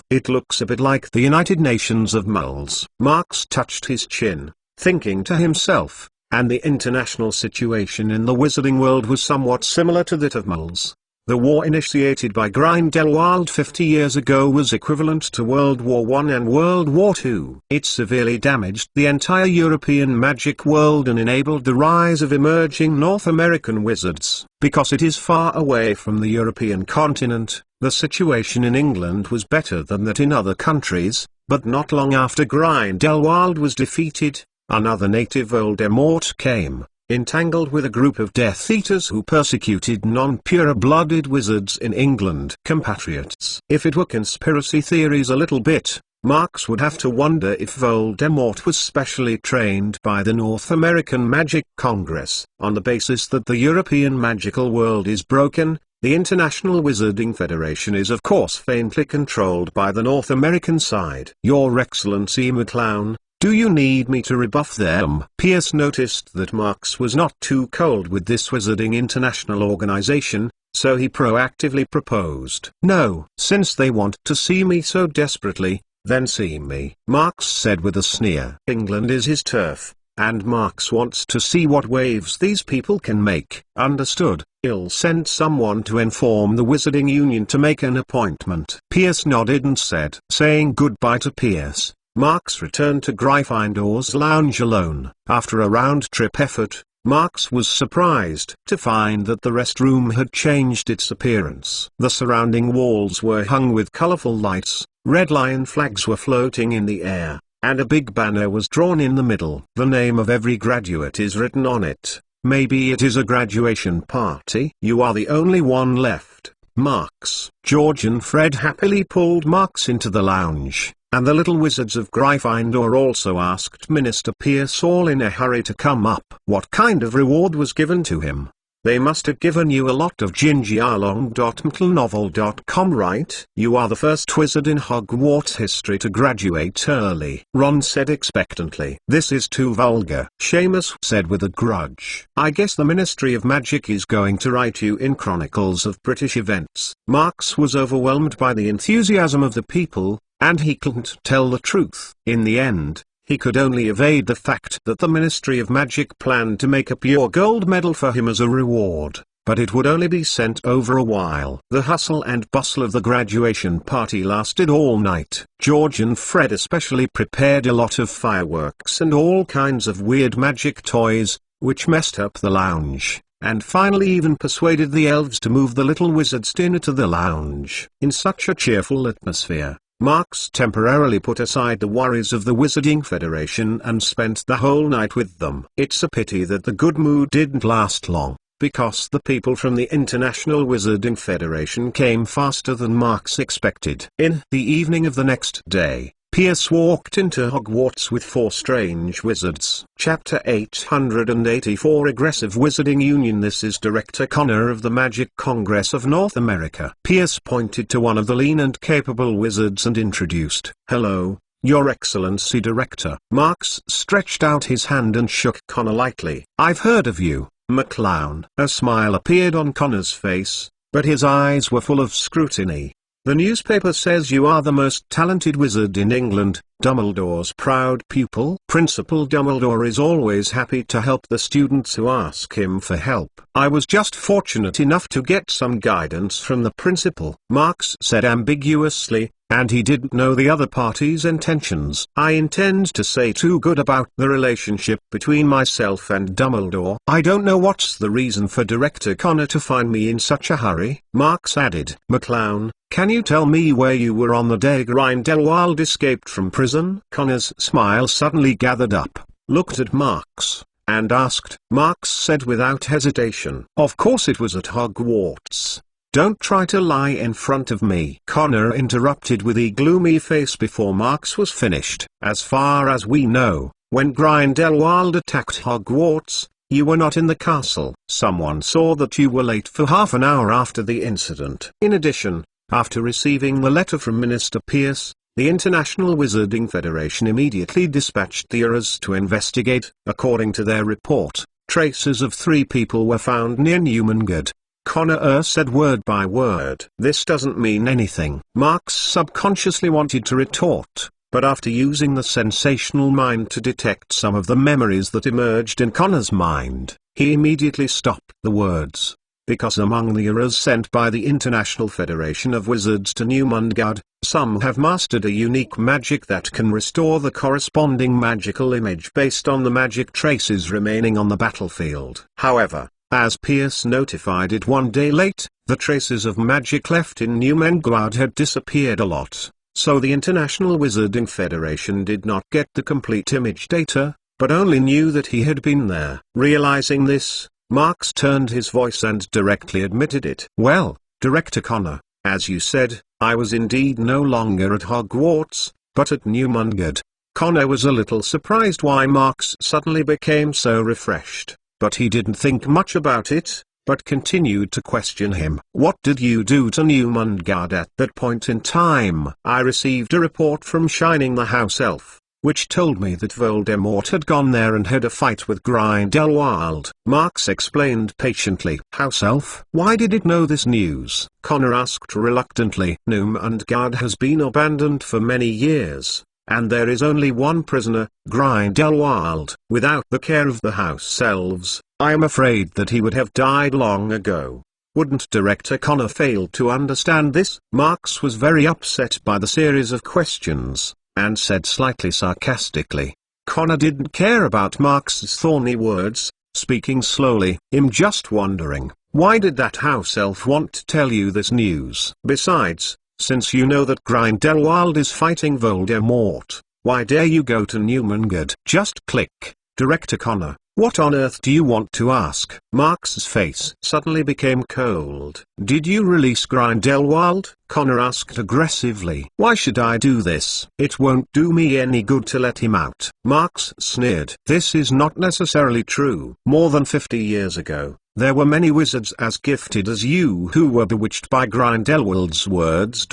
It looks a bit like the United Nations of muggles. Marks touched his chin, thinking to himself, and the international situation in the wizarding world was somewhat similar to that of muggles. The war initiated by Grindelwald 50 years ago was equivalent to World War I and World War II. It severely damaged the entire European magic world and enabled the rise of emerging North American wizards. Because it is far away from the European continent, the situation in England was better than that in other countries, but not long after Grindelwald was defeated, another native Voldemort came, entangled with a group of Death Eaters who persecuted non-pure-blooded wizards in England. Compatriots. If it were conspiracy theories a little bit, Marks would have to wonder if Voldemort was specially trained by the North American Magic Congress. On the basis that the European magical world is broken, the International Wizarding Federation is of course faintly controlled by the North American side. Your Excellency McClown, do you need me to rebuff them? Pierce noticed that Marks was not too cold with this Wizarding International organization, so he proactively proposed. No. Since they want to see me so desperately, then see me, Marks said with a sneer. England is his turf, and Marks wants to see what waves these people can make. Understood. I'll send someone to inform the Wizarding Union to make an appointment. Pierce nodded and said. Saying goodbye to Pierce, Marks returned to Gryffindor's lounge alone. After a round-trip effort, Marks was surprised to find that the restroom had changed its appearance. The surrounding walls were hung with colorful lights, red lion flags were floating in the air, and a big banner was drawn in the middle. The name of every graduate is written on it. Maybe it is a graduation party. You are the only one left, Marks. George and Fred happily pulled Marks into the lounge, and the little wizards of Gryffindor also asked Minister Pierce all in a hurry to come up. What kind of reward was given to him? They must have given you a lot of gingyarlong.mtlnovel.com, right? You are the first wizard in Hogwarts history to graduate early, Ron said expectantly. This is too vulgar, Seamus said with a grudge. I guess the Ministry of Magic is going to write you in Chronicles of British Events. Marks was overwhelmed by the enthusiasm of the people, and he couldn't tell the truth. In the end, he could only evade the fact that the Ministry of Magic planned to make a pure gold medal for him as a reward, but it would only be sent over a while. The hustle and bustle of the graduation party lasted all night. George and Fred especially prepared a lot of fireworks and all kinds of weird magic toys, which messed up the lounge, and finally even persuaded the elves to move the little wizard's dinner to the lounge. In such a cheerful atmosphere, Marks temporarily put aside the worries of the Wizarding Federation and spent the whole night with them. It's a pity that the good mood didn't last long, because the people from the International Wizarding Federation came faster than Marks expected. In the evening of the next day, Pierce walked into Hogwarts with 4 strange wizards. Chapter 884 Aggressive Wizarding Union. This is Director Connor of the Magic Congress of North America. Pierce pointed to one of the lean and capable wizards and introduced, "Hello, Your Excellency Director." Marks stretched out his hand and shook Connor lightly. "I've heard of you, McClown." A smile appeared on Connor's face, but his eyes were full of scrutiny. "The newspaper says you are the most talented wizard in England, Dumbledore's proud pupil." Principal Dumbledore is always happy to help the students who ask him for help. "I was just fortunate enough to get some guidance from the principal," Marks said ambiguously, and he didn't know the other party's intentions. "I intend to say too good about the relationship between myself and Dumbledore." "I don't know what's the reason for Director Connor to find me in such a hurry," Marks added. "McClown, can you tell me where you were on the day Grindelwald escaped from prison?" Connor's smile suddenly gathered up, looked at Marks, and asked. Marks said without hesitation, "Of course it was at Hogwarts. Don't try to lie in front of me." Connor interrupted with a gloomy face before Marks was finished. "As far as we know, when Grindelwald attacked Hogwarts, you were not in the castle. Someone saw that you were late for half an hour after the incident. In addition, after receiving the letter from Minister Pierce, the International Wizarding Federation immediately dispatched the Urors to investigate. According to their report, traces of 3 people were found near Newmangard." Connor said word by word. "This doesn't mean anything." Marks subconsciously wanted to retort, but after using the sensational mind to detect some of the memories that emerged in Connor's mind, he immediately stopped the words. Because among the Urors sent by the International Federation of Wizards to Newmangard, some have mastered a unique magic that can restore the corresponding magical image based on the magic traces remaining on the battlefield. However, as Pierce notified it one day late, the traces of magic left in Newmangard had disappeared a lot, so the International Wizarding Federation did not get the complete image data, but only knew that he had been there. Realizing this, Marks turned his voice and directly admitted it. "Well, Director Connor, as you said, I was indeed no longer at Hogwarts, but at Newmangard." Connor was a little surprised why Marks suddenly became so refreshed, but he didn't think much about it, but continued to question him. "What did you do to Newmangard at that point in time?" "I received a report from Shining the House Elf, which told me that Voldemort had gone there and had a fight with Grindelwald," Marks explained patiently. "House Elf? Why did it know this news?" Connor asked reluctantly. "Newmangard has been abandoned for many years, and there is only one prisoner, Grindelwald. Without the care of the House Elves, I am afraid that he would have died long ago." Wouldn't Director Connor fail to understand this? Marks was very upset by the series of questions, and said slightly sarcastically. Connor didn't care about Marks's thorny words, speaking slowly. "I'm just wondering, why did that house elf want to tell you this news? Besides, since you know that Grindelwald is fighting Voldemort, why dare you go to Newmangard?" "Just click, Director Connor. What on earth do you want to ask? Mark's face suddenly became cold. Did you release Grindelwald? Connor asked aggressively. Why should I do this? It won't do me any good to let him out. Marks sneered. This is not necessarily true. More than 50 years ago, there were many wizards as gifted as you who were bewitched by Grindelwald's words.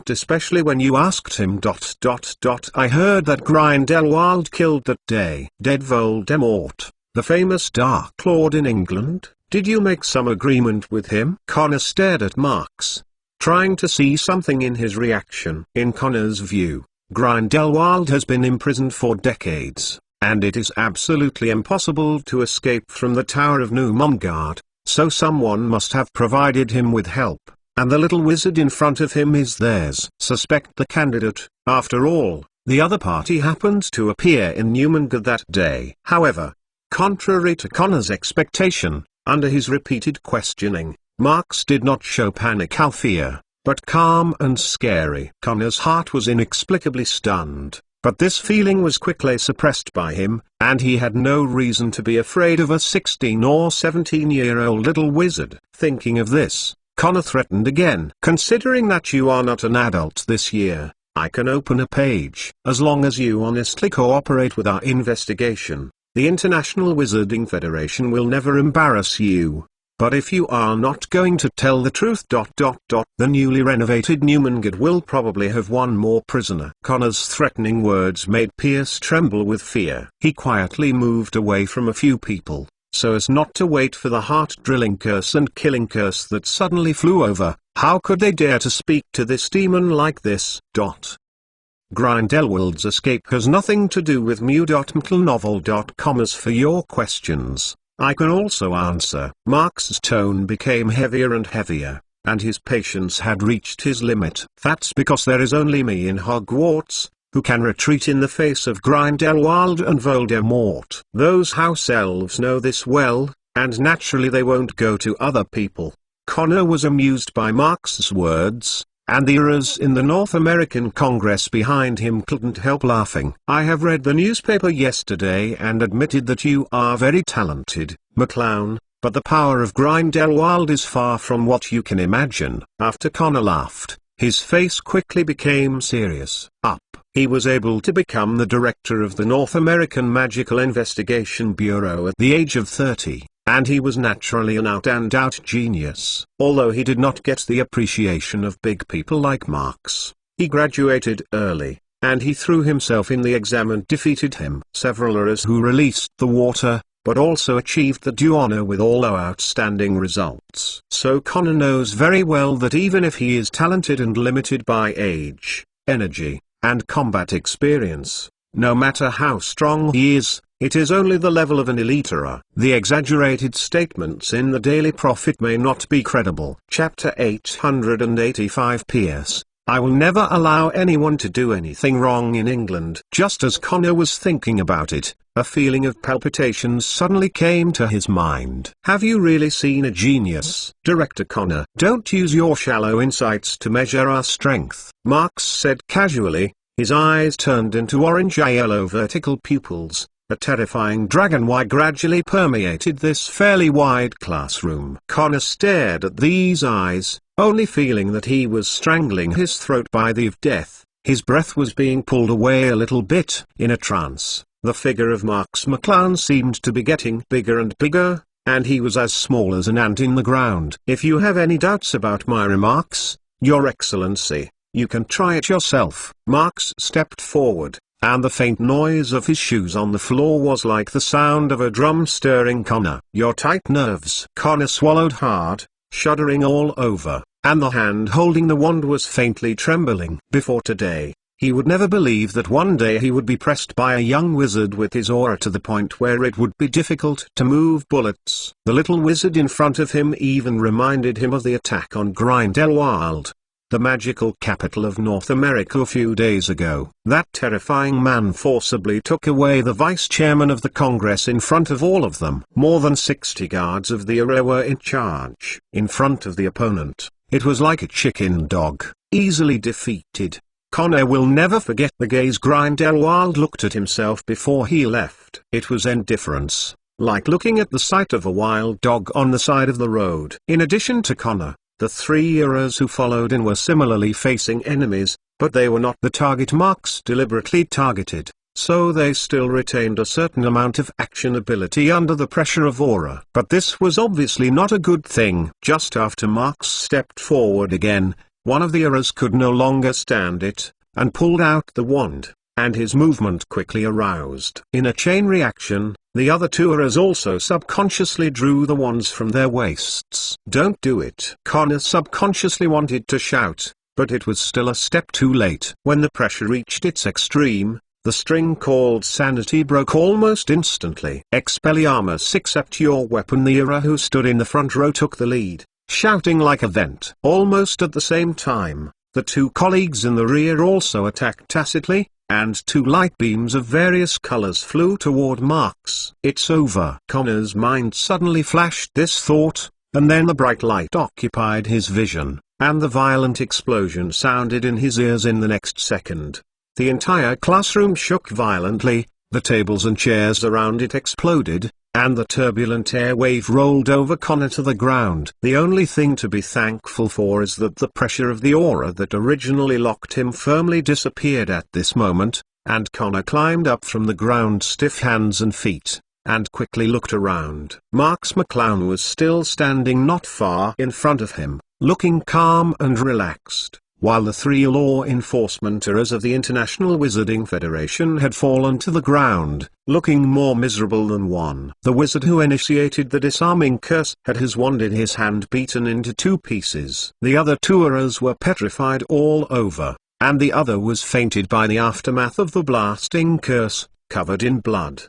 Especially when you asked him. I heard that Grindelwald killed that day dead Voldemort, the famous Dark Lord in England. Did you make some agreement with him? Connor stared at Marks, trying to see something in his reaction. In Connor's view, Grindelwald has been imprisoned for decades, and it is absolutely impossible to escape from the Tower of Mcgonagall, so someone must have provided him with help, and the little wizard in front of him is theirs. Suspect the candidate. After all, the other party happened to appear in Newmangad that day. However, contrary to Connor's expectation, under his repeated questioning, Marks did not show panic or fear, but calm and scary. Connor's heart was inexplicably stunned, but this feeling was quickly suppressed by him, and he had no reason to be afraid of a 16 or 17-year-old little wizard. Thinking of this, Connor threatened again. Considering that you are not an adult this year, I can open a page. As long as you honestly cooperate with our investigation, the International Wizarding Federation will never embarrass you. But if you are not going to tell the truth. The newly renovated Newmangad will probably have one more prisoner. Connor's threatening words made Pierce tremble with fear. He quietly moved away from a few people, so as not to wait for the heart-drilling curse and killing curse that suddenly flew over. How could they dare to speak to this demon like this? Grindelwald's escape has nothing to do with Mcgonagall. As for your questions, I can also answer. Mark's tone became heavier and heavier, and his patience had reached his limit. That's because there is only me in Hogwarts who can retreat in the face of Grindelwald and Voldemort. Those house elves know this well, and naturally they won't go to other people. Connor was amused by Mark's words, and the ears in the North American Congress behind him couldn't help laughing. I have read the newspaper yesterday and admitted that you are very talented, McClown, but the power of Grindelwald is far from what you can imagine. After Connor laughed, his face quickly became serious. He was able to become the director of the North American Magical Investigation Bureau at the age of 30. And he was naturally an out-and-out genius. Although he did not get the appreciation of big people like Marks, he graduated early, and he threw himself in the exam and defeated him. Several others who released the water, but also achieved the due honor with all our outstanding results. So Connor knows very well that even if he is talented and limited by age, energy, and combat experience, no matter how strong he is, it is only the level of an eliterer. The exaggerated statements in the Daily Prophet may not be credible. Chapter 885 Pierce, I will never allow anyone to do anything wrong in England. Just as Connor was thinking about it, a feeling of palpitations suddenly came to his mind. Have you really seen a genius? Director Connor, don't use your shallow insights to measure our strength, Marks said casually, his eyes turned into orange-yellow vertical pupils. A terrifying dragon eye gradually permeated this fairly wide classroom. Connor stared at these eyes, only feeling that he was strangling his throat by the of death. His breath was being pulled away a little bit. In a trance, the figure of Marks McClown seemed to be getting bigger and bigger, and he was as small as an ant in the ground. If you have any doubts about my remarks, Your Excellency, you can try it yourself. Marks stepped forward, and the faint noise of his shoes on the floor was like the sound of a drum stirring Connor. Your tight nerves. Connor swallowed hard, shuddering all over, and the hand holding the wand was faintly trembling. Before today, he would never believe that one day he would be pressed by a young wizard with his aura to the point where it would be difficult to move bullets. The little wizard in front of him even reminded him of the attack on Grindelwald, the magical capital of North America a few days ago. That terrifying man forcibly took away the vice-chairman of the Congress in front of all of them. More than 60 guards of the era were in charge. In front of the opponent, it was like a chicken dog, easily defeated. Connor will never forget the gaze Grindelwald looked at himself before he left. It was indifference, like looking at the sight of a wild dog on the side of the road. In addition to Connor, the three Eras who followed in were similarly facing enemies, but they were not the target Marks deliberately targeted, so they still retained a certain amount of action ability under the pressure of aura. But this was obviously not a good thing. Just after Marks stepped forward again, one of the Eras could no longer stand it, and pulled out the wand, and his movement quickly aroused. In a chain reaction, the other two Eras also subconsciously drew the wands from their waists. "Don't do it!" Connor subconsciously wanted to shout, but it was still a step too late. When the pressure reached its extreme, the string called sanity broke almost instantly. "Expelliarmus, accept your weapon." The Era who stood in the front row took the lead, shouting like a vent. Almost at the same time, the two colleagues in the rear also attacked tacitly, and two light beams of various colors flew toward Marks. "It's over." Connor's mind suddenly flashed this thought, and then the bright light occupied his vision, and the violent explosion sounded in his ears in the next second. The entire classroom shook violently, the tables and chairs around it exploded, and the turbulent air wave rolled over Connor to the ground. The only thing to be thankful for is that the pressure of the aura that originally locked him firmly disappeared at this moment, and Connor climbed up from the ground, stiff hands and feet, and quickly looked around. Marks McClown was still standing not far in front of him, looking calm and relaxed, while the three law enforcement Eras of the International Wizarding Federation had fallen to the ground, looking more miserable than one. The wizard who initiated the disarming curse had his wand in his hand beaten into two pieces. The other two Eras were petrified all over, and the other was fainted by the aftermath of the blasting curse, covered in blood.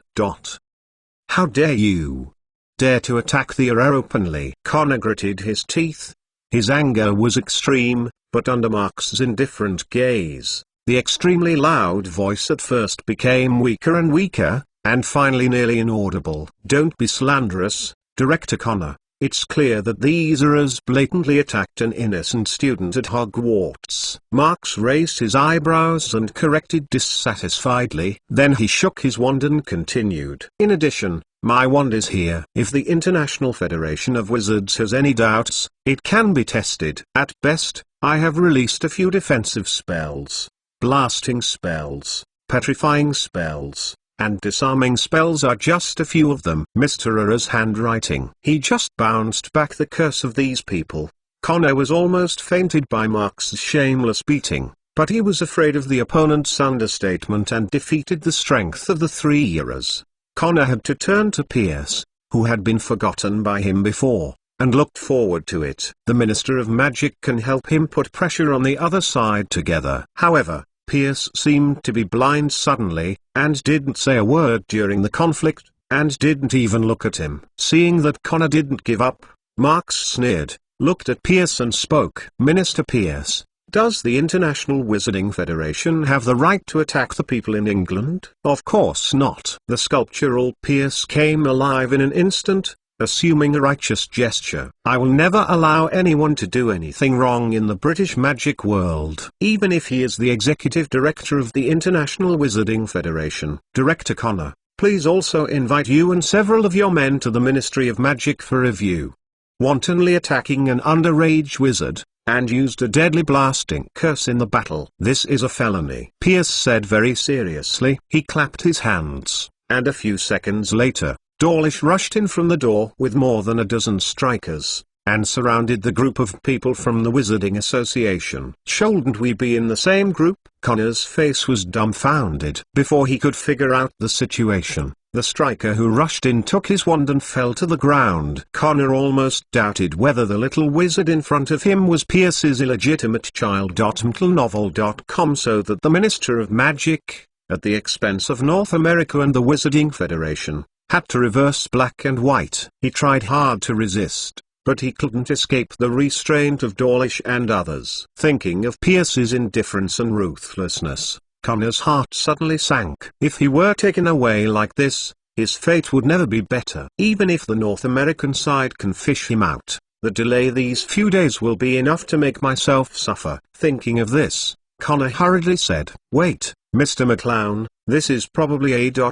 "How dare you? Dare to attack the Era openly?" Connor gritted his teeth. His anger was extreme, but under Marks's indifferent gaze, the extremely loud voice at first became weaker and weaker, and finally nearly inaudible. "Don't be slanderous, Director Connor. It's clear that these Eras blatantly attacked an innocent student at HogWarts." Marks raised his eyebrows and corrected dissatisfiedly. Then he shook his wand and continued. "In addition, my wand is here. If the International Federation of Wizards has any doubts, it can be tested. At best, I have released a few defensive spells. Blasting spells, petrifying spells, and disarming spells are just a few of them." Mr. Era's handwriting. He just bounced back the curse of these people. Connor was almost fainted by Marks's shameless beating, but he was afraid of the opponent's understatement and defeated the strength of the three Eras. Connor had to turn to Pierce, who had been forgotten by him before, and looked forward to it. The Minister of Magic can help him put pressure on the other side together. However, Pierce seemed to be blind suddenly, and didn't say a word during the conflict, and didn't even look at him. Seeing that Connor didn't give up, Marks sneered, looked at Pierce and spoke. "Minister Pierce, does the International Wizarding Federation have the right to attack the people in England?" "Of course not." The sculptural Pierce came alive in an instant, assuming a righteous gesture. "I will never allow anyone to do anything wrong in the British magic world, even if he is the executive director of the International Wizarding Federation." "Director Connor, please also invite you and several of your men to the Ministry of Magic for review. Wantonly attacking an underage wizard, and used a deadly blasting curse in the battle. This is a felony," Pierce said very seriously. He clapped his hands, and a few seconds later, Dawlish rushed in from the door with more than a dozen strikers, and surrounded the group of people from the Wizarding Association. "Shouldn't we be in the same group?" Connor's face was dumbfounded. Before he could figure out the situation, the striker who rushed in took his wand and fell to the ground. Connor almost doubted whether the little wizard in front of him was Pierce's illegitimate child. Mcgonagall.com. So that the Minister of Magic, at the expense of North America and the Wizarding Federation, had to reverse black and white. He tried hard to resist, but he couldn't escape the restraint of Dawlish and others. Thinking of Pierce's indifference and ruthlessness, Connor's heart suddenly sank. If he were taken away like this, his fate would never be better. Even if the North American side can fish him out, the delay these few days will be enough to make myself suffer. Thinking of this, Connor hurriedly said. "Wait, Mr. McClown, this is probably a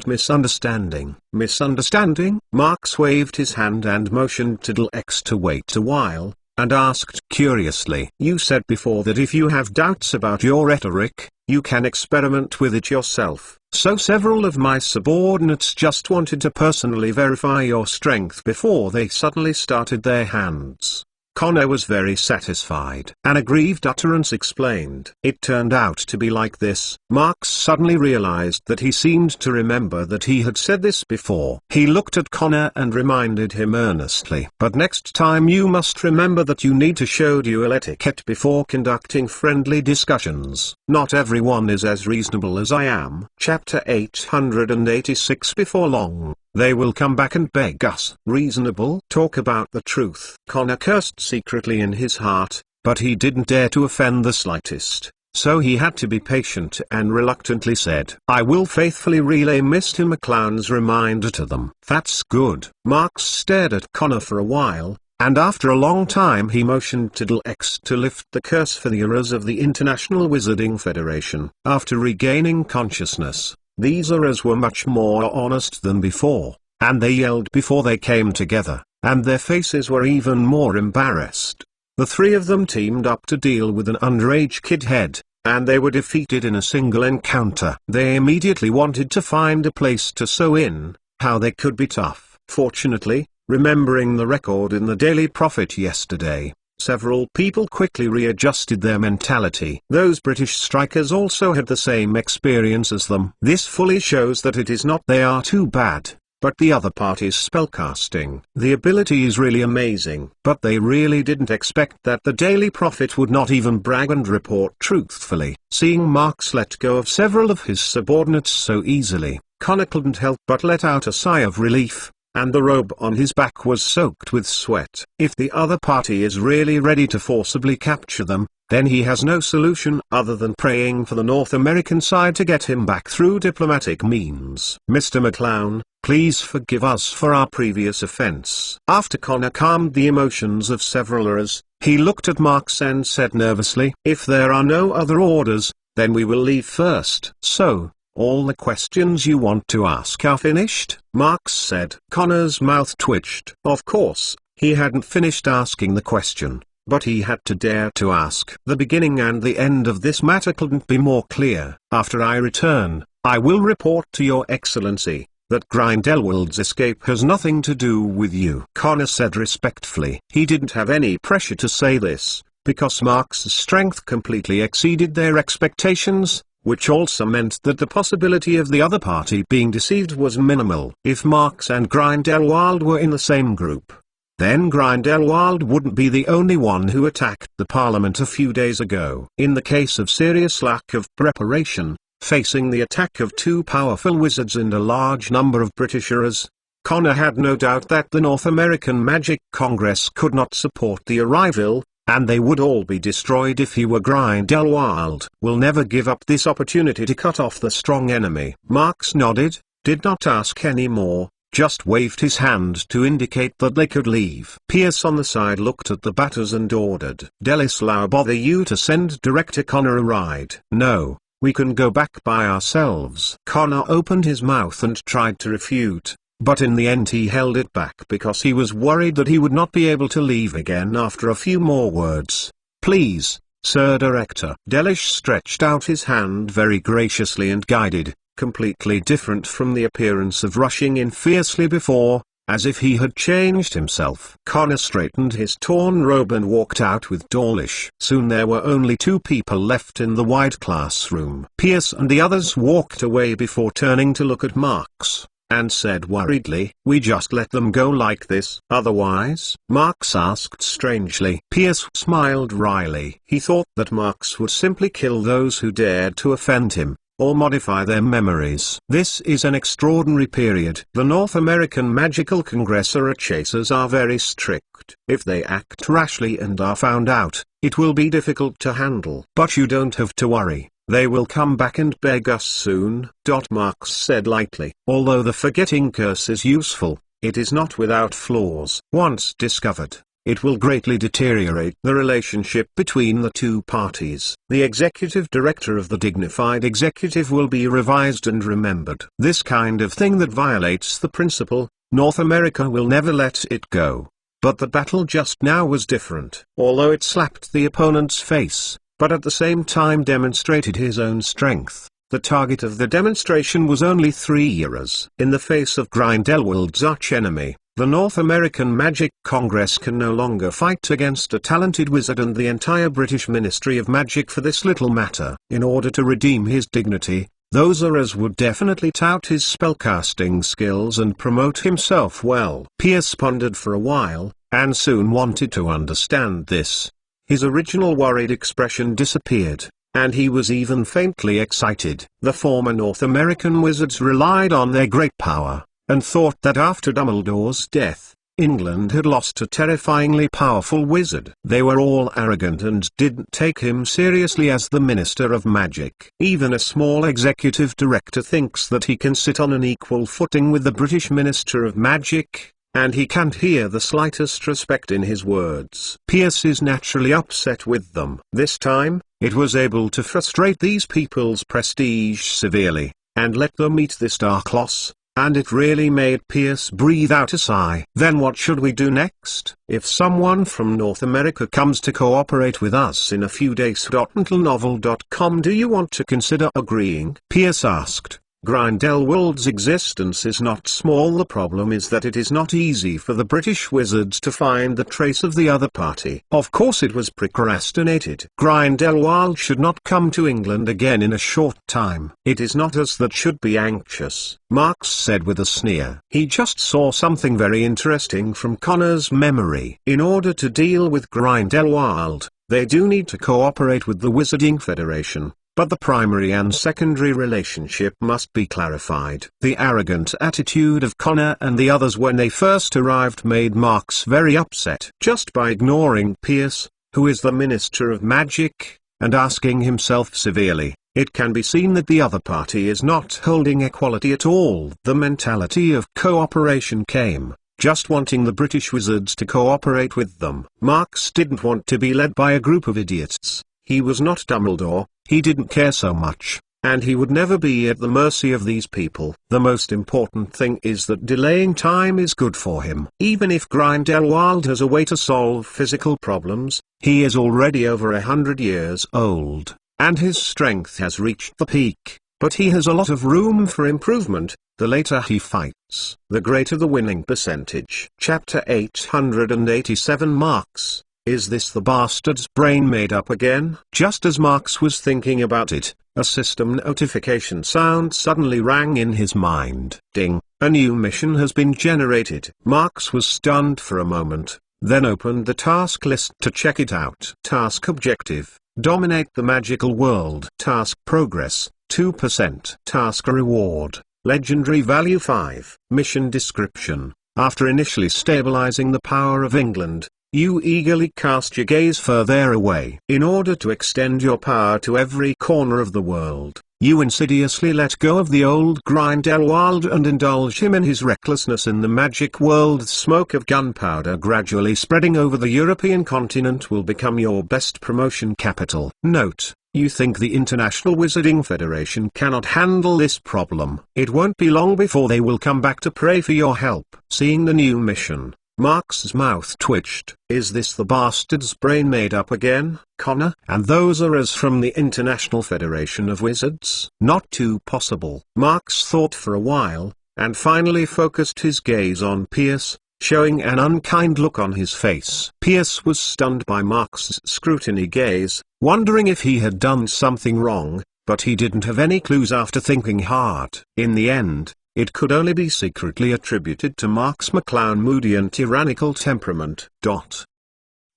misunderstanding." "Misunderstanding?" Marks waved his hand and motioned to X to wait a while, and asked curiously. "You said before that if you have doubts about your rhetoric, you can experiment with it yourself. So several of my subordinates just wanted to personally verify your strength before they suddenly started their hands." Connor was very satisfied. An aggrieved utterance explained. "It turned out to be like this." Marks suddenly realized that he seemed to remember that he had said this before. He looked at Connor and reminded him earnestly. "But next time you must remember that you need to show duel etiquette before conducting friendly discussions. Not everyone is as reasonable as I am." Chapter 886. Before long, they will come back and beg us. Reasonable? Talk about the truth. Connor cursed secretly in his heart, but he didn't dare to offend the slightest, so he had to be patient and reluctantly said, "I will faithfully relay Mr. McClown's reminder to them." "That's good." Marks stared at Connor for a while, and after a long time he motioned to X to lift the curse for the errors of the International Wizarding Federation. After regaining consciousness, these errors were much more honest than before, and they yelled before they came together, and their faces were even more embarrassed. The three of them teamed up to deal with an underage kid head, and they were defeated in a single encounter. They immediately wanted to find a place to sew in how they could be tough. Fortunately, remembering the record in the Daily Prophet yesterday, several people quickly readjusted their mentality. Those British strikers also had the same experience as them. This fully shows that it is not they are too bad, but the other party's spellcasting. The ability is really amazing. But they really didn't expect that the Daily Prophet would not even brag and report truthfully. Seeing Marks let go of several of his subordinates so easily, Connor couldn't help but let out a sigh of relief, and the robe on his back was soaked with sweat. If the other party is really ready to forcibly capture them, then he has no solution other than praying for the North American side to get him back through diplomatic means. "Mr. McClown, please forgive us for our previous offense." After Connor calmed the emotions of several errors, he looked at Marks and said nervously, "If there are no other orders, then we will leave first." "So, all the questions you want to ask are finished?" Marks said. Connor's mouth twitched. Of course, he hadn't finished asking the question, but he had to dare to ask. "The beginning and the end of this matter couldn't be more clear. After I return, I will report to your excellency that Grindelwald's escape has nothing to do with you," Connor said respectfully. He didn't have any pressure to say this, because Marks' strength completely exceeded their expectations, which also meant that the possibility of the other party being deceived was minimal. If Marks and Grindelwald were in the same group, then Grindelwald wouldn't be the only one who attacked the Parliament a few days ago. In the case of serious lack of preparation, facing the attack of two powerful wizards and a large number of Britishers, Connor had no doubt that the North American Magic Congress could not support the arrival, and they would all be destroyed if he were Grindelwald. "Will never give up this opportunity to cut off the strong enemy." Marks nodded, did not ask any more, just waved his hand to indicate that they could leave. Pierce on the side looked at the batters and ordered, "Delislau, bother you to send Director Connor a ride?" "No, we can go back by ourselves." Connor opened his mouth and tried to refute, but in the end he held it back because he was worried that he would not be able to leave again after a few more words. "Please, Sir Director." Delish stretched out his hand very graciously and guided, completely different from the appearance of rushing in fiercely before, as if he had changed himself. Connor straightened his torn robe and walked out with Dawlish. Soon there were only two people left in the wide classroom. Pierce and the others walked away before turning to look at Marks, and said worriedly, "We just let them go like this, otherwise?" Marks asked strangely. Pierce smiled wryly. He thought that Marks would simply kill those who dared to offend him, or modify their memories. This is an extraordinary period. The North American Magical Congress chasers are very strict. If they act rashly and are found out, it will be difficult to handle. But you don't have to worry. They will come back and beg us soon. Marks said lightly. Although the forgetting curse is useful, it is not without flaws. Once discovered, it will greatly deteriorate the relationship between the two parties. The executive director of the dignified executive will be revised and remembered. This kind of thing that violates the principle, North America will never let it go. But the battle just now was different. Although it slapped the opponent's face, but at the same time demonstrated his own strength, the target of the demonstration was only 3 years. In the face of Grindelwald's archenemy, the North American Magic Congress can no longer fight against a talented wizard and the entire British Ministry of Magic for this little matter. In order to redeem his dignity, those Aurors would definitely tout his spellcasting skills and promote himself well. Pierce pondered for a while, and soon wanted to understand this. His original worried expression disappeared, and he was even faintly excited. The former North American wizards relied on their great power, and thought that after Dumbledore's death, England had lost a terrifyingly powerful wizard. They were all arrogant and didn't take him seriously as the Minister of Magic. Even a small executive director thinks that he can sit on an equal footing with the British Minister of Magic, and he can't hear the slightest respect in his words. Pierce is naturally upset with them. This time, it was able to frustrate these people's prestige severely, and let them eat this dark loss. And it really made Pierce breathe out a sigh. Then what should we do next? If someone from North America comes to cooperate with us in a few days. Untitled.novel.com, do you want to consider agreeing? Pierce asked. Grindelwald's existence is not small. The problem is that it is not easy for the British wizards to find the trace of the other party. Of course it was procrastinated. Grindelwald should not come to England again in a short time. It is not us that should be anxious, Marx said with a sneer. He just saw something very interesting from Connor's memory. In order to deal with Grindelwald, they do need to cooperate with the Wizarding Federation. But the primary and secondary relationship must be clarified. The arrogant attitude of Connor and the others when they first arrived made Marx very upset. Just by ignoring Pierce, who is the Minister of Magic, and asking himself severely, it can be seen that the other party is not holding equality at all. The mentality of cooperation came, just wanting the British wizards to cooperate with them. Marx didn't want to be led by a group of idiots. He was not Dumbledore, he didn't care so much, and he would never be at the mercy of these people. The most important thing is that delaying time is good for him. Even if Grindelwald has a way to solve physical problems, he is already over 100 years old, and his strength has reached the peak, but he has a lot of room for improvement. The later he fights, the greater the winning percentage. Chapter 887 Marx. Is this the bastard's brain made up again? Just as Marx was thinking about it, a system notification sound suddenly rang in his mind. Ding! A new mission has been generated. Marx was stunned for a moment, then opened the task list to check it out. Task objective: dominate the magical world. Task progress: 2%. Task reward: legendary value 5. Mission description: after initially stabilizing the power of England, you eagerly cast your gaze further away. In order to extend your power to every corner of the world, you insidiously let go of the old Grindelwald and indulge him in his recklessness in the magic world. The smoke of gunpowder gradually spreading over the European continent will become your best promotion capital. Note: you think the International Wizarding Federation cannot handle this problem. It won't be long before they will come back to pray for your help. Seeing the new mission, Marx's mouth twitched. Is this the bastard's brain made up again? Connor and those Aurors from the International Federation of Wizards? Not too possible. Marx thought for a while, and finally focused his gaze on Pierce, showing an unkind look on his face. Pierce was stunned by Marx's scrutiny gaze, wondering if he had done something wrong, but he didn't have any clues after thinking hard. In the end, it could only be secretly attributed to Marx McClown moody and tyrannical temperament.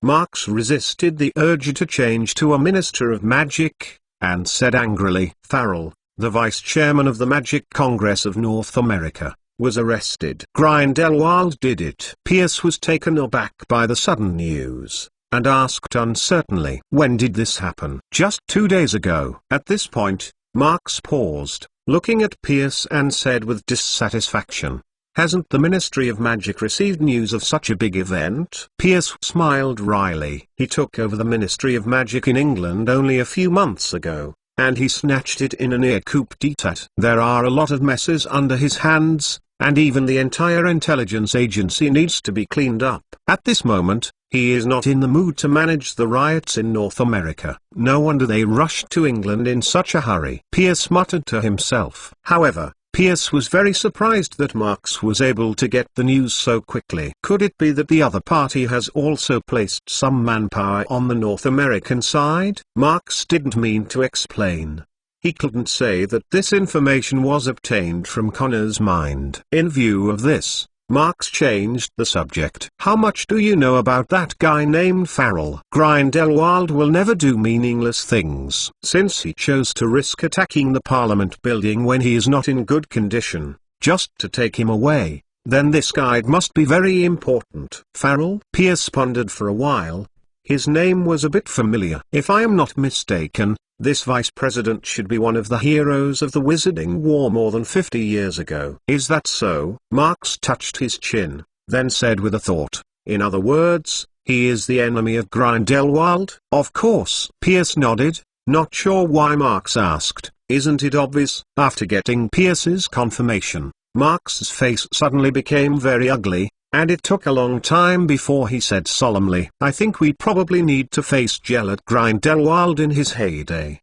Marx resisted the urge to change to a Minister of Magic, and said angrily, Farrell, the Vice Chairman of the Magic Congress of North America, was arrested. Grindelwald did it. Pierce was taken aback by the sudden news, and asked uncertainly, when did this happen? Just 2 days ago. At this point, Marx paused, looking at Pierce and said with dissatisfaction, Hasn't the Ministry of Magic received news of such a big event? Pierce smiled wryly. He took over the Ministry of Magic in England only a few months ago, and he snatched it in a near coup d'etat. There are a lot of messes under his hands, and even the entire intelligence agency needs to be cleaned up. At this moment, he is not in the mood to manage the riots in North America. No wonder they rushed to England in such a hurry. Pierce muttered to himself. However, Pierce was very surprised that Marks was able to get the news so quickly. Could it be that the other party has also placed some manpower on the North American side? Marks didn't mean to explain. He couldn't say that this information was obtained from Connor's mind. In view of this, Marks changed the subject. How much do you know about that guy named Farrell? Grindelwald will never do meaningless things. Since he chose to risk attacking the Parliament building when he is not in good condition, just to take him away, then this guide must be very important. Farrell? Pierce pondered for a while. His name was a bit familiar. If I am not mistaken, this vice president should be one of the heroes of the Wizarding War more than 50 years ago. Is that so? Marks touched his chin, then said with a thought, in other words, he is the enemy of Grindelwald? Of course. Pierce nodded, not sure why Marks asked. Isn't it obvious? After getting Pierce's confirmation, Marks's face suddenly became very ugly, and it took a long time before he said solemnly, I think we probably need to face Gellert Grindelwald in his heyday.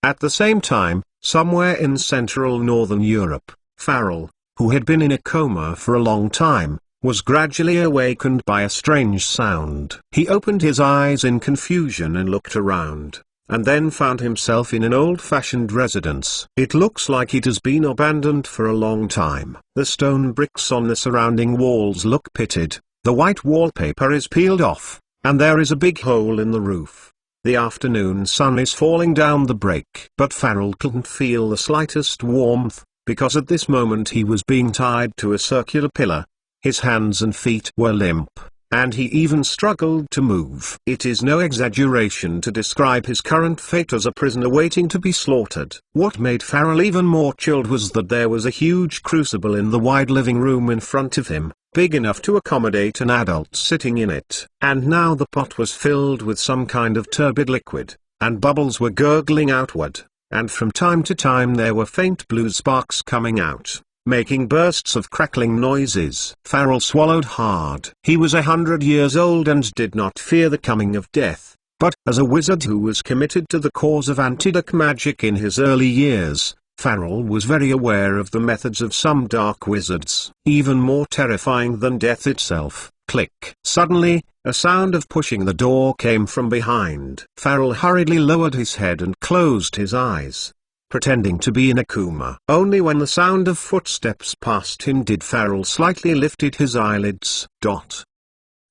At the same time, somewhere in central northern Europe, Farrell, who had been in a coma for a long time, was gradually awakened by a strange sound. He opened his eyes in confusion and looked around, and then found himself in an old-fashioned residence. It looks like it has been abandoned for a long time. The stone bricks on the surrounding walls look pitted, the white wallpaper is peeled off, and there is a big hole in the roof. The afternoon sun is falling down the break. But Farrell couldn't feel the slightest warmth, because at this moment he was being tied to a circular pillar. His hands and feet were limp, and he even struggled to move. It is no exaggeration to describe his current fate as a prisoner waiting to be slaughtered. What made Farrell even more chilled was that there was a huge crucible in the wide living room in front of him, big enough to accommodate an adult sitting in it. And now the pot was filled with some kind of turbid liquid, and bubbles were gurgling outward, and from time to time there were faint blue sparks coming out, making bursts of crackling noises. Farrell swallowed hard. He was 100 years old and did not fear the coming of death, but, as a wizard who was committed to the cause of anti-dark magic in his early years, Farrell was very aware of the methods of some dark wizards. Even more terrifying than death itself. Click. Suddenly, a sound of pushing the door came from behind. Farrell hurriedly lowered his head and closed his eyes, pretending to be in a coma. Only when the sound of footsteps passed him did Farrell slightly lifted his eyelids.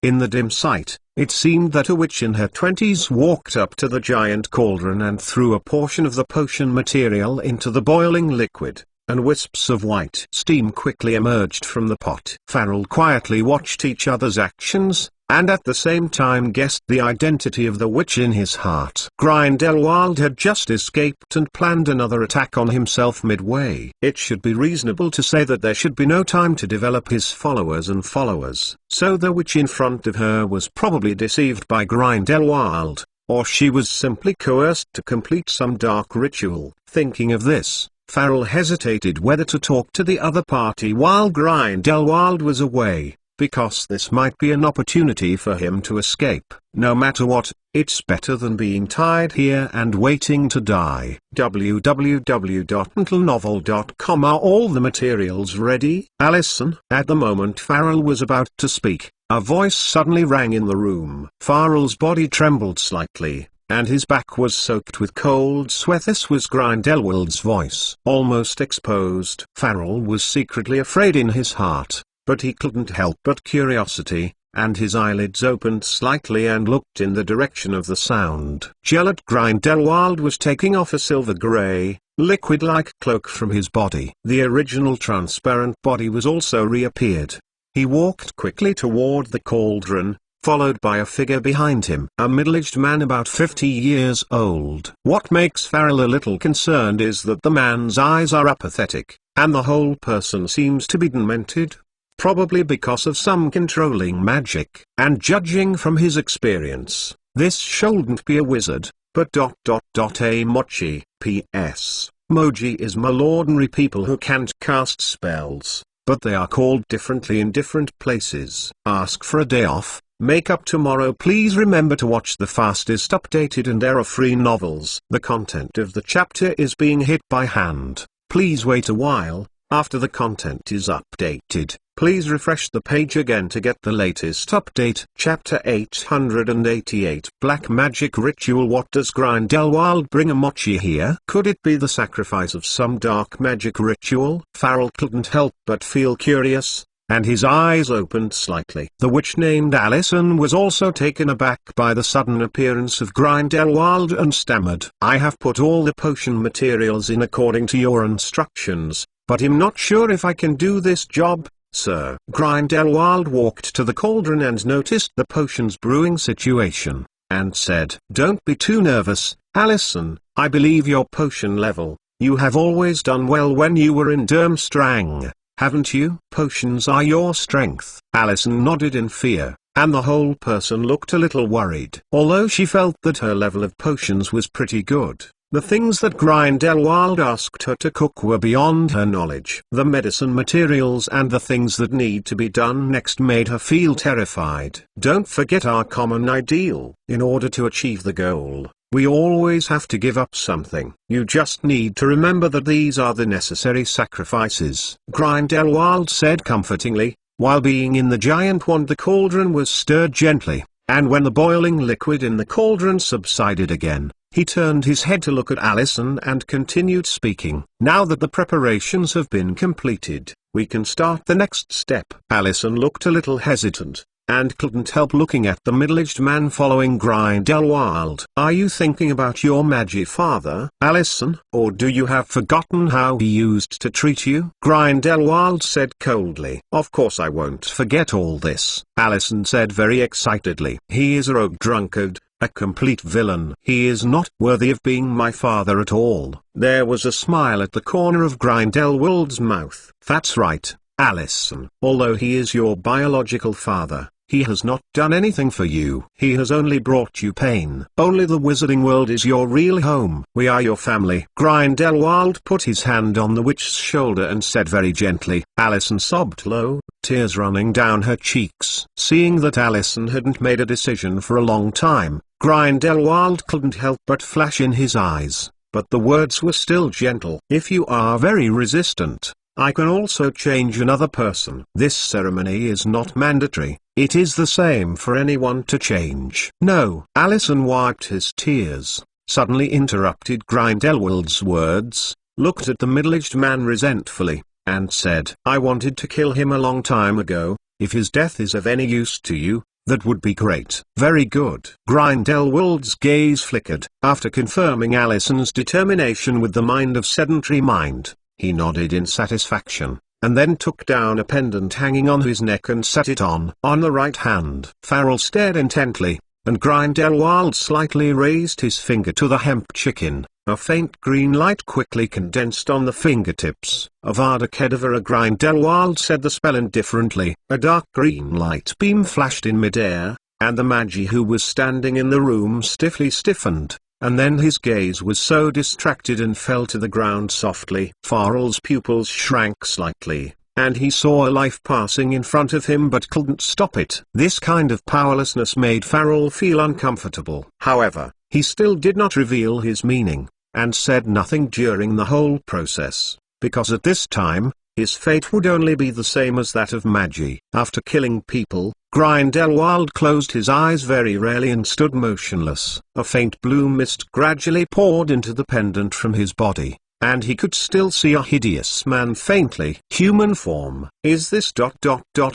In the dim sight, it seemed that a witch in her 20s walked up to the giant cauldron and threw a portion of the potion material into the boiling liquid, and wisps of white steam quickly emerged from the pot. Farrell quietly watched each other's actions, and at the same time guessed the identity of the witch in his heart. Grindelwald had just escaped and planned another attack on himself midway. It should be reasonable to say that there should be no time to develop his followers. So the witch in front of her was probably deceived by Grindelwald, or she was simply coerced to complete some dark ritual. Thinking of this, Farrell hesitated whether to talk to the other party while Grindelwald was away, because this might be an opportunity for him to escape. No matter what, it's better than being tied here and waiting to die. www.untilnovel.com. Are all the materials ready? Alison. At the moment Farrell was about to speak, a voice suddenly rang in the room. Farrell's body trembled slightly, and his back was soaked with cold sweat. This was Grindelwald's voice. Almost exposed. Farrell was secretly afraid in his heart, but he couldn't help but curiosity, and his eyelids opened slightly and looked in the direction of the sound. Gellert Grindelwald was taking off a silver-grey, liquid-like cloak from his body. The original transparent body was also reappeared. He walked quickly toward the cauldron, followed by a figure behind him. A middle-aged man about 50 years old. What makes Farrell a little concerned is that the man's eyes are apathetic, and the whole person seems to be demented. Probably because of some controlling magic. And judging from his experience, this shouldn't be a wizard, but a mochi. P.S. Moji is malordinary people who can't cast spells, but they are called differently in different places. Ask for a day off. Make up tomorrow. Please remember to watch the fastest updated and error-free novels. The content of the chapter is being hit by hand. Please wait a while. After the content is updated, please refresh the page again to get the latest update. Chapter 888 Black Magic Ritual. What does Grindelwald bring a mochi here? Could it be the sacrifice of some dark magic ritual? Farrell couldn't help but feel curious, and his eyes opened slightly. The witch named Allison was also taken aback by the sudden appearance of Grindelwald and stammered, "I have put all the potion materials in according to your instructions, but I'm not sure if I can do this job, sir." Grindelwald walked to the cauldron and noticed the potions brewing situation, and said, "Don't be too nervous, Allison. I believe your potion level. You have always done well when you were in Durmstrang, haven't you? Potions are your strength." Allison nodded in fear, and the whole person looked a little worried. Although she felt that her level of potions was pretty good, the things that Grindelwald asked her to cook were beyond her knowledge. The medicine materials and the things that need to be done next made her feel terrified. Don't forget our common ideal. In order to achieve the goal, we always have to give up something. You just need to remember that these are the necessary sacrifices. Grindelwald said comfortingly. While being in the giant wand, the cauldron was stirred gently, and when the boiling liquid in the cauldron subsided again, he turned his head to look at Allison and continued speaking. "Now that the preparations have been completed, we can start the next step." Allison looked a little hesitant, and couldn't help looking at the middle-aged man following Grindelwald. "Are you thinking about your magic father, Allison, or do you have forgotten how he used to treat you?" Grindelwald said coldly. "Of course I won't forget all this," Allison said very excitedly. "He is a rogue drunkard, a complete villain. He is not worthy of being my father at all." There was a smile at the corner of Grindelwald's mouth. "That's right, Allison. Although he is your biological father, he has not done anything for you. He has only brought you pain. Only the wizarding world is your real home. We are your family." Grindelwald put his hand on the witch's shoulder and said very gently. Allison sobbed low, tears running down her cheeks. Seeing that Allison hadn't made a decision for a long time, Grindelwald couldn't help but flash in his eyes, but the words were still gentle. "If you are very resistant, I can also change another person. This ceremony is not mandatory. It is the same for anyone to change." "No." Allison wiped his tears, suddenly interrupted Grindelwald's words, looked at the middle-aged man resentfully, and said, "I wanted to kill him a long time ago. If his death is of any use to you, that would be great." "Very good." Grindelwald's gaze flickered. After confirming Allison's determination with the mind of sedentary mind, he nodded in satisfaction, and then took down a pendant hanging on his neck and set it on the right hand. Farrell stared intently, and Grindelwald slightly raised his finger to the hemp chicken. A faint green light quickly condensed on the fingertips. "Avada Kedavra." Grindelwald said the spell indifferently. A dark green light beam flashed in midair, and the magi who was standing in the room stiffly stiffened, and then his gaze was so distracted and fell to the ground softly. Farrell's pupils shrank slightly, and he saw a life passing in front of him but couldn't stop it. This kind of powerlessness made Farrell feel uncomfortable. However, he still did not reveal his meaning, and said nothing during the whole process, because at this time, his fate would only be the same as that of Magi. After killing people, Grindelwald closed his eyes very rarely and stood motionless. A faint blue mist gradually poured into the pendant from his body, and he could still see a hideous man faintly. "Human form. Is this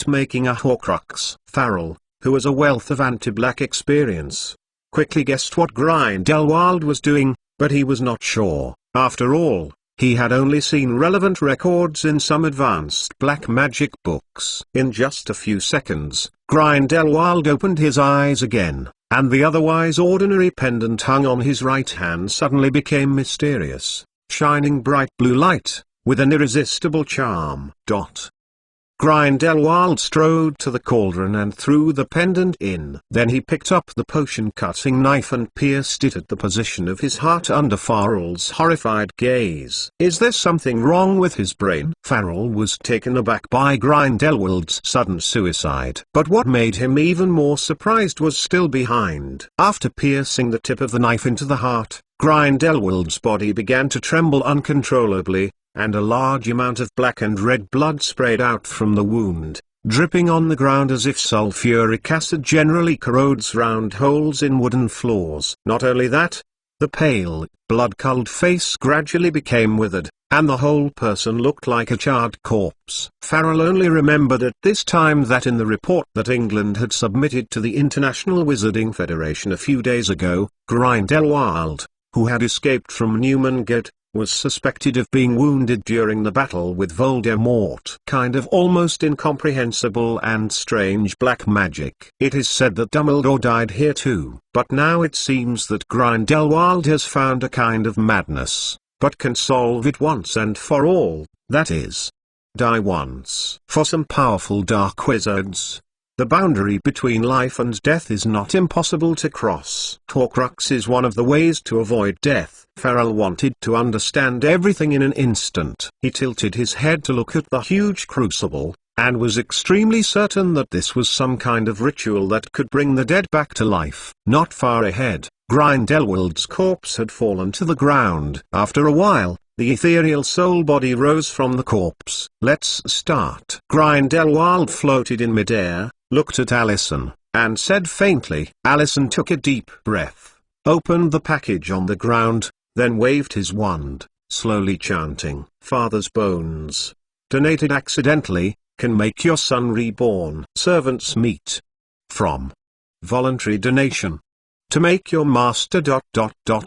making a Horcrux?" Farrell, who has a wealth of anti-black experience, quickly guessed what Grindelwald was doing, but he was not sure. After all, he had only seen relevant records in some advanced black magic books. In just a few seconds, Grindelwald opened his eyes again, and the otherwise ordinary pendant hung on his right hand suddenly became mysterious, shining bright blue light. with an irresistible charm. Grindelwald strode to the cauldron and threw the pendant in. Then he picked up the potion-cutting knife and pierced it at the position of his heart under Farrell's horrified gaze. Is there something wrong with his brain? Farrell was taken aback by Grindelwald's sudden suicide. But what made him even more surprised was still behind. After piercing the tip of the knife into the heart, Grindelwald's body began to tremble uncontrollably, and a large amount of black and red blood sprayed out from the wound, dripping on the ground as if sulfuric acid generally corrodes round holes in wooden floors. Not only that, the pale, blood-colored face gradually became withered, and the whole person looked like a charred corpse. Farrell only remembered at this time that in the report that England had submitted to the International Wizarding Federation a few days ago, Grindelwald, who had escaped from Newmangate, was suspected of being wounded during the battle with Voldemort. Kind of almost incomprehensible and strange black magic. It is said that Dumbledore died here too. But now it seems that Grindelwald has found a kind of madness, but can solve it once and for all, that is, die once. For some powerful dark wizards, the boundary between life and death is not impossible to cross. Horcrux is one of the ways to avoid death. Farrell wanted to understand everything in an instant. He tilted his head to look at the huge crucible, and was extremely certain that this was some kind of ritual that could bring the dead back to life. Not far ahead, Grindelwald's corpse had fallen to the ground. After a while, the ethereal soul body rose from the corpse. Let's start. Grindelwald floated in midair, looked at Allison, and said faintly. Allison took a deep breath, opened the package on the ground, then waved his wand, slowly chanting, "Father's bones, donated accidentally, can make your son reborn. Servants meet. From voluntary donation. To make your master ...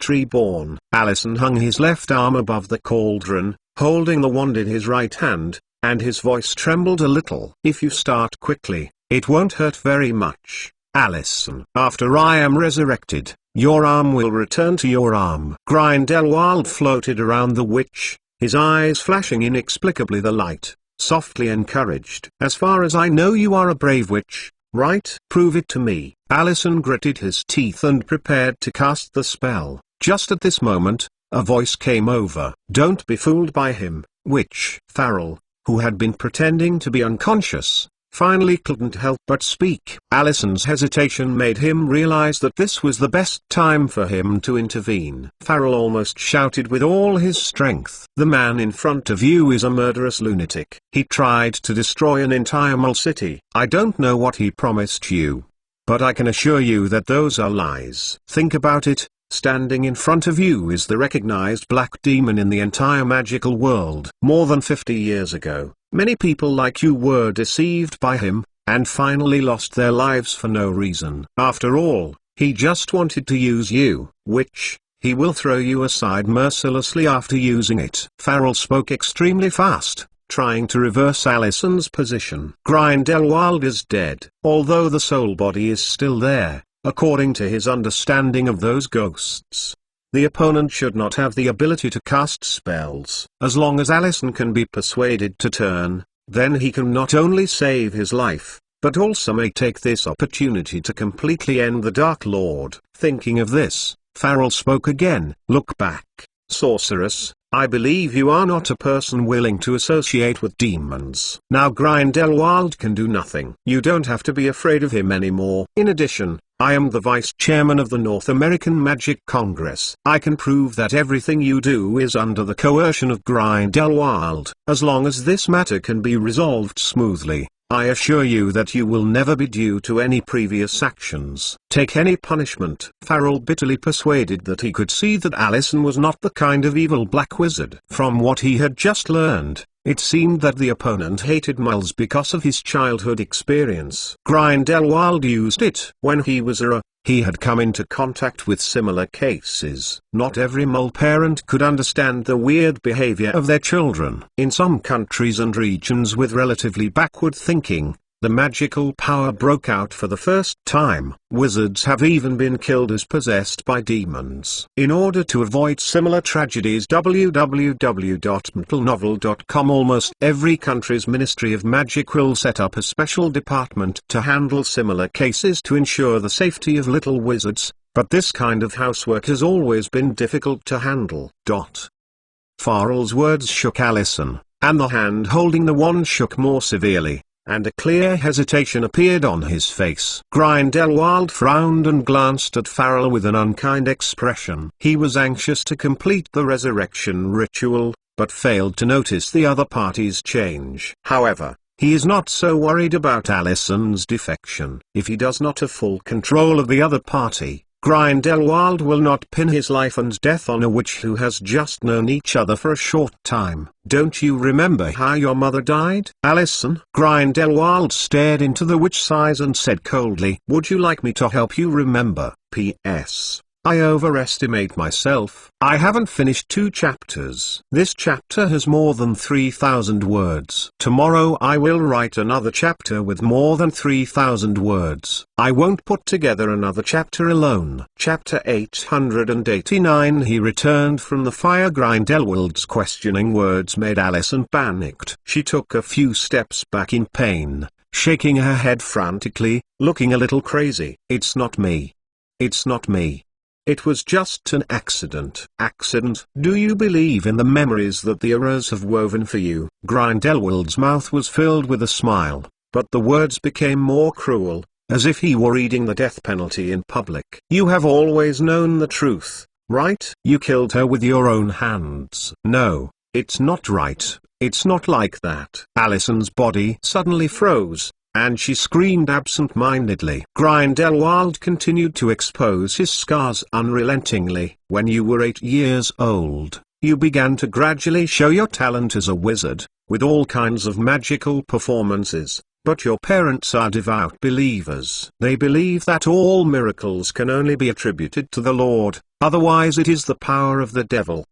reborn." Allison hung his left arm above the cauldron, holding the wand in his right hand, and his voice trembled a little. "If you start quickly, it won't hurt very much, Allison. After I am resurrected, your arm will return to your arm." Grindelwald floated around the witch, his eyes flashing inexplicably the light, softly encouraged. "As far as I know, you are a brave witch, right? Prove it to me." Allison gritted his teeth and prepared to cast the spell. Just at this moment, a voice came over. "Don't be fooled by him, witch." Farrell, who had been pretending to be unconscious, finally couldn't help but speak. Allison's hesitation made him realize that this was the best time for him to intervene. Farrell almost shouted with all his strength. "The man in front of you is a murderous lunatic. He tried to destroy an entire mole city. I don't know what he promised you, but I can assure you that those are lies. Think about it. Standing in front of you is the recognized black demon in the entire magical world. More than 50 years ago, many people like you were deceived by him, and finally lost their lives for no reason. After all, he just wanted to use you, witch. He will throw you aside mercilessly after using it." Farrell spoke extremely fast, trying to reverse Allison's position. "Grindelwald is dead, although the soul body is still there. According to his understanding of those ghosts, the opponent should not have the ability to cast spells. As long as Allison can be persuaded to turn, then he can not only save his life, but also may take this opportunity to completely end the Dark Lord." Thinking of this, Farrell spoke again. "Look back, sorceress. I believe you are not a person willing to associate with demons. Now Grindelwald can do nothing. You don't have to be afraid of him anymore. In addition, I am the vice chairman of the North American Magic Congress. I can prove that everything you do is under the coercion of Grindelwald. As long as this matter can be resolved smoothly, I assure you that you will never be due to any previous actions. Take any punishment." Farrell bitterly persuaded that he could see that Allison was not the kind of evil black wizard. From what he had just learned, it seemed that the opponent hated Miles because of his childhood experience. Grindelwald used it. When he was he had come into contact with similar cases. Not every mole parent could understand the weird behavior of their children. In some countries and regions with relatively backward thinking, the magical power broke out for the first time. Wizards have even been killed as possessed by demons. In order to avoid similar tragedies, www.mcgonagall.com, almost every country's Ministry of Magic will set up a special department to handle similar cases to ensure the safety of little wizards, but this kind of housework has always been difficult to handle. Farrell's words shook Alison, and the hand holding the wand shook more severely, and a clear hesitation appeared on his face. Grindelwald frowned and glanced at Farrell with an unkind expression. He was anxious to complete the resurrection ritual, but failed to notice the other party's change. However, he is not so worried about Alison's defection. If he does not have full control of the other party, Grindelwald will not pin his life and death on a witch who has just known each other for a short time. Don't you remember how your mother died, Alison? Grindelwald stared into the witch's eyes and said coldly, "Would you like me to help you remember? P.S. I overestimate myself. I haven't finished 2 chapters. This chapter has more than 3,000 words. Tomorrow I will write another chapter with more than 3,000 words. I won't put together another chapter alone." Chapter 889. He returned from the fire. Grindelwald's questioning words made Alison panicked. She took a few steps back in pain, shaking her head frantically, looking a little crazy. "It's not me. It's not me. It was just an accident." "Accident? Do you believe in the memories that the Aurors have woven for you?" Grindelwald's mouth was filled with a smile, but the words became more cruel, as if he were reading the death penalty in public. "You have always known the truth, right? You killed her with your own hands." "No, it's not right. It's not like that." Alison's body suddenly froze, and she screamed absent-mindedly. Grindelwald continued to expose his scars unrelentingly. "When you were 8 years old, you began to gradually show your talent as a wizard, with all kinds of magical performances, but your parents are devout believers. They believe that all miracles can only be attributed to the Lord, otherwise it is the power of the devil.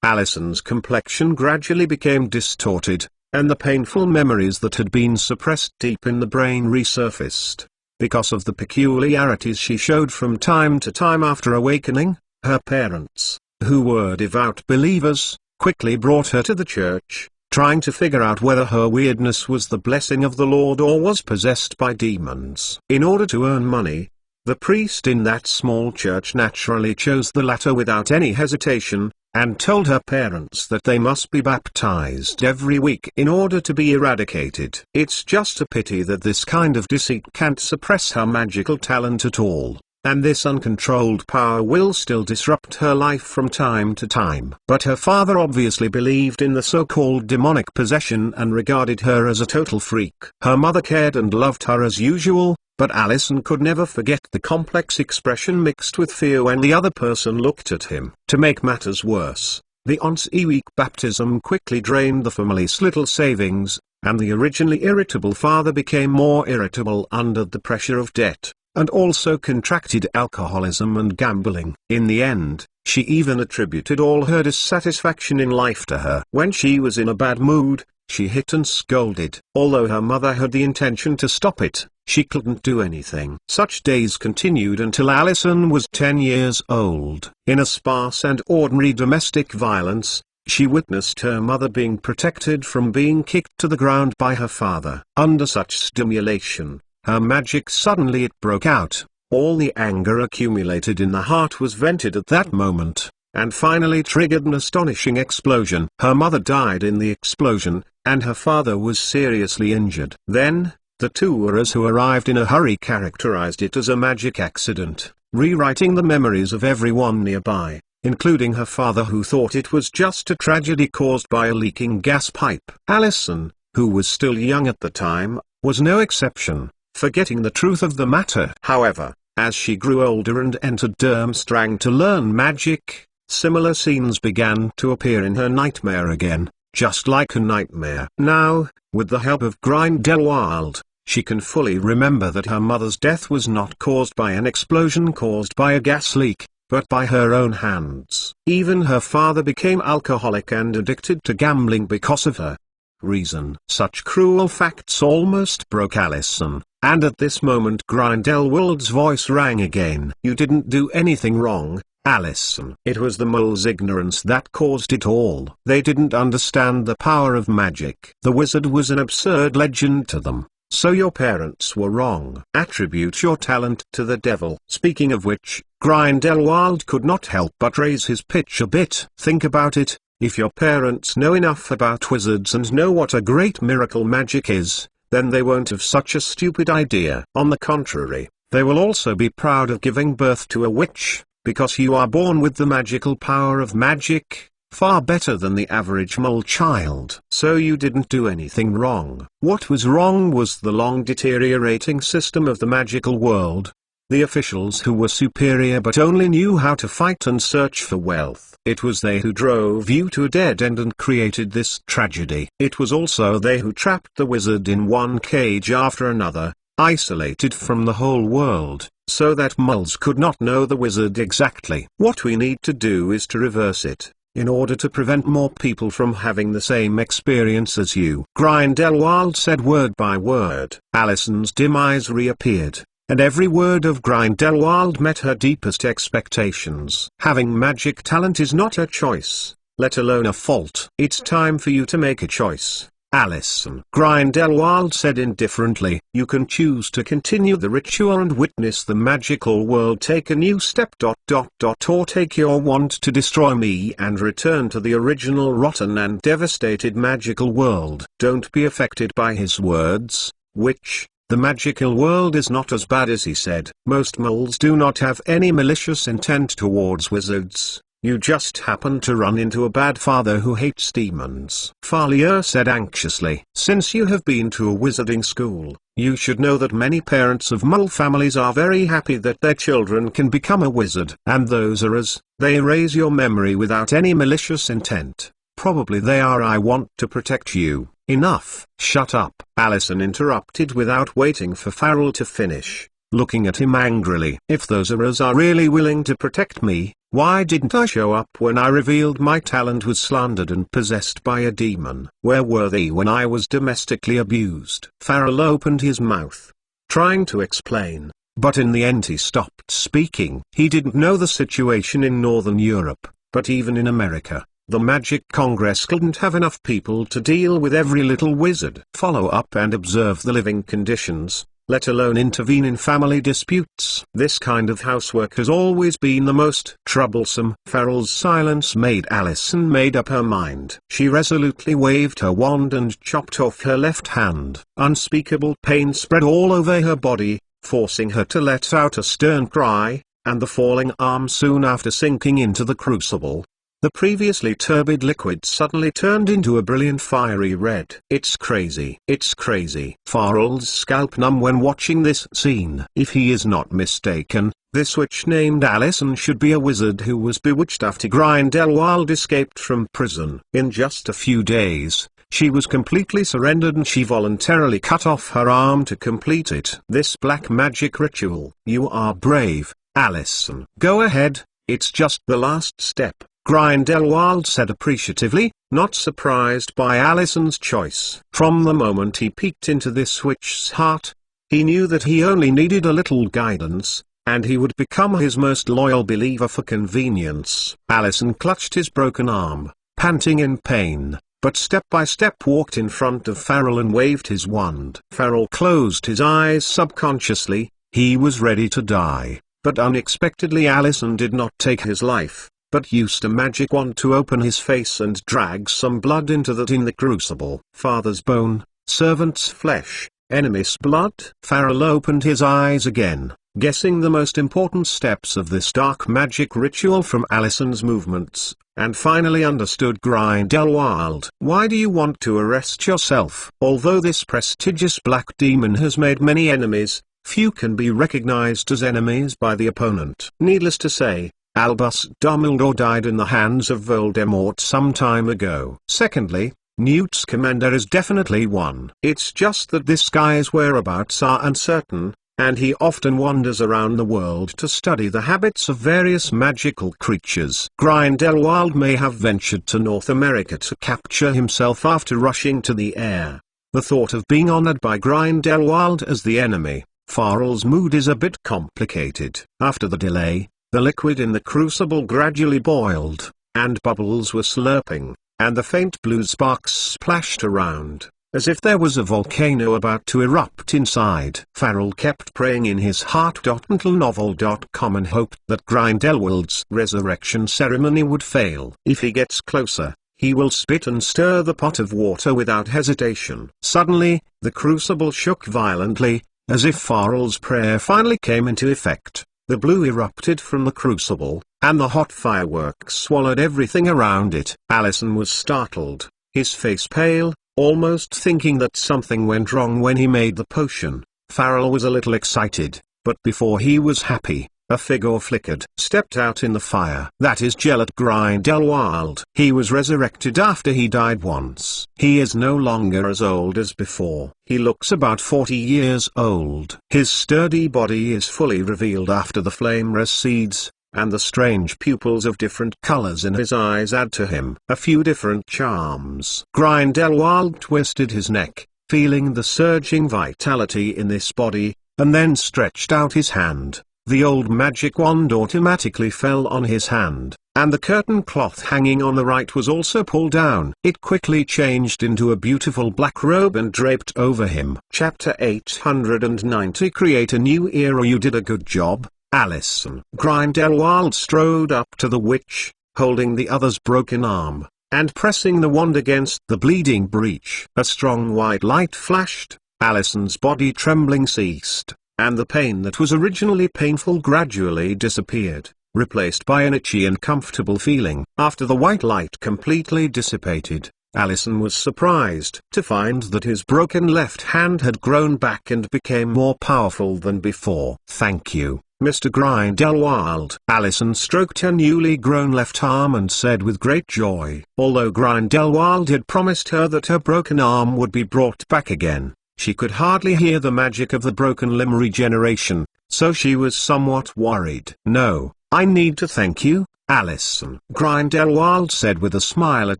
Alison's complexion gradually became distorted, and the painful memories that had been suppressed deep in the brain resurfaced. Because of the peculiarities she showed from time to time after awakening, her parents, who were devout believers, quickly brought her to the church, trying to figure out whether her weirdness was the blessing of the Lord or was possessed by demons. In order to earn money, the priest in that small church naturally chose the latter without any hesitation, and told her parents that they must be baptized every week in order to be eradicated. It's just a pity that this kind of deceit can't suppress her magical talent at all, and this uncontrolled power will still disrupt her life from time to time. But her father obviously believed in the so-called demonic possession and regarded her as a total freak. Her mother cared and loved her as usual, but Alison could never forget the complex expression mixed with fear when the other person looked at him. To make matters worse, the once-a-week baptism quickly drained the family's little savings, and the originally irritable father became more irritable under the pressure of debt, and also contracted alcoholism and gambling. In the end, she even attributed all her dissatisfaction in life to her. When she was in a bad mood, she hit and scolded. Although her mother had the intention to stop it, she couldn't do anything. Such days continued until Alison was 10 years old. In a sparse and ordinary domestic violence, she witnessed her mother being protected from being kicked to the ground by her father. Under such stimulation, her magic suddenly broke out. All the anger accumulated in the heart was vented at that moment, and finally triggered an astonishing explosion. Her mother died in the explosion, and her father was seriously injured. Then, the 2 Aurors who arrived in a hurry characterized it as a magic accident, rewriting the memories of everyone nearby, including her father, who thought it was just a tragedy caused by a leaking gas pipe. Alison, who was still young at the time, was no exception, forgetting the truth of the matter. However, as she grew older and entered Durmstrang to learn magic, similar scenes began to appear in her nightmare again, just like a nightmare. Now, with the help of Grindelwald, she can fully remember that her mother's death was not caused by an explosion caused by a gas leak, but by her own hands. Even her father became alcoholic and addicted to gambling because of her. reason. Such cruel facts almost broke Alison, and at this moment Grindelwald's voice rang again. You didn't do anything wrong, Alison. It was the moles' ignorance that caused it all. They didn't understand the power of magic. The wizard was an absurd legend to them. So your parents were wrong. Attribute your talent to the devil. Speaking of which, Grindelwald could not help but raise his pitch a bit. Think about it, if your parents know enough about wizards and know what a great miracle magic is, then they won't have such a stupid idea. On the contrary, they will also be proud of giving birth to a witch, because you are born with the magical power of magic. Far better than the average mole child. So you didn't do anything wrong. What was wrong was the long deteriorating system of the magical world. The officials who were superior but only knew how to fight and search for wealth. It was they who drove you to a dead end and created this tragedy. It was also they who trapped the wizard in one cage after another, isolated from the whole world, so that moles could not know the wizard exactly. What we need to do is to reverse it, in order to prevent more people from having the same experience as you. Grindelwald said word by word. Alison's dim eyes reappeared, and every word of Grindelwald met her deepest expectations. Having magic talent is not a choice, let alone a fault. It's time for you to make a choice, Alison. Grindelwald said indifferently, you can choose to continue the ritual and witness the magical world take a new step ... or take your wand to destroy me and return to the original rotten and devastated magical world. Don't be affected by his words, witch. The magical world is not as bad as he said. Most moles do not have any malicious intent towards wizards. You just happen to run into a bad father who hates demons. Falia said anxiously. Since you have been to a wizarding school, you should know that many parents of mole families are very happy that their children can become a wizard. And those are as, they erase your memory without any malicious intent. Probably they are. I want to protect you. Enough. Shut up. Alison interrupted without waiting for Farrell to finish, looking at him angrily. If those Auras are really willing to protect me, why didn't I show up when I revealed my talent was slandered and possessed by a demon? Where were they when I was domestically abused? Farrell opened his mouth, trying to explain, but in the end he stopped speaking. He didn't know the situation in Northern Europe, but even in America, the Magic Congress couldn't have enough people to deal with every little wizard. Follow up and observe the living conditions, let alone intervene in family disputes. This kind of housework has always been the most troublesome. Farrell's silence made Alison made up her mind. She resolutely waved her wand and chopped off her left hand. Unspeakable pain spread all over her body, forcing her to let out a stern cry, and the falling arm soon after sinking into the crucible. The previously turbid liquid suddenly turned into a brilliant fiery red. It's crazy. It's crazy. Farrell's scalp numb when watching this scene. If he is not mistaken, this witch named Alison should be a wizard who was bewitched after Grindelwald escaped from prison. In just a few days, she was completely surrendered and she voluntarily cut off her arm to complete it. This black magic ritual. You are brave, Alison. Go ahead, it's just the last step, Grindelwald said appreciatively, not surprised by Alison's choice. From the moment he peeked into this witch's heart, he knew that he only needed a little guidance, and he would become his most loyal believer for convenience. Alison clutched his broken arm, panting in pain, but step by step walked in front of Farrell and waved his wand. Farrell closed his eyes subconsciously. He was ready to die, but unexpectedly Alison did not take his life, but used a magic wand to open his face and drag some blood into the crucible. Father's bone, servant's flesh, enemy's blood. Farrell opened his eyes again, guessing the most important steps of this dark magic ritual from Alison's movements, and finally understood Grindelwald. Why do you want to arrest yourself? Although this prestigious black demon has made many enemies, few can be recognized as enemies by the opponent. Needless to say, Albus Dumbledore died in the hands of Voldemort some time ago. Secondly, Newt Scamander is definitely one. It's just that this guy's whereabouts are uncertain, and he often wanders around the world to study the habits of various magical creatures. Grindelwald may have ventured to North America to capture himself after rushing to the air. The thought of being honored by Grindelwald as the enemy. Farrell's mood is a bit complicated. After the delay, the liquid in the crucible gradually boiled, and bubbles were slurping, and the faint blue sparks splashed around, as if there was a volcano about to erupt inside. Farrell kept praying in his heart. Untilnovel.com and hoped that Grindelwald's resurrection ceremony would fail. If he gets closer, he will spit and stir the pot of water without hesitation. Suddenly, the crucible shook violently, as if Farrell's prayer finally came into effect. The blue erupted from the crucible, and the hot fireworks swallowed everything around it. Allison was startled, his face pale, almost thinking that something went wrong when he made the potion. Farrell was a little excited, but before he was happy, a figure flickered, stepped out in the fire. That is Gellert Grindelwald. He was resurrected after he died once. He is no longer as old as before. He looks about 40 years old. His sturdy body is fully revealed after the flame recedes, and the strange pupils of different colors in his eyes add to him a few different charms. Grindelwald twisted his neck, feeling the surging vitality in this body, and then stretched out his hand. The old magic wand automatically fell on his hand, and the curtain cloth hanging on the right was also pulled down. It quickly changed into a beautiful black robe and draped over him. Chapter 890. Create a new era. You did a good job, Allison. Grindelwald strode up to the witch, holding the other's broken arm, and pressing the wand against the bleeding breach. A strong white light flashed, Allison's body trembling ceased, and the pain that was originally painful gradually disappeared, replaced by an itchy and comfortable feeling. After the white light completely dissipated, Allison was surprised to find that his broken left hand had grown back and became more powerful than before. Thank you, Mr. Grindelwald. Allison stroked her newly grown left arm and said with great joy. Although Grindelwald had promised her that her broken arm would be brought back again, she could hardly hear the magic of the broken limb regeneration, so she was somewhat worried. No, I need to thank you, Allison. Grindelwald said with a smile at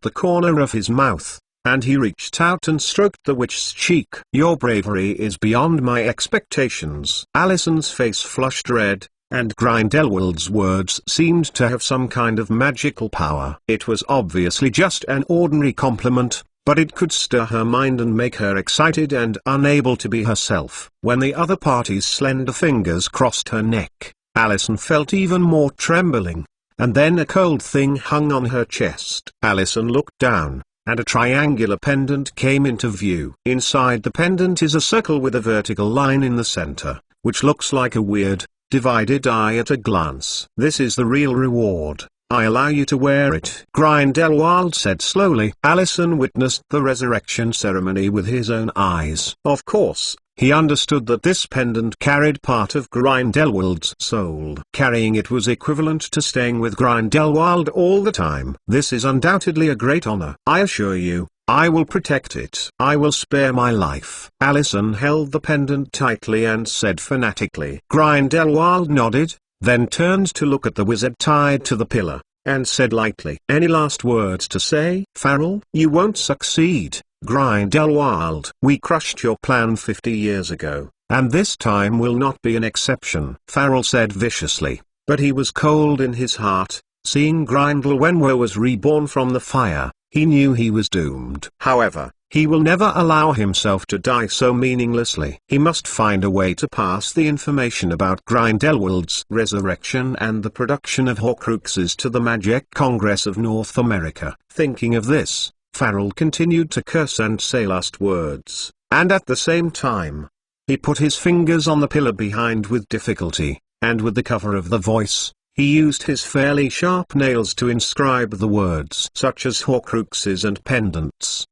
the corner of his mouth, and he reached out and stroked the witch's cheek. Your bravery is beyond my expectations. Allison's face flushed red, and Grindelwald's words seemed to have some kind of magical power. It was obviously just an ordinary compliment, but it could stir her mind and make her excited and unable to be herself. When the other party's slender fingers crossed her neck, Allison felt even more trembling, and then a cold thing hung on her chest. Allison looked down, and a triangular pendant came into view. Inside the pendant is a circle with a vertical line in the center, which looks like a weird, divided eye at a glance. This is the real reward. I allow you to wear it, Grindelwald said slowly. Allison witnessed the resurrection ceremony with his own eyes. Of course, he understood that this pendant carried part of Grindelwald's soul. Carrying it was equivalent to staying with Grindelwald all the time. This is undoubtedly a great honor. I assure you, I will protect it. I will spare my life. Allison held the pendant tightly and said fanatically. Grindelwald nodded, then turned to look at the wizard tied to the pillar, and said lightly, any last words to say? Farrell? You won't succeed, Grindelwald. We crushed your plan 50 years ago, and this time will not be an exception, Farrell said viciously, but he was cold in his heart. Seeing Grindelwald was reborn from the fire, he knew he was doomed. However, he will never allow himself to die so meaninglessly. He must find a way to pass the information about Grindelwald's resurrection and the production of Horcruxes to the Magic Congress of North America. Thinking of this, Farrell continued to curse and say last words, and at the same time, he put his fingers on the pillar behind with difficulty, and with the cover of the voice, he used his fairly sharp nails to inscribe the words such as Horcruxes and pendants.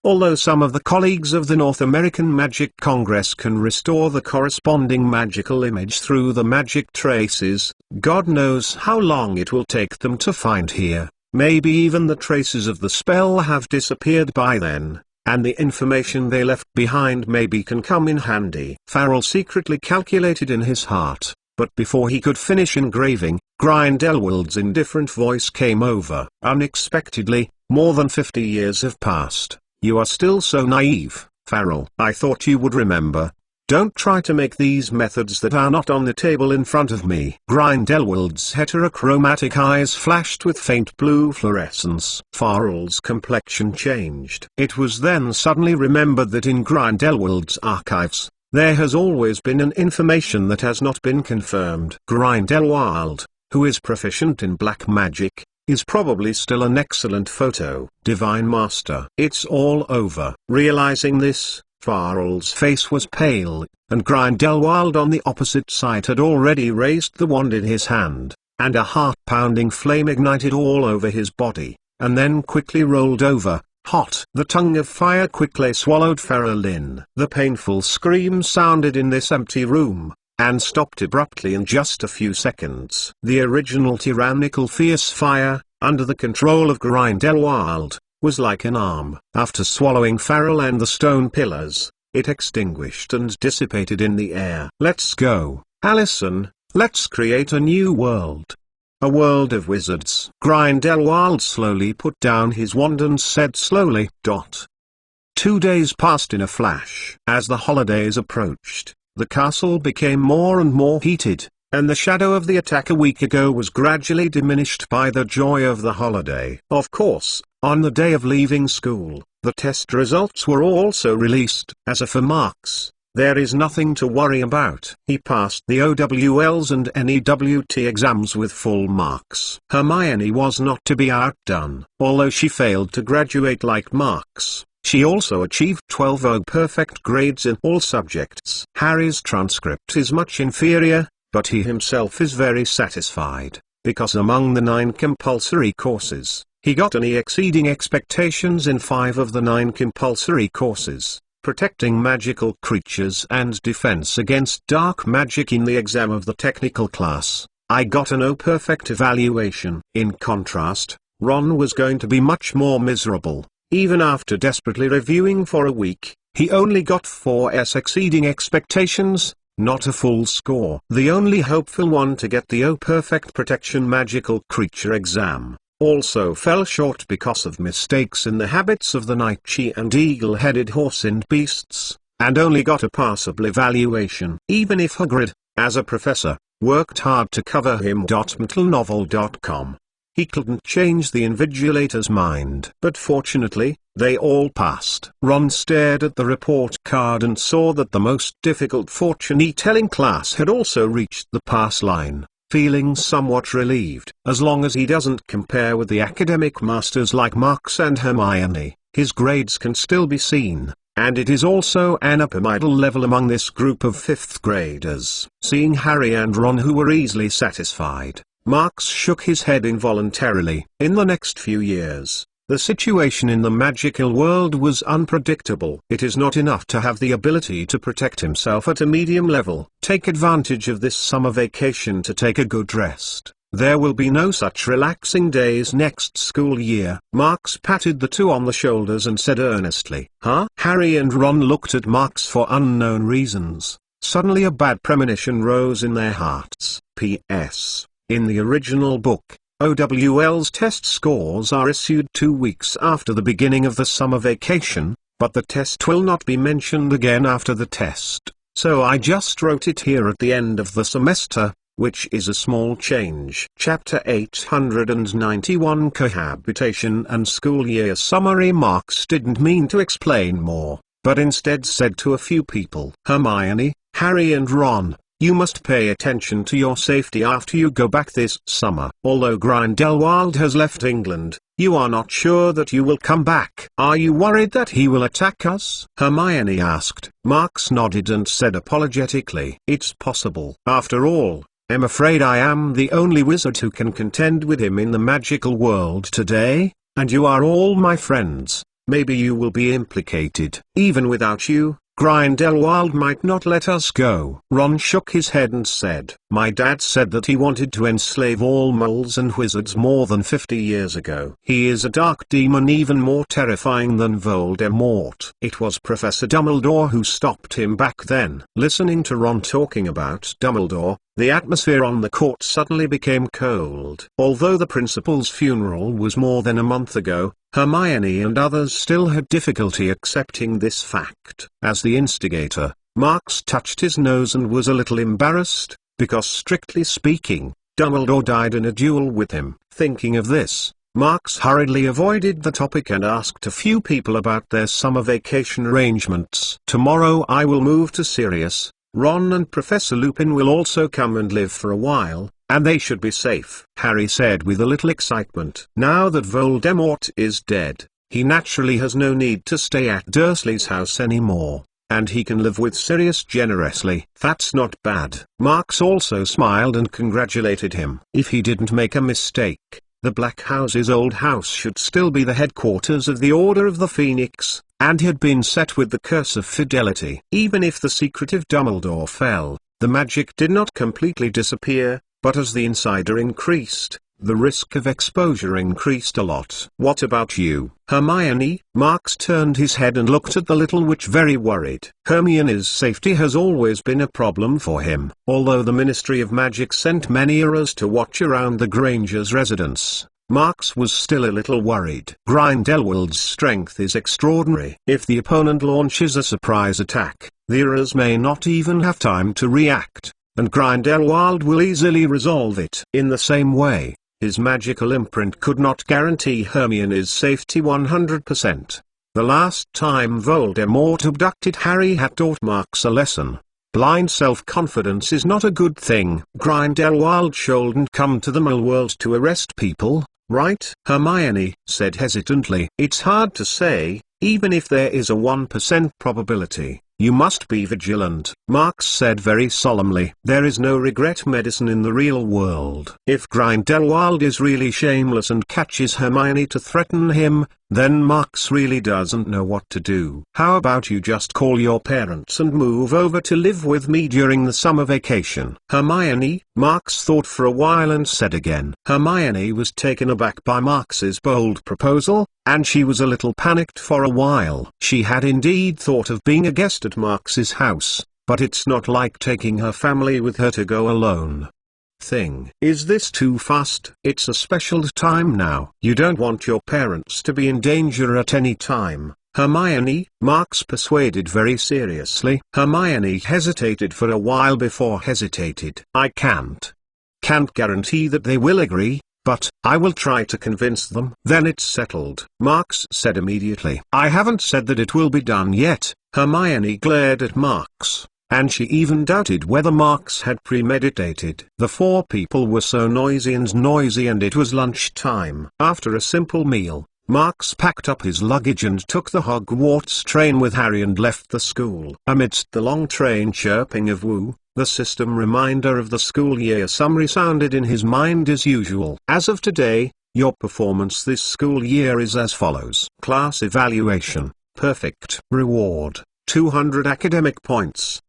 Although some of the colleagues of the North American Magic Congress can restore the corresponding magical image through the magic traces, God knows how long it will take them to find here. Maybe even the traces of the spell have disappeared by then, and the information they left behind maybe can come in handy. Farrell secretly calculated in his heart, but before he could finish engraving, Grindelwald's indifferent voice came over. Unexpectedly, more than 50 years have passed. You are still so naive, Farrell. I thought you would remember. Don't try to make these methods that are not on the table in front of me. Grindelwald's heterochromatic eyes flashed with faint blue fluorescence. Farrell's complexion changed. It was then suddenly remembered that in Grindelwald's archives, there has always been an information that has not been confirmed. Grindelwald, who is proficient in black magic, is probably still an excellent photo divine master. It's all over. Realizing this, Farrell's face was pale, and Grindelwald on the opposite side had already raised the wand in his hand, and a heart-pounding flame ignited all over his body, and then quickly rolled over, hot. The tongue of fire quickly swallowed Farrell in. The painful scream sounded in this empty room, and stopped abruptly in just a few seconds. The original tyrannical fierce fire, under the control of Grindelwald, was like an arm. After swallowing Farrell and the stone pillars, it extinguished and dissipated in the air. Let's go, Allison, let's create a new world. A world of wizards. Grindelwald slowly put down his wand and said slowly, 2 days passed in a flash. As the holidays approached, the castle became more and more heated, and the shadow of the attack a week ago was gradually diminished by the joy of the holiday. Of course, on the day of leaving school, the test results were also released. As for Marks, there is nothing to worry about. He passed the OWLs and NEWT exams with full marks. Hermione was not to be outdone. Although she failed to graduate like Marks, she also achieved 12 perfect grades in all subjects. Harry's transcript is much inferior, but he himself is very satisfied, because among the 9 compulsory courses, he got an E exceeding expectations in 5 of the 9 compulsory courses, protecting magical creatures and defense against dark magic. In the exam of the technical class, I got an O perfect evaluation. In contrast, Ron was going to be much more miserable. Even after desperately reviewing for a week, he only got 4S exceeding expectations, not a full score. The only hopeful one to get the O perfect protection magical creature exam also fell short because of mistakes in the habits of the Nightshade and eagle-headed horse and beasts, and only got a passable evaluation. Even if Hagrid, as a professor, worked hard to cover him. McGonagall.com, he couldn't change the invigilator's mind. But fortunately, they all passed. Ron stared at the report card and saw that the most difficult fortune-telling class had also reached the pass line, feeling somewhat relieved. As long as he doesn't compare with the academic masters like Marks and Hermione, his grades can still be seen, and it is also an upper middle level among this group of 5th graders. Seeing Harry and Ron, who were easily satisfied, Marks shook his head involuntarily. In the next few years, the situation in the magical world was unpredictable. It is not enough to have the ability to protect himself at a medium level. Take advantage of this summer vacation to take a good rest. There will be no such relaxing days next school year. Marks patted the 2 on the shoulders and said earnestly, "Huh?" Harry and Ron looked at Marks for unknown reasons. Suddenly a bad premonition rose in their hearts. P.S. In the original book, OWL's test scores are issued 2 weeks after the beginning of the summer vacation, but the test will not be mentioned again after the test, so I just wrote it here at the end of the semester, which is a small change. Chapter 891 Cohabitation and School Year Summary. Marks didn't mean to explain more, but instead said to a few people, "Hermione, Harry and Ron, you must pay attention to your safety after you go back this summer. Although Grindelwald has left England, you are not sure that you will come back. Are you worried that he will attack us?" Hermione asked. Marks nodded and said apologetically, "It's possible. After all, I'm afraid I am the only wizard who can contend with him in the magical world today, and you are all my friends. Maybe you will be implicated. Even without you, Grindelwald might not let us go. Ron shook his head and said, "My dad said that he wanted to enslave all moles and wizards more than 50 years ago. He is a dark demon even more terrifying than Voldemort." It was Professor Dumbledore who stopped him back then. Listening to Ron talking about Dumbledore, the atmosphere on the court suddenly became cold. Although the principal's funeral was more than a month ago, Hermione and others still had difficulty accepting this fact. As the instigator, Marks touched his nose and was a little embarrassed, because strictly speaking, Dumbledore died in a duel with him. Thinking of this, Marks hurriedly avoided the topic and asked a few people about their summer vacation arrangements. "Tomorrow I will move to Sirius. Ron and Professor Lupin will also come and live for a while, and they should be safe," Harry said with a little excitement. Now that Voldemort is dead, he naturally has no need to stay at Dursley's house anymore, and he can live with Sirius generously. That's not bad. Marks also smiled and congratulated him. If he didn't make a mistake, the Black House's old house should still be the headquarters of the Order of the Phoenix, and had been set with the Curse of Fidelity. Even if the secretive Dumbledore fell, the magic did not completely disappear, but as the insider increased, the risk of exposure increased a lot. "What about you, Hermione?" Marks turned his head and looked at the little witch very worried. Hermione's safety has always been a problem for him. Although the Ministry of Magic sent many Aurors to watch around the Granger's residence, Marks was still a little worried. Grindelwald's strength is extraordinary. If the opponent launches a surprise attack, the Aurors may not even have time to react, and Grindelwald will easily resolve it. In the same way, his magical imprint could not guarantee Hermione's safety 100%. The last time Voldemort abducted Harry had taught Marks a lesson. Blind self-confidence is not a good thing. Grindelwald shouldn't come to the Mole world to arrest people, right? Hermione said hesitantly. "It's hard to say, even if there is a 1% probability. You must be vigilant," Marks said very solemnly. "There is no regret medicine in the real world. If Grindelwald is really shameless and catches Hermione to threaten him, then Marks really doesn't know what to do. How about you just call your parents and move over to live with me during the summer vacation?" "Hermione?" Marks thought for a while and said again. Hermione was taken aback by Marks's bold proposal, and she was a little panicked for a while. She had indeed thought of being a guest at Marks's house, but it's not like taking her family with her to go alone. Is this too fast? It's a special time now. You don't want your parents to be in danger at any time, Hermione, Marks persuaded very seriously. Hermione hesitated for a while before hesitated. "I can't guarantee that they will agree, but I will try to convince them." "Then it's settled," Marks said immediately. "I haven't said that it will be done yet." Hermione glared at Marks, and she even doubted whether Marks had premeditated. The four people were so noisy and it was lunchtime. After a simple meal, Marks packed up his luggage and took the Hogwarts train with Harry and left the school. Amidst the long train chirping of woo, the system reminder of the school year summary sounded in his mind as usual. "As of today, your performance this school year is as follows. Class evaluation, perfect. Reward, 200 academic points.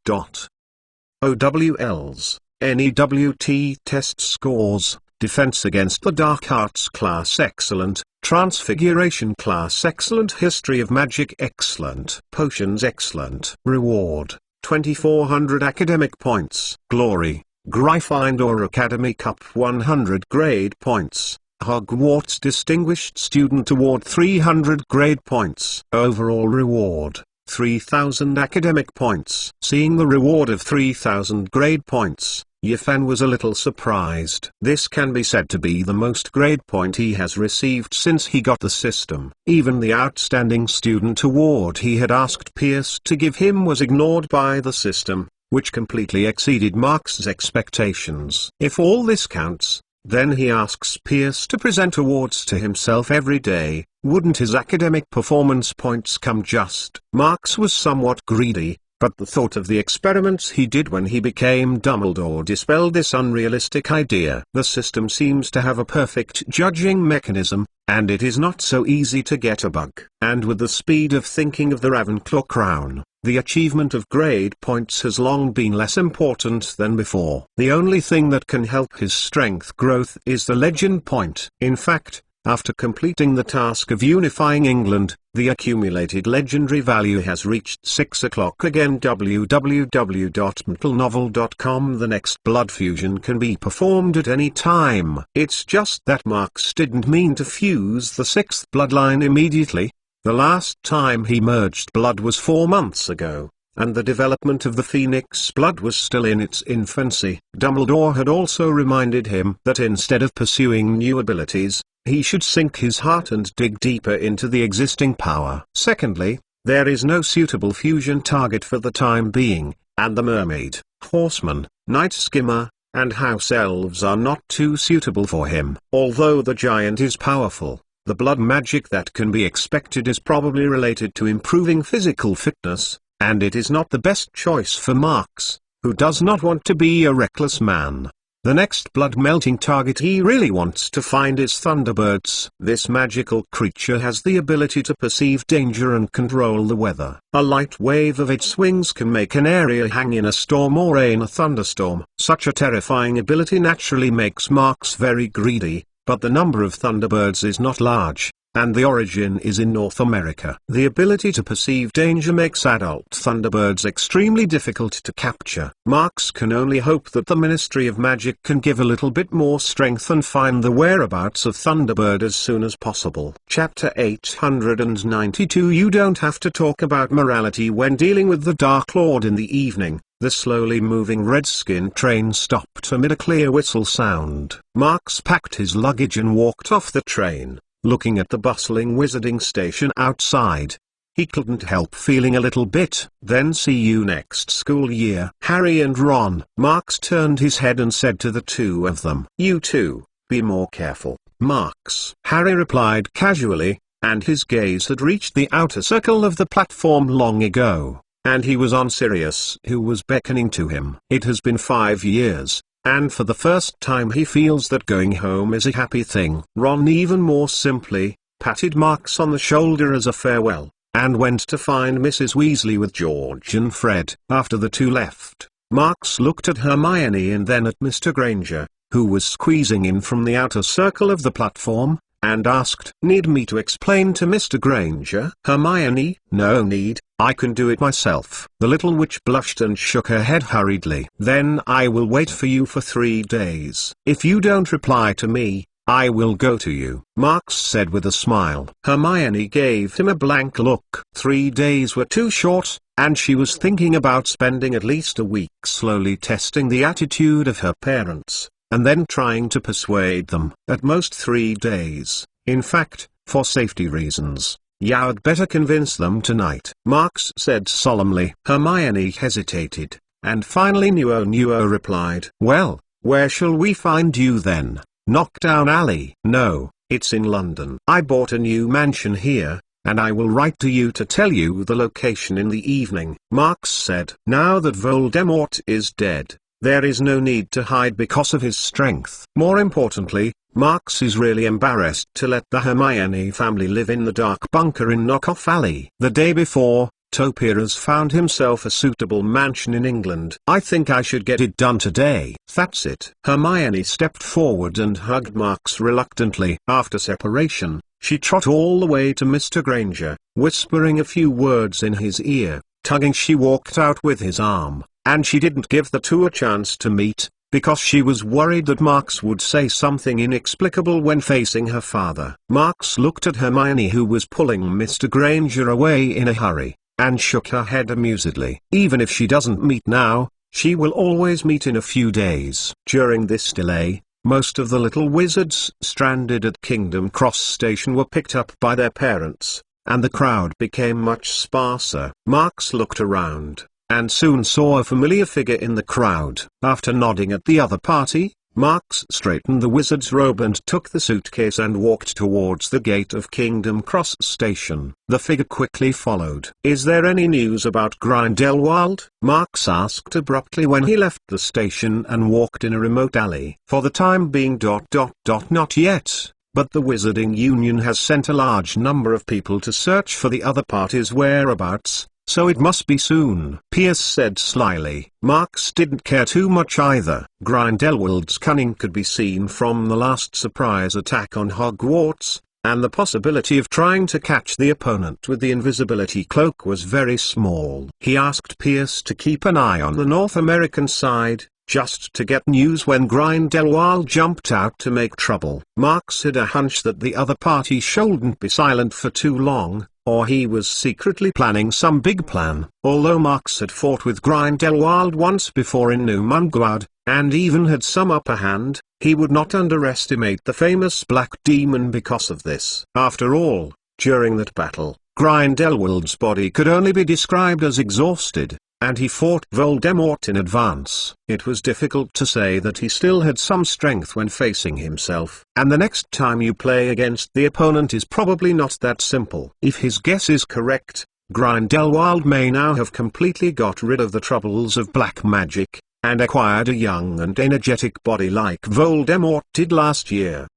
OWLs, NEWT test scores, Defense Against the Dark Arts Class Excellent, Transfiguration Class Excellent, History of Magic Excellent, Potions Excellent. Reward, 2400 academic points. Glory, Gryffindor Academy Cup 100 grade points. Hogwarts Distinguished Student Award 300 grade points. Overall reward, 3000 academic points. Seeing the reward of 3000 grade points, Yifen was a little surprised. This can be said to be the most grade point he has received since he got the system. Even the Outstanding Student Award he had asked Pierce to give him was ignored by the system, which completely exceeded Marks's expectations. If all this counts, then he asks Pierce to present awards to himself every day. Wouldn't his academic performance points come just? Marks was somewhat greedy, but the thought of the experiments he did when he became Dumbledore dispelled this unrealistic idea. The system seems to have a perfect judging mechanism, and it is not so easy to get a bug. And with the speed of thinking of the Ravenclaw crown, the achievement of grade points has long been less important than before. The only thing that can help his strength growth is the legend point. In fact, after completing the task of unifying England, the accumulated legendary value has reached 6 o'clock again. www.mcgonagall.com. The next blood fusion can be performed at any time. It's just that Marks didn't mean to fuse the 6th bloodline immediately. The last time he merged blood was 4 months ago, and the development of the Phoenix blood was still in its infancy. Dumbledore had also reminded him that instead of pursuing new abilities, he should sink his heart and dig deeper into the existing power. Secondly, there is no suitable fusion target for the time being, and the mermaid, horseman, night skimmer, and house elves are not too suitable for him. Although the giant is powerful, the blood magic that can be expected is probably related to improving physical fitness, and it is not the best choice for Marks, who does not want to be a reckless man. The next blood-melting target he really wants to find is Thunderbirds. This magical creature has the ability to perceive danger and control the weather. A light wave of its wings can make an area hang in a storm or in a thunderstorm. Such a terrifying ability naturally makes Marks very greedy, but the number of Thunderbirds is not large, and the origin is in North America. The ability to perceive danger makes adult Thunderbirds extremely difficult to capture. Marks can only hope that the Ministry of Magic can give a little bit more strength and find the whereabouts of Thunderbird as soon as possible. Chapter 892. You don't have to talk about morality when dealing with the Dark Lord in the evening. The slowly moving redskin train stopped amid a clear whistle sound. Marks packed his luggage and walked off the train, looking at the bustling wizarding station outside. He couldn't help feeling a little bit. Then see you next school year. Harry and Ron. Marks turned his head and said to the two of them, "You two, be more careful, Marks." Harry replied casually, and his gaze had reached the outer circle of the platform long ago, and he was on Sirius, who was beckoning to him. It has been 5 years. And for the first time he feels that going home is a happy thing. Ron even more simply, patted Marks on the shoulder as a farewell, and went to find Mrs. Weasley with George and Fred. After the two left, Marks looked at Hermione and then at Mr. Granger, who was squeezing in from the outer circle of the platform, and asked, "Need me to explain to Mr. Granger?" Hermione, "No need, I can do it myself." The little witch blushed and shook her head hurriedly. "Then I will wait for you for 3 days. If you don't reply to me, I will go to you," Marks said with a smile. Hermione gave him a blank look. 3 days were too short, and she was thinking about spending at least a week slowly testing the attitude of her parents, and then trying to persuade them. At most 3 days, in fact, for safety reasons. "You'd better convince them tonight," Marks said solemnly. Hermione hesitated, and finally Nuo replied, "Well, where shall we find you then? Knockdown Alley?" "No, it's in London. I bought a new mansion here, and I will write to you to tell you the location in the evening," Marks said. Now that Voldemort is dead, there is no need to hide because of his strength. More importantly, Marks is really embarrassed to let the Hermione family live in the dark bunker in Knockoff Alley. The day before, Topias found himself a suitable mansion in England. "I think I should get it done today." "That's it." Hermione stepped forward and hugged Marks reluctantly. After separation, she trotted all the way to Mr. Granger, whispering a few words in his ear. Tugging, she walked out with his arm, and she didn't give the two a chance to meet, because she was worried that Marks would say something inexplicable when facing her father. Marks looked at Hermione, who was pulling Mr. Granger away in a hurry, and shook her head amusedly. Even if she doesn't meet now, she will always meet in a few days. During this delay, most of the little wizards stranded at Kingdom Cross Station were picked up by their parents, and the crowd became much sparser. Marks looked around, and soon saw a familiar figure in the crowd. After nodding at the other party, Marks straightened the wizard's robe and took the suitcase and walked towards the gate of Kingdom Cross Station. The figure quickly followed. "Is there any news about Grindelwald?" Marks asked abruptly when he left the station and walked in a remote alley. "For the time being not yet, but the Wizarding Union has sent a large number of people to search for the other party's whereabouts," so it must be soon," Pierce said slyly. Marks didn't care too much either. Grindelwald's cunning could be seen from the last surprise attack on Hogwarts, and the possibility of trying to catch the opponent with the invisibility cloak was very small. He asked Pierce to keep an eye on the North American side, just to get news when Grindelwald jumped out to make trouble. Marks had a hunch that the other party shouldn't be silent for too long, or he was secretly planning some big plan. Although Marks had fought with Grindelwald once before in New Mungard, and even had some upper hand, he would not underestimate the famous Black Demon because of this. After all, during that battle, Grindelwald's body could only be described as exhausted, and he fought Voldemort in advance. It was difficult to say that he still had some strength when facing himself. And the next time you play against the opponent is probably not that simple. If his guess is correct, Grindelwald may now have completely got rid of the troubles of black magic, and acquired a young and energetic body like Voldemort did last year.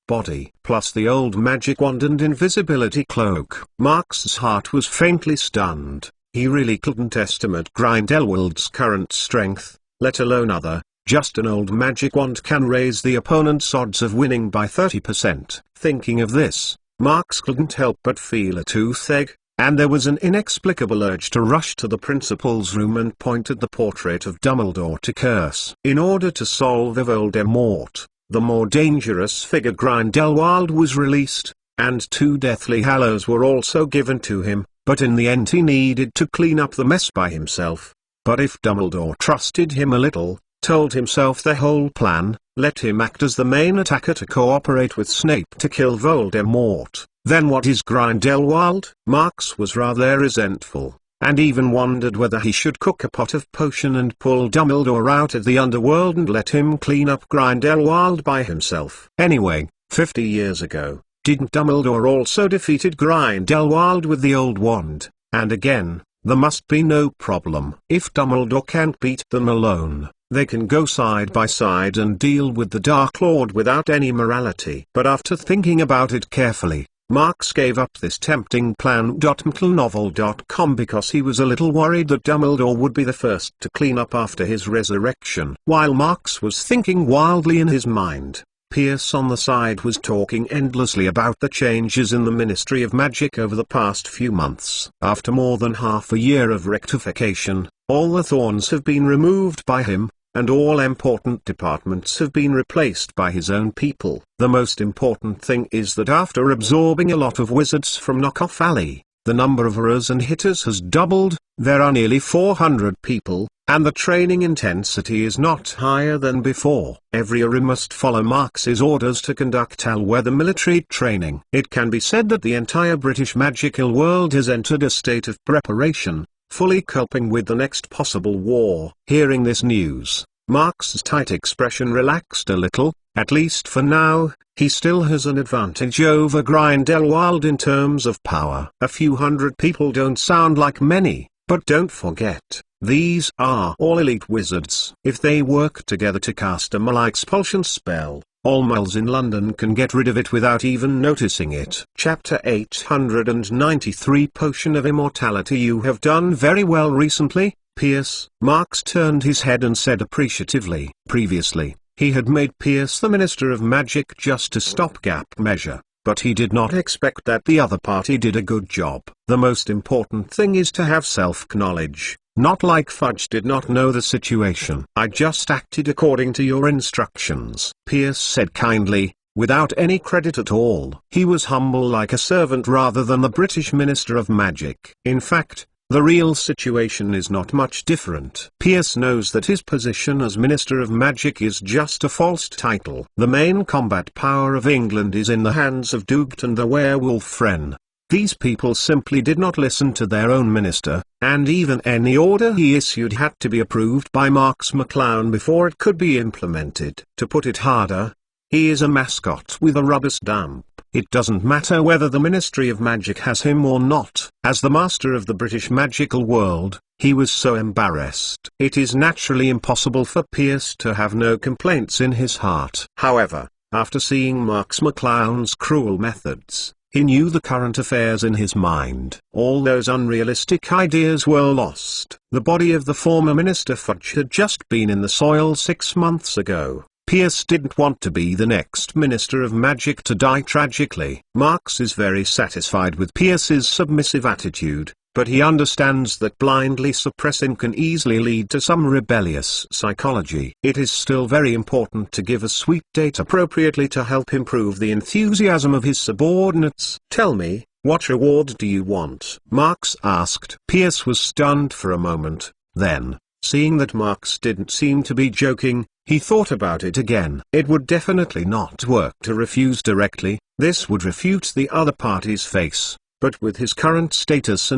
Body plus the old magic wand and invisibility cloak. Marks's heart was faintly stunned. He really couldn't estimate Grindelwald's current strength, let alone other. Just an old magic wand can raise the opponent's odds of winning by 30%. Thinking of this, Marks couldn't help but feel a toothache, and there was an inexplicable urge to rush to the principal's room and point at the portrait of Dumbledore to curse. In order to solve Voldemort, the more dangerous figure Grindelwald was released, and 2 Deathly Hallows were also given to him. But in the end he needed to clean up the mess by himself. But if Dumbledore trusted him a little, told himself the whole plan, let him act as the main attacker to cooperate with Snape to kill Voldemort, then what is Grindelwald? Marks was rather resentful, and even wondered whether he should cook a pot of potion and pull Dumbledore out of the underworld and let him clean up Grindelwald by himself. Anyway, 50 years ago, didn't Dumbledore also defeated Grindelwald with the old wand? And again, there must be no problem. If Dumbledore can't beat them alone, they can go side by side and deal with the Dark Lord without any morality. But after thinking about it carefully, Marks gave up this tempting plan. Mcgonagall.com because he was a little worried that Dumbledore would be the first to clean up after his resurrection. While Marks was thinking wildly in his mind, Pierce on the side was talking endlessly about the changes in the Ministry of Magic over the past few months. After more than half a year of rectification, all the thorns have been removed by him, and all important departments have been replaced by his own people. The most important thing is that after absorbing a lot of wizards from Knockoff Alley, the number of errors and hitters has doubled. There are nearly 400 people, and the training intensity is not higher than before. Every error must follow Marks's orders to conduct all-weather military training. It can be said that the entire British magical world has entered a state of preparation, fully coping with the next possible war. Hearing this news, Marks's tight expression relaxed a little. At least for now, he still has an advantage over Grindelwald in terms of power. A few hundred people don't sound like many, but don't forget, these are all elite wizards. If they work together to cast a mole expulsion spell, all moles in London can get rid of it without even noticing it. Chapter 893 Potion of Immortality. You have done very well recently, Pierce. Marks turned his head and said appreciatively. Previously, he had made Pierce the Minister of Magic just a stopgap measure, but he did not expect that the other party did a good job. The most important thing is to have self-knowledge, not like Fudge did not know the situation. I just acted according to your instructions, Pierce said kindly, without any credit at all. He was humble like a servant rather than the British Minister of Magic. In fact, the real situation is not much different. Pierce knows that his position as Minister of Magic is just a false title. The main combat power of England is in the hands of Dougt and the werewolf Fren. These people simply did not listen to their own minister, and even any order he issued had to be approved by Marks McClown before it could be implemented. To put it harder, he is a mascot with a rubber stamp. It doesn't matter whether the Ministry of Magic has him or not. As the master of the British magical world, he was so embarrassed. It is naturally impossible for Pierce to have no complaints in his heart. However, after seeing Marks McClown's cruel methods, He knew the current affairs in his mind. All those unrealistic ideas were lost. The body of the former Minister Fudge had just been in the soil 6 months ago. Pierce didn't want to be the next Minister of Magic to die tragically. Marks is very satisfied with Pierce's submissive attitude, but he understands that blindly suppressing can easily lead to some rebellious psychology. It is still very important to give a sweet date appropriately to help improve the enthusiasm of his subordinates. "Tell me, what reward do you want?" Marks asked. Pierce was stunned for a moment, then, seeing that Marks didn't seem to be joking, he thought about it again. It would definitely not work to refuse directly, this would refute the other party's face. But with his current status,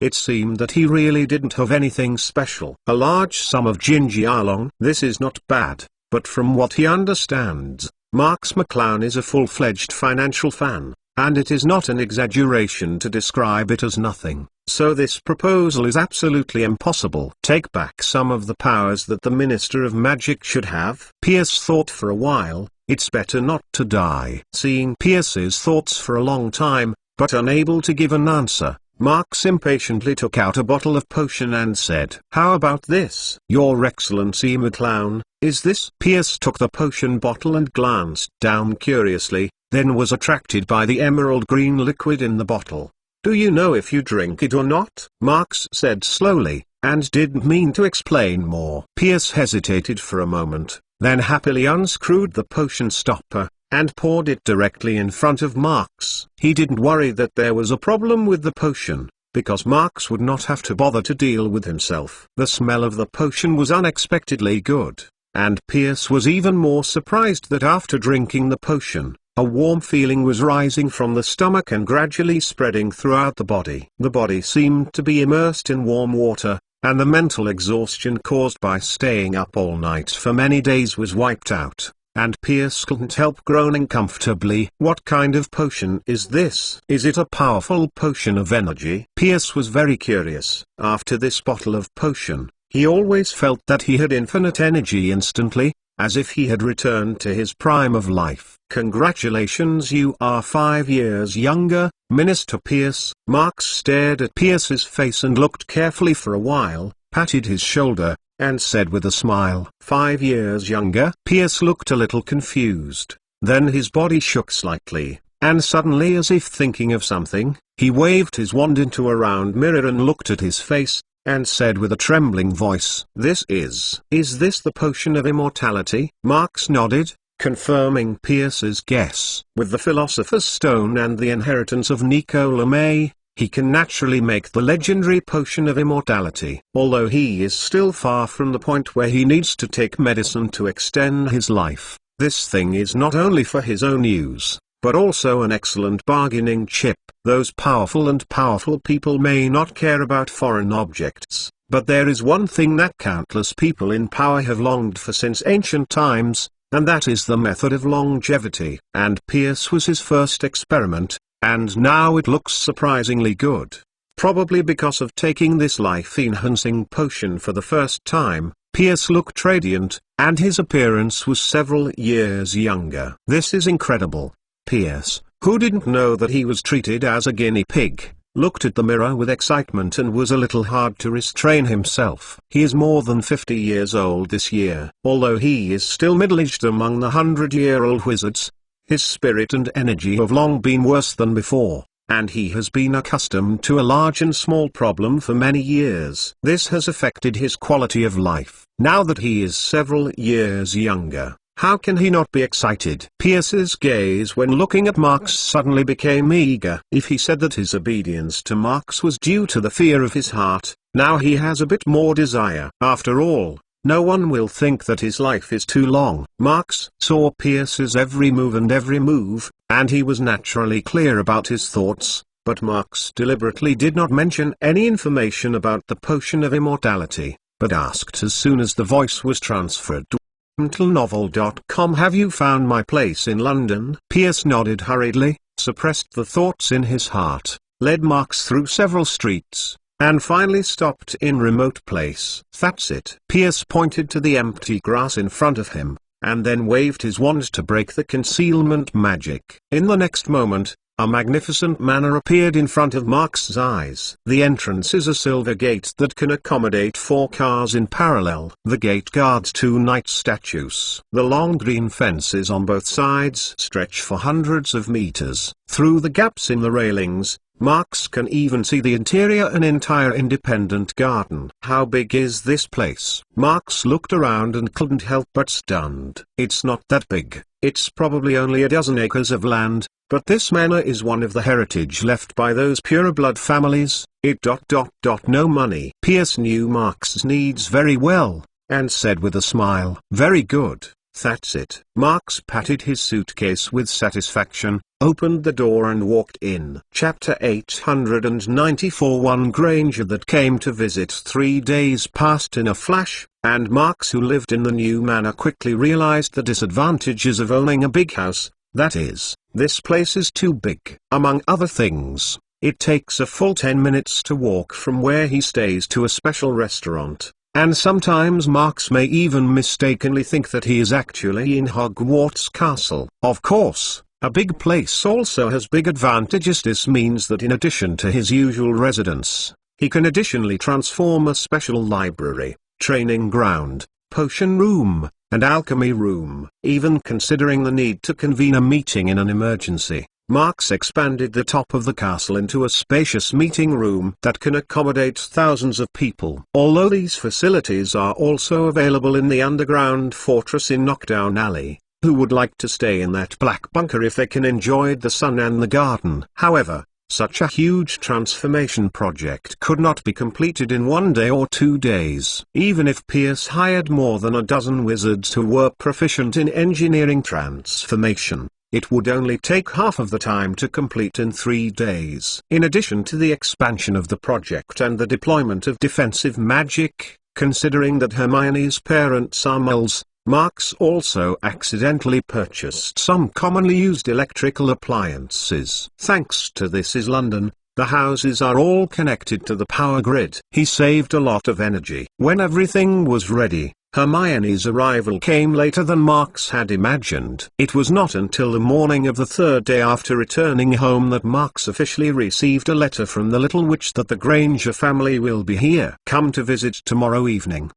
it seemed that he really didn't have anything special. A large sum of Jinjialong. This is not bad, but from what he understands, Marks McClown is a full-fledged financial fan, and it is not an exaggeration to describe it as nothing. So this proposal is absolutely impossible. Take back some of the powers that the Minister of Magic should have. Pierce thought for a while, it's better not to die. Seeing Pierce's thoughts for a long time, but unable to give an answer, Marks impatiently took out a bottle of potion and said, "How about this? Your Excellency McClown, is this?" Pierce took the potion bottle and glanced down curiously, then was attracted by the emerald green liquid in the bottle. "Do you know if you drink it or not?" Marks said slowly, and didn't mean to explain more. Pierce hesitated for a moment, then happily unscrewed the potion stopper, and poured it directly in front of Marks. He didn't worry that there was a problem with the potion, because Marks would not have to bother to deal with himself. The smell of the potion was unexpectedly good, and Pierce was even more surprised that after drinking the potion, a warm feeling was rising from the stomach and gradually spreading throughout the body. The body seemed to be immersed in warm water, and the mental exhaustion caused by staying up all night for many days was wiped out. And Pierce couldn't help groaning comfortably. "What kind of potion is this? Is it a powerful potion of energy?" Pierce was very curious. After this bottle of potion, he always felt that he had infinite energy instantly, as if he had returned to his prime of life. "Congratulations, you are 5 years younger, Minister Pierce." Marks stared at Pierce's face and looked carefully for a while, patted his shoulder, and said with a smile, "5 years younger?" Pierce looked a little confused, then his body shook slightly, and suddenly, as if thinking of something, he waved his wand into a round mirror and looked at his face, and said with a trembling voice, Is this the potion of immortality?" Marks nodded, confirming Pierce's guess. With the Philosopher's Stone and the inheritance of Nicola May, he can naturally make the legendary potion of immortality. Although he is still far from the point where he needs to take medicine to extend his life, this thing is not only for his own use, but also an excellent bargaining chip. Those powerful people may not care about foreign objects, but there is one thing that countless people in power have longed for since ancient times, and that is the method of longevity. And Pierce was his first experiment, and now it looks surprisingly good. Probably because of taking this life-enhancing potion for the first time, Pierce looked radiant, and his appearance was several years younger. This is incredible. Pierce, who didn't know that he was treated as a guinea pig, looked at the mirror with excitement and was a little hard to restrain himself. He is more than 50 years old this year. Although he is still middle-aged among the 100-year-old wizards, his spirit and energy have long been worse than before, and he has been accustomed to a large and small problem for many years. This has affected his quality of life. Now that he is several years younger, how can he not be excited? Pierce's gaze when looking at Marks suddenly became eager. If he said that his obedience to Marks was due to the fear of his heart, now he has a bit more desire. After all, no one will think that his life is too long. Marks saw Pierce's every move, and he was naturally clear about his thoughts, but Marks deliberately did not mention any information about the potion of immortality, but asked as soon as the voice was transferred to novel.com, "Have you found my place in London?" Pierce nodded hurriedly, suppressed the thoughts in his heart, led Marks through several streets, and finally stopped in remote place. "That's it." Pierce pointed to the empty grass in front of him, and then waved his wand to break the concealment magic. In the next moment, A magnificent manor appeared in front of Mark's eyes. The entrance is a silver gate that can accommodate 4 cars in parallel. The gate guards 2 knight statues. The long green fences on both sides stretch for hundreds of meters. Through the gaps in the railings, Marks can even see the interior, an entire independent garden. How big is this place? Marks looked around and couldn't help but stunned. It's not that big. It's probably only a dozen acres of land, but this manor is one of the heritage left by those pureblood families. No money. Pierce knew Marks' needs very well, and said with a smile, "Very good. That's it." Marks patted his suitcase with satisfaction, opened the door and walked in. Chapter 894. One Granger that came to visit. 3 days passed in a flash, and Marks, who lived in the new manor, quickly realized the disadvantages of owning a big house. That is, this place is too big. Among other things, it takes a full 10 minutes to walk from where he stays to a special restaurant. And sometimes Marks may even mistakenly think that he is actually in Hogwarts Castle. Of course, a big place also has big advantages. This means that in addition to his usual residence, he can additionally transform a special library, training ground, potion room, and alchemy room. Even considering the need to convene a meeting in an emergency, Marks expanded the top of the castle into a spacious meeting room that can accommodate thousands of people. Although these facilities are also available in the underground fortress in Knockdown Alley, who would like to stay in that black bunker if they can enjoy the sun and the garden? However, such a huge transformation project could not be completed in 1 day or 2 days. Even if Pierce hired more than a dozen wizards who were proficient in engineering transformation, it would only take half of the time to complete in 3 days. In addition to the expansion of the project and the deployment of defensive magic, considering that Hermione's parents are muggles, Marks also accidentally purchased some commonly used electrical appliances. Thanks to this is London, the houses are all connected to the power grid. He saved a lot of energy. When everything was ready, Hermione's arrival came later than Marks had imagined. It was not until the morning of the 3rd day after returning home that Marks officially received a letter from the Little Witch that the Granger family will be here. Come to visit tomorrow evening.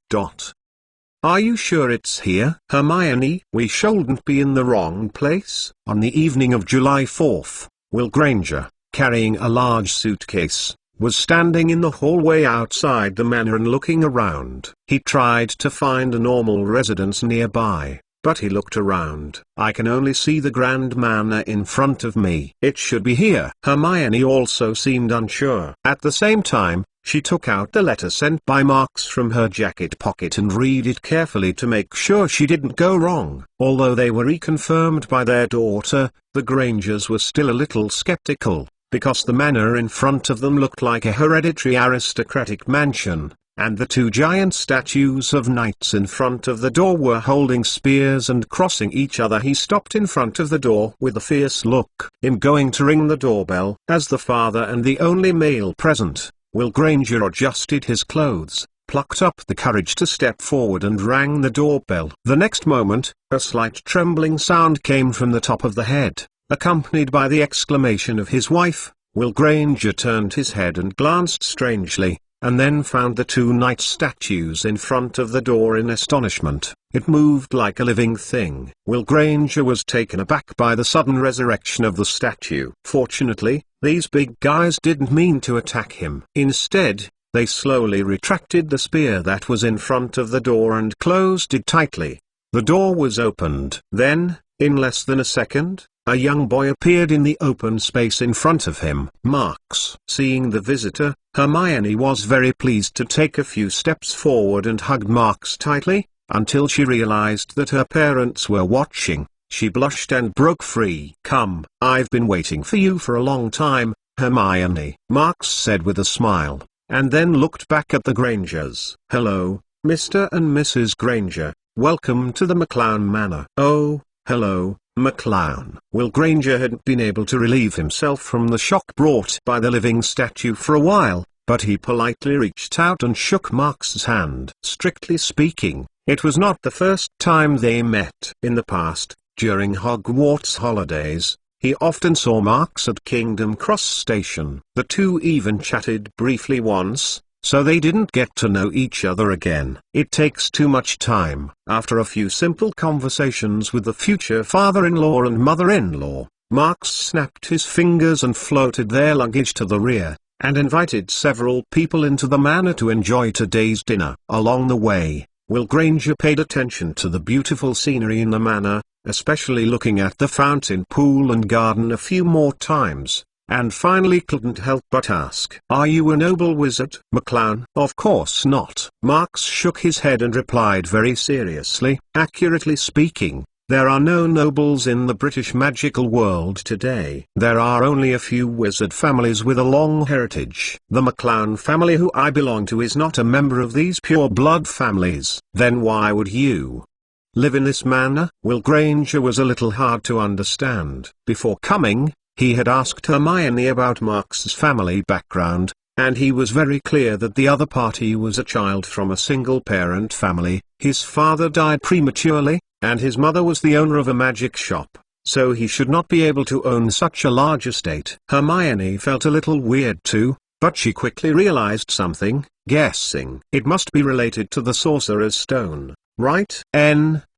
Are you sure it's here, Hermione? We shouldn't be in the wrong place. On the evening of July 4th, Will Granger, carrying a large suitcase, was standing in the hallway outside the manor and looking around. He tried to find a normal residence nearby, but he looked around. I can only see the Grand Manor in front of me. It should be here. Hermione also seemed unsure. At the same time, she took out the letter sent by Marks from her jacket pocket and read it carefully to make sure she didn't go wrong. Although they were reconfirmed by their daughter, the Grangers were still a little skeptical, because the manor in front of them looked like a hereditary aristocratic mansion, and the 2 giant statues of knights in front of the door were holding spears and crossing each other. He stopped in front of the door with a fierce look. I'm going to ring the doorbell. As the father and the only male present, Will Granger adjusted his clothes, plucked up the courage to step forward and rang the doorbell. The next moment, a slight trembling sound came from the top of the head, accompanied by the exclamation of his wife. Will Granger turned his head and glanced strangely, and then found the 2 knight statues in front of the door in astonishment. It moved like a living thing. Will Granger was taken aback by the sudden resurrection of the statue. Fortunately, these big guys didn't mean to attack him. Instead, they slowly retracted the spear that was in front of the door and closed it tightly. The door was opened. Then, in less than a second, a young boy appeared in the open space in front of him. Marks. Seeing the visitor, Hermione was very pleased to take a few steps forward and hugged Marks tightly, until she realized that her parents were watching. She blushed and broke free. Come, I've been waiting for you for a long time, Hermione, Marks said with a smile, and then looked back at the Grangers. Hello, Mr. and Mrs. Granger, welcome to the McClown Manor. Oh, hello, McClown. Will Granger hadn't been able to relieve himself from the shock brought by the living statue for a while, but he politely reached out and shook Marks's hand. Strictly speaking, it was not the first time they met. In the past, during Hogwarts holidays, He often saw Marks at Kingdom Cross Station. The two even chatted briefly once, so they didn't get to know each other again. It takes too much time. After a few simple conversations with the future father-in-law and mother-in-law, Marks snapped his fingers and floated their luggage to the rear, and invited several people into the manor to enjoy today's dinner. Along the way, Will Granger paid attention to the beautiful scenery in the manor, especially looking at the fountain, pool and garden a few more times, and finally couldn't help but ask, "Are you a noble wizard, McClown?" "Of course not." Marks shook his head and replied very seriously, "Accurately speaking, there are no nobles in the British magical world today. There are only a few wizard families with a long heritage. The McClown family who I belong to is not a member of these pure-blood families." "Then why would you live in this manor?" Will Granger was a little hard to understand. Before coming, he had asked Hermione about Marks's family background, and he was very clear that the other party was a child from a single-parent family. His father died prematurely, and his mother was the owner of a magic shop, so he should not be able to own such a large estate. Hermione felt a little weird too, but she quickly realized something, guessing it must be related to the Sorcerer's Stone, right?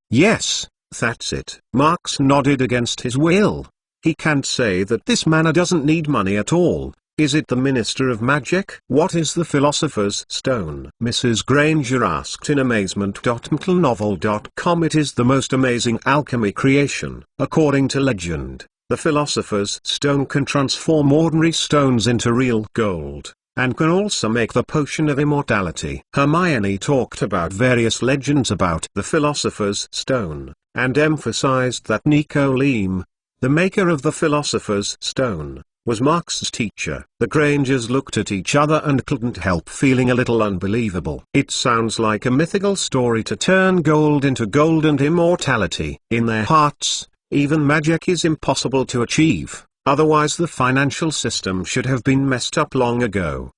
Yes, that's it. Marks nodded against his will. He can't say that this manor doesn't need money at all. Is it the Minister of Magic? What is the Philosopher's Stone? Mrs. Granger asked in amazement. Mcgonagall.com. It is the most amazing alchemy creation. According to legend, the Philosopher's Stone can transform ordinary stones into real gold, and can also make the potion of immortality. Hermione talked about various legends about the Philosopher's Stone, and emphasized that Nico Leam, the maker of the Philosopher's Stone, was Marks's teacher. The Grangers looked at each other and couldn't help feeling a little unbelievable. It sounds like a mythical story to turn gold into gold and immortality. In their hearts, even magic is impossible to achieve, otherwise the financial system should have been messed up long ago.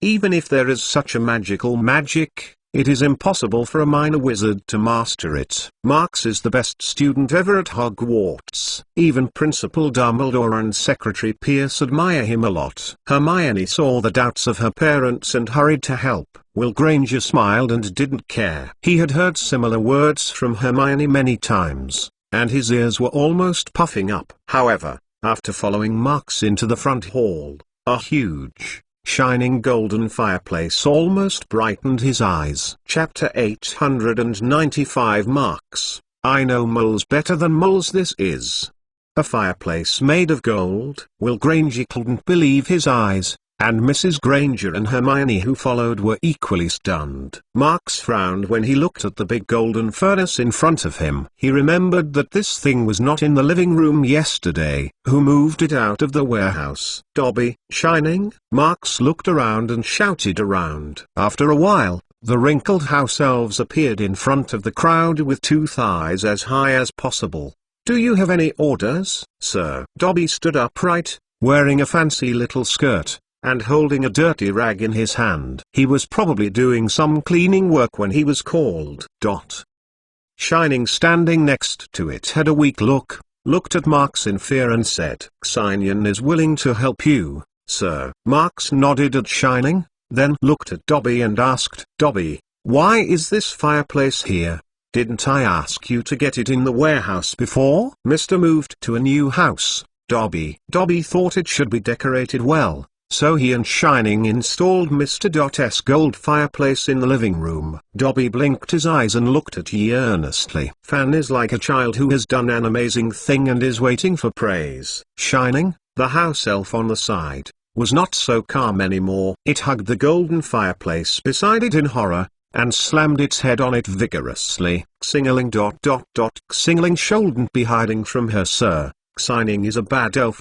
Even if there is such a magical magic, it is impossible for a minor wizard to master it. Marks is the best student ever at Hogwarts. Even Principal Dumbledore and Secretary Pierce admire him a lot. Hermione saw the doubts of her parents and hurried to help. Will Granger smiled and didn't care. He had heard similar words from Hermione many times, and his ears were almost puffing up. However, after following Marks into the front hall, a huge, shining golden fireplace almost brightened his eyes. Chapter 895. Marks, I know moles better than moles. This is a fireplace made of gold. Will Granger couldn't believe his eyes, and Mrs. Granger and Hermione who followed were equally stunned. Marks frowned when he looked at the big golden furnace in front of him. He remembered that this thing was not in the living room yesterday. Who moved it out of the warehouse? Dobby. Shining? Marks looked around and shouted around. After a while, the wrinkled house elves appeared in front of the crowd with two thighs as high as possible. Do you have any orders, sir? Dobby stood upright, wearing a fancy little skirt, and holding a dirty rag in his hand. He was probably doing some cleaning work when he was called. Shining, standing next to it, had a weak look, looked at Marks in fear and said, Xinian is willing to help you, sir. Marks nodded at Shining, then looked at Dobby and asked, Dobby, why is this fireplace here? Didn't I ask you to get it in the warehouse before? Mr. moved to a new house, Dobby. Dobby thought it should be decorated well, so he and Shining installed Mr.'s gold fireplace in the living room. Dobby blinked his eyes and looked at Yi earnestly. Fan is like a child who has done an amazing thing and is waiting for praise. Shining, the house elf on the side, was not so calm anymore. It hugged the golden fireplace beside it in horror, and slammed its head on it vigorously. Xingling. Xingling shouldn't be hiding from her, sir. Signing is a bad elf.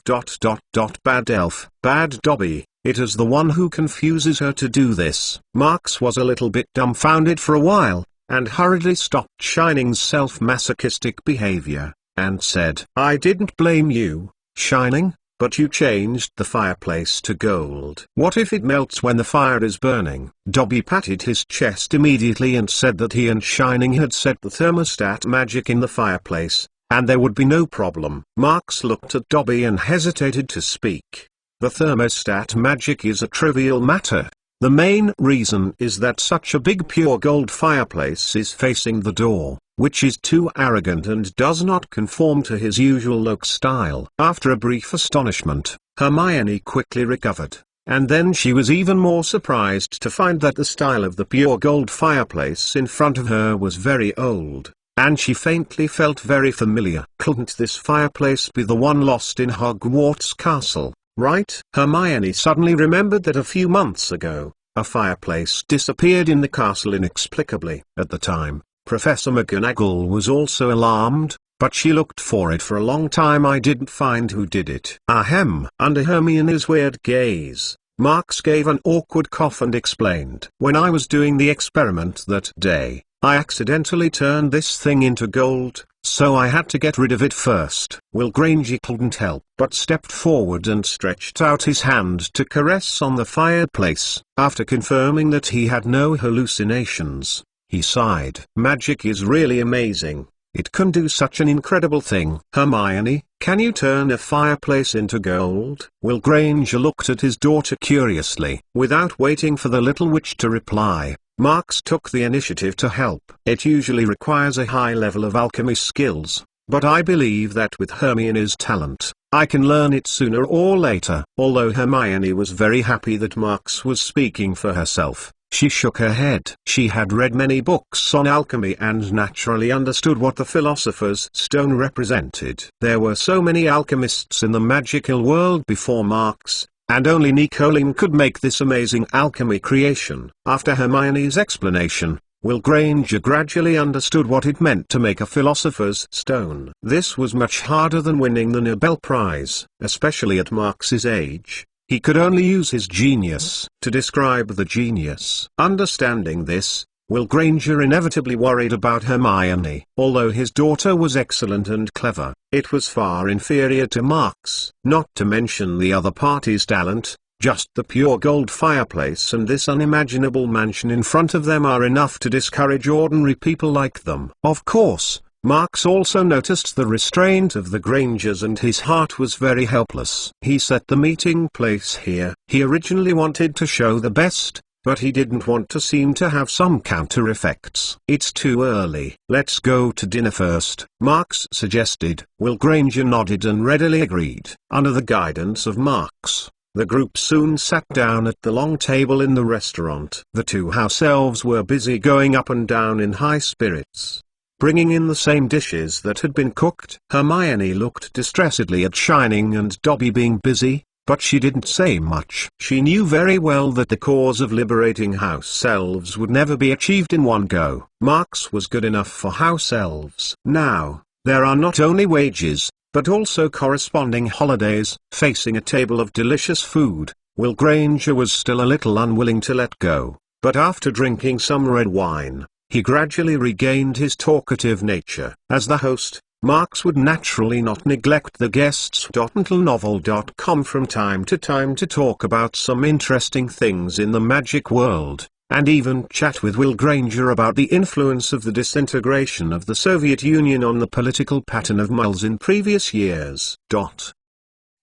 Bad elf. Bad Dobby. It is the one who confuses her to do this. Marks was a little bit dumbfounded for a while, and hurriedly stopped Shining's self-masochistic behavior, and said, I didn't blame you, Shining, but you changed the fireplace to gold. What if it melts when the fire is burning? Dobby patted his chest immediately and said that he and Shining had set the thermostat magic in the fireplace, and there would be no problem. Marks looked at Dobby and hesitated to speak. The thermostat magic is a trivial matter. The main reason is that such a big pure gold fireplace is facing the door, which is too arrogant and does not conform to his usual look style. After a brief astonishment, Hermione quickly recovered, and then she was even more surprised to find that the style of the pure gold fireplace in front of her was very old, and she faintly felt very familiar. Couldn't this fireplace be the one lost in Hogwarts Castle, right? Hermione suddenly remembered that a few months ago, a fireplace disappeared in the castle inexplicably. At the time, Professor Mcgonagall was also alarmed, but she looked for it for a long time. I didn't find who did it. Ahem. Under Hermione's weird gaze, Marks gave an awkward cough and explained. When I was doing the experiment that day, I accidentally turned this thing into gold, so I had to get rid of it first. Will Granger couldn't help but stepped forward and stretched out his hand to caress on the fireplace. After confirming that he had no hallucinations, he sighed. Magic is really amazing. It can do such an incredible thing. Hermione, can you turn a fireplace into gold? Will Granger looked at his daughter curiously. Without waiting for the little witch to reply, Marks took the initiative to help. It usually requires a high level of alchemy skills, but I believe that with Hermione's talent, I can learn it sooner or later. Although Hermione was very happy that Marks was speaking for herself, she shook her head. She had read many books on alchemy and naturally understood what the Philosopher's Stone represented. There were so many alchemists in the magical world before Marks, and only Nicolene could make this amazing alchemy creation. After Hermione's explanation, Will Granger gradually understood what it meant to make a Philosopher's Stone. This was much harder than winning the Nobel Prize, especially at Marks's age. He could only use his genius to describe the genius. Understanding this, Will Granger inevitably worried about Hermione. Although his daughter was excellent and clever, it was far inferior to Marks. Not to mention the other party's talent, just the pure gold fireplace and this unimaginable mansion in front of them are enough to discourage ordinary people like them. Of course, Marks also noticed the restraint of the Grangers and his heart was very helpless. He set the meeting place here. He originally wanted to show the best, but he didn't want to seem to have some counter effects. It's too early. Let's go to dinner first, Marks suggested. Will Granger nodded and readily agreed. Under the guidance of Marks, the group soon sat down at the long table in the restaurant. The two house elves were busy going up and down in high spirits, bringing in the same dishes that had been cooked. Hermione looked distressedly at Shining and Dobby being busy, but she didn't say much. She knew very well that the cause of liberating house elves would never be achieved in one go. Marks was good enough for house elves. Now, there are not only wages, but also corresponding holidays. Facing a table of delicious food, Will Granger was still a little unwilling to let go, but after drinking some red wine, he gradually regained his talkative nature. As the host, Marks would naturally not neglect the guests. Untitled.novel.com from time to time to talk about some interesting things in the magic world, and even chat with Will Granger about the influence of the disintegration of the Soviet Union on the political pattern of Miles in previous years.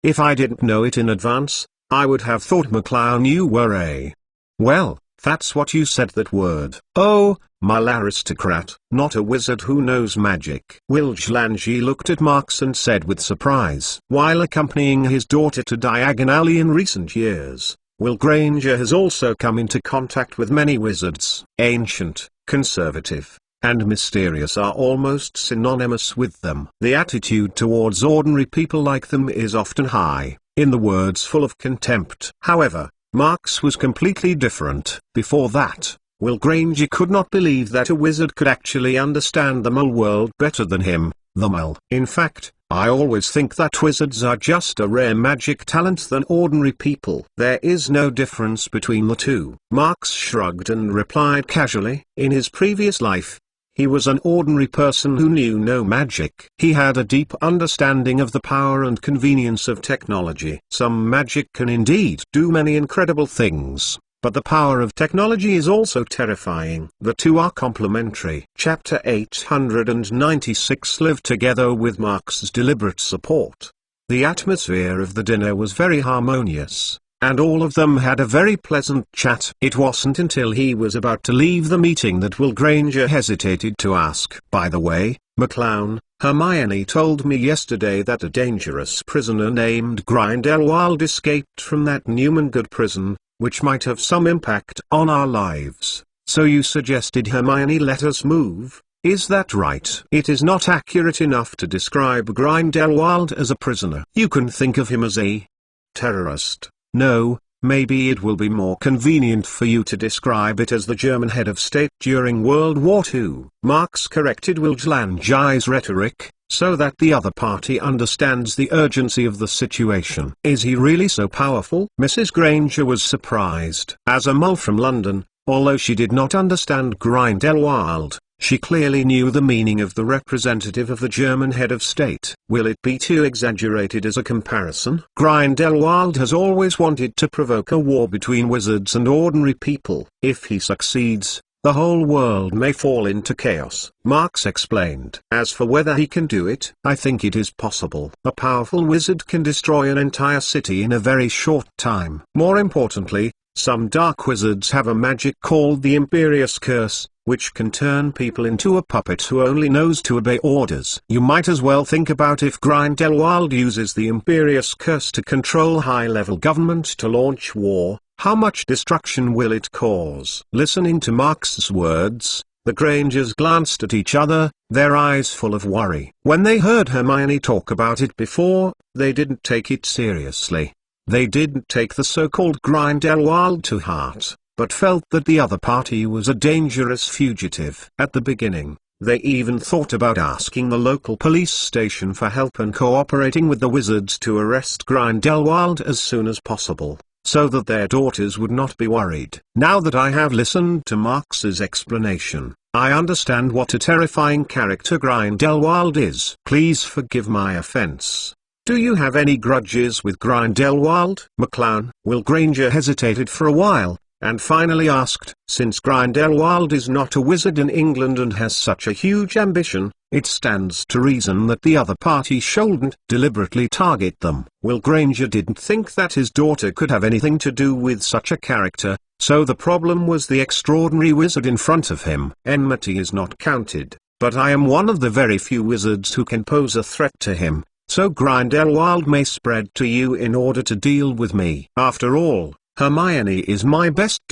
If I didn't know it in advance, I would have thought McClown you were a... Well, that's what you said that word. Oh, my aristocrat, not a wizard who knows magic. Will Jlanji looked at Marks and said with surprise. While accompanying his daughter to Diagon Alley in recent years, Will Granger has also come into contact with many wizards. Ancient, conservative, and mysterious are almost synonymous with them. The attitude towards ordinary people like them is often high, in the words full of contempt. However, Marks was completely different. Before that, Will Granger could not believe that a wizard could actually understand the mole world better than him, the mole. In fact, I always think that wizards are just a rare magic talent than ordinary people. There is no difference between the two. Marks shrugged and replied casually. In his previous life, he was an ordinary person who knew no magic. He had a deep understanding of the power and convenience of technology. Some magic can indeed do many incredible things, but the power of technology is also terrifying. The two are complementary. Chapter 896 lived together with Mark's deliberate support. The atmosphere of the dinner was very harmonious, and all of them had a very pleasant chat. It wasn't until he was about to leave the meeting that Will Granger hesitated to ask, "By the way, McClown, Hermione told me yesterday that a dangerous prisoner named Grindelwald escaped from that Newman-Good prison, which might have some impact on our lives. So you suggested Hermione let us move, is that right?" It is not accurate enough to describe Grindelwald as a prisoner. You can think of him as a terrorist. No, maybe it will be more convenient for you to describe it as the German head of state during World War II. Marx corrected Willange's rhetoric, so that the other party understands the urgency of the situation. Is he really so powerful? Mrs. Granger was surprised. As a mole from London, although she did not understand Grindelwald, she clearly knew the meaning of the representative of the German head of state. Will it be too exaggerated as a comparison? Grindelwald has always wanted to provoke a war between wizards and ordinary people. If he succeeds, the whole world may fall into chaos, Marx explained. As for whether he can do it, I think it is possible. A powerful wizard can destroy an entire city in a very short time. More importantly, some dark wizards have a magic called the Imperious Curse, which can turn people into a puppet who only knows to obey orders. You might as well think about if Grindelwald uses the Imperious Curse to control high-level government to launch war, how much destruction will it cause? Listening to Marx's words, the Grangers glanced at each other, their eyes full of worry. When they heard Hermione talk about it before, they didn't take it seriously. They didn't take the so-called Grindelwald to heart, but felt that the other party was a dangerous fugitive. At the beginning, they even thought about asking the local police station for help and cooperating with the wizards to arrest Grindelwald as soon as possible, so that their daughters would not be worried. Now that I have listened to Marx's explanation, I understand what a terrifying character Grindelwald is. Please forgive my offense. Do you have any grudges with Grindelwald, McClown? Will Granger hesitated for a while, and finally asked, "Since Grindelwald is not a wizard in England and has such a huge ambition, it stands to reason that the other party shouldn't deliberately target them." Will Granger didn't think that his daughter could have anything to do with such a character, so the problem was the extraordinary wizard in front of him. Enmity is not counted, but I am one of the very few wizards who can pose a threat to him, so Grindelwald may spread to you in order to deal with me. After all, Hermione is my best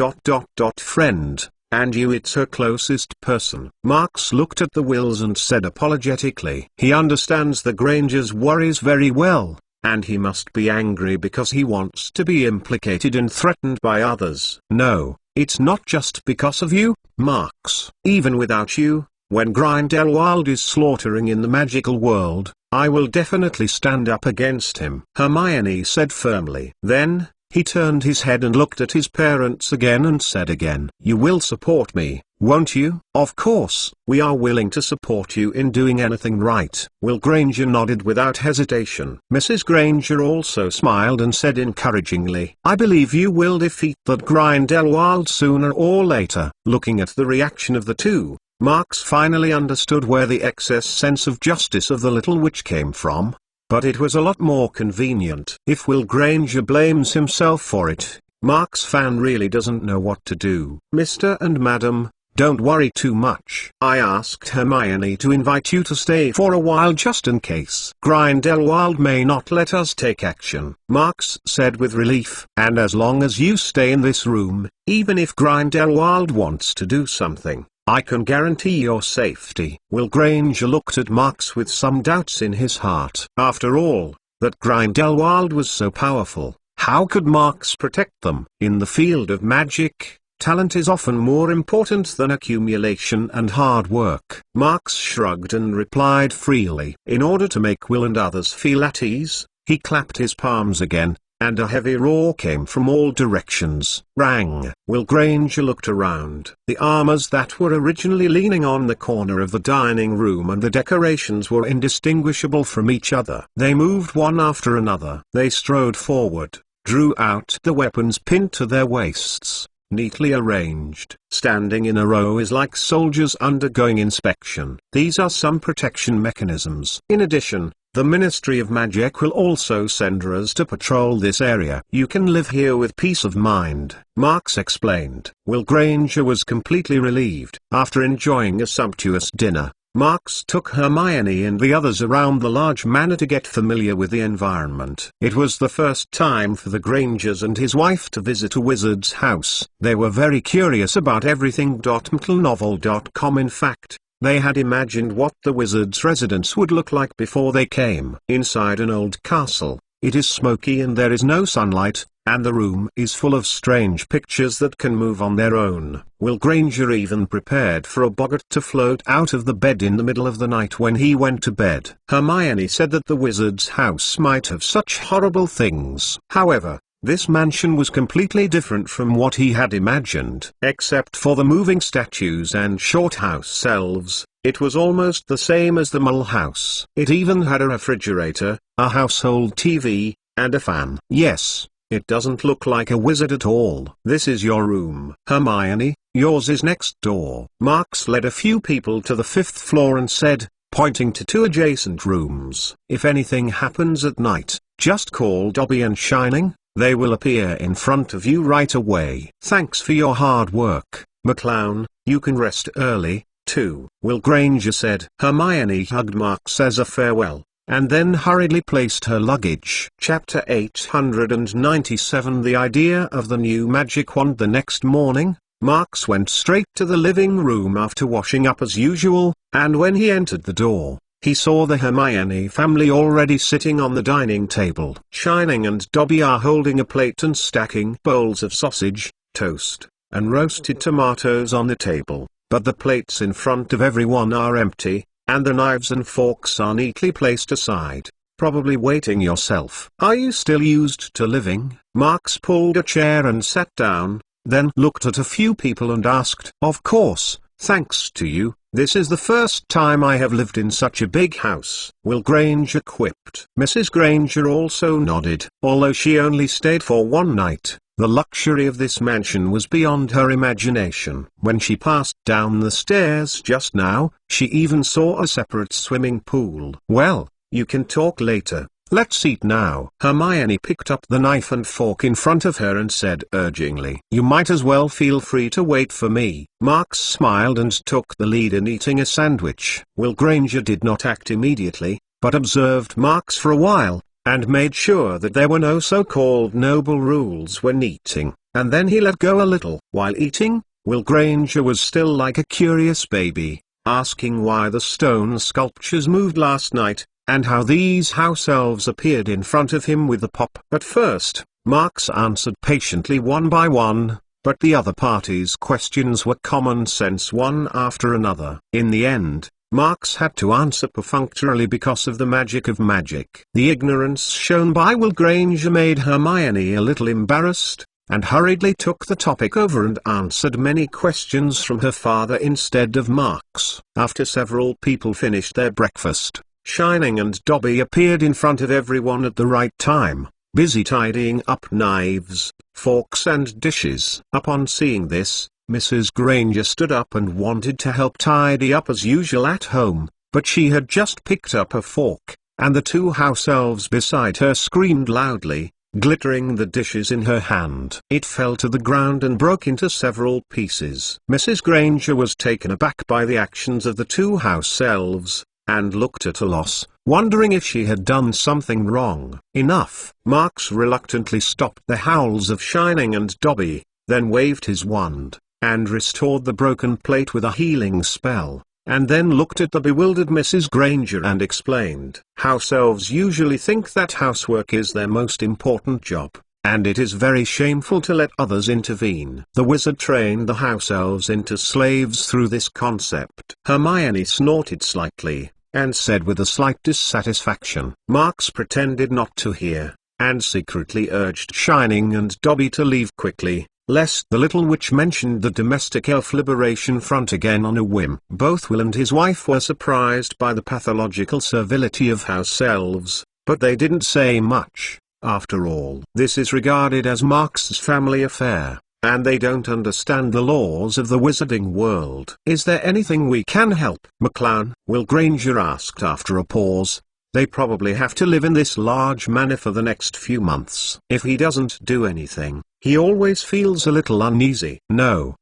friend, and you it's her closest person. Marx looked at the Wills and said apologetically, he understands the Grangers' worries very well, and he must be angry because he wants to be implicated and threatened by others. No, it's not just because of you, Marx. Even without you, when Grindelwald is slaughtering in the magical world, I will definitely stand up against him, Hermione said firmly. Then, he turned his head and looked at his parents again and said again, "You will support me, won't you?" "Of course, we are willing to support you in doing anything right." Will Granger nodded without hesitation. Mrs. Granger also smiled and said encouragingly, "I believe you will defeat that Grindelwald sooner or later." Looking at the reaction of the two, Marx finally understood where the excess sense of justice of the little witch came from. But it was a lot more convenient. If Will Granger blames himself for it, Marx fan really doesn't know what to do. "Mr. and Madam, don't worry too much. I asked Hermione to invite you to stay for a while just in case Grindelwald may not let us take action," Marx said with relief. "And as long as you stay in this room, even if Grindelwald wants to do something, I can guarantee your safety." Will Granger looked at Marx with some doubts in his heart. After all, that Grindelwald was so powerful, how could Marx protect them? In the field of magic, talent is often more important than accumulation and hard work. Marx shrugged and replied freely. In order to make Will and others feel at ease, he clapped his palms again, and a heavy roar came from all directions. Rang! Will Granger looked around. The armors that were originally leaning on the corner of the dining room and the decorations were indistinguishable from each other. They moved one after another. They strode forward, drew out the weapons pinned to their waists, neatly arranged. Standing in a row is like soldiers undergoing inspection. These are some protection mechanisms. In addition, the Ministry of Magic will also send us to patrol this area. You can live here with peace of mind, Marks explained. Will Granger was completely relieved. After enjoying a sumptuous dinner, Marks took Hermione and the others around the large manor to get familiar with the environment. It was the first time for the Grangers and his wife to visit a wizard's house. They were very curious about everything. McGonagall.com. In fact, they had imagined what the wizard's residence would look like before they came. Inside an old castle, it is smoky and there is no sunlight, and the room is full of strange pictures that can move on their own. Will Granger even prepared for a boggart to float out of the bed in the middle of the night when he went to bed. Hermione said that the wizard's house might have such horrible things. However, this mansion was completely different from what he had imagined. Except for the moving statues and short house elves, it was almost the same as the Mole house. It even had a refrigerator, a household TV, and a fan. Yes, it doesn't look like a wizard at all. This is your room. Hermione, yours is next door. Marks led a few people to the 5th floor and said, pointing to 2 adjacent rooms, if anything happens at night, just call Dobby and Shining. They will appear in front of you right away. Thanks for your hard work, McClown. You can rest early, too. Will Granger said. Hermione hugged Marks as a farewell, and then hurriedly placed her luggage. Chapter 897. The idea of the new magic wand. The next morning, Marks went straight to the living room after washing up as usual, and when he entered the door, he saw the Hermione family already sitting on the dining table. Shining and Dobby are holding a plate and stacking bowls of sausage, toast, and roasted tomatoes on the table, but the plates in front of everyone are empty, and the knives and forks are neatly placed aside, probably waiting yourself. Are you still used to living? Marks pulled a chair and sat down, then looked at a few people and asked, Of course, thanks to you. This is the first time I have lived in such a big house. Will Granger quipped. Mrs. Granger also nodded. Although she only stayed for one night, the luxury of this mansion was beyond her imagination. When she passed down the stairs just now, she even saw a separate swimming pool. Well, you can talk later. Let's eat now. Hermione picked up the knife and fork in front of her and said urgingly, You might as well feel free to wait for me. Marks smiled and took the lead in eating a sandwich. Will Granger did not act immediately, but observed Marks for a while, and made sure that there were no so-called noble rules when eating, and then he let go a little. While eating, Will Granger was still like a curious baby, asking why the stone sculptures moved last night, and how these house elves appeared in front of him with a pop. At first, Marks answered patiently one by one, but the other party's questions were common sense one after another. In the end, Marks had to answer perfunctorily because of the magic of magic. The ignorance shown by Will Granger made Hermione a little embarrassed, and hurriedly took the topic over and answered many questions from her father instead of Marks. After several people finished their breakfast, Shining and Dobby appeared in front of everyone at the right time, busy tidying up knives, forks and dishes. Upon seeing this, Mrs. Granger stood up and wanted to help tidy up as usual at home, but she had just picked up a fork, and the 2 house elves beside her screamed loudly, glittering the dishes in her hand. It fell to the ground and broke into several pieces. Mrs. Granger was taken aback by the actions of the 2 house elves, and looked at a loss, wondering if she had done something wrong. Enough. Marks reluctantly stopped the howls of Shining and Dobby, then waved his wand, and restored the broken plate with a healing spell, and then looked at the bewildered Mrs. Granger and explained. House elves usually think that housework is their most important job, and it is very shameful to let others intervene. The wizard trained the house elves into slaves through this concept. Hermione snorted slightly, and said with a slight dissatisfaction. Marks pretended not to hear, and secretly urged Shining and Dobby to leave quickly, lest the little witch mentioned the domestic elf liberation front again on a whim. Both Will and his wife were surprised by the pathological servility of house elves, but they didn't say much. After all, this is regarded as Marks's family affair, and they don't understand the laws of the wizarding world. Is there anything we can help, McClown? Will Granger asked after a pause. They probably have to live in this large manor for the next few months. If he doesn't do anything, he always feels a little uneasy. No,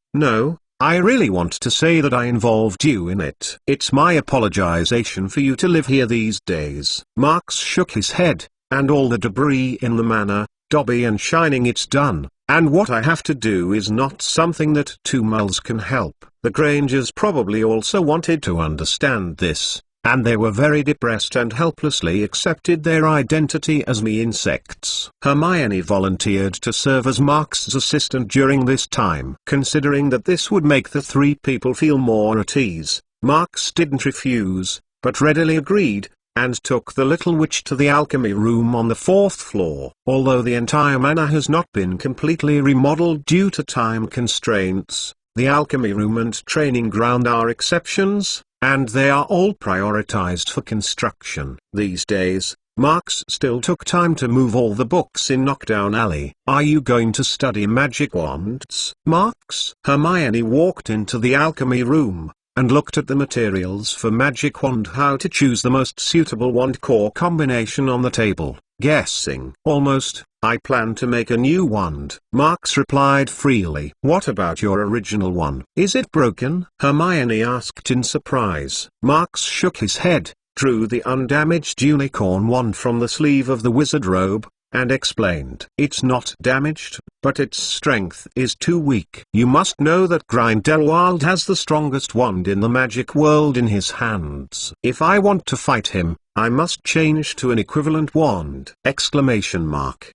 I really want to say that I involved you in it. It's my apologization for you to live here these days. Marks shook his head, and all the debris in the manor, Dobby and Shining, it's done, and what I have to do is not something that two muls can help. The Grangers probably also wanted to understand this, and they were very depressed and helplessly accepted their identity as me-insects. Hermione volunteered to serve as Marks's assistant during this time. Considering that this would make the three people feel more at ease, Marks didn't refuse, but readily agreed, and took the little witch to the alchemy room on the 4th floor. Although the entire manor has not been completely remodeled due to time constraints, the alchemy room and training ground are exceptions, and they are all prioritized for construction. These days, Marks still took time to move all the books in Knockdown Alley. Are you going to study magic wands, Marks? Hermione walked into the alchemy room, and looked at the materials for magic wand, how to choose the most suitable wand core combination on the table, guessing. Almost, I plan to make a new wand. Marks replied freely. What about your original one? Is it broken? Hermione asked in surprise. Marks shook his head, drew the undamaged unicorn wand from the sleeve of the wizard robe, and explained. It's not damaged, but its strength is too weak. You must know that Grindelwald has the strongest wand in the magic world in his hands. If I want to fight him, I must change to an equivalent wand! Exclamation mark.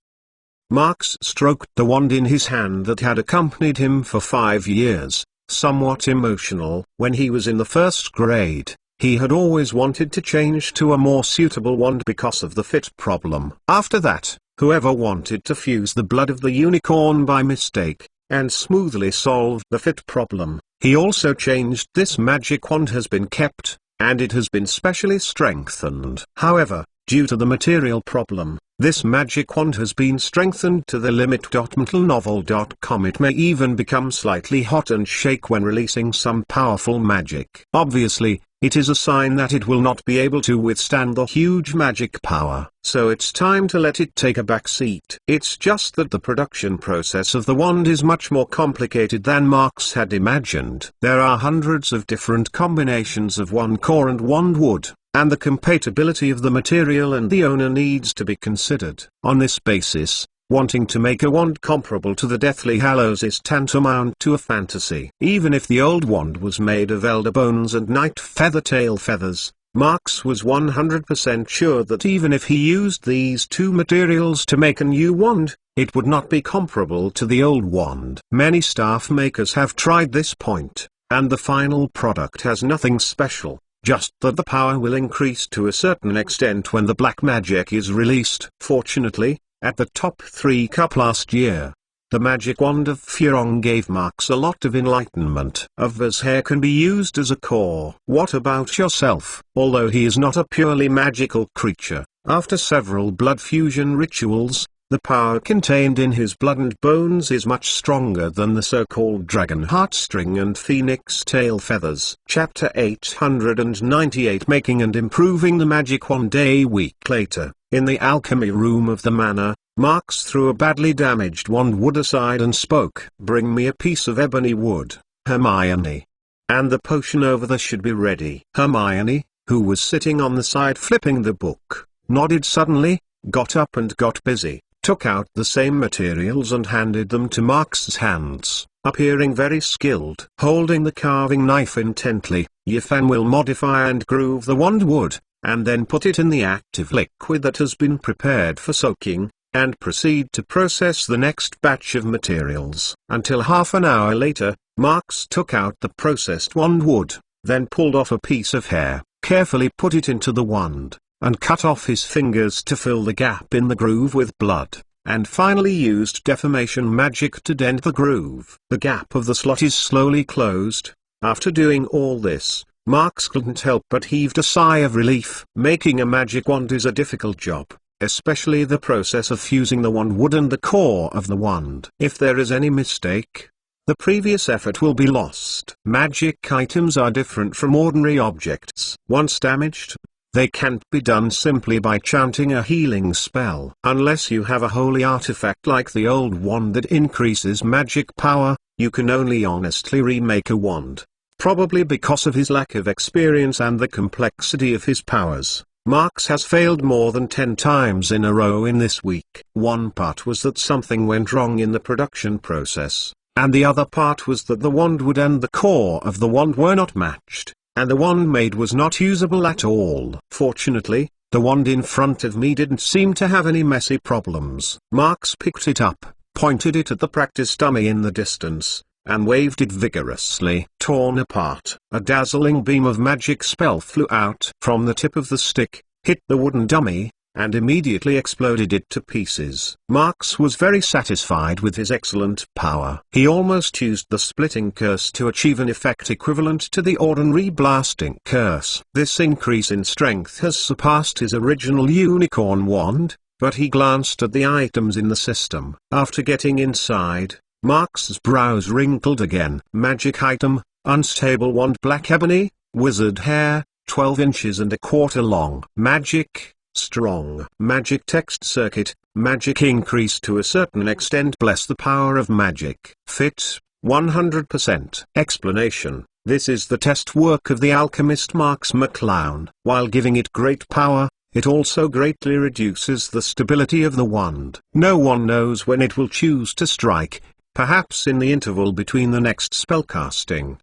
Marks stroked the wand in his hand that had accompanied him for 5 years, somewhat emotional. When he was in the 1st grade, he had always wanted to change to a more suitable wand because of the fit problem. After that, whoever wanted to fuse the blood of the unicorn by mistake, and smoothly solve the fit problem, he also changed. This magic wand has been kept, and it has been specially strengthened. However, due to the material problem, this magic wand has been strengthened to the limit. McGonagall.com. It may even become slightly hot and shake when releasing some powerful magic. Obviously, it is a sign that it will not be able to withstand the huge magic power, so it's time to let it take a back seat. It's just that the production process of the wand is much more complicated than Marks had imagined. There are hundreds of different combinations of wand core and wand wood, and the compatibility of the material and the owner needs to be considered. On this basis, wanting to make a wand comparable to the Deathly Hallows is tantamount to a fantasy. Even if the old wand was made of elder bones and night feather tail feathers, Marks was 100% sure that even if he used these two materials to make a new wand, it would not be comparable to the old wand. Many staff makers have tried this point, and the final product has nothing special, just that the power will increase to a certain extent when the black magic is released. Fortunately, at the top 3 cup last year, the magic wand of Furong gave Marks a lot of enlightenment. Avva's hair can be used as a core. What about yourself? Although he is not a purely magical creature, after several blood fusion rituals, the power contained in his blood and bones is much stronger than the so-called dragon heartstring and phoenix tail feathers. Chapter 898. Making and improving the magic wand. A week later, in the alchemy room of the manor, Marks threw a badly damaged wand wood aside and spoke. Bring me a piece of ebony wood, Hermione. And the potion over there should be ready. Hermione, who was sitting on the side flipping the book, nodded suddenly, got up and got busy, took out the same materials and handed them to Marks's hands, appearing very skilled. Holding the carving knife intently, Yifan will modify and groove the wand wood, and then put it in the active liquid that has been prepared for soaking, and proceed to process the next batch of materials. Until half an hour later, Marks took out the processed wand wood, then pulled off a piece of hair, carefully put it into the wand, and cut off his fingers to fill the gap in the groove with blood, and finally used deformation magic to dent the groove. The gap of the slot is slowly closed. After doing all this, Marks couldn't help but heaved a sigh of relief. Making a magic wand is a difficult job, especially the process of fusing the wand wood and the core of the wand. If there is any mistake, the previous effort will be lost. Magic items are different from ordinary objects. Once damaged, they can't be done simply by chanting a healing spell. Unless you have a holy artifact like the old wand that increases magic power, you can only honestly remake a wand. Probably because of his lack of experience and the complexity of his powers, Marks has failed more than 10 times in a row in this week. One part was that something went wrong in the production process, and the other part was that the wand wood and the core of the wand were not matched, and the wand made was not usable at all. Fortunately, the wand in front of me didn't seem to have any messy problems. Marks picked it up, pointed it at the practice dummy in the distance, and waved it vigorously. Torn apart, a dazzling beam of magic spell flew out from the tip of the stick, hit the wooden dummy, and immediately exploded it to pieces. Marks was very satisfied with his excellent power. He almost used the splitting curse to achieve an effect equivalent to the ordinary blasting curse. This increase in strength has surpassed his original unicorn wand, but he glanced at the items in the system. After getting inside, Marks's brows wrinkled again. Magic item, unstable wand, black ebony, wizard hair, 12 inches and a quarter long. Magic, strong. Magic text circuit, magic increase to a certain extent. Bless the power of magic. Fit, 100%. Explanation: this is the test work of the alchemist Marks McClown. While giving it great power, it also greatly reduces the stability of the wand. No one knows when it will choose to strike. Perhaps in the interval between the next spellcasting?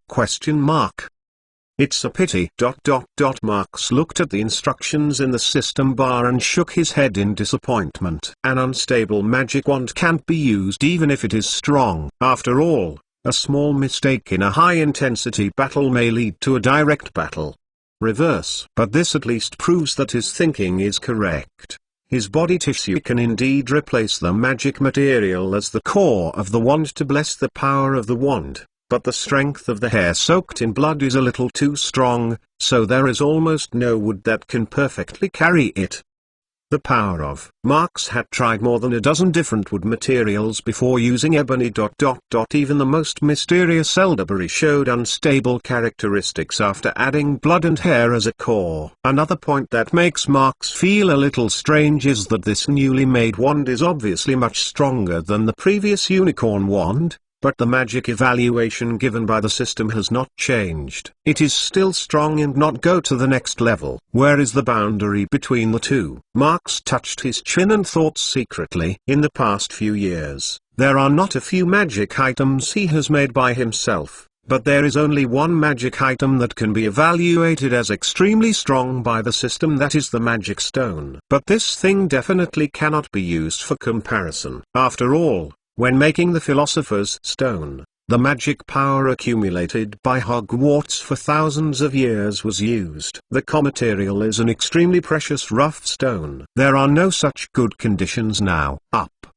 It's a pity. Marks looked at the instructions in the system bar and shook his head in disappointment. An unstable magic wand can't be used even if it is strong. After all, a small mistake in a high-intensity battle may lead to a direct battle. Reverse. But this at least proves that his thinking is correct. His body tissue can indeed replace the magic material as the core of the wand to bless the power of the wand, but the strength of the hair soaked in blood is a little too strong, so there is almost no wood that can perfectly carry it. The power of Marks had tried more than a dozen different wood materials before using ebony. Even the most mysterious elderberry showed unstable characteristics after adding blood and hair as a core. Another point that makes Marks feel a little strange is that this newly made wand is obviously much stronger than the previous unicorn wand, but the magic evaluation given by the system has not changed. It is still strong and not go to the next level. Where is the boundary between the two? Marks touched his chin and thought secretly. In the past few years, there are not a few magic items he has made by himself, but there is only one magic item that can be evaluated as extremely strong by the system, that is the magic stone. But this thing definitely cannot be used for comparison. After all, when making the Philosopher's Stone, the magic power accumulated by HogWarts for thousands of years was used. The core material is an extremely precious rough stone. There are no such good conditions now.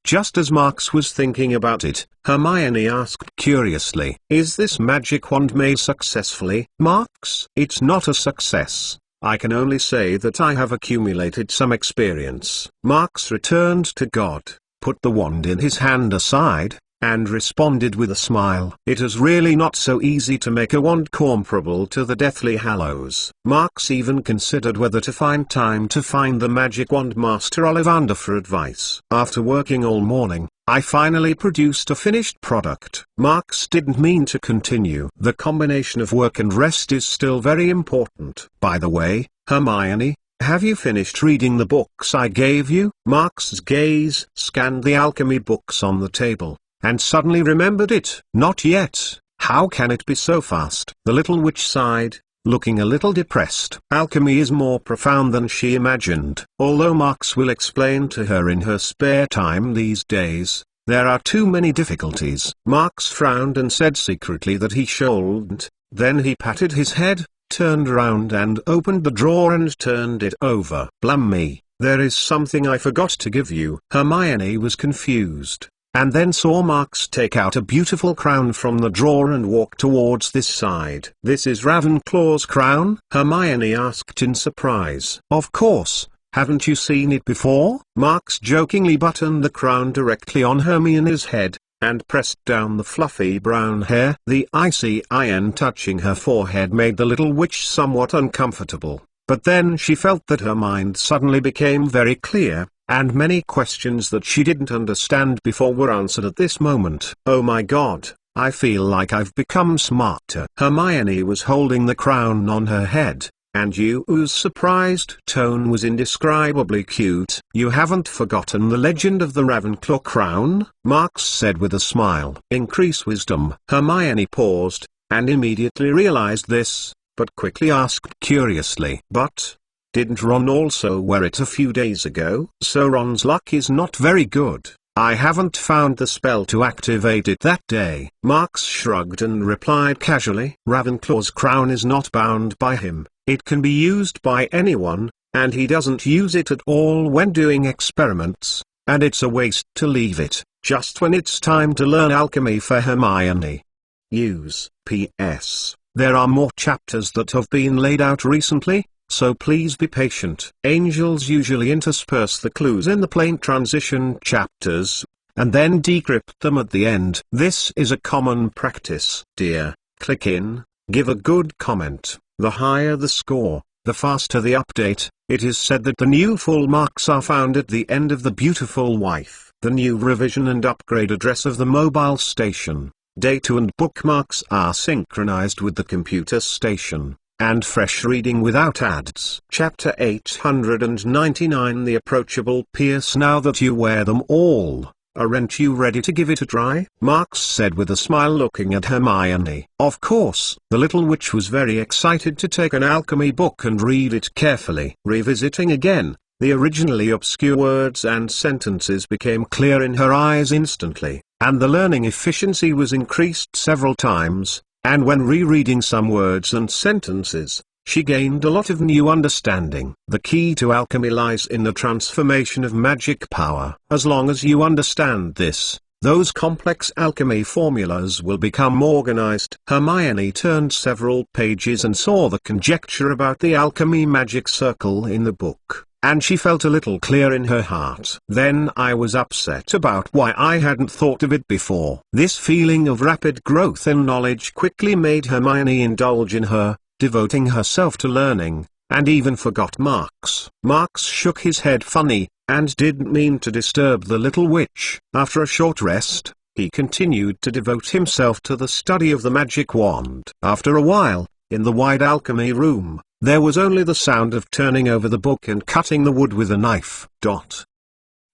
Just as Marks was thinking about it, Hermione asked curiously, "Is this magic wand made successfully, Marks?" "It's not a success. I can only say that I have accumulated some experience." Marks returned to God, put the wand in his hand aside, and responded with a smile. "It is really not so easy to make a wand comparable to the Deathly Hallows." Marks even considered whether to find time to find the magic wand master Ollivander for advice. "After working all morning, I finally produced a finished product." Marks didn't mean to continue. "The combination of work and rest is still very important. By the way, Hermione, have you finished reading the books I gave you?" Marks's gaze scanned the alchemy books on the table, and suddenly remembered it. "Not yet. How can it be so fast?" The little witch sighed, looking a little depressed. Alchemy is more profound than she imagined. Although Marks will explain to her in her spare time these days, there are too many difficulties. Marks frowned and said secretly that he shouldn't. Then he patted his head, turned around and opened the drawer and turned it over. "Blum me, there is something I forgot to give you." Hermione was confused, and then saw Marks take out a beautiful crown from the drawer and walk towards this side. "This is Ravenclaw's crown?" Hermione asked in surprise. "Of course, Haven't you seen it before? Marks jokingly buttoned the crown directly on Hermione's head, and pressed down the fluffy brown hair. The icy iron touching her forehead made the little witch somewhat uncomfortable, but then she felt that her mind suddenly became very clear, and many questions that she didn't understand before were answered at this moment. Oh my God, I feel like I've become smarter. Hermione was holding the crown on her head, and Yu's surprised tone was indescribably cute. You haven't forgotten the legend of the Ravenclaw crown? Marks said with a smile. Increase wisdom. Hermione paused, and immediately realized this, but quickly asked curiously. But didn't Ron also wear it a few days ago? So Ron's luck is not very good. I haven't found the spell to activate it that day. Marks shrugged and replied casually. Ravenclaw's crown is not bound by him. It can be used by anyone, and he doesn't use it at all when doing experiments, and it's a waste to leave it, just when it's time to learn alchemy for Hermione. Use. P.S. There are more chapters that have been laid out recently, so please be patient. Angels usually intersperse the clues in the plain transition chapters, and then decrypt them at the end. This is a common practice. Dear, click in, give a good comment. The higher the score, the faster the update. It is said that the new full marks are found at the end of The Beautiful Wife. The new revision and upgrade address of the mobile station, data and bookmarks are synchronized with the computer station, and fresh reading without ads. Chapter 899 The Approachable Pierce. Now that you wear them all, aren't you ready to give it a try? Marks said with a smile, looking at Hermione. Of course. The little witch was very excited to take an alchemy book and read it carefully. Revisiting again, the originally obscure words and sentences became clear in her eyes instantly, and the learning efficiency was increased several times, and when rereading some words and sentences, she gained a lot of new understanding. The key to alchemy lies in the transformation of magic power. As long as you understand this, those complex alchemy formulas will become organized. Hermione turned several pages and saw the conjecture about the alchemy magic circle in the book, and she felt a little clear in her heart. Then I was upset about why I hadn't thought of it before. This feeling of rapid growth in knowledge quickly made Hermione indulge in her, devoting herself to learning, and even forgot Marks. Marks shook his head funny, and didn't mean to disturb the little witch. After a short rest, he continued to devote himself to the study of the magic wand. After a while, in the wide alchemy room, there was only the sound of turning over the book and cutting the wood with a knife.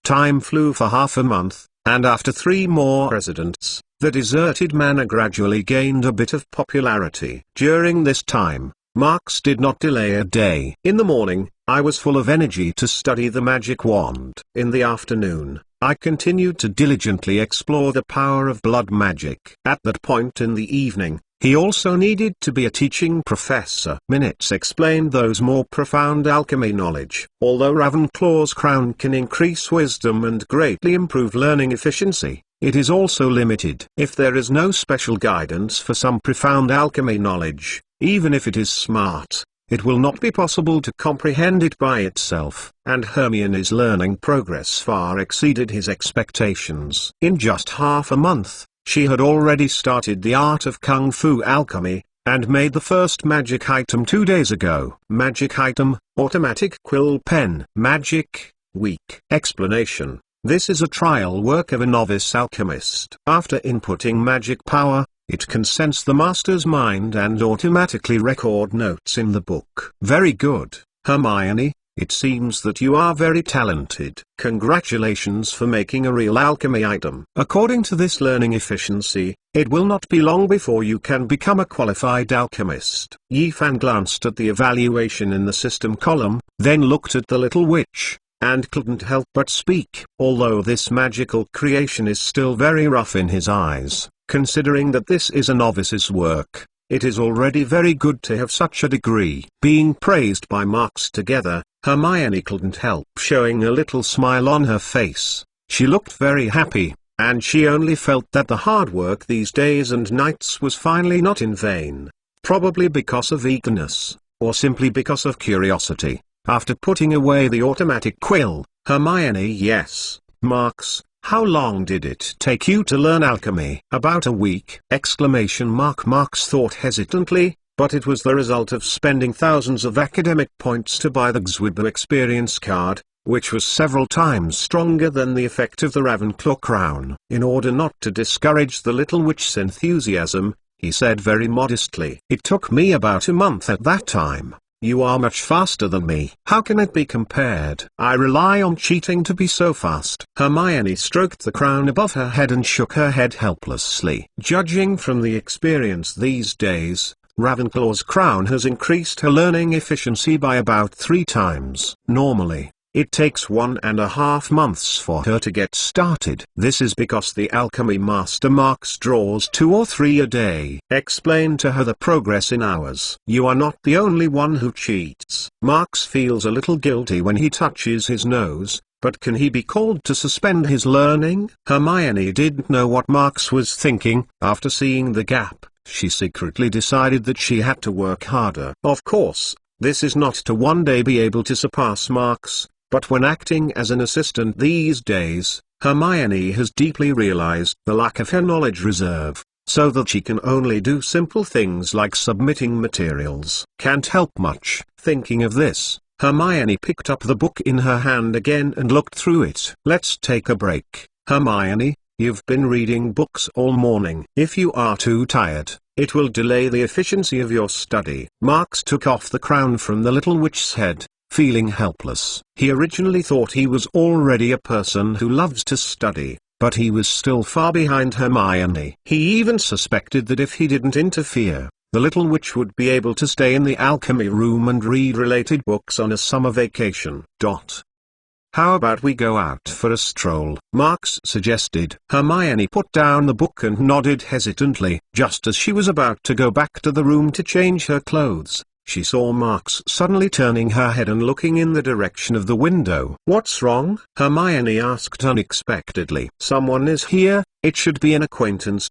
Time flew for half a month, and after 3 more residents, the deserted manor gradually gained a bit of popularity. During this time, Marks did not delay a day. In the morning, I was full of energy to study the magic wand. In the afternoon, I continued to diligently explore the power of blood magic. At that point in the evening, he also needed to be a teaching professor. Minutes explained those more profound alchemy knowledge. Although Ravenclaw's crown can increase wisdom and greatly improve learning efficiency, it is also limited. If there is no special guidance for some profound alchemy knowledge, even if it is smart, it will not be possible to comprehend it by itself. And Hermione's learning progress far exceeded his expectations. In just half a month, she had already started the art of Kung Fu alchemy, and made the first magic item 2 days ago. Magic item, automatic quill pen. Magic, weak. Explanation. This is a trial work of a novice alchemist. After inputting magic power, it can sense the master's mind and automatically record notes in the book. Very good, Hermione. It seems that you are very talented. Congratulations for making a real alchemy item. According to this learning efficiency, it will not be long before you can become a qualified alchemist. Yifan glanced at the evaluation in the system column, then looked at the little witch, and couldn't help but speak. Although this magical creation is still very rough in his eyes, considering that this is a novice's work, it is already very good to have such a degree. Being praised by Marks together, Hermione couldn't help showing a little smile on her face. She looked very happy, and she only felt that the hard work these days and nights was finally not in vain. Probably because of eagerness, or simply because of curiosity, after putting away the automatic quill. Hermione: yes. Marks: how long did it take you to learn alchemy? About a week! Marks thought hesitantly, but it was the result of spending thousands of academic points to buy the Xwib experience card, which was several times stronger than the effect of the Ravenclaw crown. In order not to discourage the little witch's enthusiasm, he said very modestly, "It took me about a month at that time. You are much faster than me. How can it be compared? I rely on cheating to be so fast." Hermione stroked the crown above her head and shook her head helplessly. Judging from the experience these days, Ravenclaw's crown has increased her learning efficiency by about 3 times. Normally, it takes 1.5 months for her to get started. This is because the alchemy master Marks draws 2 or 3 a day. Explain to her the progress in hours. You are not the only one who cheats. Marks feels a little guilty when he touches his nose, but can he be called to suspend his learning? Hermione didn't know what Marks was thinking. After seeing the gap, she secretly decided that she had to work harder. Of course, this is not to one day be able to surpass Marks. But when acting as an assistant these days, Hermione has deeply realized the lack of her knowledge reserve, so that she can only do simple things like submitting materials. Can't help much. Thinking of this, Hermione picked up the book in her hand again and looked through it. Let's take a break. Hermione, you've been reading books all morning. If you are too tired, it will delay the efficiency of your study. Marks took off the crown from the little witch's head, feeling helpless. He originally thought he was already a person who loves to study, but he was still far behind Hermione. He even suspected that if he didn't interfere, the little witch would be able to stay in the alchemy room and read related books on a summer vacation. How about we go out for a stroll? Marks suggested. Hermione put down the book and nodded hesitantly. Just as she was about to go back to the room to change her clothes, she saw Marks suddenly turning her head and looking in the direction of the window. What's wrong? Hermione asked unexpectedly. Someone is here. It should be an acquaintance.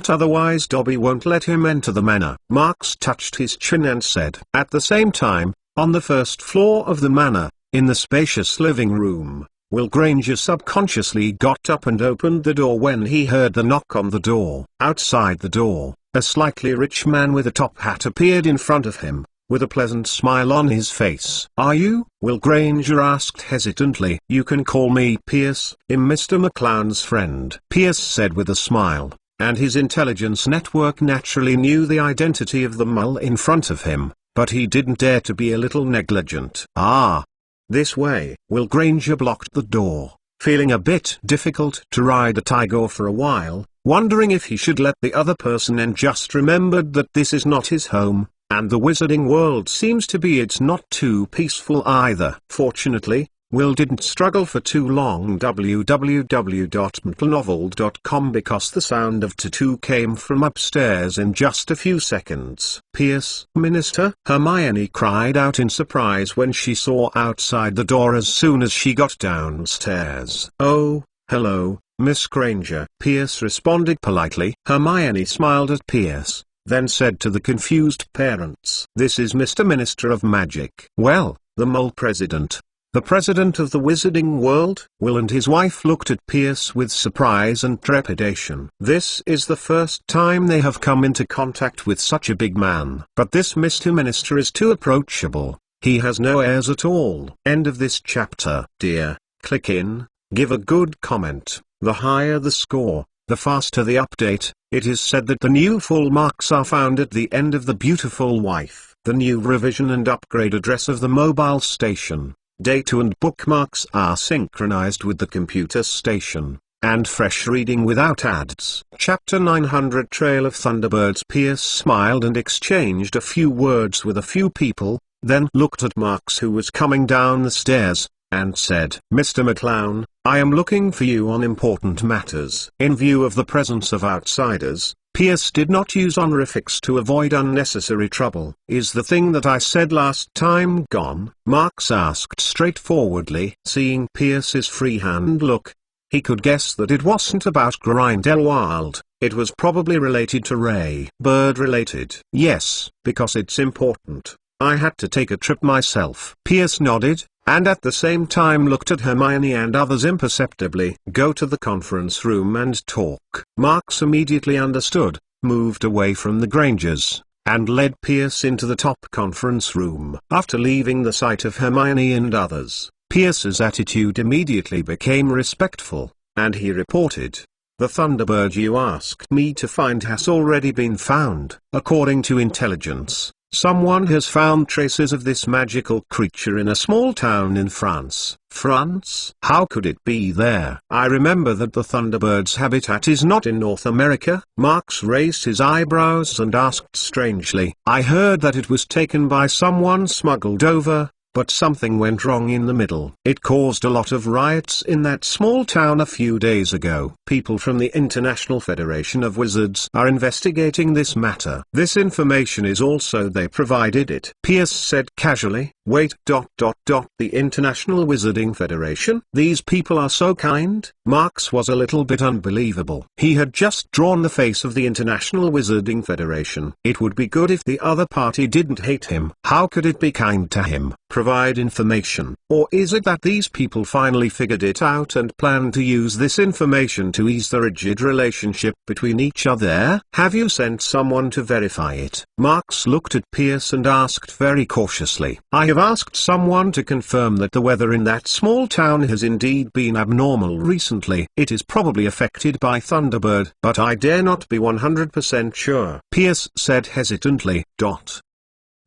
Otherwise Dobby won't let him enter the manor. Marks touched his chin and said. At the same time, on the first floor of the manor, in the spacious living room, Will Granger subconsciously got up and opened the door when he heard the knock on the door. Outside the door, a slightly rich man with a top hat appeared in front of him, with a pleasant smile on his face. Are you? Will Granger asked hesitantly. You can call me Pierce. I'm Mr. McClown's friend, Pierce said with a smile, and his intelligence network naturally knew the identity of the mole in front of him, but he didn't dare to be a little negligent. Ah. This way. Will Granger blocked the door, feeling a bit difficult to ride a tiger for a while, wondering if he should let the other person in, just remembered that this is not his home, and the wizarding world seems to be it's not too peaceful either. Fortunately, Will didn't struggle for too long. www.mcgonagall.com because the sound of tattoo came from upstairs in just a few seconds. Pierce, Minister? Hermione cried out in surprise when she saw outside the door as soon as she got downstairs. Oh, hello, Miss Granger. Pierce responded politely. Hermione smiled at Pierce, then said to the confused parents. This is Mr. Minister of Magic. Well, the mole president. The president of the wizarding world? Will and his wife looked at Pierce with surprise and trepidation. This is the first time they have come into contact with such a big man. But this Mr. Minister is too approachable. He has no airs at all. End of this chapter. Dear, click in, give a good comment. The higher the score, the faster the update. It is said that the new full marks are found at the end of the beautiful wife. The new revision and upgrade address of the mobile station. Data and bookmarks are synchronized with the computer station, and fresh reading without ads. Chapter 900 Trail of Thunderbirds. Pierce smiled and exchanged a few words with a few people, then looked at Marks who was coming down the stairs, and said, Mr. McClown, I am looking for you on important matters. In view of the presence of outsiders, Pierce did not use honorifics to avoid unnecessary trouble. Is the thing that I said last time gone? Marks asked straightforwardly. Seeing Pierce's freehand look, he could guess that it wasn't about Grindelwald. It was probably related to Ray. Bird related. Yes, because it's important. I had to take a trip myself. Pierce nodded, and at the same time looked at Hermione and others imperceptibly. Go to the conference room and talk. Marks immediately understood, moved away from the Grangers, and led Pierce into the top conference room. After leaving the sight of Hermione and others, Pierce's attitude immediately became respectful, and he reported, "The Thunderbird you asked me to find has already been found. According to intelligence, someone has found traces of this magical creature in a small town in France." France? How could it be there? I remember that the Thunderbird's habitat is not in North America. Marks raised his eyebrows and asked strangely. I heard that it was taken by someone smuggled over, but something went wrong in the middle. It caused a lot of riots in that small town a few days ago. People from the International Federation of Wizards are investigating this matter. This information is also they provided it. Pierce said casually, wait. The International Wizarding Federation? These people are so kind? Marks was a little bit unbelievable. He had just drawn the face of the International Wizarding Federation. It would be good if the other party didn't hate him. How could it be kind to him? Provide information. Or is it that these people finally figured it out and plan to use this information to ease the rigid relationship between each other? Have you sent someone to verify it? Marks looked at Pierce and asked very cautiously. I have asked someone to confirm that the weather in that small town has indeed been abnormal recently. It is probably affected by Thunderbird, but I dare not be 100% sure. Pierce said hesitantly.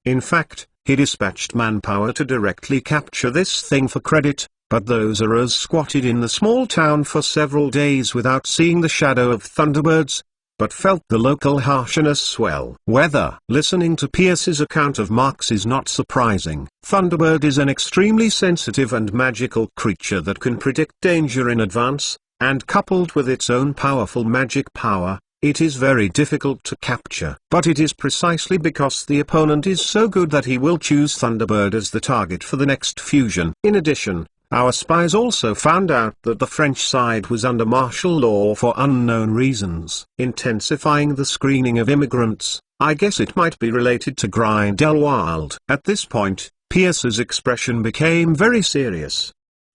In fact, he dispatched manpower to directly capture this thing for credit, but those Auras squatted in the small town for several days without seeing the shadow of Thunderbirds, but felt the local harshness swell. Weather. Listening to Pierce's account of Marks is not surprising. Thunderbird is an extremely sensitive and magical creature that can predict danger in advance, and coupled with its own powerful magic power, it is very difficult to capture. But it is precisely because the opponent is so good that he will choose Thunderbird as the target for the next fusion. In addition, our spies also found out that the French side was under martial law for unknown reasons, intensifying the screening of immigrants. I guess it might be related to Grindelwald. At this point, Pierce's expression became very serious.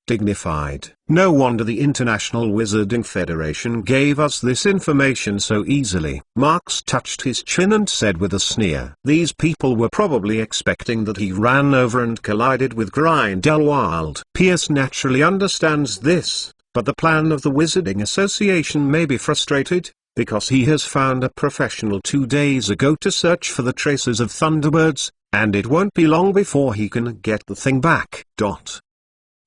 Dignified. No wonder the International Wizarding Federation gave us this information so easily. Marks touched his chin and said with a sneer. These people were probably expecting that he ran over and collided with Grindelwald. Pierce naturally understands this, but the plan of the Wizarding Association may be frustrated, because he has found a professional 2 days ago to search for the traces of Thunderbirds, and it won't be long before he can get the thing back.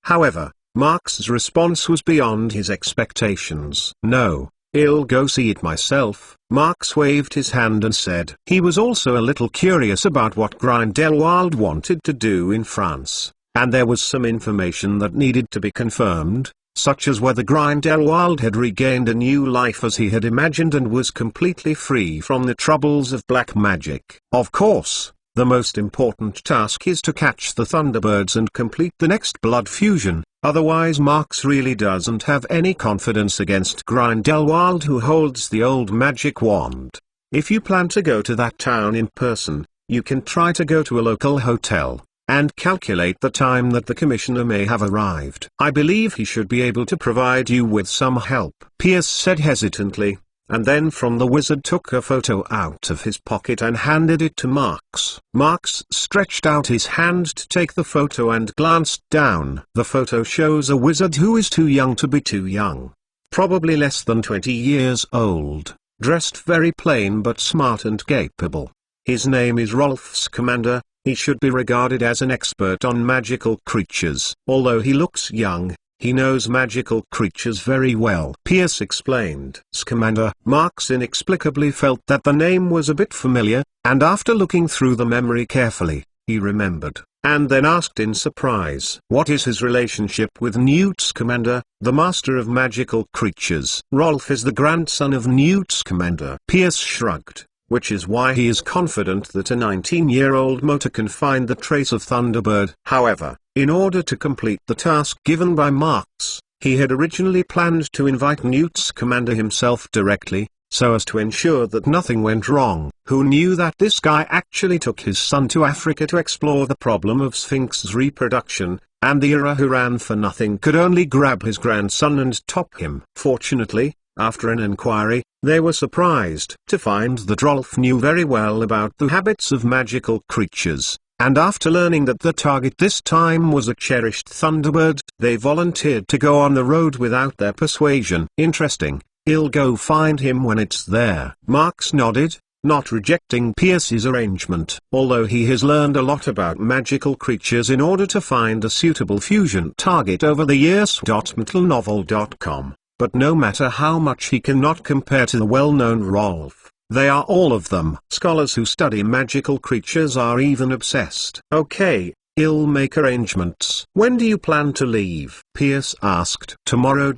However, Marks's response was beyond his expectations. No, I'll go see it myself. Marks waved his hand and said he was also a little curious about what Grindelwald wanted to do in France, and there was some information that needed to be confirmed, such as whether Grindelwald had regained a new life as he had imagined and was completely free from the troubles of black magic. Of course, the most important task is to catch the Thunderbirds and complete the next blood fusion, otherwise Marks really doesn't have any confidence against Grindelwald, who holds the old magic wand. If you plan to go to that town in person, you can try to go to a local hotel, and calculate the time that the commissioner may have arrived. I believe he should be able to provide you with some help. Pierce said hesitantly, and then from the wizard took a photo out of his pocket and handed it to Marks. Marks stretched out his hand to take the photo and glanced down. The photo shows a wizard who is too young to be too young. Probably less than 20 years old, dressed very plain but smart and capable. His name is Rolf Scamander. He should be regarded as an expert on magical creatures. Although he looks young, he knows magical creatures very well. Pierce explained. Scamander. Marks inexplicably felt that the name was a bit familiar, and after looking through the memory carefully, he remembered, and then asked in surprise. What is his relationship with Newt Scamander, the master of magical creatures? Rolf is the grandson of Newt Scamander. Pierce shrugged, which is why he is confident that a 19-year-old motor can find the trace of Thunderbird. However, in order to complete the task given by Marks, he had originally planned to invite Newt Scamander himself directly, so as to ensure that nothing went wrong. who knew that this guy actually took his son to Africa to explore the problem of Sphinx's reproduction, and the era who ran for nothing could only grab his grandson and top him. Fortunately, after an inquiry, they were surprised to find that Rolf knew very well about the habits of magical creatures, and after learning that the target this time was a cherished Thunderbird, they volunteered to go on the road without their persuasion. Interesting, he'll go find him when it's there. Marx nodded, not rejecting Pierce's arrangement, although he has learned a lot about magical creatures in order to find a suitable fusion target over the years. McGonagall.com. But no matter how much he cannot compare to the well-known Rolf, they are all of them. Scholars who study magical creatures are even obsessed. Okay, he'll make arrangements. When do you plan to leave? Pierce asked. Tomorrow.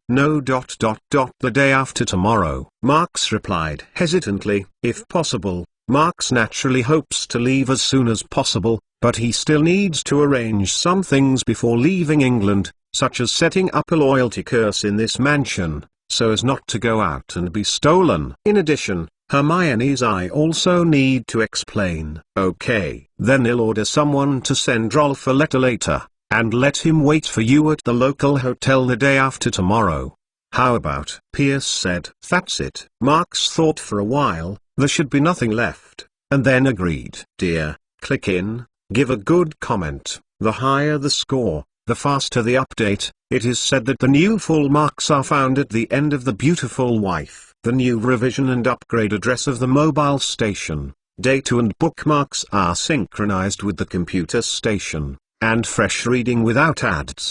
No. The day after tomorrow. Marx replied hesitantly. If possible, Marx naturally hopes to leave as soon as possible, but he still needs to arrange some things before leaving England, such as setting up a loyalty curse in this mansion, so as not to go out and be stolen. In addition, Hermione's I also need to explain. Okay, then he'll order someone to send Rolf a letter later, and let him wait for you at the local hotel the day after tomorrow. How about? Pierce said. That's it. Marx thought for a while, there should be nothing left, and then agreed. Dear, click in, give a good comment. The higher the score, the faster the update. It is said that the new full marks are found at the end of the beautiful wife. The new revision and upgrade address of the mobile station, data and bookmarks are synchronized with the computer station, and fresh reading without ads.